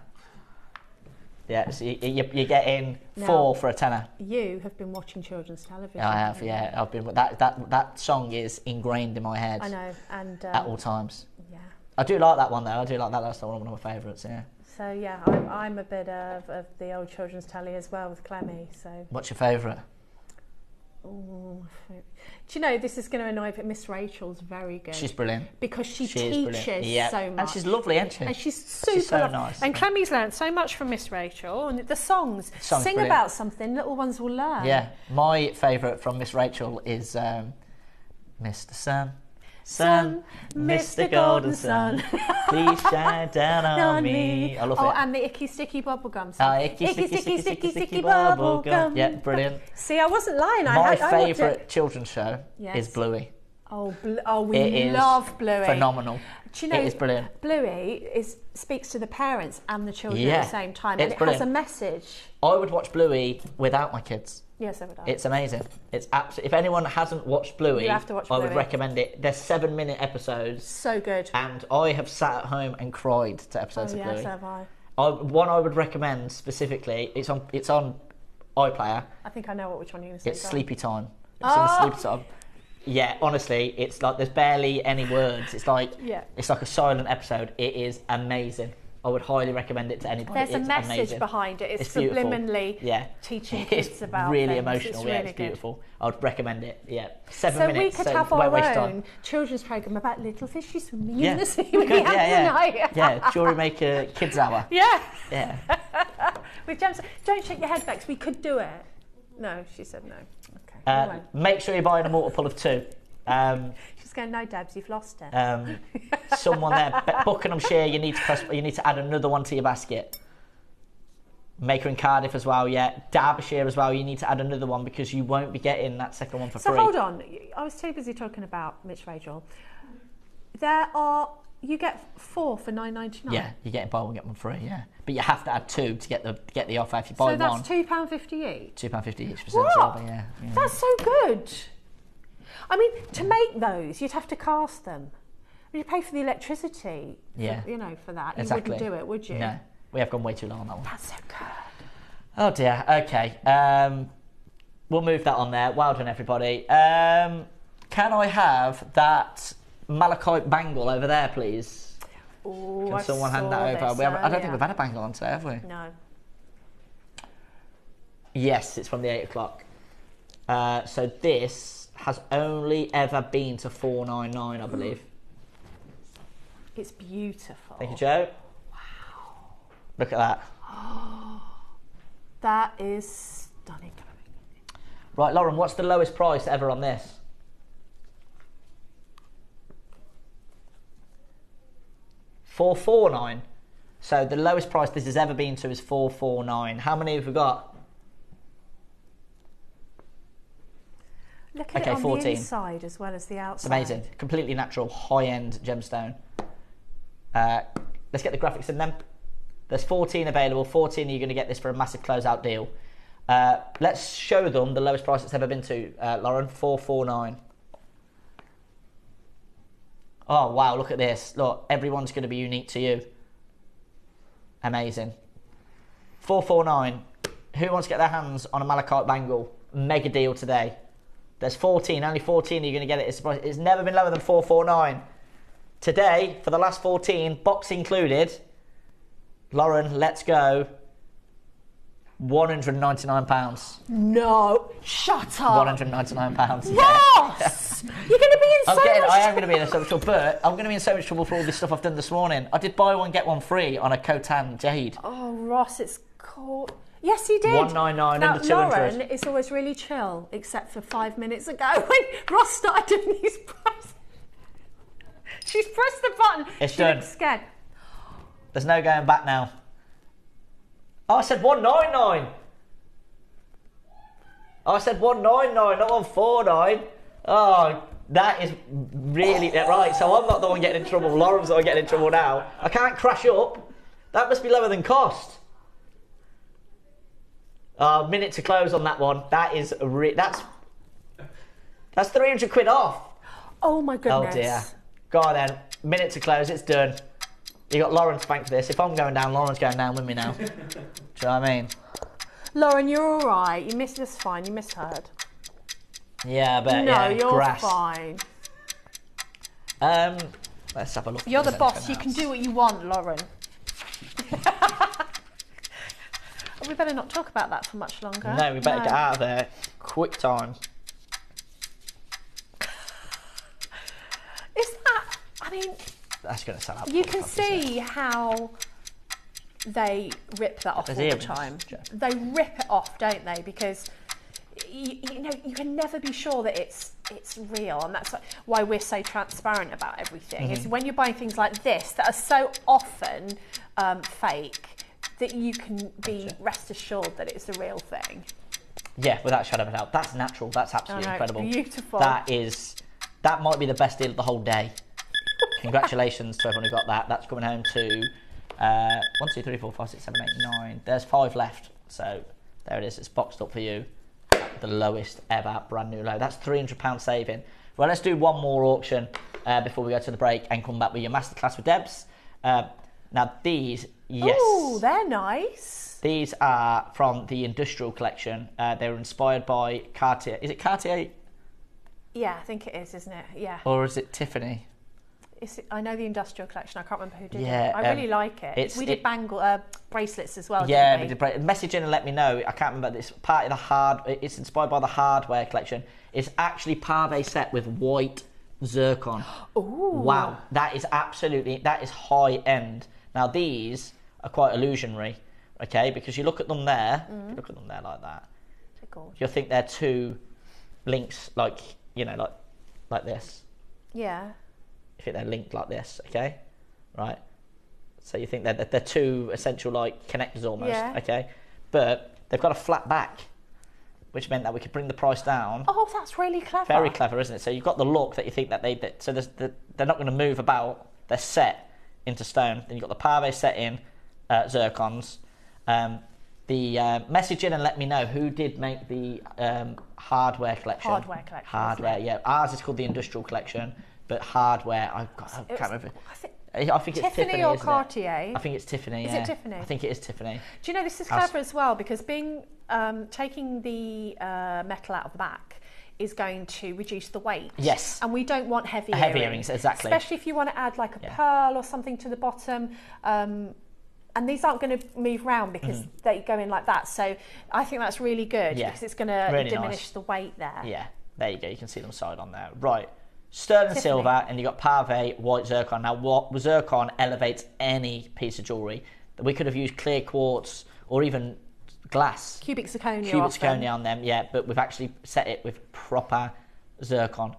Yeah, so you're getting 4 for a tenner. You have been watching children's television. I have, yeah. I've been. That song is ingrained in my head. I know, and at all times. Yeah. I do like that one though. I do like that. That's one of my favourites. Yeah. So yeah, I'm a bit of the old children's telly as well with Clemmy. So. What's your favourite? Oh, do you know, this is going to annoy, but Miss Rachel's very good. She's brilliant. Because she teaches so much. And she's lovely, isn't she? And she's super so nice. And Clemmy's learnt so much from Miss Rachel. And the songs, sing brilliant. about something, little ones will learn. Yeah. My favourite from Miss Rachel is Mr. Sun. Sun, Mr. Golden Sun, please shine down on me. I love it. Oh, and the icky sticky bubblegum song. Icky sticky bubblegum. Yeah, brilliant. See, I wasn't lying. My favourite children's show is Bluey. Oh, we love Bluey. Phenomenal. Do you know, it is brilliant. Bluey speaks to the parents and the children at the same time, and it has a message. I would watch Bluey without my kids. Yes, I would. It's amazing. It's absolutely. If anyone hasn't watched Bluey, you have to watch Bluey. I would recommend it. They're 7-minute episodes. So good. And I have sat at home and cried to episodes of Bluey. Yes, have I. One I would recommend specifically. It's on iPlayer. I think I know which one you're going to say. It's Sleepy Time. It's on Sleepy Time. Yeah, honestly, it's like there's barely any words. It's like it's like a silent episode. It is amazing. I would highly recommend it to anybody. There's a message behind it. It's subliminally teaching kids about really things. emotional. It's really it's beautiful. I would recommend it. Yeah, 7 so minutes. We could have our own children's programme about little fishy swimming in the sea. Yeah, JewelleryMaker Kids Hour. Yeah. With James, don't shake your head, Bex. We could do it. No, she said no. Okay. Make sure you're buying a multiple of 2. She's going, no, Debs, you've lost it. Someone there, Buckinghamshire, you need to add another one to your basket. Maker in Cardiff as well, yeah. Derbyshire as well, you need to add another one because you won't be getting that second one for free. So hold on, I was too busy talking about Miss Rachel. You get 4 for $9.99. Yeah, you get buy one get one free. Yeah, but you have to add 2 to get the offer. If you buy one, so that's £2.50 each. £2.50 each. What? Yeah. That's so good. I mean, to make those, you'd have to cast them. You pay for the electricity. For that. You wouldn't do it, would you? No, we have gone way too low on that one. That's so good. Oh dear. Okay. We'll move that on there. Well done, everybody. Can I have that malachite bangle over there, please? Oh, Can someone hand that over? I don't think we've had a bangle on today, have we? No. Yes, it's from the 8 o'clock. So this has only ever been to $4.99, I believe. It's beautiful. Thank you, Joe. Wow. Look at that. That is stunning. Right, Lauren, what's the lowest price ever on this? $4.49. So the lowest price this has ever been to is $4.49. How many have we got? Look at it on 14. the inside as well as the outside. It's amazing. Completely natural, high-end gemstone. Let's get the graphics in then. There's 14 available. 14 you're going to get this for a massive closeout deal. Let's show them the lowest price it's ever been to, Lauren. $4.49. Oh, wow, look at this. Look, everyone's going to be unique to you. Amazing. $4.49. Who wants to get their hands on a malachite bangle? Mega deal today. There's 14. Only 14 you're going to get it. It's never been lower than $4.49. Today, for the last 14, box included, Lauren, let's go. £199. No, shut up. £199. Ross! You're going to be in so much trouble. I am going to be in so much trouble, but I'm going to be in so much trouble for all this stuff I've done this morning. I did buy one, get one free on a Khotan jade. Oh, Ross, it's cool. Yes, he did. $199 under 200. Lauren is always really chill, except for 5 minutes ago when Ross started doing his price. She's pressed the button. It's she done. looks scared. There's no going back now. Oh, I said $199. Oh, I said $199, not $149. Oh, that is really right. So I'm not the one getting in trouble. Lauren's the one getting in trouble now. I can't crash up. That must be lower than cost. Minute to close on that one. That is that's 300 quid off. Oh my goodness. Oh dear. Go on then. Minute to close. It's done. You got Lauren to thank for this. If I'm going down, Lauren's going down with me now. Do you know what I mean? Lauren, you're all right. You missed this fine. You misheard. Yeah, but no, yeah, you're grass. fine. I Let's have a look. You're the boss. You can do what you want, Lauren. We better not talk about that for much longer. No, we better get out of there. Quick time. Is that... I mean... That's going to sell out. You can see how they rip that off all the time. They rip it off, don't they? Because you know, you can never be sure that it's real, and that's why we're so transparent about everything. Is when you're buying things like this that are so often fake, that you can be rest assured that it's the real thing. Yeah, without a shadow of a doubt. That's natural. That's absolutely incredible. Beautiful. That might be the best deal of the whole day. Congratulations to everyone who got that. That's coming home to 1, 2, 3, 4, 5, 6, 7, 8, 9. There's 5 left. So there it is. It's boxed up for you. The lowest ever brand new low. That's £300 saving. Well, let's do one more auction before we go to the break and come back with your masterclass with Debs. Now these, yes. Oh, they're nice. These are from the Industrial collection. They were inspired by Cartier. Is it Cartier? Yeah, I think it is, isn't it? Yeah. Or is it Tiffany? I know the Industrial collection. I can't remember who did it. I really like it. We did bracelets as well. Yeah, didn't we did. Message in and let me know. I can't remember. It's part of the It's inspired by the hardware collection. It's actually pave set with white zircon. Ooh. Wow, that is high end. Now these are quite illusionary, okay? Because you look at them there, you look at them there like that. You'll think they're two links, like like this. Yeah. You think they're linked like this, okay? Right. So you think they're two essential like connectors almost, okay? But they've got a flat back, which meant that we could bring the price down. Oh, that's really clever. Very clever, isn't it? So you've got the look that you think that they're not going to move about. They're set into stone. Then you've got the pave set in zircons. The message in and let me know who did make the hardware collection. Hardware, yeah. Ours is called the Industrial collection, but hardware, I can't remember. I think it's Tiffany or Cartier. I think it's Tiffany. Is it Tiffany? I think it is Tiffany. Do you know this is clever as well, because taking the metal out of the back is going to reduce the weight. Yes. And we don't want heavy earrings, exactly. Especially if you want to add like a pearl or something to the bottom. And these aren't going to move around because they go in like that. So I think that's really good because it's going to diminish the weight there. Yeah, there you go. You can see them side on there. Right. Sterling Tiffany. silver, and you've got pave, white zircon. Now, what zircon elevates any piece of jewellery. We could have used clear quartz or even glass. Cubic zirconia on them, yeah, but we've actually set it with proper zircon.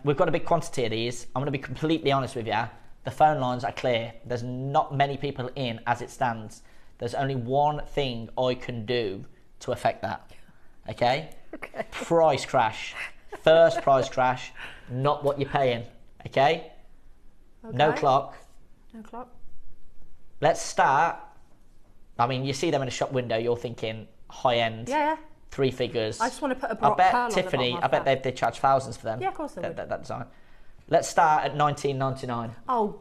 We've got a big quantity of these. I'm going to be completely honest with you. The phone lines are clear. There's not many people in as it stands. There's only one thing I can do to affect that. Okay? Price crash. First price crash, not what you're paying. Okay? No clock. Let's start. I mean, you see them in a shop window, you're thinking high end. Yeah. 3 figures. I just want to put a pearl on Tiffany, the bottom I bet they charge thousands for them. Yeah, of course they would. That design. Let's start at $19.99. Oh.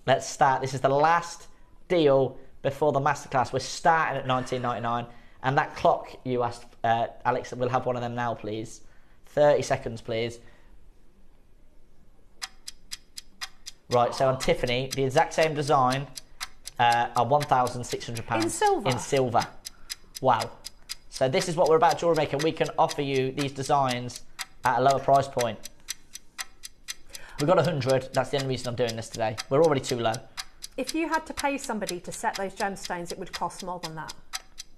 Let's start. This is the last deal before the masterclass. We're starting at $19.99. And that clock you asked, Alex, we'll have one of them now, please. 30 seconds, please. Right, so on Tiffany, the exact same design are £1,600. In silver? In silver. Wow. So this is what we're about, Jewellery Maker. We can offer you these designs at a lower price point. We've got 100. That's the only reason I'm doing this today. We're already too low. If you had to pay somebody to set those gemstones, it would cost more than that.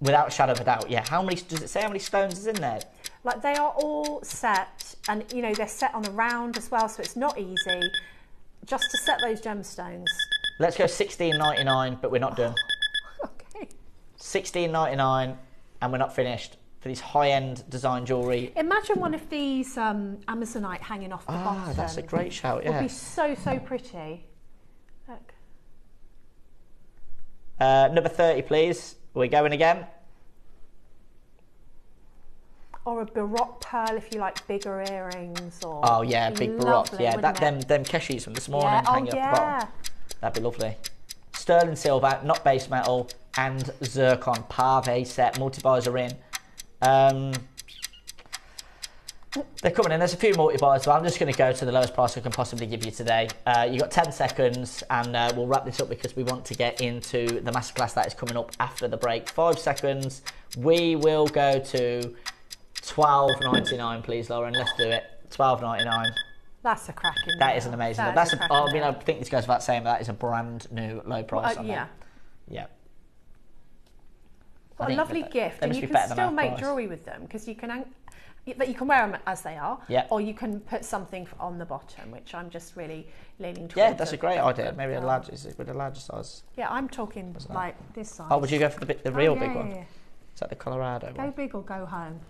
Without a shadow of a doubt, yeah. How many, does it say how many stones is in there? Like, they are all set, and you know, they're set on a round as well, so it's not easy just to set those gemstones. Let's go $16.99, but we're not done. Okay. $16.99, and we're not finished for these high-end design jewellery. Imagine one of these Amazonite hanging off the bottom. Ah, that's a great shout, yeah. Would be so, so pretty. Look. Number 30, please. We're going again. Or a Baroque pearl if you like bigger earrings. Or oh yeah, big Baroque. Yeah, them keshis from this morning hanging up the bottom. That'd be lovely. Sterling silver, not base metal, and zircon pave set. Multi-buys are in. They're coming in. There's a few multi-buys, so I'm just going to go to the lowest price I can possibly give you today. You've got 10 seconds, and we'll wrap this up because we want to get into the masterclass that is coming up after the break. 5 seconds. We will go to $12.99, please, Lauren. Let's do it. $12.99. That's a cracking. That is an amazing. That That's is a I cracking mean, I deal. think this goes without saying, but that is a brand new low price. on Yeah. that. Yeah. I What a think lovely that- gift, they and must you be can better than still our make price. jewellery with them because you can wear them as they are, Yeah. or you can put something on the bottom, which I'm just really leaning towards. Yeah, that's a great the- idea. Maybe a the- large, is it with a larger size? Yeah, I'm talking like this size. Oh, would you go for the real big yeah, one? yeah. Is that the Colorado Go one? big or go home.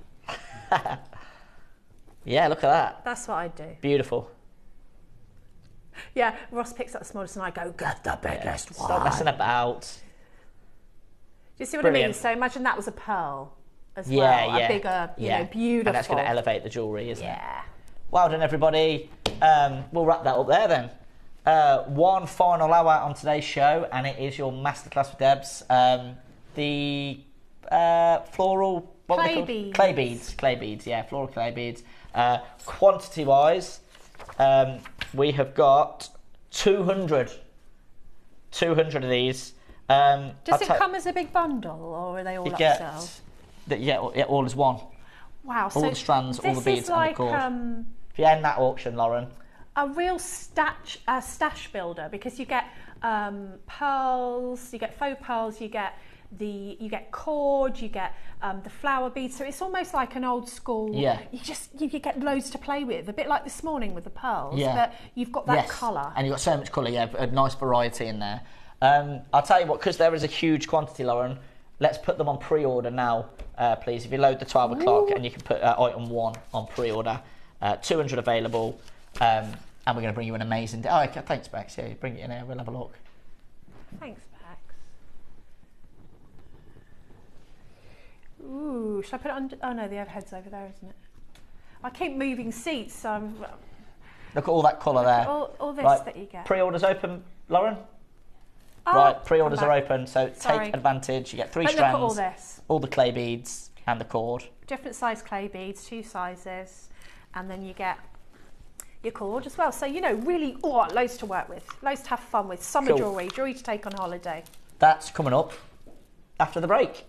Yeah, look at that. That's what I do. Beautiful. Yeah, Ross picks up the smallest and I go, get the biggest one. Stop messing about. Do you see what Brilliant. I mean? So imagine that was a pearl as Yeah, well. yeah. A bigger, you know, beautiful. And that's going to elevate the jewellery, isn't it? Yeah. Well done, everybody. We'll wrap that up there then. One final hour on today's show, and it is your masterclass with Debs. The floral... what were they Clay called? beads. Clay beads. Clay beads, yeah, floral clay beads. Quantity-wise, we have got 200. 200 of these. Does it come as a big bundle, or are they all You upsells? get all as one. Wow, All so the strands, all the this beads, is and like, the cord. If you end that auction, Lauren, a real stash builder, because you get pearls, you get faux pearls, you get cord, you get the flower beads. So it's almost like an old school. Yeah. You get loads to play with, a bit like this morning with the pearls. Yeah. But you've got that yes. colour. And you've got so much colour, yeah, a nice variety in there. I'll tell you what, because there is a huge quantity, Lauren, let's put them on pre-order now, please. If you load the 12 o'clock and you can put item 1 on pre-order, 200 available, and we're going to bring you an amazing... Oh, okay, thanks, Bex. Yeah, bring it in here, we'll have a look. Thanks, Bex. Ooh, should I put it on? Oh no, the overhead's over there, isn't it? I keep moving seats, so I'm... Look at all that colour there. All this right, that you get. Pre-orders open, Lauren? Oh, Right, pre-orders come are back. open, so Sorry. take advantage. You get 3 But strands, look at all this. all the clay beads and the cord. Different size clay beads, 2 sizes, and then you get your cord as well. So, you know, really, loads to work with, loads to have fun with. Summer Cool. jewellery to take on holiday. That's coming up after the break.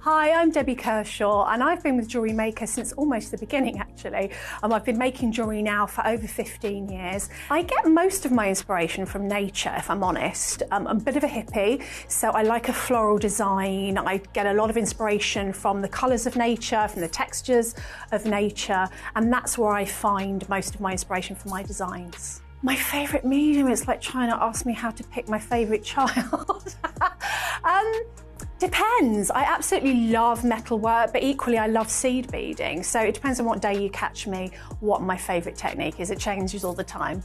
Hi, I'm Debbie Kershaw, and I've been with JewelleryMaker since almost the beginning, actually. I've been making jewellery now for over 15 years. I get most of my inspiration from nature, if I'm honest. I'm a bit of a hippie, so I like a floral design. I get a lot of inspiration from the colours of nature, from the textures of nature, and that's where I find most of my inspiration for my designs. My favourite medium, it's like trying to ask me how to pick my favourite child. Depends. I absolutely love metal work, but equally I love seed beading. So it depends on what day you catch me, what my favourite technique is. It changes all the time.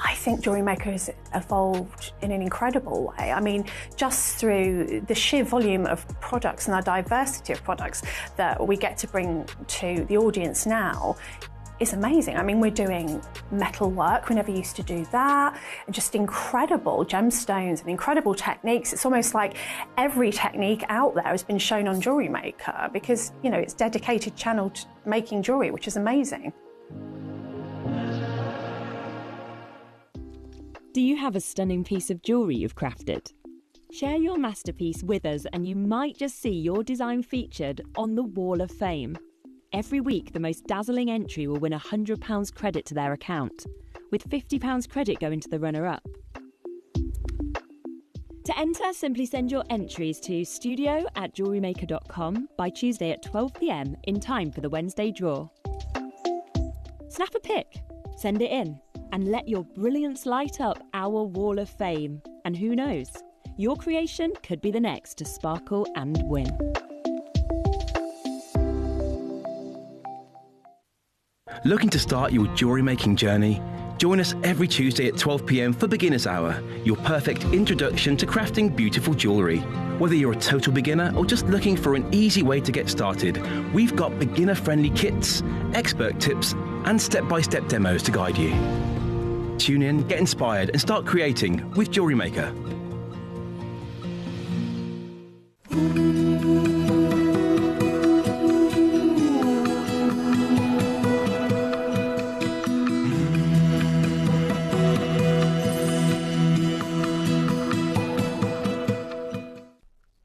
I think JewelleryMaker has evolved in an incredible way. I mean, just through the sheer volume of products and the diversity of products that we get to bring to the audience now, is amazing. I mean, we're doing metal work, we never used to do that, and just incredible gemstones and incredible techniques. It's almost like every technique out there has been shown on JewelleryMaker because, you know, it's dedicated channel to making jewellery, which is amazing. Do you have a stunning piece of jewellery you've crafted? Share your masterpiece with us and you might just see your design featured on the Wall of Fame. Every week, the most dazzling entry will win £100 credit to their account, with £50 credit going to the runner-up. To enter, simply send your entries to studio@jewellerymaker.com by Tuesday at 12 p.m. in time for the Wednesday draw. Snap a pic, send it in, and let your brilliance light up our Wall of Fame. And who knows, your creation could be the next to sparkle and win. Looking to start your jewellery making journey? Join us every Tuesday at 12 p.m. for Beginner's Hour, your perfect introduction to crafting beautiful jewellery. Whether you're a total beginner or just looking for an easy way to get started, we've got beginner-friendly kits, expert tips, and step-by-step demos to guide you. Tune in, get inspired, and start creating with JewelleryMaker.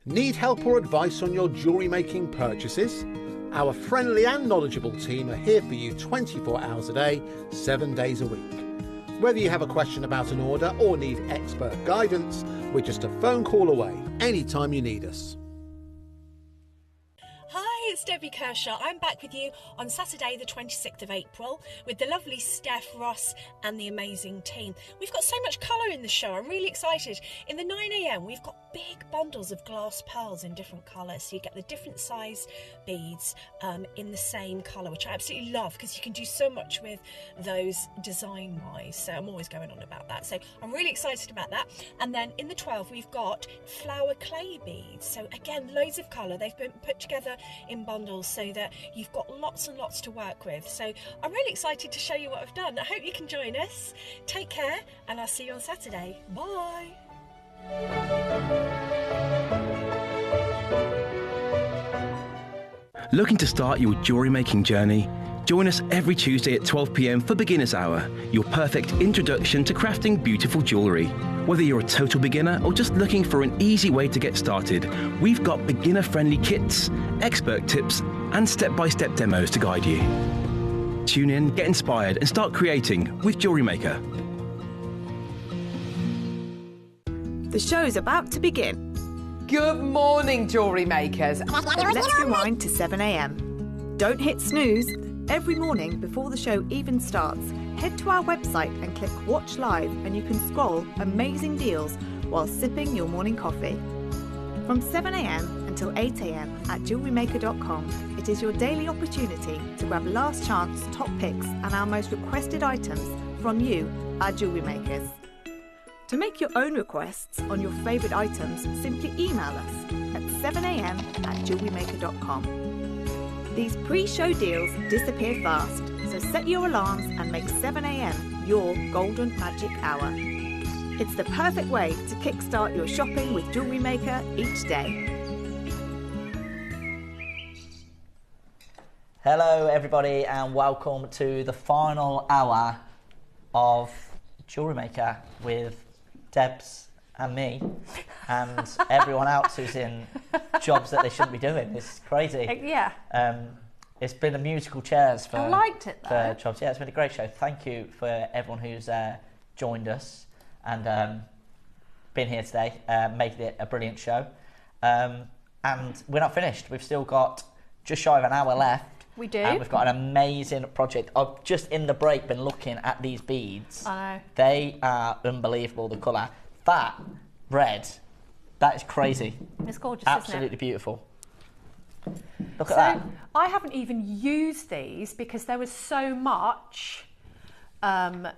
Need help or advice on your jewellery making purchases? Our friendly and knowledgeable team are here for you 24 hours a day, 7 days a week. Whether you have a question about an order or need expert guidance, we're just a phone call away anytime you need us. Hi, it's Debbie Kershaw. I'm back with you on Saturday the 26th of April with the lovely Steph, Ross and the amazing team. We've got so much colour in the show, I'm really excited. In the 9 a.m. we've got big bundles of glass pearls in different colours, so you get the different size beads in the same colour, which I absolutely love because you can do so much with those design wise, so I'm always going on about that, so I'm really excited about that. And then in the 12 we've got flower clay beads, so again loads of colour. They've been put together in bundles so that you've got lots and lots to work with, so I'm really excited to show you what I've done. I hope you can join us. Take care and I'll see you on Saturday. Bye. Looking to start your jewellery making journey? Join us every Tuesday at 12 p.m. for Beginner's Hour, your perfect introduction to crafting beautiful jewellery. Whether you're a total beginner or just looking for an easy way to get started, we've got beginner-friendly kits, expert tips, and step-by-step demos to guide you. Tune in, get inspired, and start creating with JewelleryMaker. The show's about to begin. Good morning, jewellery makers. Let's rewind to 7 a.m. Don't hit snooze. Every morning before the show even starts, head to our website and click Watch Live and you can scroll amazing deals while sipping your morning coffee. From 7 a.m. until 8 a.m. at JewelleryMaker.com, it is your daily opportunity to grab last chance top picks and our most requested items from you, our jewellery makers. To make your own requests on your favourite items, simply email us at 7 a.m. at JewelleryMaker.com. These pre-show deals disappear fast, so set your alarms and make 7 a.m. your golden magic hour. It's the perfect way to kickstart your shopping with Jewellery Maker each day. Hello everybody and welcome to the final hour of Jewellery Maker with Debs and me and everyone else who's in jobs that they shouldn't be doing. It's crazy. Yeah. It's been a musical chairs for, I liked it, though. for jobs. Yeah, it's been a great show. Thank you for everyone who's joined us and been here today, making it a brilliant show. And we're not finished. We've still got just shy of an hour left. We do. And we've got an amazing project. I've just in the break been looking at these beads. I know. They are unbelievable, the colour. That red, that is crazy. It's gorgeous, absolutely isn't it? Beautiful. Look at that. I haven't even used these because there was so much that,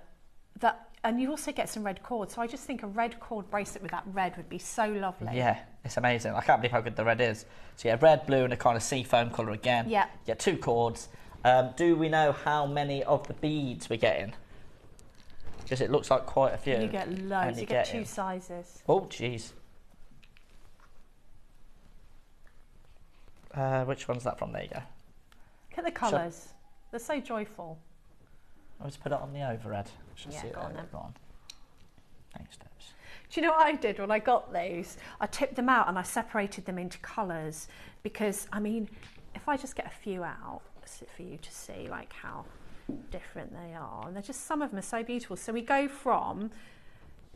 and you also get some red cord. So I just think a red cord bracelet with that red would be so lovely. Yeah, it's amazing. I can't believe how good the red is. So yeah, red, blue, and a kind of sea foam colour again. Yeah. You get 2 cords. Do we know how many of the beads we're getting? Because it looks like quite a few. You get loads. You get 2 sizes. Oh, jeez. Which one's that from? There you go. Look at the colours. They're so joyful. I'll just put it on the overhead. Yeah, go on then. Go on. Thanks, Debs. Do you know what I did when I got these? I tipped them out and I separated them into colours because, I mean, if I just get a few out for you to see like how different they are, and they're just, some of them are so beautiful. So we go from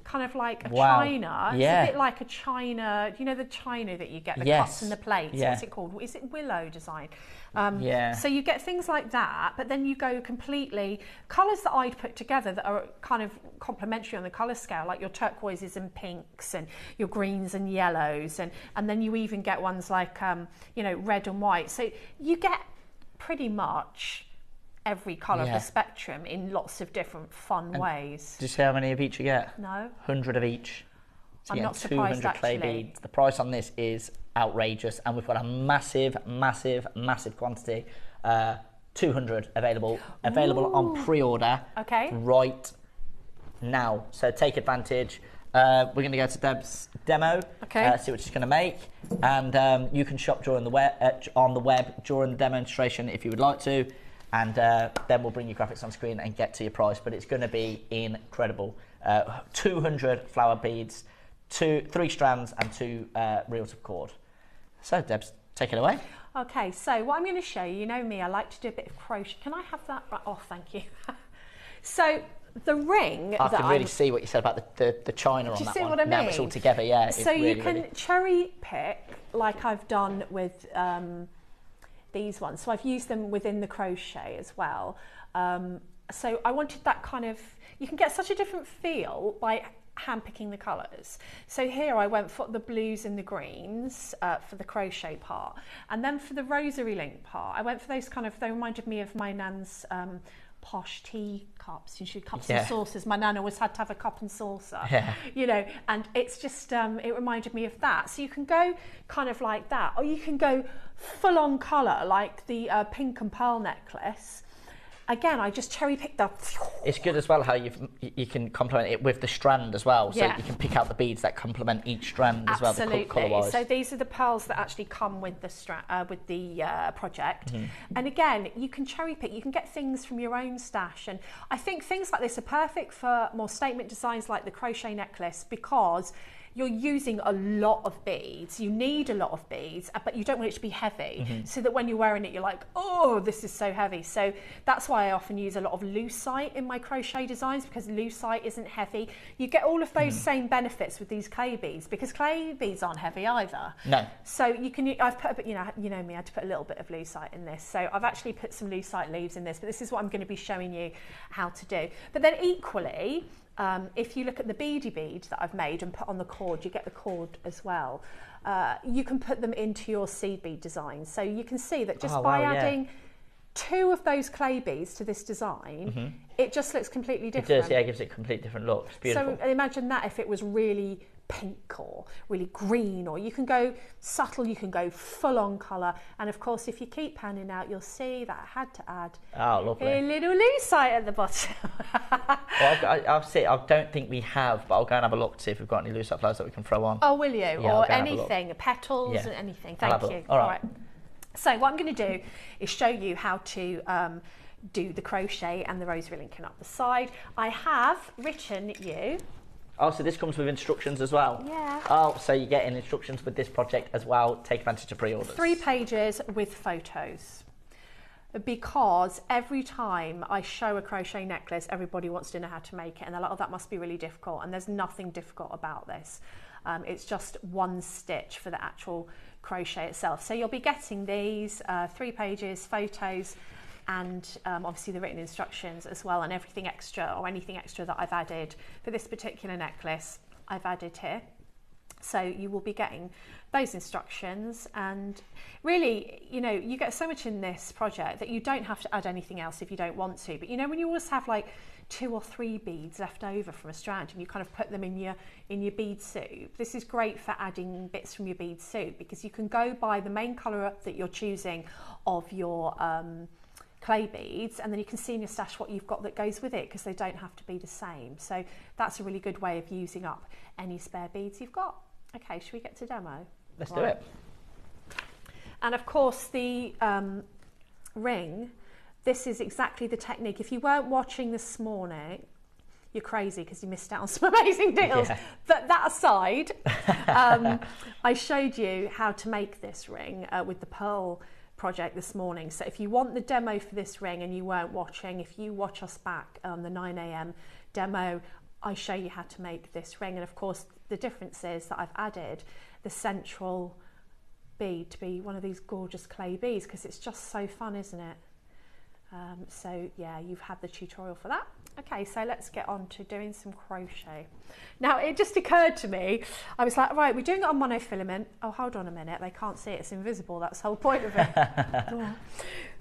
kind of like a china. Yeah. It's a bit like a china, you know the china that you get, the Yes. cups and the plates. Yeah. What's it called? Is it willow design? Yeah. So you get things like that, but then you go completely, colours that I'd put together that are kind of complementary on the colour scale, like your turquoises and pinks and your greens and yellows, and then you even get ones like, you know, red and white. So you get pretty much every colour of the spectrum in lots of different fun ways. Did you see how many of each you get? No. 100 of each. So I'm not surprised, 200 clay actually. beads. The price on this is outrageous, and we've got a massive quantity. 200 available on pre-order. Okay. Right now. So take advantage. We're going to go to Deb's demo. Okay. See what she's going to make, and you can shop during the web on the web during the demonstration if you would like to, and then we'll bring your graphics on screen and get to your price. But it's going to be incredible. 200 flower beads, 3 strands, and 2 reels of cord. So Deb's, take it away. Okay, so what I'm going to show you, you know me, I like to do a bit of crochet. Can I have that? Oh, thank you. So the ring I can really see what you said about the china on that one. Do you see what I mean? Now it's all together, yeah. So really, you can cherry pick, like I've done with these ones. So I've used them within the crochet as well. So I wanted that kind of, you can get such a different feel by hand picking the colours. So here I went for the blues and the greens for the crochet part, and then for the rosary link part I went for those kind of, they reminded me of my nan's posh tea cups. You should cups and saucers. My nan always had to have a cup and saucer, you know, and it's just it reminded me of that. So you can go kind of like that, or you can go full on colour like the pink and pearl necklace. Again, I just cherry picked the... It's good as well how you can complement it with the strand as well. So you can pick out the beads that complement each strand as well. Absolutely. Colour-wise. So these are the pearls that actually come with the project. And again, you can cherry pick. You can get things from your own stash. And I think things like this are perfect for more statement designs like the crochet necklace, because you're using a lot of beads. You need a lot of beads, but you don't want it to be heavy, so that when you're wearing it, you're like, oh, this is so heavy. So that's why I often use a lot of lucite in my crochet designs, because lucite isn't heavy. You get all of those same benefits with these clay beads, because clay beads aren't heavy either. No. So you can, I've put a bit, you know me, I had to put a little bit of lucite in this. So I've actually put some lucite leaves in this, but this is what I'm going to be showing you how to do. But then equally, if you look at the beady beads that I've made and put on the cord, you get the cord as well. You can put them into your seed bead design. So you can see that just by adding 2 of those clay beads to this design, it just looks completely different. It does, yeah, it gives it a completely different look. It's beautiful. So imagine that if it was really pink or really green, or you can go subtle, you can go full on colour. And of course, if you keep panning out, you'll see that I had to add a little lucite at the bottom. Well, I'll see. I don't think we have, but I'll go and have a look to see if we've got any lucite flowers that we can throw on. Oh, will you? Yeah, or anything, petals and anything. Thank you. All right. So what I'm going to do is show you how to do the crochet and the rosary linking up the side. I have written you... Oh, so this comes with instructions as well? Yeah. Oh, so you're getting instructions with this project as well. Take advantage of pre-orders. 3 pages with photos. Because every time I show a crochet necklace, everybody wants to know how to make it. And they're like, oh, that must be really difficult. And there's nothing difficult about this. It's just 1 stitch for the actual crochet itself. So you'll be getting these 3 pages, photos, and obviously the written instructions as well, and everything extra or anything extra that I've added for this particular necklace I've added here. So you will be getting those instructions, and really, you know, you get so much in this project that you don't have to add anything else if you don't want to. But you know, when you always have like 2 or 3 beads left over from a strand and you kind of put them in your bead soup, this is great for adding bits from your bead soup, because you can go by the main colour that you're choosing of your clay beads, and then you can see in your stash what you've got that goes with it, because they don't have to be the same. So that's a really good way of using up any spare beads you've got. Okay, should we get to demo? Let's do it. And of course the ring, this is exactly the technique. If you weren't watching this morning, you're crazy because you missed out on some amazing deals. Yeah. But that aside, I showed you how to make this ring with the pearl project this morning. So if you want the demo for this ring and you weren't watching, if you watch us back on the 9 AM demo, I show you how to make this ring. And of course, the difference is that I've added the central bead to be one of these gorgeous clay beads, because it's just so fun, isn't it? So yeah, you've had the tutorial for that. Okay, so let's get on to doing some crochet. Now, it just occurred to me, I was like, right, we're doing it on monofilament. Oh, hold on a minute, they can't see it, it's invisible, that's the whole point of it.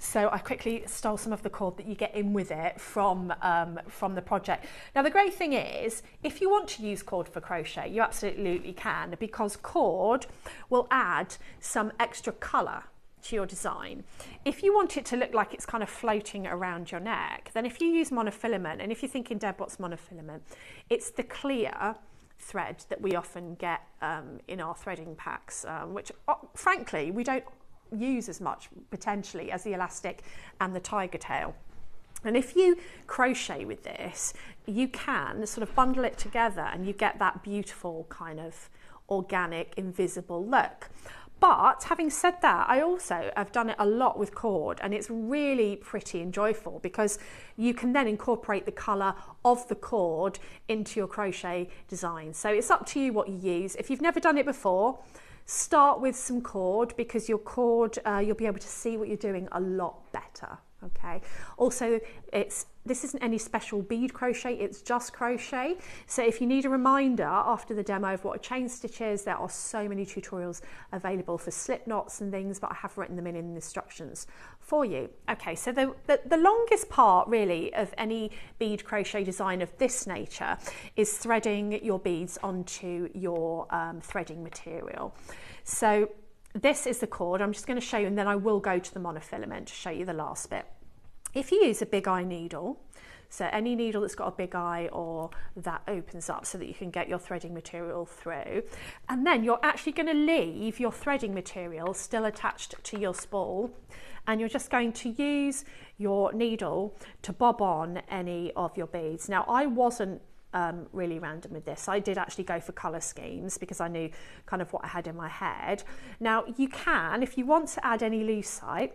So I quickly stole some of the cord that you get in with it from the project. Now the great thing is, if you want to use cord for crochet, you absolutely can, because cord will add some extra colour to your design. If you want it to look like it's kind of floating around your neck, then if you use monofilament, and if you're thinking, Deb, what's monofilament? It's the clear thread that we often get in our threading packs, which frankly we don't use as much potentially as the elastic and the tiger tail. And if you crochet with this, you can sort of bundle it together and you get that beautiful kind of organic, invisible look. But having said that, I also have done it a lot with cord, and it's really pretty and joyful because you can then incorporate the colour of the cord into your crochet design. So it's up to you what you use. If you've never done it before, start with some cord, because your cord, you'll be able to see what you're doing a lot better. Okay. Also, this isn't any special bead crochet, it's just crochet. So if you need a reminder after the demo of what a chain stitch is, there are so many tutorials available for slip knots and things, but I have written them in instructions for you. Okay, so the longest part really of any bead crochet design of this nature is threading your beads onto your threading material. So this is the cord. I'm just going to show you, and then I will go to the monofilament to show you the last bit. If you use a big eye needle, so any needle that's got a big eye or that opens up so that you can get your threading material through, and then you're actually going to leave your threading material still attached to your spool, and you're just going to use your needle to bob on any of your beads. Now, I wasn't really random with this. I did actually go for colour schemes because I knew kind of what I had in my head. Now you can, if you want to add any lucite,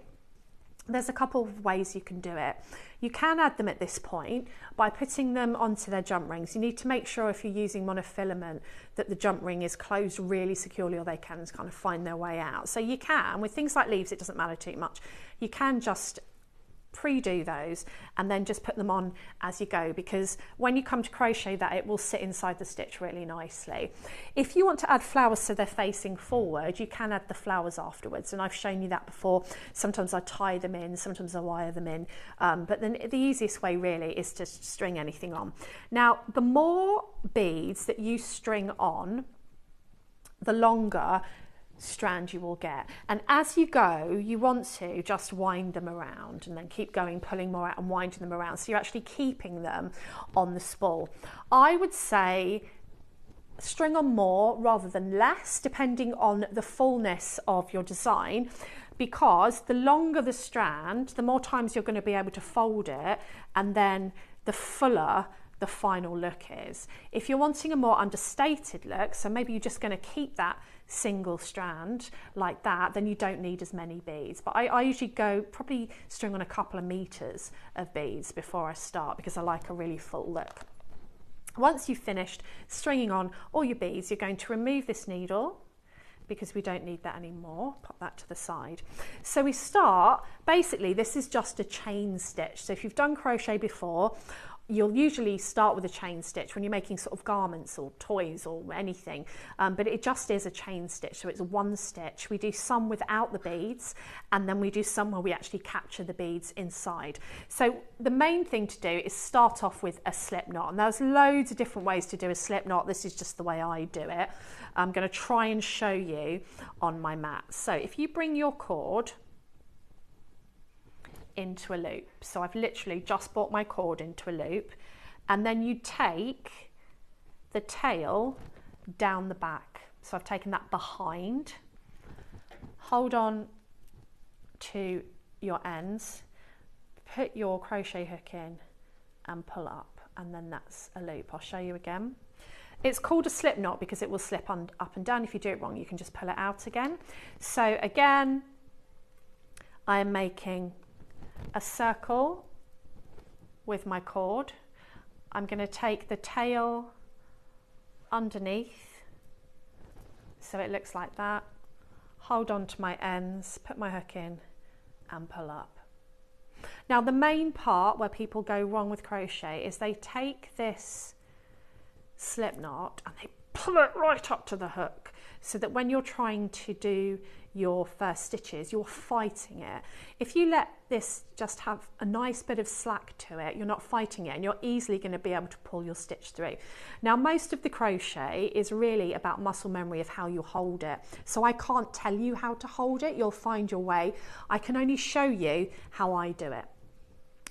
there's a couple of ways you can do it. You can add them at this point by putting them onto their jump rings. You need to make sure if you're using monofilament that the jump ring is closed really securely, or they can kind of find their way out. So you can, with things like leaves, it doesn't matter too much. You can just pre-do those and then just put them on as you go, because when you come to crochet that, it will sit inside the stitch really nicely. If you want to add flowers so they're facing forward, you can add the flowers afterwards, and I've shown you that before. Sometimes I tie them in, sometimes I wire them in, but then the easiest way really is to string anything on. Now the more beads that you string on, the longer strand you will get, and as you go you want to just wind them around and then keep going, pulling more out and winding them around, so you're actually keeping them on the spool. I would say string on more rather than less, depending on the fullness of your design, because the longer the strand, the more times you're going to be able to fold it, and then the fuller the final look is. If you're wanting a more understated look, so maybe you're just going to keep that single strand like that, then you don't need as many beads. But I usually go probably string on a couple of meters of beads before I start, because I like a really full look. Once you've finished stringing on all your beads, you're going to remove this needle because we don't need that anymore. Pop that to the side. So we start, basically this is just a chain stitch. So if you've done crochet before, you'll usually start with a chain stitch when you're making sort of garments or toys or anything, but it just is a chain stitch, so it's one stitch. We do some without the beads, and then we do some where we actually capture the beads inside. So the main thing to do is start off with a slip knot, and there's loads of different ways to do a slip knot. This is just the way I do it. I'm going to try and show you on my mat. So if you bring your cord into a loop, so I've literally just brought my cord into a loop, and then you take the tail down the back. So I've taken that behind, hold on to your ends, put your crochet hook in and pull up, and then that's a loop. I'll show you again. It's called a slip knot because it will slip up and down. If you do it wrong, you can just pull it out again. So again, I am making a circle with my cord. I'm going to take the tail underneath so it looks like that, hold on to my ends, put my hook in and pull up. Now the main part where people go wrong with crochet is they take this slip knot and they pull it right up to the hook. so that when you're trying to do your first stitches, you're fighting it. If you let this just have a nice bit of slack to it, you're not fighting it, and you're easily going to be able to pull your stitch through. Now, most of the crochet is really about muscle memory of how you hold it. So I can't tell you how to hold it. You'll find your way. I can only show you how I do it.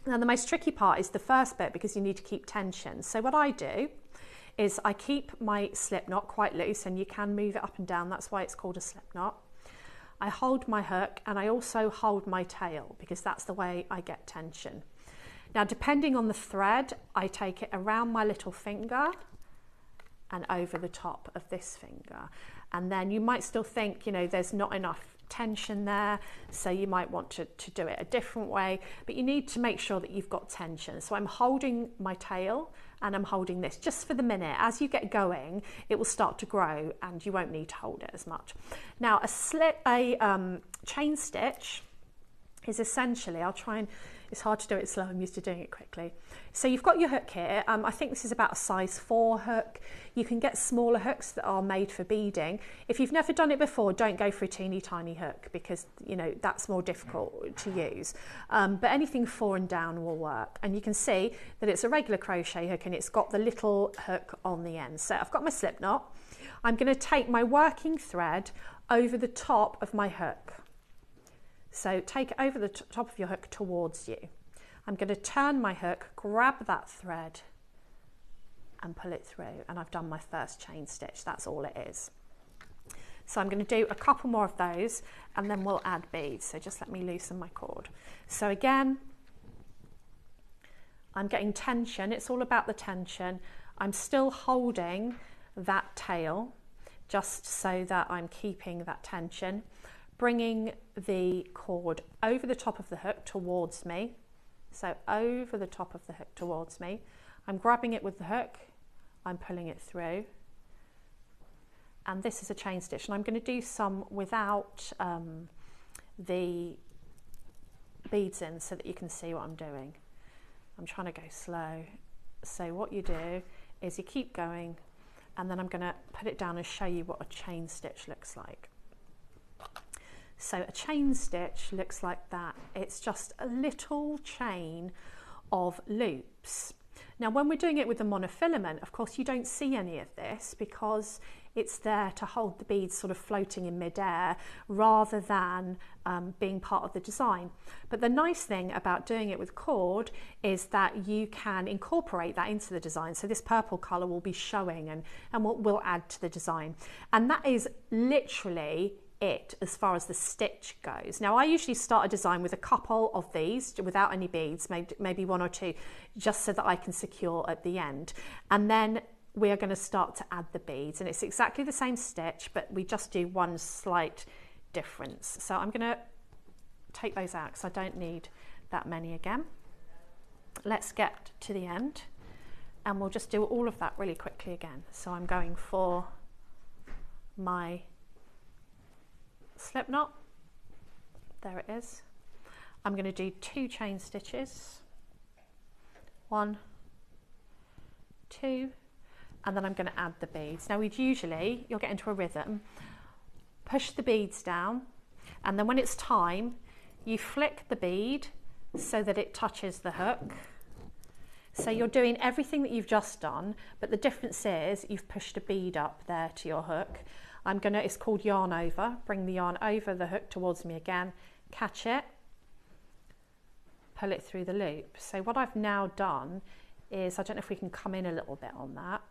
Now, the most tricky part is the first bit, because you need to keep tension. So what I do is I keep my slip knot quite loose, and you can move it up and down. That's why it's called a slip knot. I hold my hook, and I also hold my tail, because that's the way I get tension. Now, depending on the thread, I take it around my little finger and over the top of this finger. And then you might still think, you know, there's not enough tension there, so you might want to do it a different way, but you need to make sure that you've got tension. So I'm holding my tail, and I'm holding this just for the minute. As you get going, it will start to grow, and you won't need to hold it as much. Now, a chain stitch is essentially, I'll try and, it's hard to do it slow, I'm used to doing it quickly. So you've got your hook here. I think this is about a size 4 hook. You can get smaller hooks that are made for beading. If you've never done it before, don't go for a teeny tiny hook, because, you know, that's more difficult to use. But anything 4 and down will work. And you can see that it's a regular crochet hook, and it's got the little hook on the end. So I've got my slip knot. I'm going to take my working thread over the top of my hook. So take it over the top of your hook towards you. I'm going to turn my hook, grab that thread and pull it through, and I've done my first chain stitch. That's all it is. So I'm going to do a couple more of those, and then we'll add beads. So just let me loosen my cord. So again, I'm getting tension. It's all about the tension. I'm still holding that tail just so that I'm keeping that tension. Bringing the cord over the top of the hook towards me. So over the top of the hook towards me. I'm grabbing it with the hook, I'm pulling it through. And this is a chain stitch, and I'm going to do some without the beads in, so that you can see what I'm doing. I'm trying to go slow. So what you do is you keep going, and then I'm going to put it down and show you what a chain stitch looks like. So a chain stitch looks like that. It's just a little chain of loops. Now, when we're doing it with the monofilament, of course, you don't see any of this, because it's there to hold the beads sort of floating in midair, rather than being part of the design. But the nice thing about doing it with cord is that you can incorporate that into the design. So this purple colour will be showing, and we'll add to the design. And that is literally it as far as the stitch goes. Now, I usually start a design with a couple of these without any beads, maybe 1 or 2, just so that I can secure at the end. And then we are going to start to add the beads, and it's exactly the same stitch, but we just do one slight difference. So I'm going to take those out, because I don't need that many again. Let's get to the end, and we'll just do all of that really quickly again. So I'm going for my slip knot, there it is. I'm going to do 2 chain stitches, 1, 2, and then I'm going to add the beads. Now, you'll get into a rhythm, push the beads down, and then when it's time, you flick the bead so that it touches the hook. So you're doing everything that you've just done, but the difference is you've pushed a bead up there to your hook. It's called yarn over. Bring the yarn over the hook towards me again, catch it, pull it through the loop. So what I've now done is, I don't know if we can come in a little bit on that.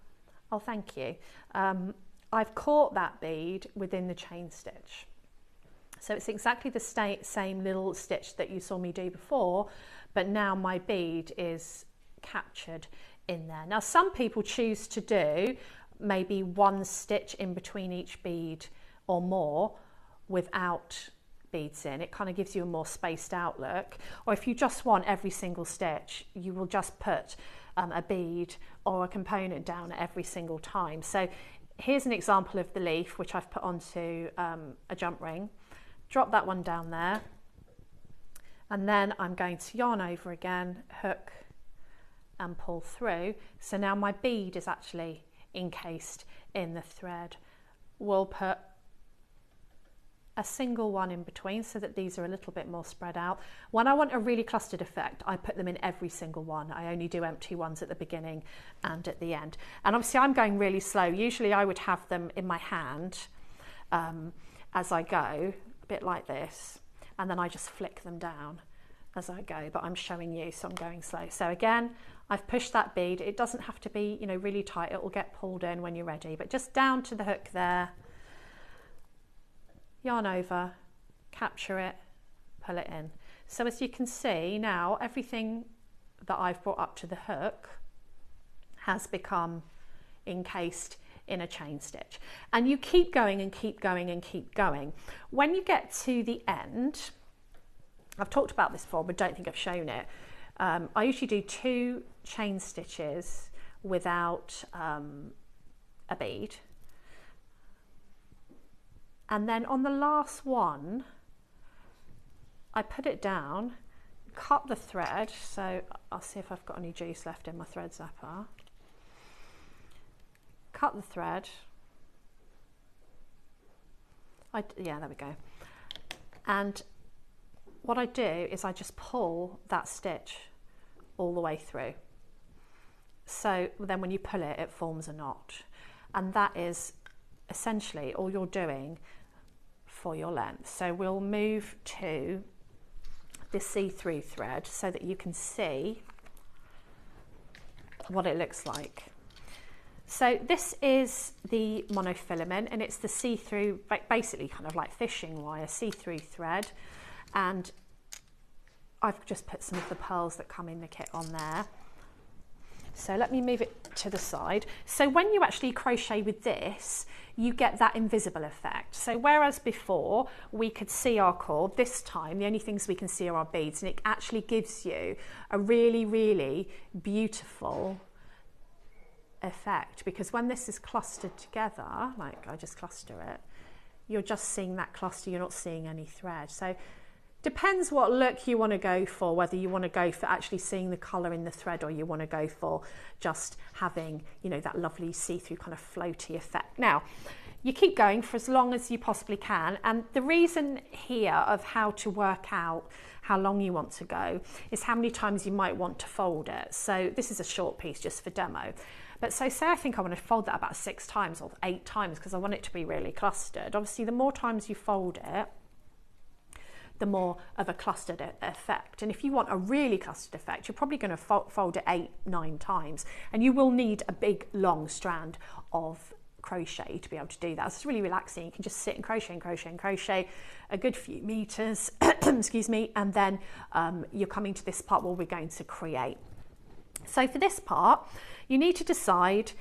Oh, thank you. I've caught that bead within the chain stitch. So it's exactly the same little stitch that you saw me do before, but now my bead is captured in there. Now, some people choose to do maybe 1 stitch in between each bead or more without beads in. It kind of gives you a more spaced out look. Or if you just want every single stitch, you will just put a bead or a component down at every single time. So here's an example of the leaf, which I've put onto a jump ring. Drop that one down there, and then I'm going to yarn over again, hook and pull through. So now my bead is actually encased in the thread. We'll put a single one in between so that these are a little bit more spread out. When I want a really clustered effect, I put them in every single one. I only do empty ones at the beginning and at the end. And obviously I'm going really slow. Usually I would have them in my hand as I go, a bit like this, and then I just flick them down as I go, but I'm showing you, so I'm going slow. So again, I've pushed that bead. It doesn't have to be, you know, really tight. It will get pulled in when you're ready, but just down to the hook there, yarn over, capture it, pull it in. So as you can see now, everything that I've brought up to the hook has become encased in a chain stitch. And you keep going and keep going and keep going. When you get to the end, I've talked about this before, but don't think I've shown it. I usually do 2 chain stitches without a bead. And then on the last one, I put it down, cut the thread. So I'll see if I've got any juice left in my thread zapper. Cut the thread. Yeah, there we go. And what I do is I just pull that stitch all the way through. So then when you pull it, it forms a knot. And that is essentially all you're doing for your length. So we'll move to the see-through thread so that you can see what it looks like. So this is the monofilament, and it's the see-through, basically kind of like fishing wire, see-through thread. And I've just put some of the pearls that come in the kit on there. So let me move it to the side. So when you actually crochet with this, you get that invisible effect. So whereas before we could see our cord, this time the only things we can see are our beads, and it actually gives you a really, really beautiful effect, because when this is clustered together, like I just cluster it, you're just seeing that cluster, you're not seeing any thread. So depends what look you want to go for, whether you want to go for actually seeing the colour in the thread, or you want to go for just having, you know, that lovely see-through kind of floaty effect. Now, you keep going for as long as you possibly can, and the reason here of how to work out how long you want to go is how many times you might want to fold it. So this is a short piece just for demo. But so say I think I want to fold that about 6 times or 8 times because I want it to be really clustered. Obviously, the more times you fold it, the more of a clustered effect. And if you want a really clustered effect, you're probably going to fold it 8-9 times, and you will need a big long strand of crochet to be able to do that. So it's really relaxing. You can just sit and crochet and crochet and crochet a good few meters excuse me, and then you're coming to this part where we're going to create. So for this part, you need to decide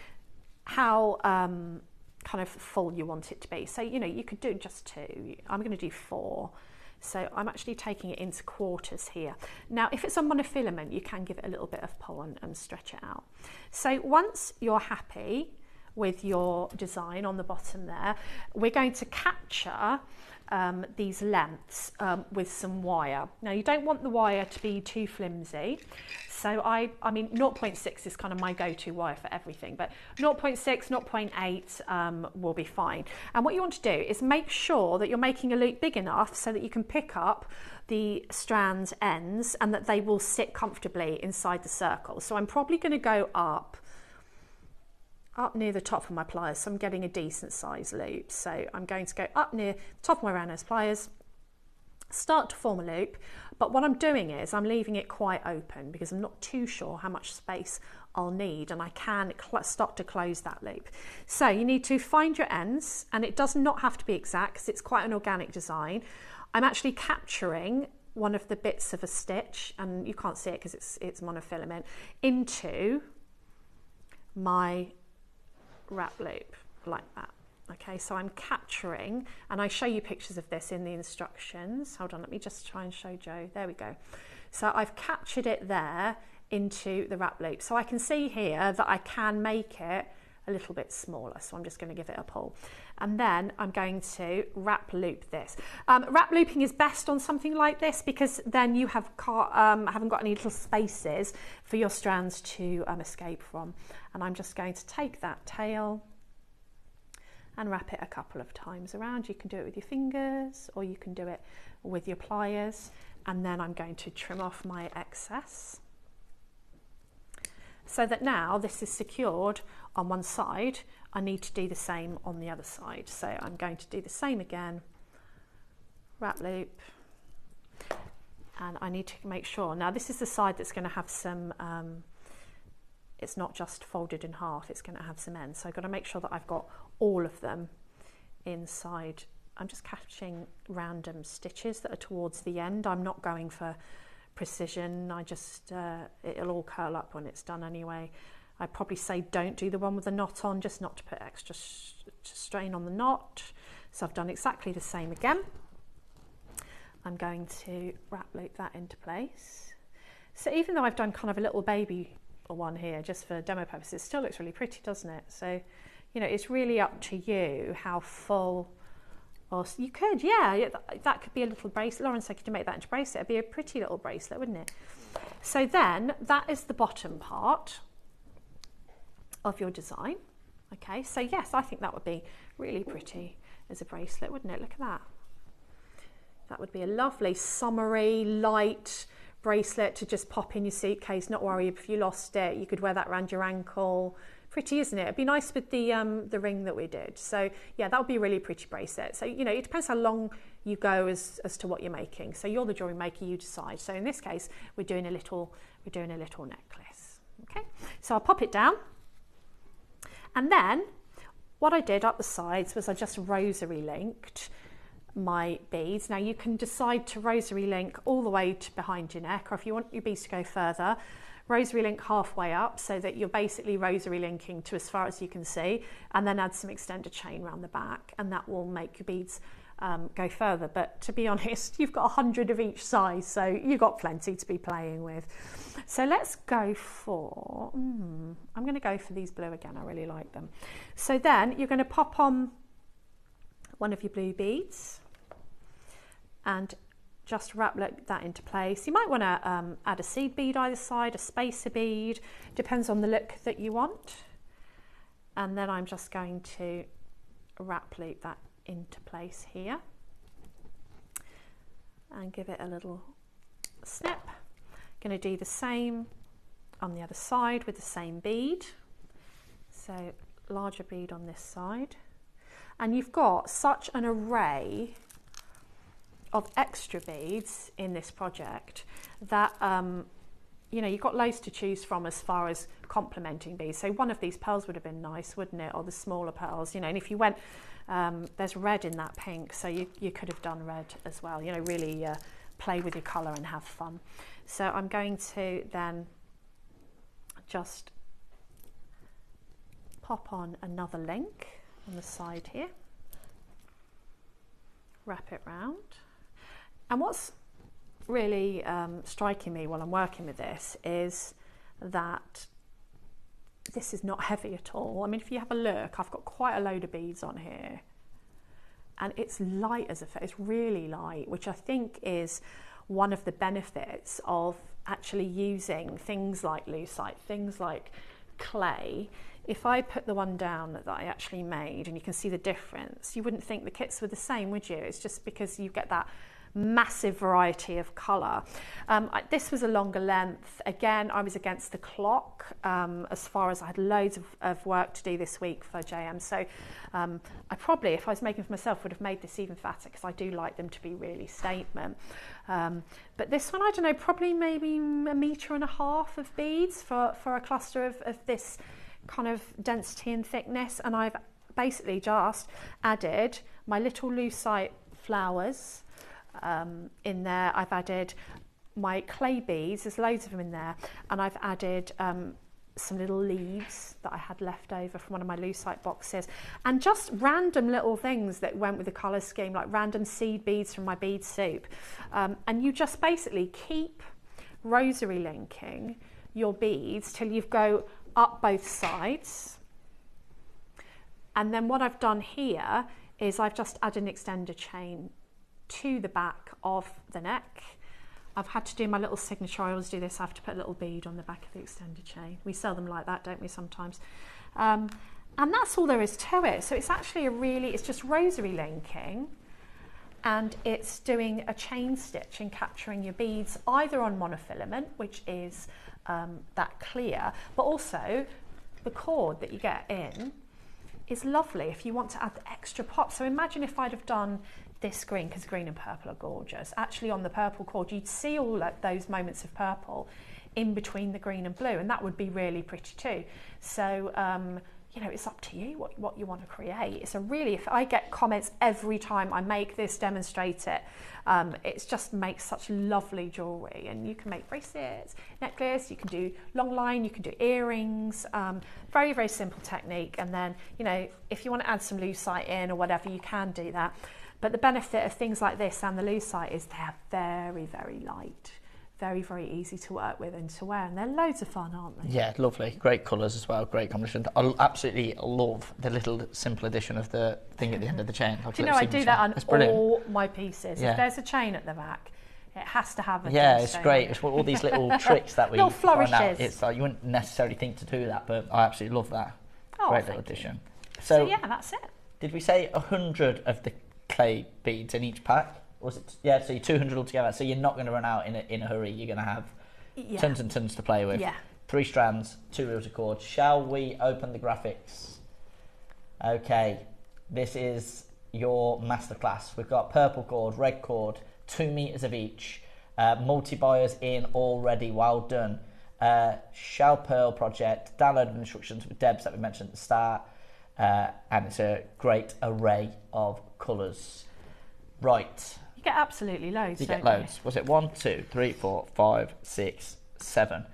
how kind of full you want it to be. So, you know, you could do just 2. I'm going to do 4. So I'm actually taking it into quarters here. Now, if it's a monofilament, you can give it a little bit of pull and stretch it out. So once you're happy with your design on the bottom there, we're going to capture these lengths with some wire. Now, you don't want the wire to be too flimsy. So I mean, 0.6 is kind of my go-to wire for everything, but 0.6, 0.8 will be fine. And what you want to do is make sure that you're making a loop big enough so that you can pick up the strand ends and that they will sit comfortably inside the circle. So I'm probably going to go up near the top of my pliers, so I'm getting a decent size loop. So I'm going to go up near the top of my round nose pliers, start to form a loop, but what I'm doing is I'm leaving it quite open because I'm not too sure how much space I'll need, and I can start to close that loop. So you need to find your ends, and it does not have to be exact because it's quite an organic design. I'm actually capturing one of the bits of a stitch, and you can't see it because it's monofilament, into my wrap loop like that. Okay, so I'm capturing, and I show you pictures of this in the instructions. Hold on, let me just try and show Joe. There we go. So I've captured it there into the wrap loop. So I can see here that I can make it a little bit smaller. So I'm just going to give it a pull. And then I'm going to wrap loop this. Wrap looping is best on something like this because then you haven't got any little spaces for your strands to escape from. And I'm just going to take that tail and wrap it a couple of times around. You can do it with your fingers or you can do it with your pliers, and then I'm going to trim off my excess so that now this is secured on one side. I need to do the same on the other side, so I'm going to do the same again, wrap loop, and I need to make sure, now this is the side that's going to have some it's not just folded in half, it's going to have some ends, so I've got to make sure that I've got all of them inside. I'm just catching random stitches that are towards the end. I'm not going for precision, I just it'll all curl up when it's done anyway. I'd probably say don't do the one with the knot on, just not to put extra strain on the knot. So I've done exactly the same again. I'm going to wrap loop that into place. So even though I've done kind of a little baby one here just for demo purposes, it still looks really pretty, doesn't it? So, you know, it's really up to you how full, or you could, yeah, that could be a little bracelet. Lauren said, could you make that into a bracelet? It'd be a pretty little bracelet, wouldn't it? So then that is the bottom part of your design. Okay, so yes, I think that would be really pretty as a bracelet, wouldn't it? Look at that. That would be a lovely summery, light bracelet to just pop in your suitcase, not worry if you lost it. You could wear that around your ankle. Pretty, isn't it? It'd be nice with the ring that we did. So yeah, that would be a really pretty bracelet. So, you know, it depends how long you go as to what you're making. So you're the jewellery maker, you decide. So in this case, we're doing a little necklace. Okay, so I'll pop it down. And then what I did up the sides was I just rosary linked my beads. Now you can decide to rosary link all the way to behind your neck, or if you want your beads to go further, rosary link halfway up so that you're basically rosary linking to as far as you can see, and then add some extended chain around the back, and that will make your beads go further. But to be honest, you've got 100 of each size, so you've got plenty to be playing with. So let's go for, I'm going to go for these blue again, I really like them. So then you're going to pop on one of your blue beads and just wrap that into place. You might want to add a seed bead either side, a spacer bead, depends on the look that you want. And then I'm just going to wrap loop that into place here and give it a little snip. Going to do the same on the other side with the same bead. So larger bead on this side. And you've got such an array of extra beads in this project that you know, you've got loads to choose from as far as complementing beads. So one of these pearls would have been nice, wouldn't it? Or the smaller pearls, you know, and if you went, there's red in that pink, so you could have done red as well, you know, really play with your colour and have fun. So I'm going to then just pop on another link on the side here, wrap it round. And what's really striking me while I'm working with this is that this is not heavy at all. I mean, if you have a look, I've got quite a load of beads on here, and it's light as a feather. It's really light, which I think is one of the benefits of actually using things like lucite, things like clay. If I put the one down that I actually made, and you can see the difference, you wouldn't think the kits were the same, would you? It's just because you get that massive variety of colour. This was a longer length. Again, I was against the clock as far as I had loads of work to do this week for JM. So I probably, if I was making for myself, would have made this even fatter because I do like them to be really statement. But this one, I don't know, probably maybe 1.5 meters of beads for a cluster of this kind of density and thickness. And I've basically just added my little lucite flowers in there. I've added my clay beads, there's loads of them in there, and I've added some little leaves that I had left over from one of my lucite boxes, and just random little things that went with the colour scheme, like random seed beads from my bead soup. And you just basically keep rosary linking your beads till you go up both sides. And then what I've done here is I've just added an extender chain to the back of the neck. I've had to do my little signature. I always do this. I have to put a little bead on the back of the extended chain. We sell them like that, don't we, sometimes? And that's all there is to it. So it's actually it's just rosary linking, and it's doing a chain stitch and capturing your beads either on monofilament, which is that clear, but also the cord that you get in is lovely if you want to add the extra pop. So imagine if I'd have done this green, because green and purple are gorgeous. Actually on the purple cord, you'd see all those moments of purple in between the green and blue, and that would be really pretty too. So, you know, it's up to you what you want to create. It's if I get comments every time I make this, demonstrate it, it just makes such lovely jewellery, and you can make bracelets, necklace, you can do long line, you can do earrings, very, very simple technique. And then, you know, if you want to add some lucite in or whatever, you can do that. But the benefit of things like this and the lucite is they're very, very light. Very, very easy to work with and to wear, and they're loads of fun, aren't they? Yeah, lovely. Great colours as well, great combination. I absolutely love the little simple addition of the thing at the end of the chain. Like, do you know, I do that on all my pieces. Yeah. If there's a chain at the back, it has to have a it's great. It's all these little tricks that we little flourishes. Find out. It's like you wouldn't necessarily think to do that, but I absolutely love that. Oh, great little addition. So yeah, that's it. Did we say 100 of the clay beads in each pack? Was it? Yeah, so you're 200 altogether. So you're not going to run out in a hurry. You're going to have tons and tons to play with. Yeah. 3 strands, 2 reels of cord. Shall we open the graphics? Okay, this is your masterclass. We've got purple cord, red cord, 2 meters of each. Multi-buyers in already. Well done. Shell Pearl project. Downloaded instructions with Debs that we mentioned at the start. And it's a great array of colours. Right. You get absolutely loads. You get loads. Was it 1, 2, 3, 4, 5, 6, 7?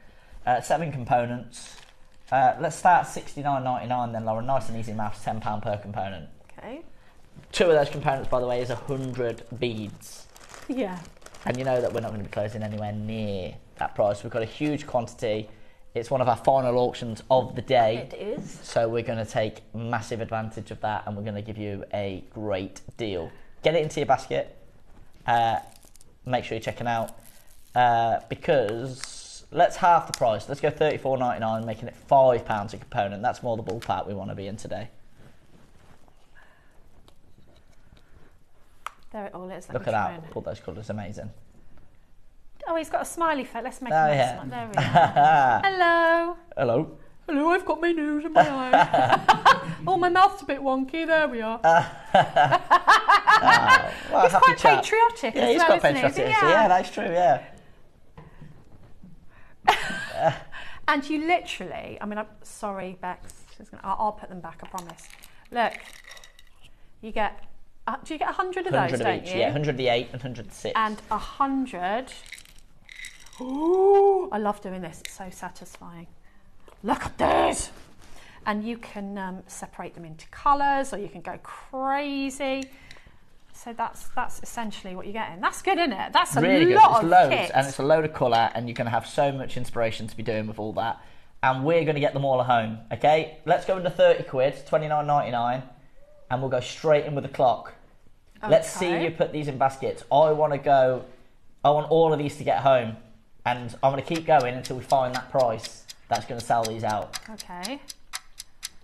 7 components. Let's start at $69.99 then, Lauren. Nice and easy maths. £10 per component. Okay. 2 of those components, by the way, is 100 beads. Yeah. And you know that we're not going to be closing anywhere near that price. We've got a huge quantity. It's one of our final auctions of the day. It is. So we're going to take massive advantage of that, and we're going to give you a great deal. Get it into your basket. Make sure you're checking out, because let's half the price. Let's go $34.99, making it £5 a component. That's more the ballpark we want to be in today. There it all is. Look at that. All those colours, amazing. Oh, he's got a smiley face. Let's make him smile. There we go. Hello. Hello. Hello, I've got my nose and my eyes. Oh, my mouth's a bit wonky. There we are. Well, he's quite patriotic. Yeah, he's quite patriotic. Yeah, that's true. Yeah. And you literally, I mean, I'm sorry, Bex. I'll put them back. I promise. Look, you get. Do you get 100 of 100 those? Of don't each, you? Yeah, 100 of the 8 and 100 of the 6. And 100. Ooh, I love doing this. It's so satisfying. Look at this. And you can separate them into colours, or you can go crazy. So that's essentially what you're getting. That's good, isn't it? That's a really lot good. It's of loads, kit. and it's a load of colour, and you're going to have so much inspiration to be doing with all that. And we're going to get them all at home. Okay, let's go into 30 quid, $29.99, and we'll go straight in with the clock. Okay. Let's see you put these in baskets. I want all of these to get home, and I'm going to keep going until we find that price that's going to sell these out. Okay.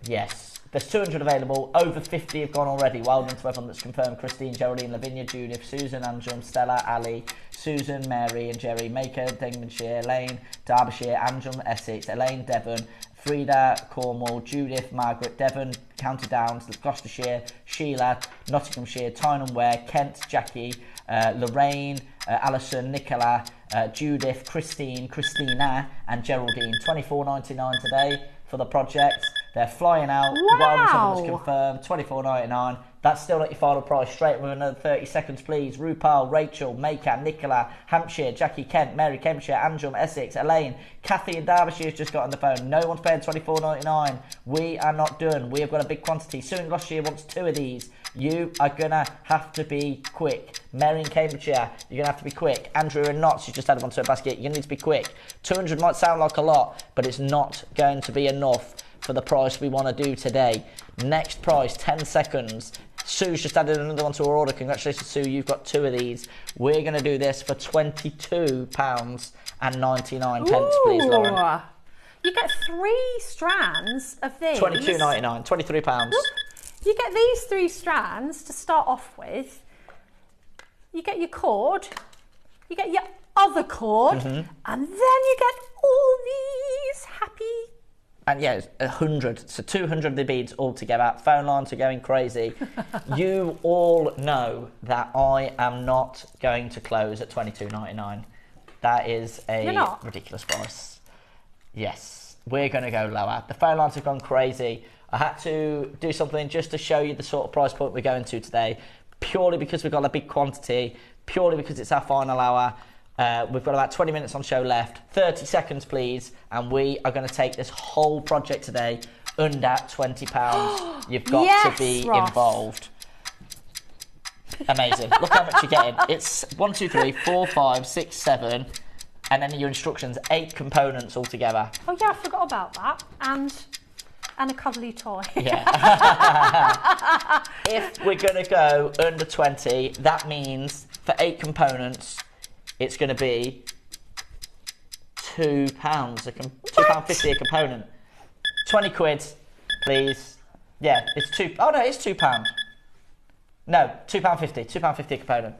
Yes. There's 200 available. Over 50 have gone already. Well done to everyone that's confirmed. Christine, Geraldine, Lavinia, Judith, Susan, Anjum, Stella, Ali, Susan, Mary and Jerry, Maker, Dingmanshire, Elaine, Derbyshire, Anjum, Essex, Elaine, Devon, Frida, Cornwall, Judith, Margaret, Devon, County Downs, Gloucestershire, Sheila, Nottinghamshire, Tyne Ware, Kent, Jackie, Lorraine, Alison, Nicola, Judith, Christine, Christina and Geraldine. $24.99 today for the project. They're flying out. Wow. Well, confirmed. $24.99. That's still not your final price. Straight with another 30 seconds, please. RuPaul, Rachel, Maker, Nicola, Hampshire, Jackie, Kent, Mary, Cambridgeshire, Anjum, Essex, Elaine, Kathy and Derbyshire's just got on the phone. No one's paying $24.99. We are not done. We have got a big quantity. Sue in Gloucestershire wants 2 of these. You are going to have to be quick. Mary in Cambridgeshire, you're going to have to be quick. Andrew and Knots, you just added onto a basket. You're going to need to be quick. 200 might sound like a lot, but it's not going to be enough for the price we want to do today. Next price, 10 seconds. Sue's just added another one to her order. Congratulations, Sue. You've got 2 of these. We're going to do this for £22.99, please, Lauren. You get 3 strands of these. £22.99, £23. You get these 3 strands to start off with. You get your cord. You get your other cord. And then you get all these happy... And yeah, it's 100, so 200 of the beads all together. Phone lines are going crazy. You all know that I am not going to close at £22.99. That is a ridiculous price. Yes, we're going to go lower. The phone lines have gone crazy. I had to do something just to show you the sort of price point we're going to today, purely because we've got a big quantity, purely because it's our final hour. We've got about 20 minutes on show left. 30 seconds, please. And we are going to take this whole project today under £20. You've got to be involved. Amazing. Look how much you're getting. It's 1, 2, 3, 4, 5, 6, 7. And then your instructions, 8 components altogether. Oh, yeah, I forgot about that. And a cuddly toy. Yeah. If we're going to go under 20, that means for 8 components, it's going to be £2, £2.50 a component. 20 quid, please. Yeah, it's £2. Oh no, it's £2. No, £2.50. £2.50 a component.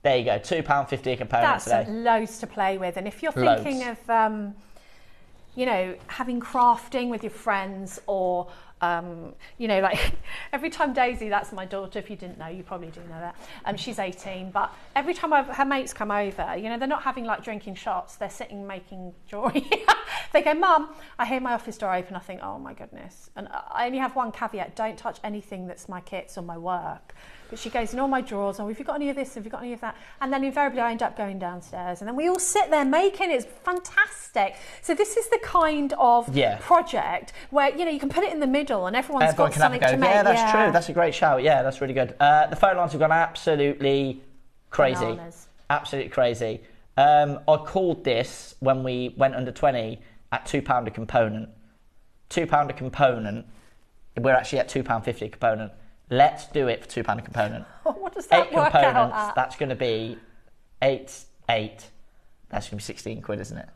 There you go, £2.50 a component today. That's loads to play with, and if you're thinking of, you know, having crafting with your friends, or you know, like every time Daisy, that's my daughter, if you didn't know, you probably do know that, she's 18, but every time her mates come over, you know, they're not having like drinking shots, they're sitting making jewellery. They go, Mum, I hear my office door open, I think, oh my goodness, and I only have one caveat, don't touch anything that's my kits or my work. But she goes in all my drawers, oh, have you got any of this, have you got any of that? And then invariably I end up going downstairs, and then we all sit there making, it's fantastic. So this is the kind of project where, you know, you can put it in the middle and everyone got something to make. Yeah, that's true, that's a great shout, yeah, that's really good. The phone lines have gone absolutely crazy. Bananas. Absolutely crazy. I called this, when we went under 20, at £2 a component. £2 a component, we're actually at £2.50 a component. Let's do it for £2 a component. What does that 8 work components, out at? that's going to be 8. That's going to be 16 quid, isn't it?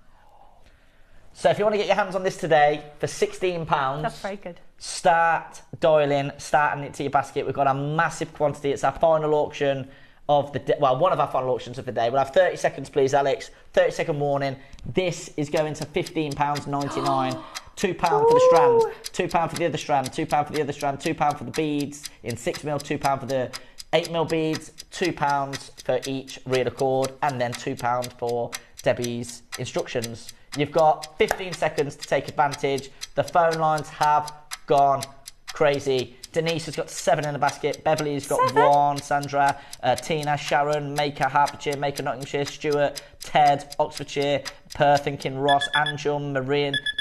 So if you want to get your hands on this today for £16, that's very good. Start dialing, start adding it to your basket. We've got a massive quantity. It's our final auction of the day. Well, one of our final auctions of the day. We'll have 30 seconds, please, Alex. 30-second warning. This is going to £15.99. £2 for the strand, £2 for the other strand, £2 for the other strand, £2 for the beads in 6mm, £2 for the 8mm beads, £2 for each reel of cord, and then £2 for Debbie's instructions. You've got 15 seconds to take advantage. The phone lines have gone crazy. Denise has got 7 in the basket. Beverly's got 1. Sandra, Tina, Sharon, Maker, Hertfordshire, Maker, Nottinghamshire, Stuart, Ted, Oxfordshire, Perth, Thinking, Ross, Anjum,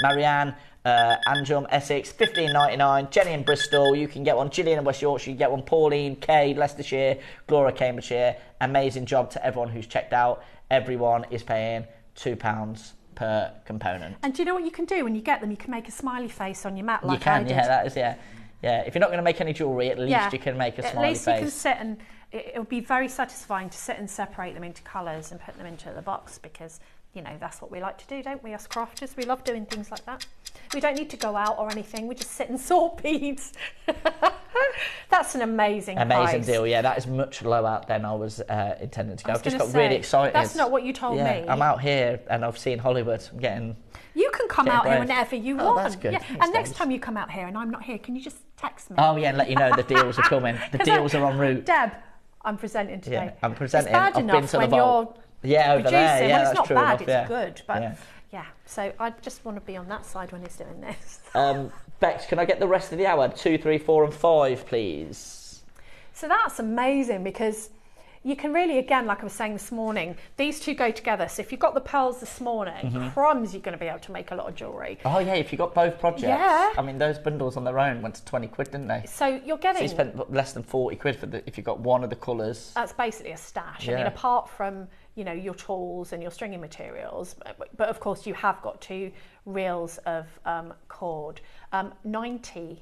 Marianne, Anjum, Essex, £15.99. Jenny in Bristol, you can get one. Gillian in West Yorkshire, you get one. Pauline, Kay, Leicestershire, Gloria, Cambridgeshire. Amazing job to everyone who's checked out. Everyone is paying £2 per component. And do you know what you can do when you get them? You can make a smiley face on your mat like you can, I did. Yeah, that is, yeah. Yeah, if you're not going to make any jewellery, at least you can make a smiley face. At least you can sit, and it'll be very satisfying to sit and separate them into colours and put them into the box, because, you know, that's what we like to do, don't we, us crafters? We love doing things like that. We don't need to go out or anything, we just sit and sort beads. That's an amazing price. Deal, yeah, that is much lower than I was intending to go. I've just got say, really excited. That's not what you told me. I'm out here and I've seen Hollywood. I'm getting... You can come out here whenever you want. That's good. Yeah. And next time you come out here and I'm not here, can you just text me? Oh yeah, and let you know the deals are coming. The deals are en route. Deb, I'm presenting today. Yeah, I'm presenting. It's bad enough when you're over producing. there. Yeah, well, it's not bad, enough, it's good. But yeah, so I just want to be on that side when he's doing this. Bex, can I get the rest of the hour? 2, 3, 4 and 5, please? So that's amazing, because you can really, again, like I was saying this morning, these two go together. So if you've got the pearls this morning, crumbs, you're going to be able to make a lot of jewellery. Oh yeah, if you got both projects. Yeah. I mean, those bundles on their own went to 20 quid, didn't they? So you're getting... So you spent less than 40 quid for if you got one of the colours. That's basically a stash. I mean, apart from, you know, your tools and your stringing materials, but of course you have got 2 reels of cord. 90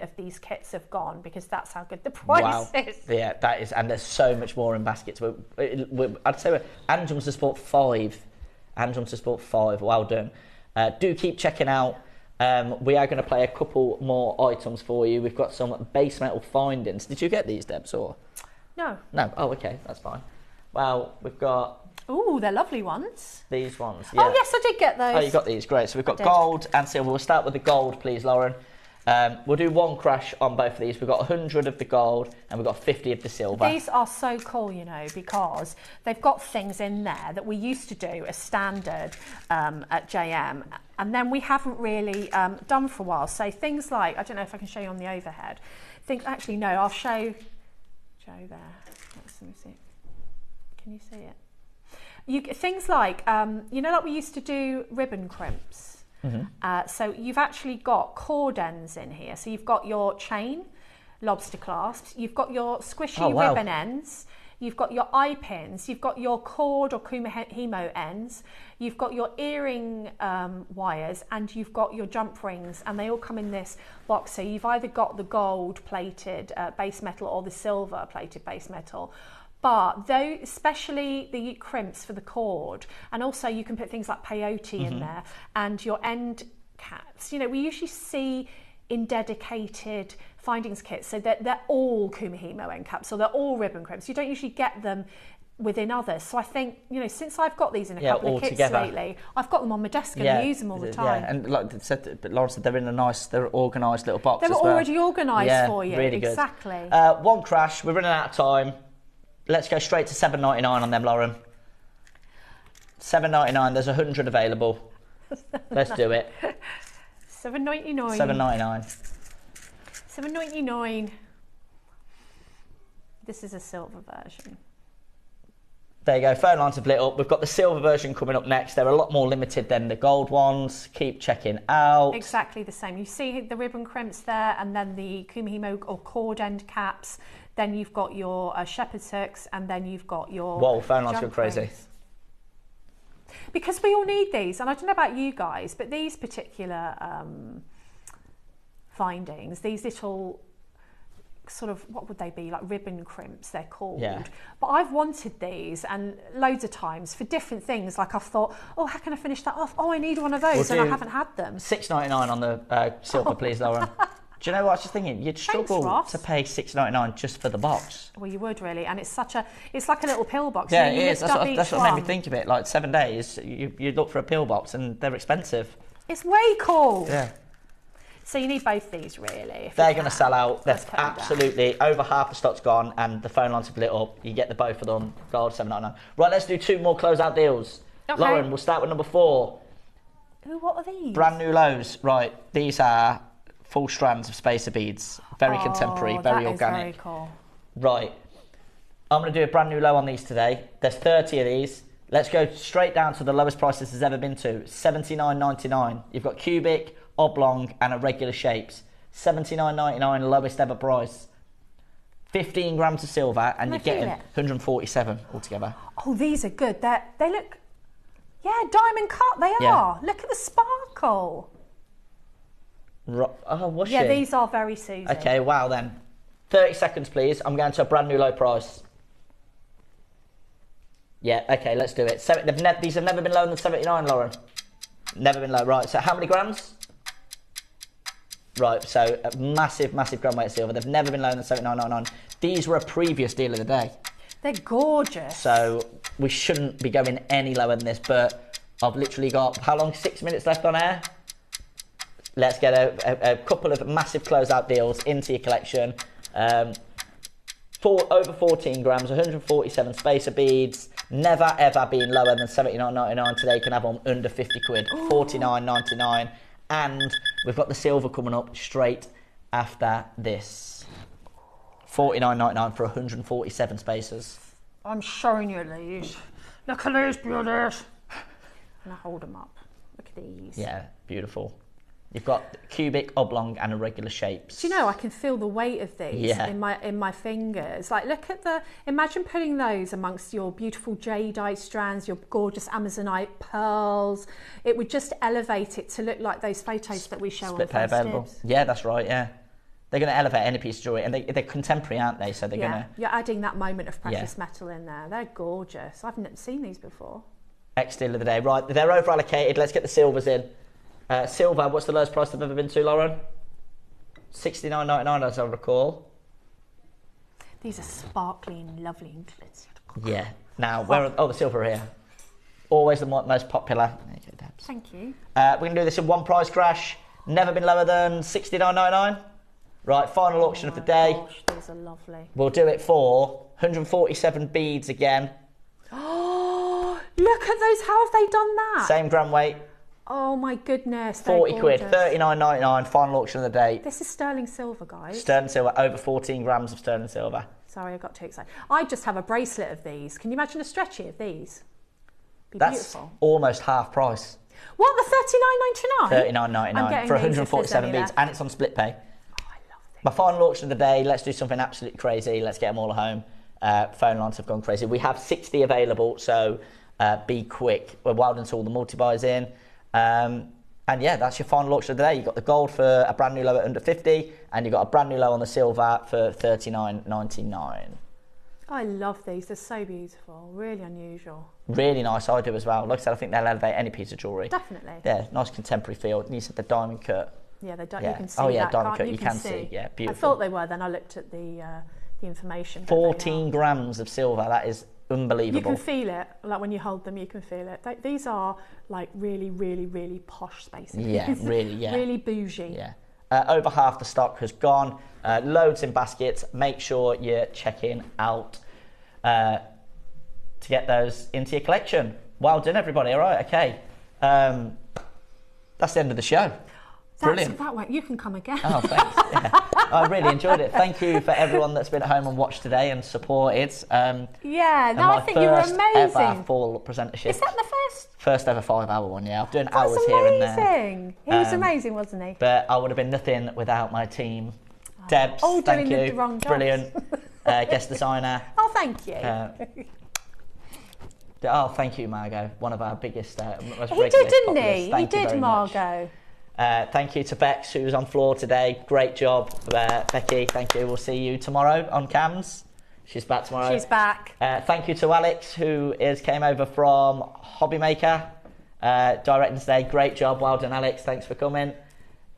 of these kits have gone, because that's how good the price is. Yeah, that is, and there's so much more in baskets. I'd say Anjum's has bought 5, and Hunter Sport 5. Well done. Do keep checking out. We are going to play a couple more items for you. We've got some base metal findings. Did you get these, Debs, or? No. No? Oh, okay, that's fine. Well, we've got... Oh, they're lovely ones. These ones, yeah. Oh, yes, I did get those. Oh, you got these, great. So we've got gold and silver. We'll start with the gold, please, Lauren. We'll do one crash on both of these. We've got 100 of the gold and we've got 50 of the silver. These are so cool, you know, because they've got things in there that we used to do as standard at JM, and then we haven't really done for a while. So things like, I don't know if I can show you on the overhead. Actually, no, I'll show Joe there. Let me see. Can you see it? Things like, you know, like we used to do ribbon crimps. So you've actually got cord ends in here. So you've got your chain lobster clasps, you've got your squishy ribbon ends, you've got your eye pins, you've got your cord or kumihimo ends, you've got your earring wires, and you've got your jump rings, and they all come in this box. So you've either got the gold plated base metal or the silver plated base metal. But though, especially the crimps for the cord, and also you can put things like peyote in there, and your end caps. You know, we usually see in dedicated findings kits, so they're all kumihimo end caps, or they're all ribbon crimps. You don't usually get them within others. So I think, you know, since I've got these in a couple of kits lately, I've got them on my desk and I use them all the time. Yeah, and like Lauren said, they're in a nice, they're organised little box. They're already organised for you. Really good. Exactly. One crash. We're running out of time. Let's go straight to $7.99 on them, Lauren. $7.99. There's 100 available. Let's do it. $7.99. $7.99. $7.99. This is a silver version. There you go. Phone lines have lit up. We've got the silver version coming up next. They're a lot more limited than the gold ones. Keep checking out. Exactly the same. You see the ribbon crimps there, and then the kumihimo or cord end caps. Then you've got your shepherd's hooks, and then you've got your... Whoa, phone lines go crazy. Rings. Because we all need these, and I don't know about you guys, but these particular findings, these little sort of, what would they be, like ribbon crimps they're called. Yeah. But I've wanted these and loads of times for different things. Like I've thought, oh, how can I finish that off? Oh, I need one of those, and I haven't had them. $6.99 on the silver, please, Lauren. Do you know what I was just thinking? You'd struggle to pay $6.99 just for the box. Well, you would really, and it's like a little pill box. Yeah, it is. That's what made me think of it. Like 7 days, you look for a pill box, and they're expensive. It's way cool. Yeah. So you need both these, really. They're going to sell out. They're absolutely over half the stock's gone, and the phone lines have lit up. You get the both of them. Gold $7.99. Right, let's do 2 more closeout deals. Okay. Lauren, we'll start with number 4. Ooh, what are these? Brand new lows. Right, these are full strands of spacer beads. Very contemporary, very organic. Very cool. Right, I'm going to do a brand new low on these today. There's 30 of these. Let's go straight down to the lowest price this has ever been to, $79.99. You've got cubic, oblong and irregular shapes. $79.99, lowest ever price. 15 grams of silver, and you're getting 147 altogether. Oh, these are good. They look, diamond cut. They are. Look at the sparkle. Oh, what's Yeah, these are very Susie. Okay, wow then. 30 seconds, please. I'm going to a brand new low price. Yeah, okay, let's do it. These have never been lower than 79, Lauren. Never been low. Right, so how many grams? Right, so a massive, massive gram weight of silver. They've never been lower than 79.99. These were a previous deal of the day. They're gorgeous. So we shouldn't be going any lower than this, but I've literally got, how long, 6 minutes left on air? Let's get a couple of massive closeout deals into your collection. Over 14 grams, 147 spacer beads. Never ever been lower than $79.99. Today you can have them under 50 quid, $49.99. And we've got the silver coming up straight after this. $49.99 for 147 spacers. I'm showing you these. Look at these beauties. And I hold them up. Look at these. Yeah, beautiful. You've got cubic, oblong and irregular shapes. Do you know, I can feel the weight of these in my fingers. Like, look at imagine putting those amongst your beautiful jadeite strands, your gorgeous Amazonite pearls. It would just elevate it to look like those photos that we show on First available. Dibs. Yeah, that's right, yeah. They're going to elevate any piece of jewellery, and they're contemporary, aren't they? So they're going to... You're adding that moment of precious metal in there. They're gorgeous. I've never seen these before. Ex-deal of the day. Right, they're over allocated. Let's get the silvers in. Silver, what's the lowest price they've ever been to, Lauren? $69.99 as I recall. These are sparkly and lovely and glittered. Yeah. Now, the silver here. Always the most popular. There you go, Debs. Thank you. We're going to do this in one price crash. Never been lower than $69.99. Right, final auction of the day. Gosh, these are lovely. We'll do it for 147 beads again. Oh, look at those. How have they done that? Same gram weight. Oh my goodness. 40 quid, $39.99, final auction of the day. This is sterling silver, guys. Sterling silver, over 14 grams of sterling silver. Sorry, I got too excited. I just have a bracelet of these. Can you imagine a stretchy of these? That's beautiful. Almost half price. What, the $39.99 for 147 beads, and it's on split pay. Oh, I love these. My final auction of the day, let's do something absolutely crazy. Let's get them all home. Phone lines have gone crazy. We have 60 available, so be quick. We're welding to all the multi-buys in. And yeah, that's your final auction of the day. You've got the gold for a brand new low at under 50, and you've got a brand new low on the silver for $39.99. I love these. They're so beautiful. Really unusual. Really nice. I do as well. Like I said, I think they'll elevate any piece of jewellery. Definitely. Yeah, nice contemporary feel. And you said the diamond cut. Yeah, they don't. Yeah. You can see. Oh yeah, that, diamond cut. you You can see. Yeah, beautiful. I thought they were. Then I looked at the information. 14 grams of silver. That is unbelievable. You can feel it. Like when you hold them, you can feel it. These are like really, really, really posh spaces. Yeah, really. Yeah. Really bougie. Yeah. Over half the stock has gone. Loads in baskets. Make sure you're checking out to get those into your collection. Well done, everybody. All right, okay. That's the end of the show. Brilliant. That way, you can come again. Oh, thanks. Yeah. I really enjoyed it. Thank you for everyone that's been at home and watched today and supported. Yeah, no, I think you were amazing. Ever full presentership. Is that the first? First ever 5-hour one, yeah. I've done That's hours here and there. amazing. He was amazing, wasn't he? But I would have been nothing without my team. Debs, all thank doing you. the wrong jobs. Brilliant. Guest designer. Oh, thank you. Thank you, Margot. One of our biggest, most He did, didn't he? He did, Margot. Thank you to Bex, who was on floor today. Great job, Becky. Thank you. We'll see you tomorrow on cams. She's back tomorrow. She's back. Thank you to Alex, who came over from JewelleryMaker, directing today. Great job. Well done, Alex. Thanks for coming.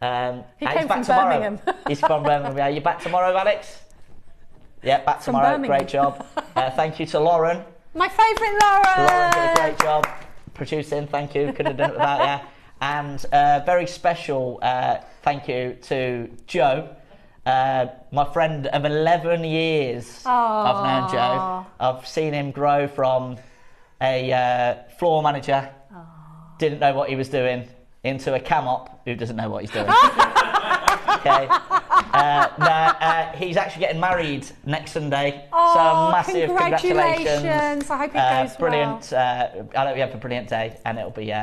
He came from Birmingham. He's from Birmingham. Are you back tomorrow, Alex? Yeah, back tomorrow. Great job. Thank you to Lauren. My favourite Lauren. Lauren did a great job producing. Thank you. Couldn't have done it without you. And very special thank you to Joe, my friend of 11 years. I've known Joe. I've seen him grow from a floor manager, didn't know what he was doing, into a cam op who doesn't know what he's doing. Okay. He's actually getting married next Sunday. So massive congratulations. I hope it goes brilliant. well. I hope you have a brilliant day, and it'll be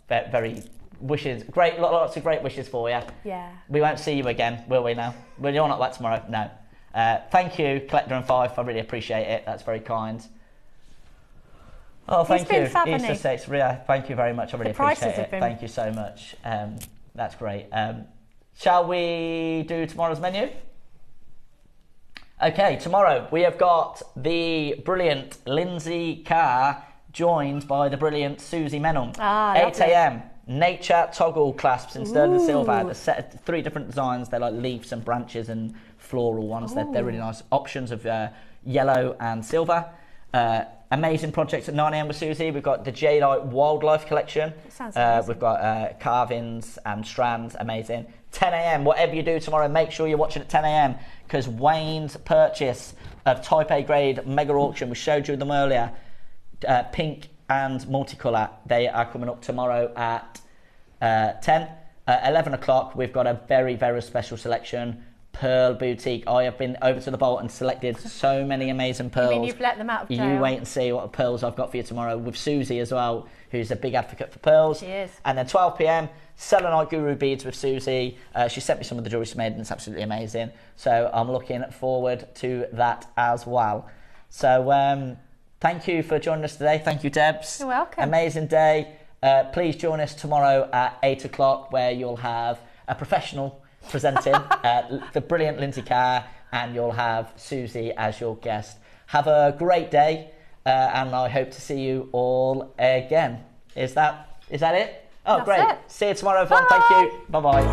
very wishes. Great, lots of great wishes for you. Yeah. We won't see you again, will we now? Well, you're not back tomorrow. No. Thank you, Collector and Fife. I really appreciate it. That's very kind. Oh, thank you. Easter 6. Thank you very much. I really appreciate it. Thank you so much. That's great. Shall we do tomorrow's menu? Okay, tomorrow we have got the brilliant Lindsay Carr joined by the brilliant Susie Menham. 8 a.m. Nature toggle clasps in sterling silver. The set of 3 different designs. They're like leaves and branches and floral ones. They're really nice options of yellow and silver. Amazing projects at 9 a.m. with Susie. We've got the Jadeite Wildlife Collection. Sounds amazing. We've got carvings and strands. Amazing. 10 a.m. Whatever you do tomorrow, make sure you're watching at 10 a.m. because Wayne's purchase of Type A grade mega auction, we showed you them earlier, pink and multicolour, they are coming up tomorrow at 10. 11 o'clock, we've got a very, very special selection. Pearl Boutique. I have been over to the vault and selected so many amazing pearls. You mean you've let them out of jail? You wait and see what pearls I've got for you tomorrow with Susie as well, who's a big advocate for pearls. She is. And then 12 p.m, Selenite Guru beads with Susie. She sent me some of the jewellery she made and it's absolutely amazing. So I'm looking forward to that as well. So thank you for joining us today. Thank you, Debs. You're welcome. Amazing day. Please join us tomorrow at 8 o'clock where you'll have a professional presenting, the brilliant Lindsay Carr, and you'll have Susie as your guest. Have a great day. and I hope to see you all again. Is that it? Oh, That's great. it. See you tomorrow, everyone. Thank you. Bye-bye.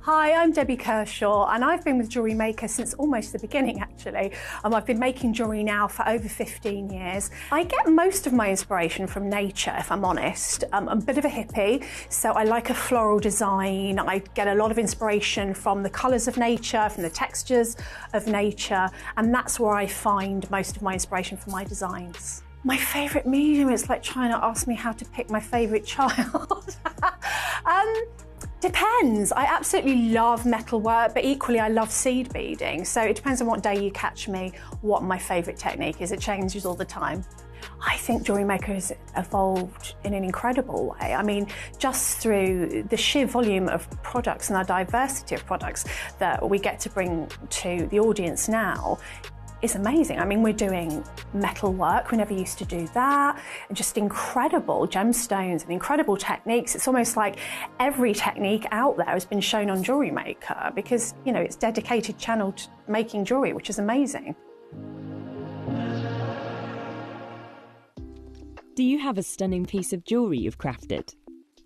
Hi, I'm Debbie Kershaw and I've been with JewelleryMaker since almost the beginning actually. I've been making jewellery now for over 15 years. I get most of my inspiration from nature, if I'm honest. I'm a bit of a hippie, so I like a floral design. I get a lot of inspiration from the colours of nature, from the textures of nature, and that's where I find most of my inspiration for my designs. My favourite medium, it's like trying to ask me how to pick my favourite child. Depends. I absolutely love metalwork, but equally I love seed beading. So it depends on what day you catch me, what my favourite technique is. It changes all the time. I think JewelleryMaker has evolved in an incredible way. I mean, just through the sheer volume of products and the diversity of products that we get to bring to the audience now, is amazing. I mean, we're doing metal work. We never used to do that. And just incredible gemstones and incredible techniques. It's almost like every technique out there has been shown on JewelleryMaker because, you know, it's dedicated channel to making jewelry, which is amazing. Do you have a stunning piece of jewellery you've crafted?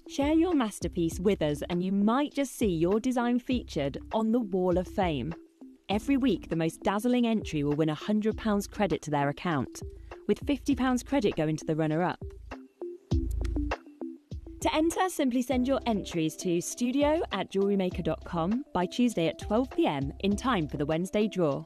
Share your masterpiece with us and you might just see your design featured on the Wall of Fame. Every week, the most dazzling entry will win £100 credit to their account, with £50 credit going to the runner-up. To enter, simply send your entries to studio@jewellerymaker.com by Tuesday at 12 p.m. in time for the Wednesday draw.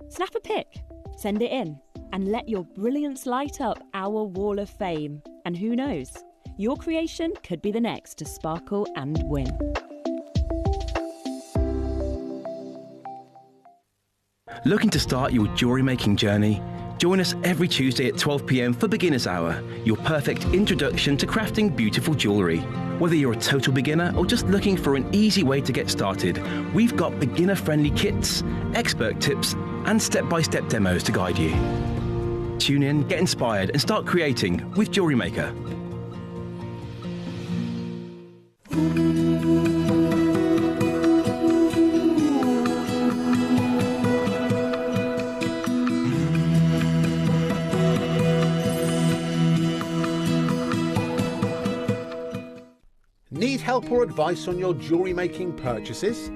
Snap a pic, send it in, and let your brilliance light up our Wall of Fame. And who knows, your creation could be the next to sparkle and win. Looking to start your jewellery making journey? Join us every Tuesday at 12 p.m. for Beginner's Hour, your perfect introduction to crafting beautiful jewellery. Whether you're a total beginner or just looking for an easy way to get started, we've got beginner-friendly kits, expert tips, and step-by-step demos to guide you. Tune in, get inspired, and start creating with JewelleryMaker. Need help or advice on your jewellery making purchases?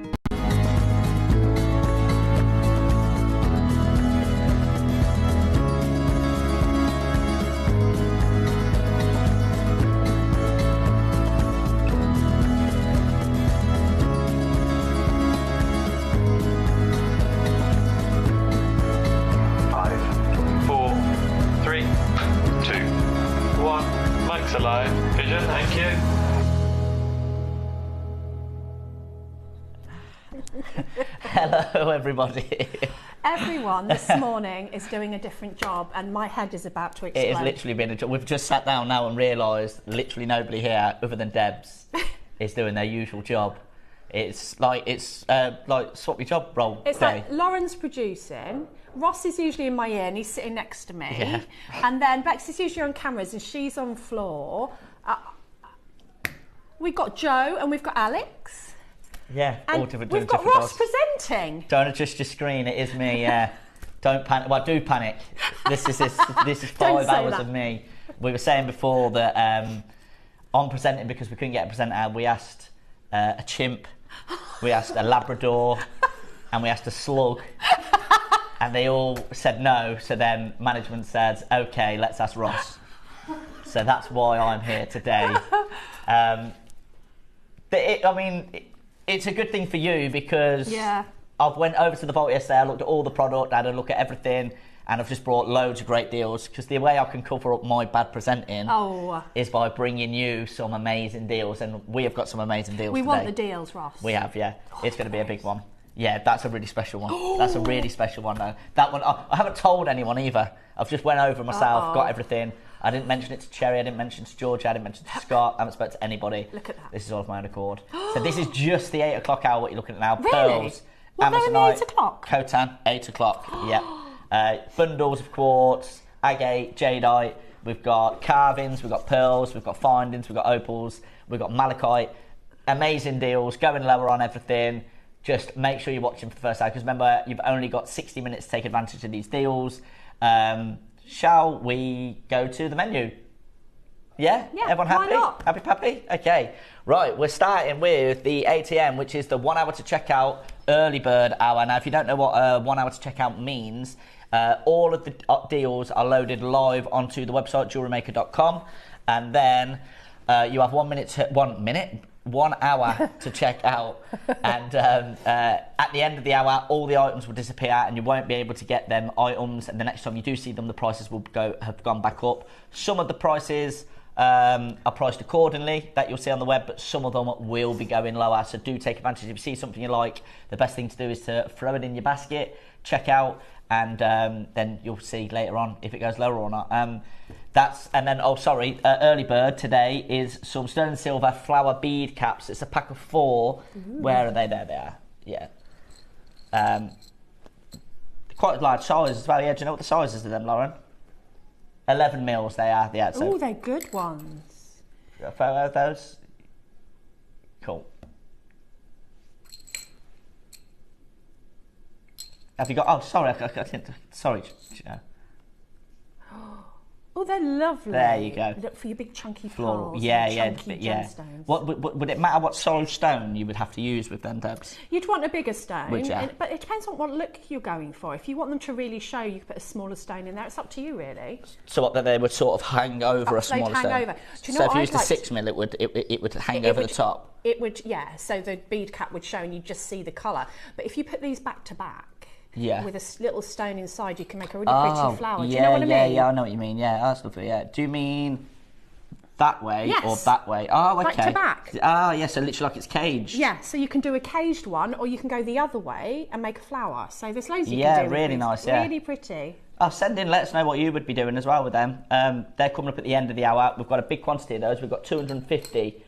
Hello, everybody. Everyone this morning is doing a different job and my head is about to explode. It has literally been a job. We've just sat down now and realised literally nobody here other than Debs is doing their usual job. It's like swap your job role It's day. like Lauren's producing, Ross is usually in my ear and he's sitting next to me, Yeah. and then Bex is usually on cameras and she's on floor. We've got Joe and we've got Alex. Yeah, And all different. we've got different Ross jobs. presenting. Don't adjust your screen. It is me. Yeah. Don't panic. Well, do panic. This is 5 say hours that. of me. We were saying before that on presenting, because we couldn't get a presenter, we asked a chimp, we asked a Labrador, and we asked a slug, and they all said no. So then management said, "Okay, let's ask Ross." So that's why I'm here today. It's a good thing for you because I went over to the vault yesterday, I looked at all the product, I had a look at everything, and I've just brought loads of great deals, because the way I can cover up my bad presenting is by bringing you some amazing deals, and we have got some amazing deals We today. want the deals, Ross. We have, yeah. It's going to be a big one. Yeah, that's a really special one. That's a really special one, though. That one, I haven't told anyone either. I've just went over myself, got everything. I didn't mention it to Cherry, I didn't mention it to Georgia, I didn't mention it to Scott, I haven't spoken to anybody. Look at that. This is all of my own accord. So this is just the 8 o'clock hour, what you're looking at now. Really? Pearls, What, they're in the Amazonite, 8 o'clock? Khotan, 8 o'clock, yep. Bundles of quartz, agate, jadeite, we've got carvings, we've got pearls, we've got findings, we've got opals, we've got malachite. Amazing deals, going lower on everything. Just make sure you're watching for the first hour, because remember, you've only got 60 minutes to take advantage of these deals. Shall we go to the menu? Yeah? Everyone happy? Why not? Happy pappy? Okay. Right, we're starting with the 8 a.m, which is the 1 hour to check out early bird hour. Now, if you don't know what 1 hour to check out means, all of the deals are loaded live onto the website, JewelleryMaker.com, and then you have 1 hour to check out, and at the end of the hour all the items will disappear and you won't be able to get them items, and the next time you do see them the prices will have gone back up. Some of the prices are priced accordingly that you'll see on the web, but some of them will be going lower, so do take advantage. If you see something you like, the best thing to do is to throw it in your basket, check out, and then you'll see later on if it goes lower or not. Early bird today is some sterling and silver flower bead caps. It's a pack of 4. Where are they? There they are. Yeah. Quite a large size as well. Yeah, do you know what the sizes of them, Lauren? 11 mils they are. Yeah. Oh, they're good ones. A photo of those? Cool. Have you got... Oh, sorry. I didn't... Sorry. Oh, they're lovely. There you go. Look for your big chunky floral. pearls. Yeah. Gemstones. Would it matter what size stone you would have to use with them, Debs? You'd want a bigger stone, Would ya? but it depends on what look you're going for. If you want them to really show, you could put a smaller stone in there. It's up to you, really. So what, that they would sort of hang over a smaller stone? Hang over. Do you know so if what you I'd used a like 6 mil, it would hang over the top. It would, yeah. So the bead cap would show, and you just see the colour. But if you put these back to back. Yeah. With a little stone inside, you can make a really pretty flower. Do Yeah, you know what I mean? Yeah, I know what you mean. Yeah, that's lovely. Yeah. Do you mean that way Yes. or that way? Oh, okay. Back to back. Ah, yeah, so literally like it's caged. Yeah, so you can do a caged one, or you can go the other way and make a flower. So there's loads you Yeah, can do. really nice, yeah. Really pretty. Oh, send in, let us know what you would be doing as well with them. They're coming up at the end of the hour. We've got a big quantity of those. We've got 250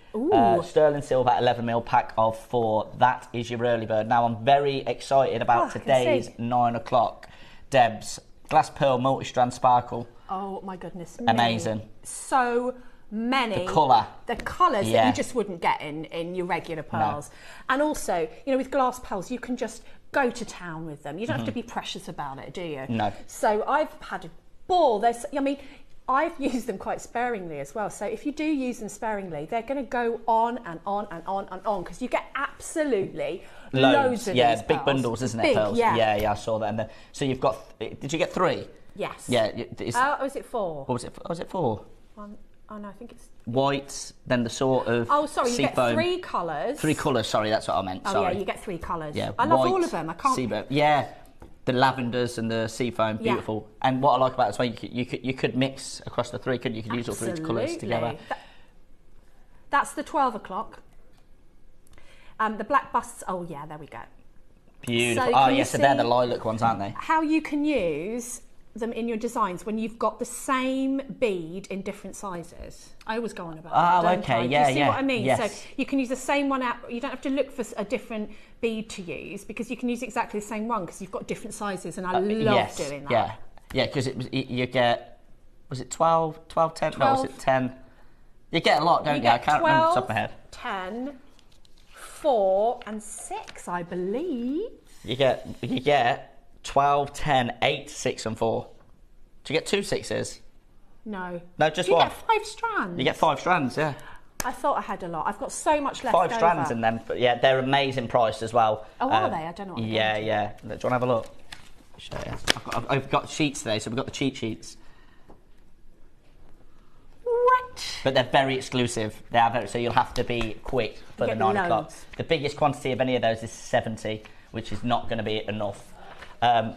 sterling silver 11mm pack of 4. That is your early bird. Now, I'm very excited about today's 9 o'clock. Debs, glass pearl multi-strand sparkle. Oh, my goodness. Amazing. So many. The colour. The colours that you just wouldn't get in your regular pearls. No. And also, you know, with glass pearls, you can just go to town with them. You don't have to be precious about it, do you? No. So I've had a ball. I've used them quite sparingly as well. So if you do use them sparingly, they're going to go on and on and on and on, because you get absolutely loads of these big pearls. bundles, isn't it? Big, pearls. Yeah, I saw that. And so you've got. Did you get 3? Yes. Yeah. Was it 4? Or was it 4? Oh no, I think it's white. Then the sort of. Oh, sorry, you get seafoam. 3 colours. 3 colours. Sorry, that's what I meant. Oh sorry. yeah, you get 3 colours. Yeah, I love white, all of them. I can't. Seafoam. Yeah, the lavenders and the seafoam, beautiful. Yeah. And what I like about it as well, you could mix across the 3, couldn't you? You could use all 3 colours together. That's the 12 o'clock. The black busts. Oh yeah, there we go. Beautiful. So so they're the lilac ones, aren't they? How you can use them in your designs when you've got the same bead in different sizes. I always go on about that. Oh, okay, you see what I mean? Yes. So you can use the same one out. You don't have to look for a different bead to use, because you can use exactly the same one, because you've got different sizes, and I love doing that. Yeah, because you get, was it 12, 10? 12, no, was it 10? You get a lot, don't you? I can't 12, remember off the top of my head. 10, 4 and 6, I believe. You get 12, 10, 8, 6 and 4. Do you get 2 6s? No. No, just one. one. You get 5 strands. You get 5 strands, yeah. I thought I had a lot. I've got so much left 5 strands in them, but yeah, they're amazing priced as well. Oh, are they? I don't know what Yeah. Do you want to have a look? Show you. I've got sheets today, so we've got the cheat sheets. What? But they're very exclusive. They are very, so you'll have to be quick for the 9 o'clock. The biggest quantity of any of those is 70, which is not going to be enough. 10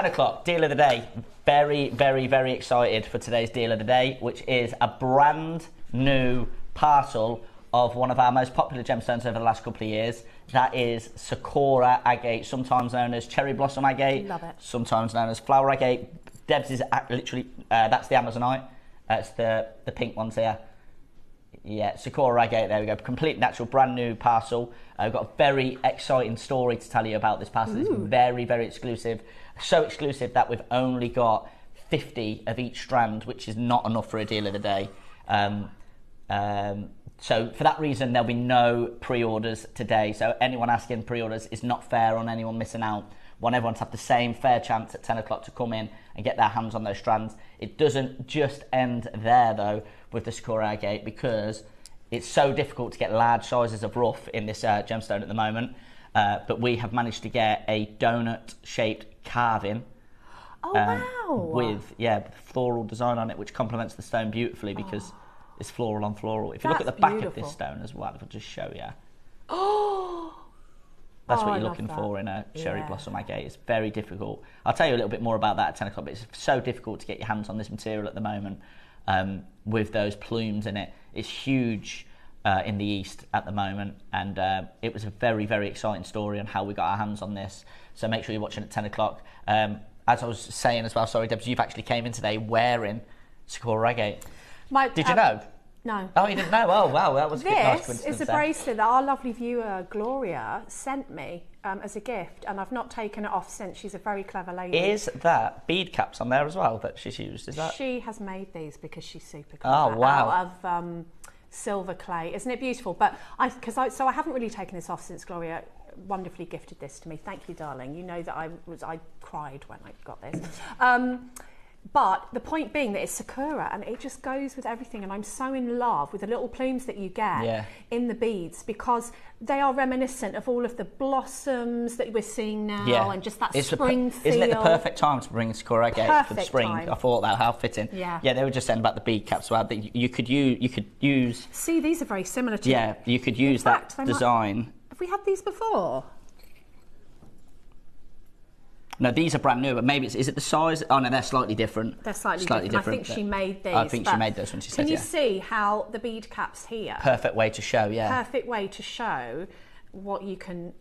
o'clock, deal of the day. Very, very, very excited for today's deal of the day, which is a brand new parcel of one of our most popular gemstones over the last couple of years. That is Sakura agate, sometimes known as cherry blossom agate. Love it. Sometimes known as flower agate. Debs is literally, that's the Amazonite. That's the pink ones here. Yeah, Sakura agate, there we go. Complete natural, brand new parcel. I've got a very exciting story to tell you about this parcel. It's very, very exclusive. So exclusive that we've only got 50 of each strand, which is not enough for a deal of the day. So for that reason, there'll be no pre-orders today. So anyone asking pre-orders is not fair on anyone missing out. Want everyone to have the same fair chance at 10 o'clock to come in and get their hands on those strands. It doesn't just end there, though, with the Sakura agate, because it's so difficult to get large sizes of rough in this gemstone at the moment. But we have managed to get a donut-shaped carving. Oh, wow. With floral design on it, which complements the stone beautifully because it's floral on floral. If you look at the back of this stone as well, I'll just show you. That's what you're looking for in a cherry blossom agate. It's very difficult. I'll tell you a little bit more about that at 10 o'clock, but it's so difficult to get your hands on this material at the moment with those plumes in it. It's huge in the East at the moment, and it was a very, very exciting story on how we got our hands on this. So make sure you're watching at 10 o'clock. As I was saying as well, sorry, Debs, you've actually came in today wearing Sakura agate. Did you know? No. Oh, you didn't know? Oh, wow, that was a nice coincidence. This is a bracelet that our lovely viewer, Gloria, sent me as a gift, and I've not taken it off since. She's a very clever lady. Is that bead caps on there as well that she's used? Is that? She has made these because she's super clever. Oh, wow. Out of silver clay. Isn't it beautiful? But I haven't really taken this off since Gloria wonderfully gifted this to me. Thank you, darling. You know that I cried when I got this. But the point being that it's Sakura and it just goes with everything, and I'm so in love with the little plumes that you get in the beads because they are reminiscent of all of the blossoms that we're seeing now and just that spring feel. Isn't it the perfect time to bring Sakura agate for the spring? Time. I thought that, how fitting. Yeah, they were just saying about the bead caps as well. That you could use. See, these are very similar to. Yeah, you could use that design. Have we had these before? No, these are brand new, but maybe is it the size? Oh no, they're slightly different. They're slightly different. I think she made these. I think she made those when she said. Can you see how the bead caps here? Perfect way to show, Perfect way to show what you can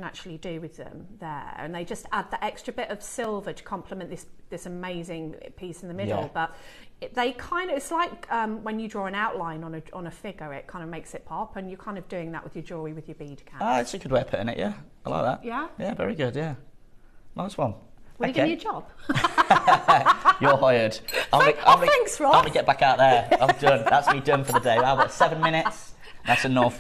actually do with them there, and they just add that extra bit of silver to complement this amazing piece in the middle. But it's like when you draw an outline on a figure, it kind of makes it pop, and you're kind of doing that with your jewellery with your bead caps. Ah, that's a good way of putting it. Yeah, I like that. Yeah. Yeah, very good. Yeah. Nice one. Will you give me a job? You're hired. Thanks, Ross. I'm going to get back out there. I'm done. That's me done for the day. I've got 7 minutes. That's enough.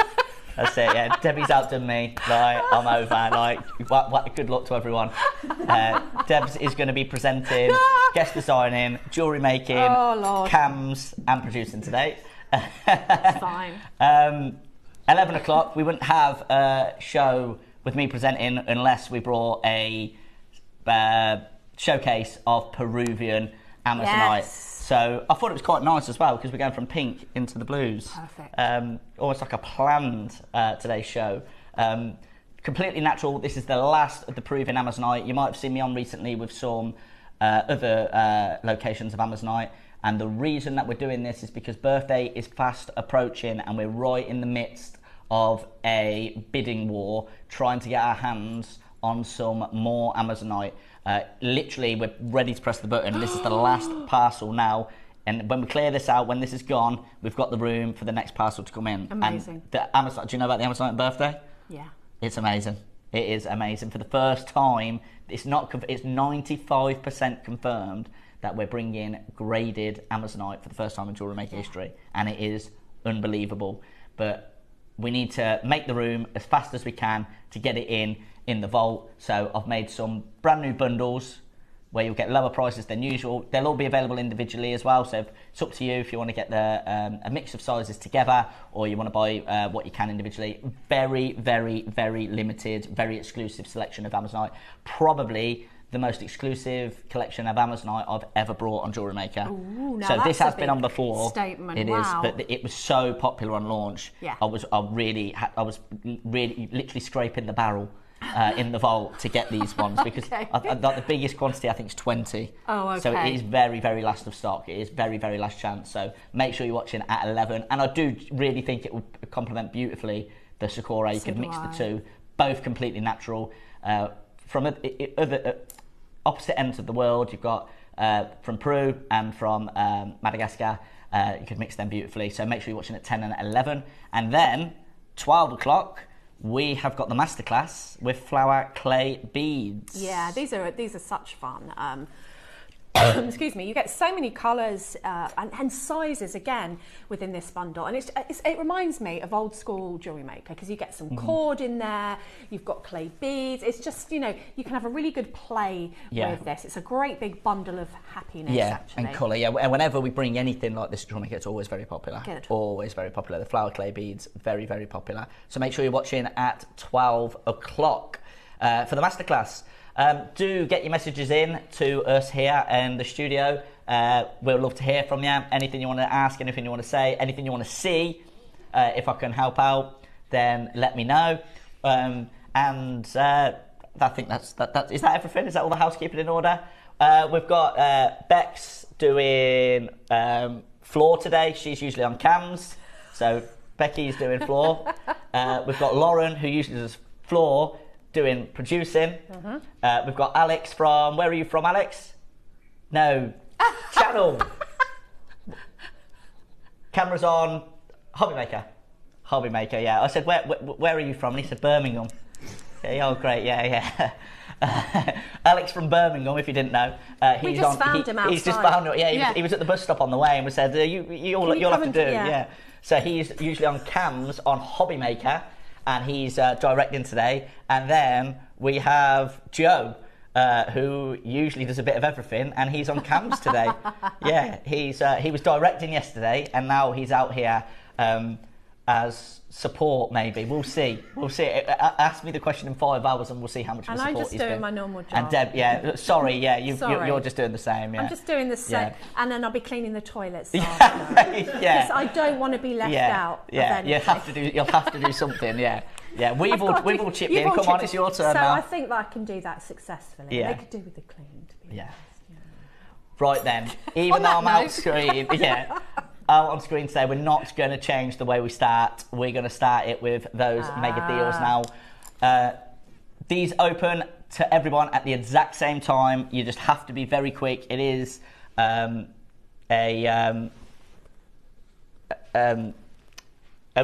That's it, yeah. Debbie's outdone me. Like, I'm over. Like, good luck to everyone. Debs is going to be presenting, guest designing, jewellery making, cams, and producing today. That's fine. 11 o'clock, we wouldn't have a show with me presenting unless we brought a showcase of Peruvian Amazonite. Yes. So I thought it was quite nice as well because we're going from pink into the blues. Perfect. Almost like a planned today's show. Completely natural. This is the last of the Peruvian Amazonite. You might have seen me on recently with some other locations of Amazonite. And the reason that we're doing this is because birthday is fast approaching and we're right in the midst of a bidding war trying to get our hands on some more Amazonite. Literally, we're ready to press the button. This is the last parcel now. And when we clear this out, when this is gone, we've got the room for the next parcel to come in. Amazing. And the Amazonite, do you know about the Amazonite birthday? Yeah. It's amazing. It is amazing. For the first time, it's 95% confirmed that we're bringing graded Amazonite for the first time in jewellery making history. And it is unbelievable. But we need to make the room as fast as we can to get it in the vault. So I've made some brand new bundles where you'll get lower prices than usual. They'll all be available individually as well, so it's up to you if you want to get a mix of sizes together or you want to buy what you can individually. Very, very, very limited, very exclusive selection of Amazonite. Probably the most exclusive collection of Amazonite I've ever brought on JewelleryMaker. Ooh, now so that's this has a been on before. Statement. It wow. is, but it was so popular on launch. Yeah. I was really literally scraping the barrel in the vault to get these ones because the biggest quantity I think is 20. Oh, okay. So it is very, very last of stock. It is very, very last chance. So make sure you're watching at 11. And I do really think it would complement beautifully the Sakura. You could mix the two, both completely natural. From other opposite ends of the world, you've got from Peru and from Madagascar. You could mix them beautifully. So make sure you're watching at 10 and 11. And then 12 o'clock. We have got the Masterclass with flower clay beads. Yeah, these are such fun. excuse me, you get so many colours and sizes again within this bundle, and it reminds me of old school jewellery maker, because you get some cord in there, you've got clay beads. It's just, you know, you can have a really good play with this. It's a great big bundle of happiness, actually. And colour, and whenever we bring anything like this to jewellery maker, it's always very popular. Good. Always very popular. The flower clay beads, very, very popular. So make sure you're watching at 12 o'clock for the masterclass. Do get your messages in to us here in the studio. We'll love to hear from you. Anything you want to ask, anything you want to say, anything you want to see. If I can help out, then let me know. And I think is that everything? Is that all the housekeeping in order? We've got Bex doing floor today. She's usually on cams, so Becky's doing floor. We've got Lauren, who usually does floor, doing producing. We've got Alex from, where are you from, Alex? No, channel. Camera's on. Hobby maker, yeah. I said, where are you from? And he said, Birmingham. Yeah, oh, great, yeah. Alex from Birmingham, if you didn't know. We just found him outside. He's just found him, he was at the bus stop on the way, and we said, you'll have to do, yeah. So he's usually on cams on Hobby Maker, and he's directing today. And then we have Joe, who usually does a bit of everything, and he's on cams today. Yeah, he was directing yesterday, and now he's out here as support, maybe. We'll see. Ask me the question in 5 hours, and we'll see how much of a support he's been. And I'm just doing my normal job. And Deb, you're just doing the same. Yeah. I'm just doing the same, and then I'll be cleaning the toilets after. Because I don't want to be left out. Yeah, you'll have to do something. Yeah. We've all chipped in. Come on, it's your turn now. So I think that I can do that successfully. Yeah. They could do with the clean, to be honest. Right then, even though I'm out screen, out on screen today, we're not going to change the way we start. We're going to start it with those mega deals now. These open to everyone at the exact same time. You just have to be very quick. It is a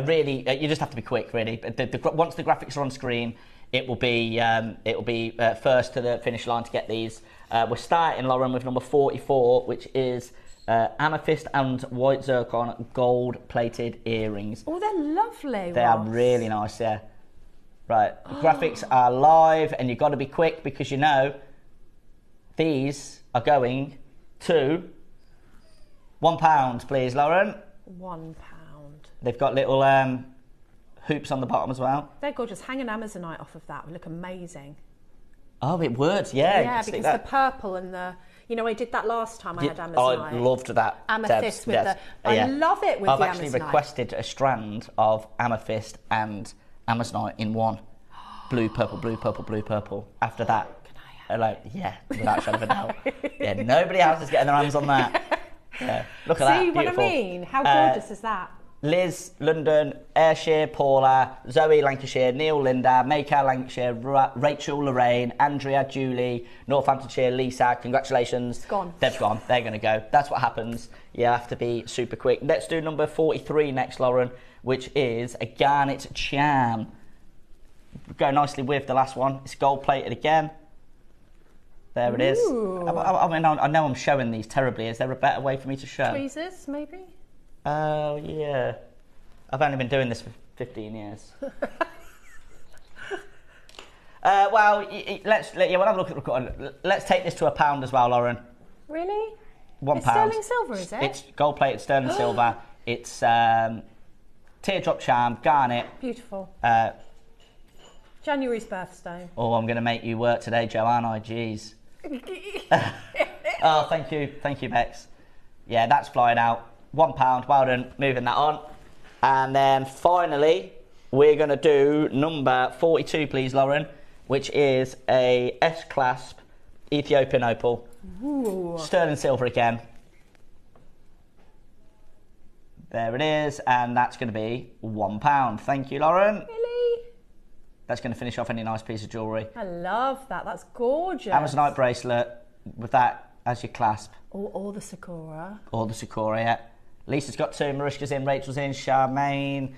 really, you just have to be quick, really. Once the graphics are on screen, it will be first to the finish line to get these. We're starting, Lauren, with number 44, which is amethyst and white zircon gold-plated earrings. Oh, they're lovely. They are really nice, yeah. Right, the graphics are live, and you've got to be quick because you know these are going to £1, please, Lauren. £1. They've got little hoops on the bottom as well. They're gorgeous. Hang an Amazonite off of that would look amazing. Oh, it would, yeah. Yeah, because the purple and the... You know, I did that last time I had Amazonite. I loved that. Amethyst with the... I love it with the Amazonite. I've actually requested a strand of amethyst and Amazonite in one. Blue, purple, blue, purple, blue, purple. After that, without a shadow of a doubt. Yeah, nobody else is getting their hands on that. Yeah, look at that, beautiful. See what I mean? How gorgeous is that? Liz, London, Ayrshire, Paula, Zoe, Lancashire, Neil, Linda, Maker, Lancashire, Rachel, Lorraine, Andrea, Julie, Northamptonshire, Lisa, congratulations. It's gone. They've gone. They're going to go. That's what happens. You have to be super quick. Let's do number 43 next, Lauren, which is a garnet charm. Go nicely with the last one. It's gold plated again. There it is. I mean, I know I'm showing these terribly. Is there a better way for me to show? Tweezers, maybe? Oh, yeah. I've only been doing this for 15 years. Well, let's have a look at the recording. Let's take this to £1 as well, Lauren. Really? £1. It's sterling silver, is it? It's gold-plated sterling silver. It's teardrop charm, garnet. Beautiful. January's birthstone. Oh, I'm going to make you work today, Joe, aren't I? Jeez. Oh, thank you, Bex. Yeah, that's flying out. £1, well done, moving that on. And then finally, we're going to do number 42, please, Lauren, which is a S-clasp Ethiopian opal. Ooh. Sterling silver again. There it is, and that's going to be £1. Thank you, Lauren. Really? That's going to finish off any nice piece of jewellery. I love that. That's gorgeous. Amazonite bracelet with that as your clasp. Or the Sakura. Or the Sakura, yeah. Lisa's got 2, Mariska's in, Rachel's in, Charmaine,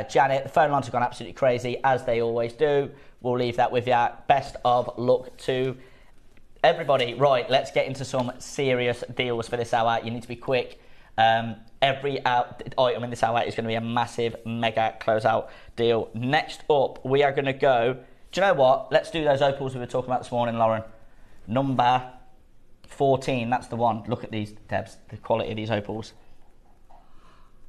Janet. The phone lines have gone absolutely crazy, as they always do. We'll leave that with you. Best of luck to Everybody, right, let's get into some serious deals for this hour. You need to be quick. Every item in this hour is going to be a massive, mega closeout deal. Next up, we are going to go... Do you know what? Let's do those opals we were talking about this morning, Lauren. Number 14, that's the one. Look at these, Debs, the quality of these opals.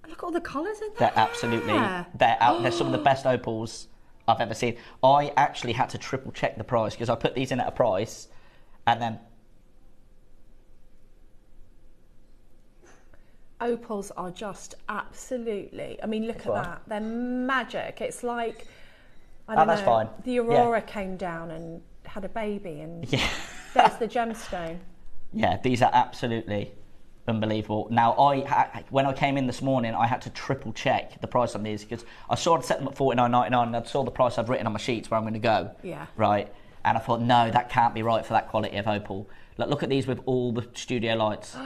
Look at all the colours in there. They're absolutely... They're some of the best opals I've ever seen. I actually had to triple check the price because I put these in at a price and then... Opals are just absolutely... I mean, look at that. They're magic. It's like... I don't know, fine. The Aurora came down and had a baby and there's the gemstone. Yeah, these are absolutely unbelievable. Now, when I came in this morning, I had to triple check the price on these because I saw I'd set them at $49.99 and I saw the price I've written on my sheets where I'm going to go. Yeah. Right? And I thought, no, that can't be right for that quality of opal. Look at these with all the studio lights,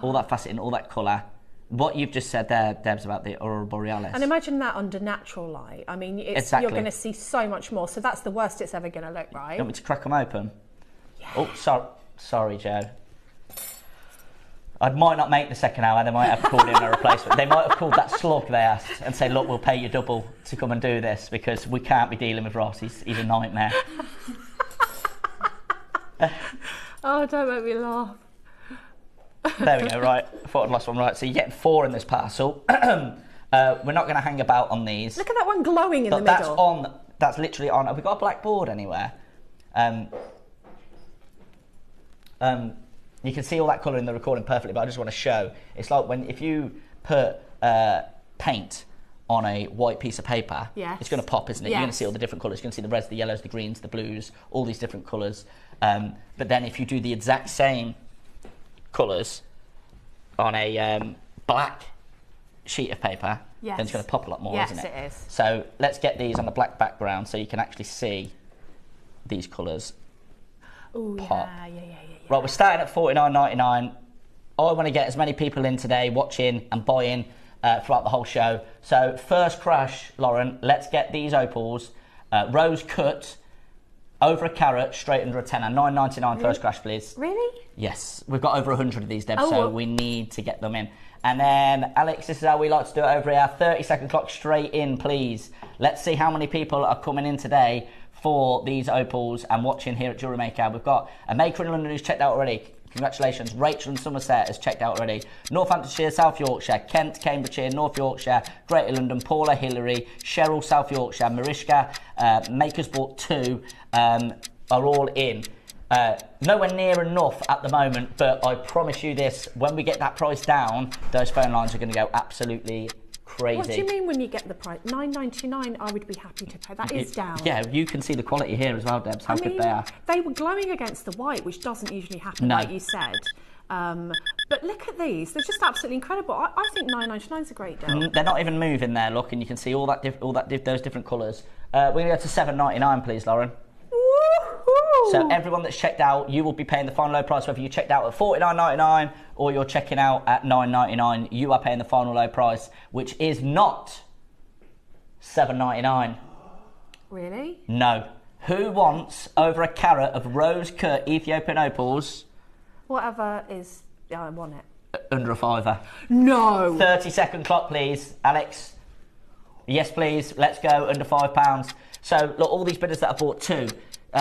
all that faceting, all that colour. What you've just said there, Debs, about the Aurora Borealis. And imagine that under natural light. I mean, you're going to see so much more. So that's the worst it's ever going to look, right? You want me to crack them open? Yeah. Oh, sorry, Joe. I might not make the second hour. They might have called in a replacement. They might have called that slug there and say, look, we'll pay you double to come and do this because we can't be dealing with Ross. He's a nightmare. Oh, don't make me laugh. There we go, right. I thought I'd lost one, right. So you're getting 4 in this parcel. We're not going to hang about on these. Look at that one glowing in the middle. That's literally on. Have we got a black board anywhere? You can see all that colour in the recording perfectly, but I just want to show. It's like if you put paint on a white piece of paper, it's going to pop, isn't it? Yes. You're going to see all the different colours. You're going to see the reds, the yellows, the greens, the blues, all these different colours. But then if you do the exact same colours on a black sheet of paper, then it's going to pop a lot more, isn't it? Yes, it is. So let's get these on a black background so you can actually see these colours pop. Yeah. Right, we're starting at $49.99. I want to get as many people in today watching and buying throughout the whole show. So first crash, Lauren, let's get these opals, rose cut, over a carat, straight under a tenner. $9.99 first crash, please. Really? Yes. We've got over 100 of these, Deb, so we need to get them in. And then, Alex, this is how we like to do it over here. 30-second clock straight in, please. Let's see how many people are coming in today for these opals and watching here at Jewellery Maker. We've got a maker in London who's checked out already. Congratulations. Rachel in Somerset has checked out already. Northamptonshire, South Yorkshire, Kent, Cambridgeshire, North Yorkshire, Greater London, Paula, Hillary, Cheryl, South Yorkshire, Mariska, Makers bought 2, are all in. Nowhere near enough at the moment, but I promise you this, when we get that price down, those phone lines are going to go absolutely crazy. What do you mean when you get the price? $9.99 I would be happy to pay. That is down. Yeah, you can see the quality here as well, Debs, how good they are. They were glowing against the white, which doesn't usually happen, like you said. But look at these, they're just absolutely incredible. I think $9.99 is a great deal. They're not even moving there, look, and you can see all those different colours. We're going to go to $7.99, please, Lauren. So everyone that's checked out, you will be paying the final low price, whether you checked out at $49.99 or you're checking out at $9.99. You are paying the final low price, which is not $7.99. Really? No. Who wants over a carat of rose-cut Ethiopian opals? Whatever is... Yeah, I want it. Under a £5. No! 30-second clock, please. Alex? Yes, please. Let's go. Under £5. So, look, all these bidders that have bought 2...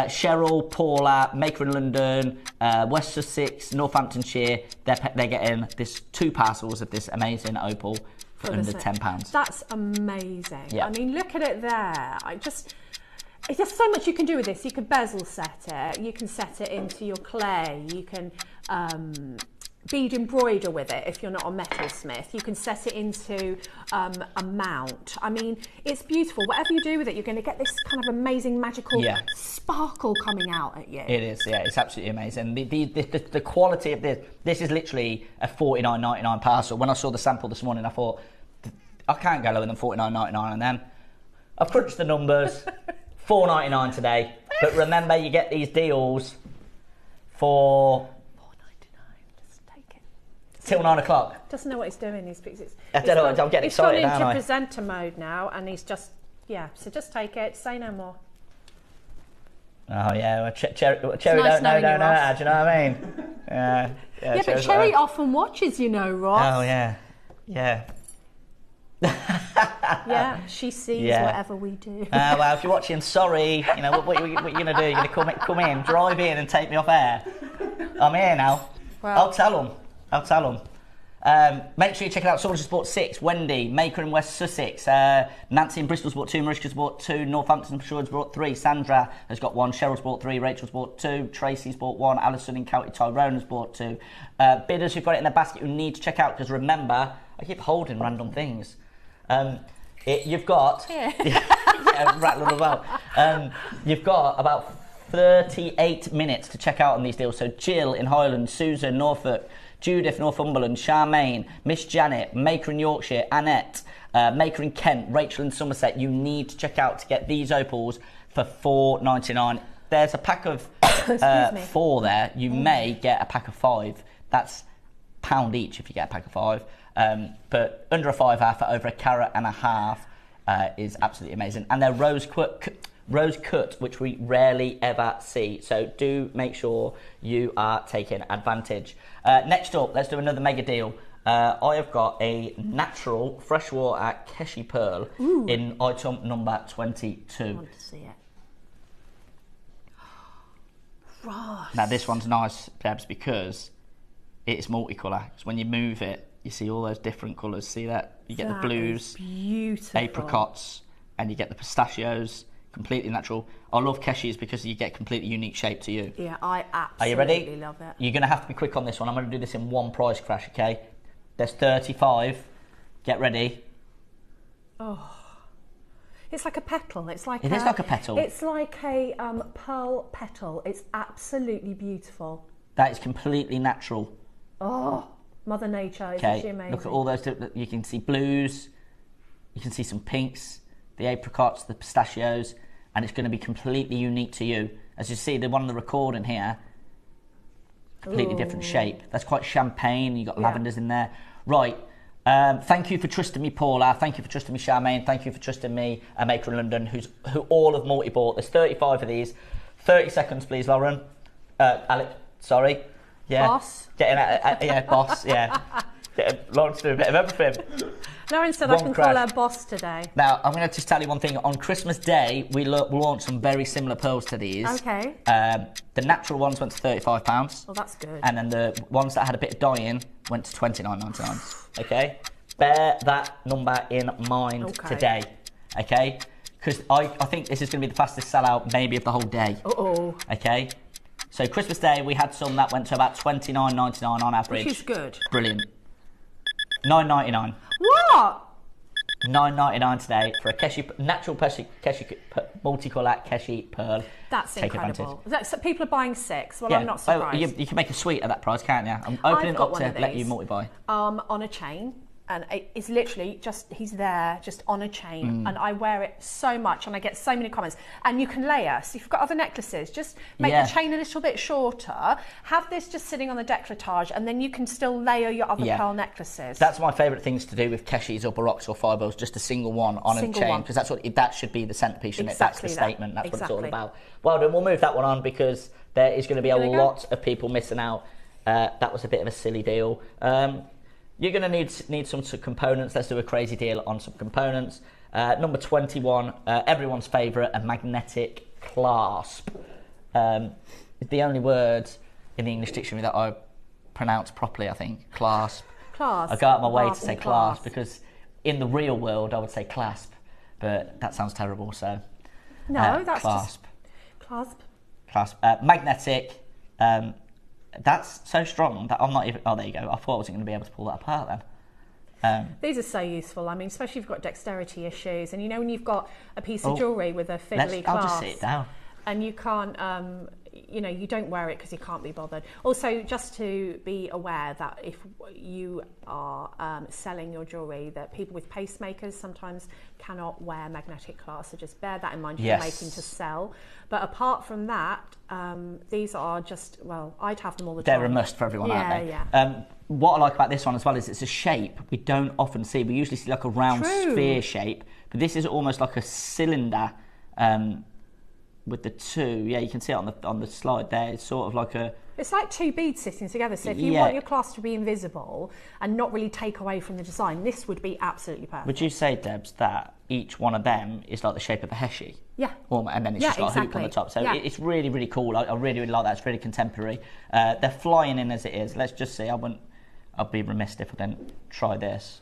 Cheryl, Paula, Maker in London, West Sussex, Northamptonshire, they're getting this 2 parcels of this amazing opal for under £10. That's amazing. Yeah. I mean, look at it there. There's just so much you can do with this. You can bezel set it. You can set it into your clay. You can bead embroider with it if you're not a metalsmith. You can set it into a mount. I mean, it's beautiful. Whatever you do with it, you're going to get this kind of amazing magical sparkle coming out at you. It is, yeah. It's absolutely amazing. The quality of this is literally a $49.99 parcel. When I saw the sample this morning, I thought, I can't go lower than $49.99, and then I've crunched the numbers. $4.99 today. But remember, you get these deals for... till 9 o'clock. Doesn't know what he's doing. I don't know. I'm getting excited. He's gone into presenter mode now, and he's just so just take it. Say no more. Oh yeah, well, Cherry nice don't know knowing you, that. Ross. Do you know what I mean? Yeah, But Cherry often watches, you know, Ross. Oh yeah. Yeah, she sees whatever we do. Well, if you're watching, sorry. You know what you going to do? You're going to come in, drive in, and take me off air. I'm here now. Well, I'll tell them. Make sure you check it out. Soldiers bought 6, Wendy, Maker in West Sussex, Nancy in Bristol's bought 2, Marishka's bought 2, Northampton for Swords bought 3, Sandra has got 1, Cheryl's bought 3, Rachel's bought 2, Tracy's bought 1, Alison in County Tyrone has bought 2. Bidders who've got it in their basket you need to check out, because remember, I keep holding random things. You've got rattling about. You've got about 38 minutes to check out on these deals. So Jill in Highland, Susan Norfolk, Judith Northumberland, Charmaine, Miss Janet, Maker in Yorkshire, Annette, Maker in Kent, Rachel in Somerset. You need to check out to get these opals for $4.99. There's a pack of 4 there. You may get a pack of 5. That's £1 each if you get a pack of 5. But under a 5 half at over $1.50 is absolutely amazing. And they're rose cut, which we rarely ever see. So do make sure you are taking advantage. Next up, let's do another mega deal. I have got a natural freshwater keshi pearl in item number 22. I want to see it. Ross. Now this one's nice, Debs, because it's multicolour. So when you move it, you see all those different colours. See that? You get the blues, apricots, and you get the pistachios. Completely natural. I love keshis because you get completely unique shape to you. Yeah, I absolutely Are you ready? love it. You're going to have to be quick on this one. I'm going to do this in one price crash, okay? There's 35. Get ready. Oh. It's like a petal. It is like a petal. It's like a pearl petal. It's absolutely beautiful. That is completely natural. Oh, Mother Nature. Isn't she amazing? Look at all those. You can see blues. You can see some pinks, the apricots, the pistachios, and it's going to be completely unique to you. As you see, the one on the recording here, completely different shape. That's quite champagne. You've got lavenders in there. Right. Thank you for trusting me, Paula. Thank you for trusting me, Charmaine. Thank you for trusting me, a Maker in London, who all have multi-bought. There's 35 of these. 30 seconds, please, Lauren. Alex, sorry. Yeah. Boss. Boss, yeah. Lauren's doing a bit of everything. Lauren said I can call her boss today. Now, I'm going to just tell you one thing. On Christmas Day, we launched some very similar pearls to these. Okay. The natural ones went to £35. Well, that's good. And then the ones that had a bit of dye-in went to $29.99. Okay? Bear that number in mind today. Okay? Because I think this is going to be the fastest sellout maybe of the whole day. Uh-oh. Okay? So Christmas Day, we had some that went to about $29.99 on average. Which is good. Brilliant. $9.99. What? $9.99 today for a natural multicolour keshi pearl. That's Take incredible. So people are buying 6. Well, yeah. I'm not surprised. You can make a suite at that price, can't you? I'm opening it up to let you multi-buy. On a chain. And it's literally just, he's there, just on a chain. And I wear it so much and I get so many comments. And you can layer. So if you've got other necklaces, just make the chain a little bit shorter. Have this just sitting on the décolletage and then you can still layer your other pearl necklaces. That's my favourite things to do with keshis or baroques or fibrils, just a single one on a chain. Because that should be the centrepiece, and that's the statement. That's what it's all about. Well done, we'll move that one on because there is going to be a lot of people missing out. That was a bit of a silly deal. You're going to need some components. Let's do a crazy deal on some components. Number 21, everyone's favourite, a magnetic clasp. The only word in the English dictionary that I pronounce properly, I think, clasp. Clasp. I go out of my way to say clasp because in the real world I would say clasp, but that sounds terrible. So no, that's clasp. Just clasp. Magnetic. That's so strong that I'm not even... Oh, there you go. I thought I wasn't going to be able to pull that apart then. These are so useful. I mean, especially if you've got dexterity issues. And you know when you've got a piece of jewellery with a fiddly clasp... I'll just sit down. And you can't... you don't wear it because you can't be bothered. Also, just to be aware that if you are selling your jewellery, that people with pacemakers sometimes cannot wear magnetic clasps. So just bear that in mind if you're making to sell. But apart from that, these are just, well, I'd have them all the time. They're a must for everyone, aren't they? Yeah. What I like about this one as well is it's a shape we don't often see. We usually see like a round sphere shape, but this is almost like a cylinder with the two. Yeah, you can see it on the slide there. It's sort of like a... It's like two beads sitting together. So if you want your clasp to be invisible and not really take away from the design, this would be absolutely perfect. Would you say, Debs, that each one of them is like the shape of a keshi? Yeah. And then it's just got a hoop on the top. So it's really, really cool. I really, really like that. It's really contemporary. They're flying in as it is. Let's just see. I'd be remiss if I didn't try this.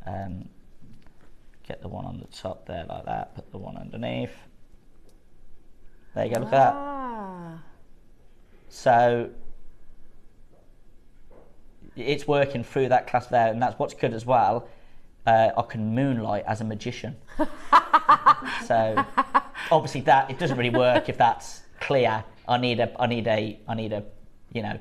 Get the one on the top there like that. Put the one underneath. There you go. Look at that. So it's working through that clasp there, and that's what's good as well. I can moonlight as a magician. So obviously that it doesn't really work if that's clear. I need a you know,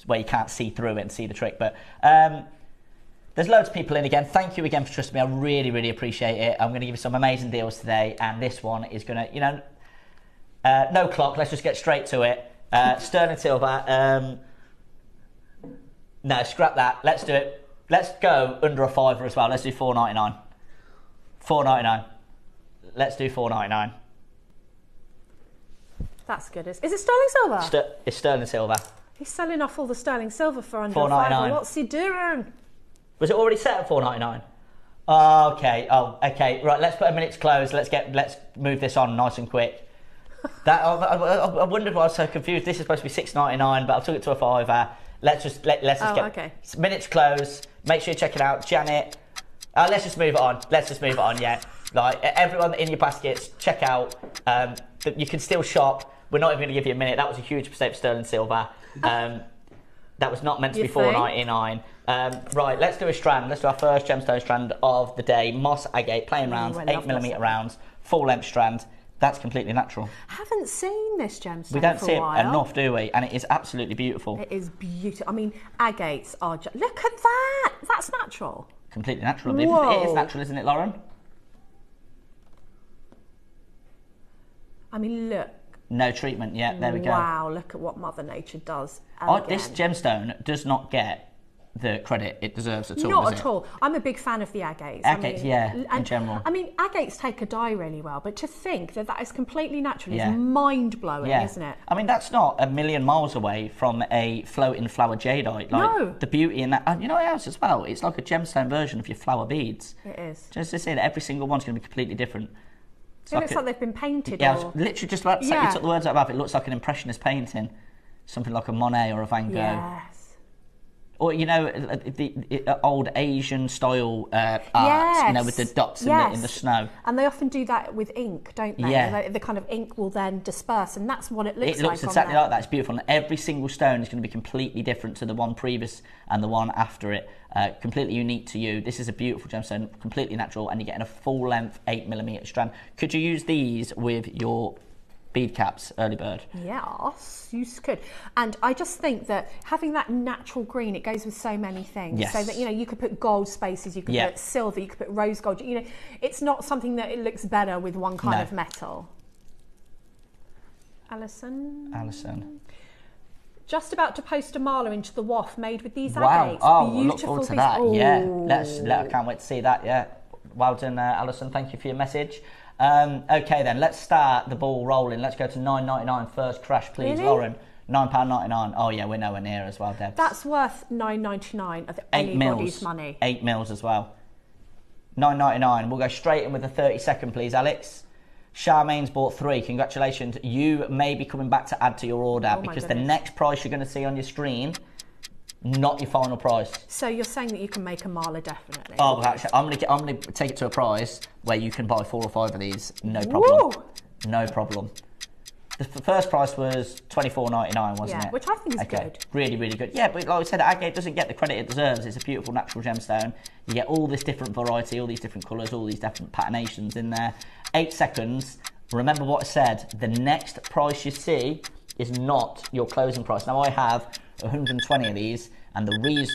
where you can't see through it and see the trick. But there's loads of people in again. Thank you again for trusting me. I really, really appreciate it. I'm going to give you some amazing deals today, and this one is going to, you know, no clock. Let's just get straight to it. Sterling silver. No, scrap that. Let's do it. Let's go under a $5 as well. Let's do $4.99. $4.99. Let's do $4.99. That's good. Is it sterling silver? It's sterling silver. He's selling off all the sterling silver for under $4.99. What's he doing? Was it already set at $4.99? Oh, okay. Oh, okay. Right. Let's put a minute's close. Let's move this on nice and quick. I wondered why I was so confused. This is supposed to be $6.99, but I took it to a $5. Let's just get minutes close. Make sure you check it out, Janet. Let's just move it on. Yeah, like everyone in your baskets, check out. You can still shop. We're not even going to give you a minute. That was a huge mistake for sterling silver. That was not meant to be $4.99. Right, let's do a strand. Let's do our first gemstone strand of the day. Moss agate, plain rounds, 8mm rounds, full length strand. That's completely natural. Haven't seen this gemstone. We don't see it enough, do we? And it is absolutely beautiful. It is beautiful. I mean, agates are just... Look at that! That's natural. Completely natural. It is natural, isn't it, Lauren? I mean, look. No treatment yet. There we go. Wow, look at what Mother Nature does. This gemstone does not get the credit it deserves at all. Not at all. I'm a big fan of the agates. Agates, in general. I mean, agates take a dye really well, but to think that is completely natural is mind-blowing, isn't it? I mean, that's not a million miles away from a floating flower jadeite. Like, no. The beauty in that, and you know what else as well? It's like a gemstone version of your flower beads. It is. Just to say that every single one's going to be completely different. It looks like they've been painted. Yeah, I was literally just about to say, you took the words out of it. It looks like an impressionist painting. Something like a Monet or a Van Gogh. Yes. Or, you know, the old Asian style art, you know, with the dots in the snow. And they often do that with ink, don't they? Yeah. The kind of ink will then disperse, and that's what it looks like. It looks exactly like that. It's beautiful. And every single stone is going to be completely different to the one previous and the one after it. Completely unique to you. This is a beautiful gemstone, completely natural, and you're getting a full length 8mm strand. Could you use these with your bead caps, early bird? Yes, you could. And I just think that having that natural green, it goes with so many things. Yes. So that, you know, you could put gold spaces, you could put silver, you could put rose gold. You know, it's not something that it looks better with one kind of metal. Alison. Just about to post a mala into the waff made with these agates. Oh, beautiful. I look forward to that. I can't wait to see that. Yeah, well done, Alison. Thank you for your message. Okay then, let's start the ball rolling. Let's go to $9.99 first crash, please, really? Lauren. £9.99. Oh yeah, we're nowhere near as well, Deb. That's worth $9.99 of anybody's money. 8 mils as well. $9.99. We'll go straight in with the 30-second, please, Alex. Charmaine's bought 3. Congratulations. You may be coming back to add to your order because the next price you're going to see on your screen, not your final price. So you're saying that you can make a mala definitely? Oh, actually, I'm gonna take it to a price where you can buy 4 or 5 of these, no problem. Woo! No problem. The first price was $24.99, wasn't it? Which I think is good. Really, really good. Yeah, but like I said, agate doesn't get the credit it deserves. It's a beautiful natural gemstone. You get all this different variety, all these different colours, all these different patternations in there. 8 seconds. Remember what I said. The next price you see is not your closing price. Now I have 120 of these, and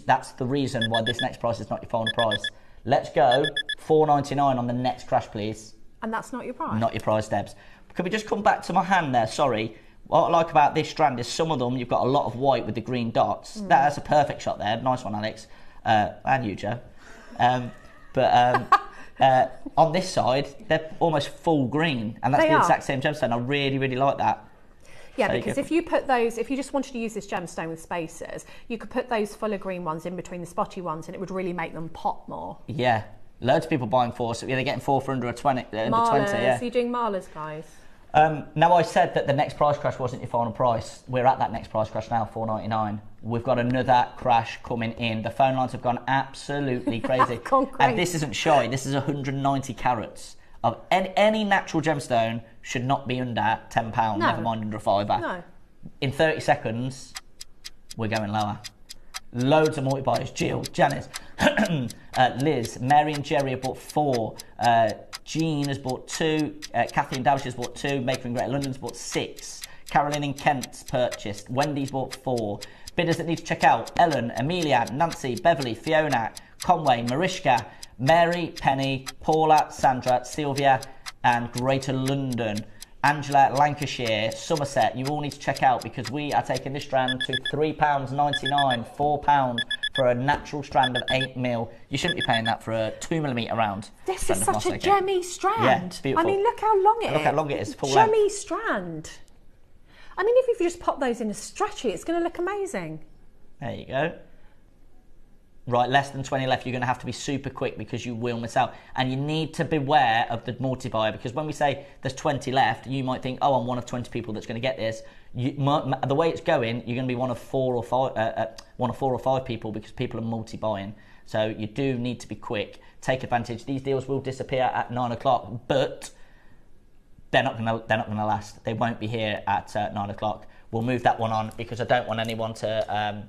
that's the reason why this next price is not your final price. Let's go $4.99 on the next crash, please. And that's not your price? Not your price, Debs. Can we just come back to my hand there? Sorry. What I like about this strand is some of them you've got a lot of white with the green dots. That's a perfect shot there. Nice one, Alex. And you, Joe. On this side, they're almost full green, and that's They the are. exact same gemstone. I really, really like that. Yeah, So you because go- if you put those, if you just wanted to use this gemstone with spacers, you could put those fuller green ones in between the spotty ones, and it would really make them pop more. Yeah, loads of people buying 4, so they're getting 4 for under 20. Marlers, Yeah. are you doing Marlers, guys? Now, I said that the next price crash wasn't your final price. We're at that next price crash now, $4.99. We've got another crash coming in. The phone lines have gone absolutely crazy. Gone crazy. And this isn't shy. This is 190 carats. Of any natural gemstone should not be under £10, No. never mind under a £5. No. In 30 seconds, we're going lower. Loads of multi-buyers. Jill, Janice, Liz, Mary and Jerry have bought 4. Jean has bought 2. Kathy and Dowager has bought 2. Maker in Greater London's bought 6. Carolyn in Kent's purchased. Wendy's bought 4. Bidders that need to check out: Ellen, Amelia, Nancy, Beverly, Fiona, Conway, Mariska, Mary, Penny, Paula, Sandra, Sylvia and Greater London. Angela, Lancashire, Somerset, you all need to check out because we are taking this strand to £3.99, £4 for a natural strand of 8mm. You shouldn't be paying that for a 2mm round. This strand is of such a moss, okay? gemmy strand. Yeah, it's beautiful. I mean, look how long it is. Look how long it is, full Gemmy length. strand. I mean, if you just pop those in a stretchy, it's going to look amazing. There you go. Right, less than 20 left. You're going to have to be super quick because you will miss out. And you need to beware of the multi-buyer because when we say there's 20 left, you might think, oh, I'm one of 20 people that's going to get this. The way it's going, you're going to be one of 4 or 5 people because people are multi-buying. So you do need to be quick. Take advantage. These deals will disappear at 9 o'clock, but they're not going to last. They won't be here at 9 o'clock. We'll move that one on because I don't want anyone to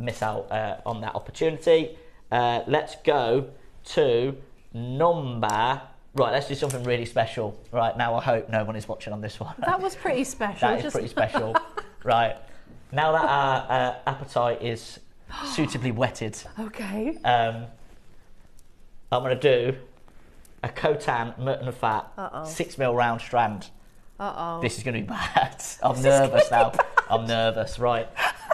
miss out on that opportunity. Let's go to number... Right, let's do something really special. Right, now I hope no one is watching on this one. That was pretty special. That is pretty special. Right, now that our appetite is suitably whetted, Okay. I'm going to do a Khotan mutton fat 6mm round strand. This is going to be bad. I'm nervous now. I'm nervous. Right.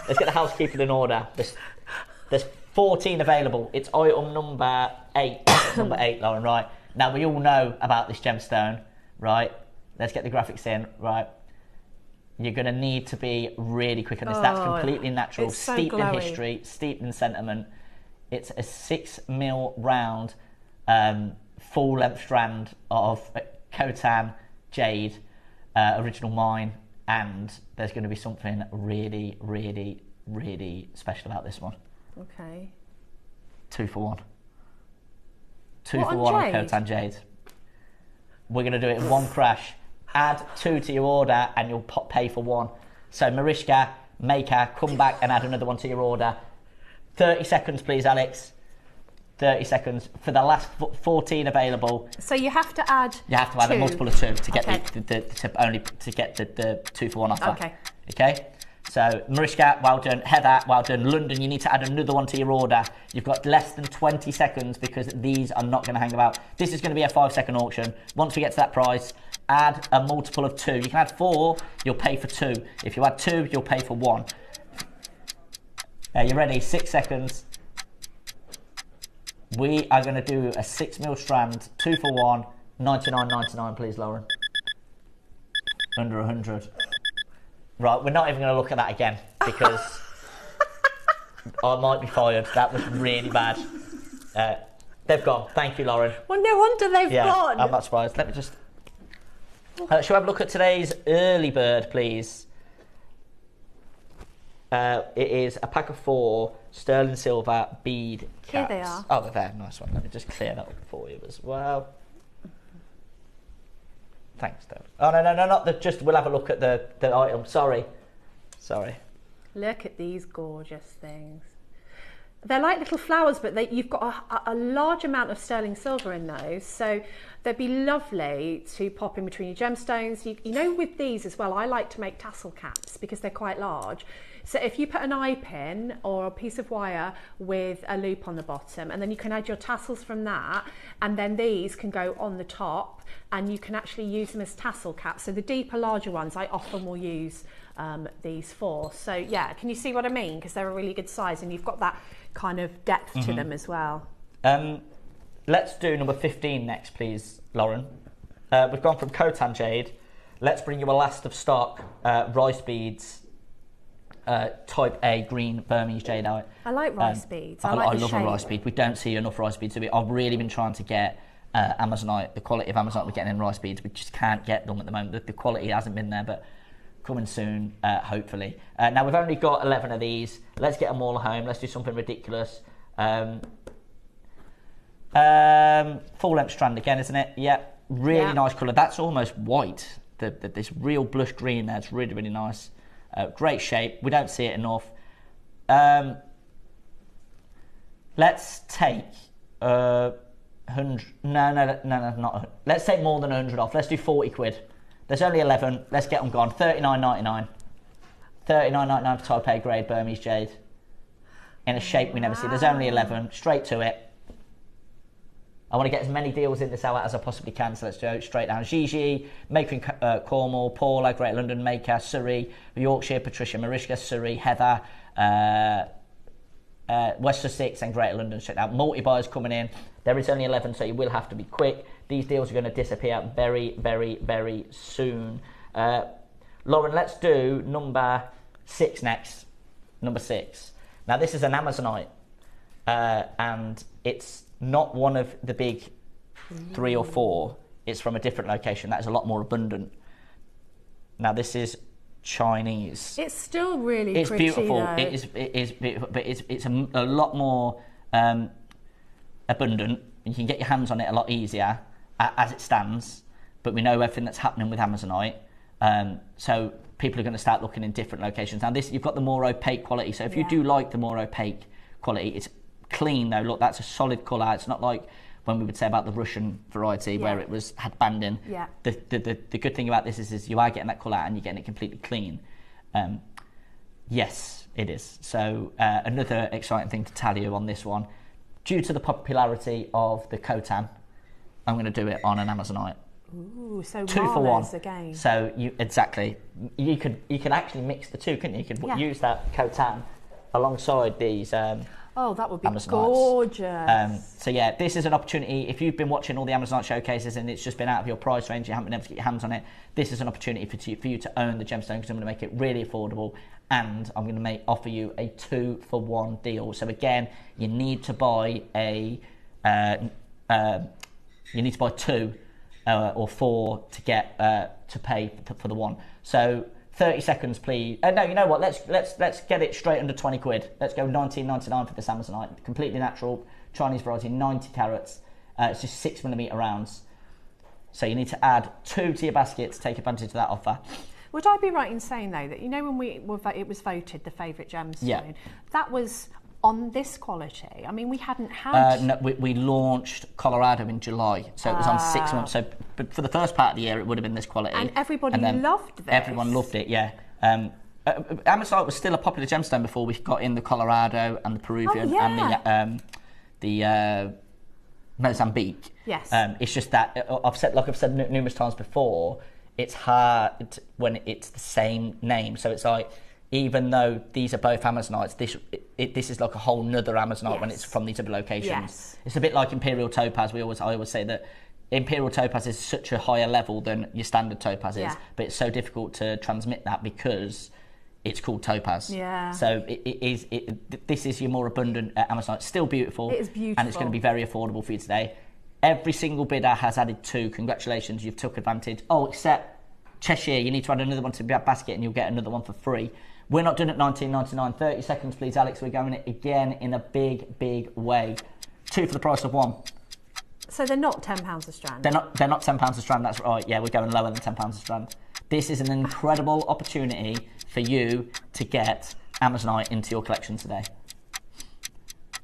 Let's get the housekeeping in order. There's 14 available. It's item number 8. Number 8, Lauren, right. Now, we all know about this gemstone, right? Let's get the graphics in, right? You're going to need to be really quick on this. That's completely natural, it's so steeped in glowy. history, steeped in sentiment. It's a 6mm round, full-length strand of Khotan jade, original mine, and there's going to be something really, really, really special about this one. Okay. 2 for 1. 2 What, for on 1 on jade? Khotan jade. We're going to do it in one crash. Add 2 to your order and you'll pay for 1. So Mariska, Maker, come back and add another one to your order. 30 seconds, please, Alex. 30 seconds for the last 14 available. So you have to add. You have to add 2. a multiple of 2 to get Okay. to get the 2 for 1 offer. Okay. Okay. So Mariska, well done. Heather, well done. London, you need to add another one to your order. You've got less than 20 seconds because these are not going to hang about. This is going to be a 5-second auction. Once we get to that price, add a multiple of 2. You can add 4, you'll pay for 2. If you add 2, you'll pay for 1. Are you ready? 6 seconds. We are going to do a 6mm strand, 2 for 1, 99.99, please, Lauren. Under 100. Right, we're not even going to look at that again because I might be fired. That was really bad. They've gone. Thank you, Lauren. Well, no wonder they've gone. I'm not surprised. Let me just... shall we have a look at today's early bird, please? It is a pack of 4 sterling silver bead caps. Here they are. Oh, they're there. Nice one. Let me just clear that up for you as well. Thanks, Dad. Oh, no, not the... Just, we'll have a look at the item. Sorry. Look at these gorgeous things. They're like little flowers, but you've got a large amount of sterling silver in those, so they'd be lovely to pop in between your gemstones. You know, with these as well, I like to make tassel caps because they're quite large. So if you put an eye pin or a piece of wire with a loop on the bottom, and then you can add your tassels from that, and then these can go on the top, and you can actually use them as tassel caps. So the deeper, larger ones, I often will use these for. So yeah, can you see what I mean? Because they're a really good size, and you've got that kind of depth to them as well. let's do number 15 next, please, Lauren. We've gone from Khotan jade. Let's bring you a last of stock rice beads, type A green Burmese jade out. I like rice beads. I like love a rice bead. We don't see enough rice beads. I've really been trying to get Amazonite, the quality of Amazonite we're getting in rice beads. We just can't get them at the moment. The quality hasn't been there, but coming soon, hopefully. Now, we've only got 11 of these. Let's get them all home. Let's do something ridiculous. Full length strand again, isn't it? Yeah, really nice colour. That's almost white. This real blush green there. It's really, really nice. Great shape. We don't see it enough. Let's take 100. No, not. Let's take more than 100 off. Let's do 40 quid. There's only 11. Let's get them gone. 39.99. 39.99 for type A grade Burmese jade. In a shape we never see. There's only 11. Straight to it. I want to get as many deals in this hour as I possibly can, so let's go straight down. Gigi, Maker in Cornwall, Paula, Great London, Maker, Surrey, Yorkshire, Patricia, Mariska, Surrey, Heather, West Sussex and Great London straight out. Multi-buyers coming in. There is only 11, so you will have to be quick. These deals are going to disappear very, very, very soon. Lauren, let's do number 6 next. Number 6. Now, this is an Amazonite, and it's not one of the big 3 or 4. It's from a different location that is a lot more abundant. Now, this is Chinese. It's still really pretty. It's beautiful. Though. It is beautiful, but it's a lot more abundant. You can get your hands on it a lot easier as it stands. But we know everything that's happening with Amazonite, so people are going to start looking in different locations. Now, this you've got the more opaque quality. So if you do like the more opaque quality, it's clean though. Look, that's a solid colour. It's not like when we would say about the Russian variety where it had banding. Yeah. The good thing about this is you are getting that colour and you're getting it completely clean. Yes, it is. So another exciting thing to tell you on this one, due to the popularity of the Khotan, I'm going to do it on an Amazonite. Ooh, so 2 for 1 again. So you could actually mix the two, couldn't you? You could use that Khotan alongside these. Oh, that would be gorgeous. So yeah, this is an opportunity. If you've been watching all the Amazonite showcases and it's just been out of your price range, you haven't been able to get your hands on it, this is an opportunity for you to own the gemstone, because I'm going to make it really affordable, and I'm going to offer you a 2 for 1 deal. So again, you need to buy you need to buy 2 or 4 to get to pay for the 1. So 30 seconds, please. No, you know what? Let's get it straight under 20 quid. Let's go 19.99 for this Amazonite. Completely natural Chinese variety, 90 carats. It's just 6mm rounds. So you need to add 2 to your basket to take advantage of that offer. Would I be right in saying though that when it was voted the favourite gemstone, that was on this quality? I mean, we hadn't had. No, we launched Colorado in July, so it was on 6 months. So, but for the first part of the year, it would have been this quality. And everybody loved this. Everyone loved it, yeah. Amazonite was still a popular gemstone before we got in the Colorado and the Peruvian and the Mozambique. Yes. It's just that I've said numerous times before, it's hard when it's the same name. So it's like, even though these are both Amazonites, this is like a whole nother Amazonite when it's from these other locations. Yes. It's a bit like Imperial topaz. I always say that Imperial topaz is such a higher level than your standard topaz is, but it's so difficult to transmit that because it's called topaz. Yeah. So this is your more abundant Amazonite. Still beautiful. It is beautiful. And it's going to be very affordable for you today. Every single bidder has added 2. Congratulations, you've took advantage. Oh, except Cheshire, you need to add another one to your basket and you'll get another one for free. We're not doing it 19.99. 30 seconds, please, Alex. We're going it again in a big, big way. 2 for the price of 1. So they're not £10 a strand? They're not £10 a strand, that's right. Yeah, we're going lower than £10 a strand. This is an incredible opportunity for you to get Amazonite into your collection today.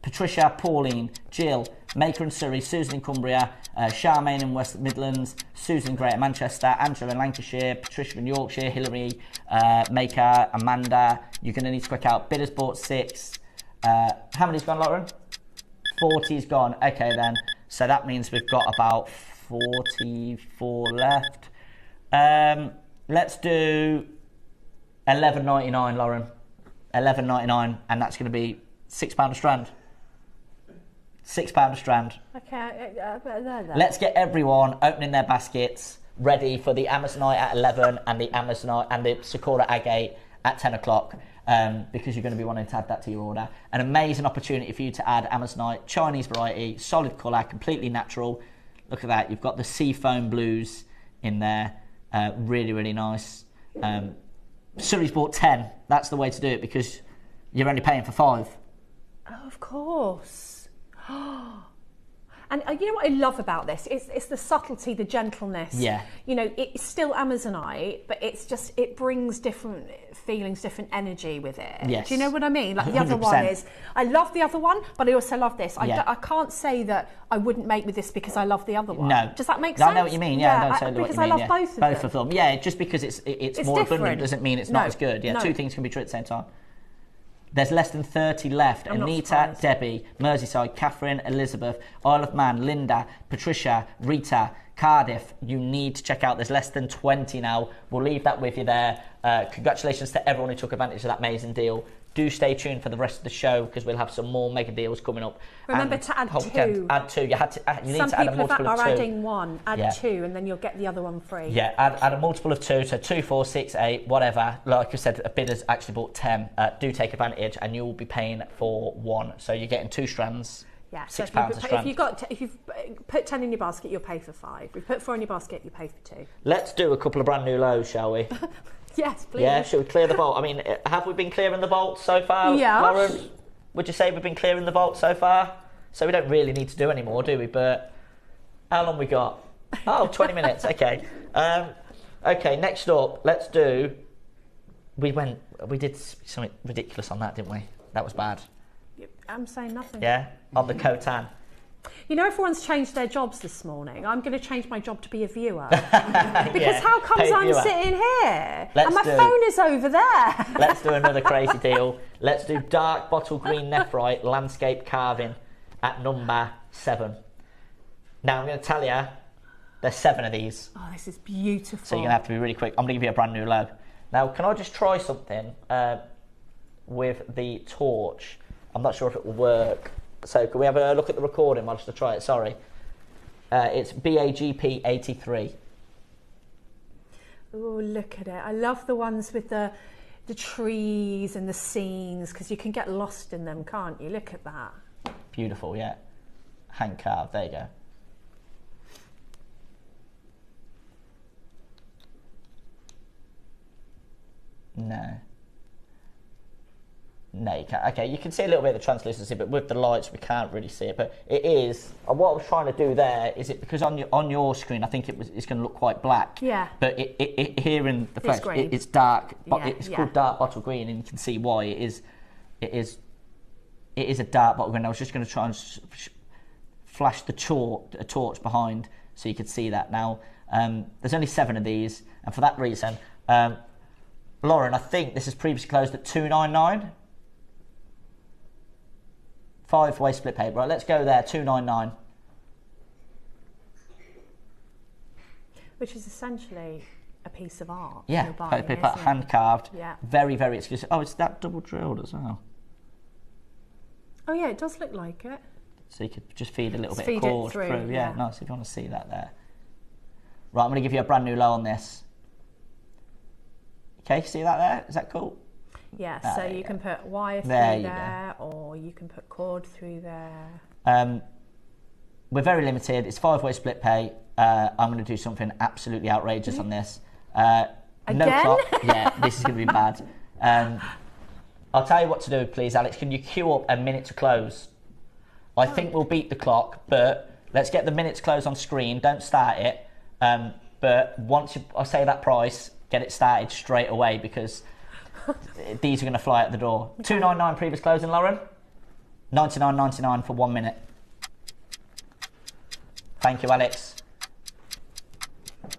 Patricia, Pauline, Jill, Maker in Surrey, Susan in Cumbria, Charmaine in West Midlands, Susan in Greater Manchester, Angela in Lancashire, Patricia in Yorkshire, Hilary, Maker, Amanda. You're going to need to quick out. Bidders bought 6. How many's gone, Lauren? 40's gone. Okay, then. So that means we've got about 44 left. Let's do $11.99, Lauren. $11.99, and that's going to be £6 a strand. £6 a strand. Okay, Let's get everyone opening their baskets, ready for the Amazonite at 11 and the Amazonite and the Sakura agate at 10 o'clock. Because you're going to be wanting to add that to your order. An amazing opportunity for you to add Amazonite, Chinese variety, solid colour, completely natural. Look at that, you've got the seafoam blues in there, really, really nice. Surrey's bought 10, that's the way to do it because you're only paying for 5. Oh, of course. And you know what I love about this? It's the subtlety, the gentleness. Yeah. You know, it's still Amazonite, but it brings different feelings, different energy with it. Yes. Do you know what I mean? Like the other one is, I love the other one, but I also love this. I can't say that I wouldn't make with this because I love the other one. No. Does that make sense? I know what you mean, yeah. No, totally because what you mean, I love both of them. Yeah, just because it's more different. abundant doesn't mean it's not as good. Yeah, two things can be true at the same time. There's less than 30 left. I'm Anita, Debbie, Merseyside, Catherine, Elizabeth, Isle of Man, Linda, Patricia, Rita, Cardiff. You need to check out. There's less than 20 now. We'll leave that with you there. Congratulations to everyone who took advantage of that amazing deal. Do stay tuned for the rest of the show because we'll have some more mega deals coming up. Remember to add 2. Add 2. You need to add a multiple of 2. Some people are adding 1. Add 2 and then you'll get the other one free. Yeah, add a multiple of 2, so 2, 4, 6, 8, whatever. Like I said, a bidder's actually bought 10. Do take advantage and you'll be paying for 1. So you're getting 2 strands. Yeah, £6 a strand. If you've put 10 in your basket, you'll pay for 5. If you put 4 in your basket, you pay for 2. Let's do a couple of brand new lows, shall we? Yes, please. Yeah, should we clear the vault? I mean, have we been clearing the vault so far, yeah. Lauren? Would you say we've been clearing the vault so far? So we don't really need to do any more, do we? But how long we got? Oh, 20 minutes. Okay. Okay. Next up, let's do. We did something ridiculous on that, didn't we? That was bad. I'm saying nothing. Yeah, on the Khotan. You know, everyone's changed their jobs this morning. I'm going to change my job to be a viewer. Because how comes I'm sitting here and my phone is over there? Let's do another crazy deal. Let's do dark bottle green nephrite landscape carving at number 7. Now, I'm going to tell you, there's 7 of these. Oh, this is beautiful. So you're going to have to be really quick. I'm going to give you a brand new low. Now, can I just try something with the torch? I'm not sure if it will work. So can we have a look at the recording while I try it? Sorry. It's BAGP 83. Oh, look at it. I love the ones with the trees and the scenes because you can get lost in them, can't you? Look at that. Beautiful, yeah. Hand carved. There you go. No, you can't. Okay, you can see a little bit of the translucency, but with the lights we can't really see it. But it is. What I was trying to do there is it because on your screen I think it's going to look quite black. Yeah. But it here in the flesh it's dark. Yeah, it's called dark bottle green, and you can see why it is. It is a dark bottle green. I was just going to try and flash a torch behind so you could see that. Now there's only 7 of these, and for that reason, Lauren, I think this is previously closed at $299. 5-way split paper. Right, let's go there. $299. Which is essentially a piece of art. Yeah, paper, hand carved. Yeah. Very, very exclusive. Oh, it's that double drilled as well. Oh yeah, it does look like it. So you could just feed a little bit of cord through. Yeah, nice if you want to see that there. Right, I'm going to give you a brand new low on this. Okay, see that there? Is that cool? Yeah, so you can put wire through there, or you can put cord through there. We're very limited. It's 5-way split pay. I'm going to do something absolutely outrageous on this. No clock. Yeah, this is going to be bad. I'll tell you what to do, please, Alex. Can you queue up a minute to close? I think we'll beat the clock, but let's get the minutes close on screen. Don't start it. But once I say that price, get it started straight away because these are going to fly at the door. $299 previous closing, Lauren. $99.99 for 1 minute. Thank you, Alex.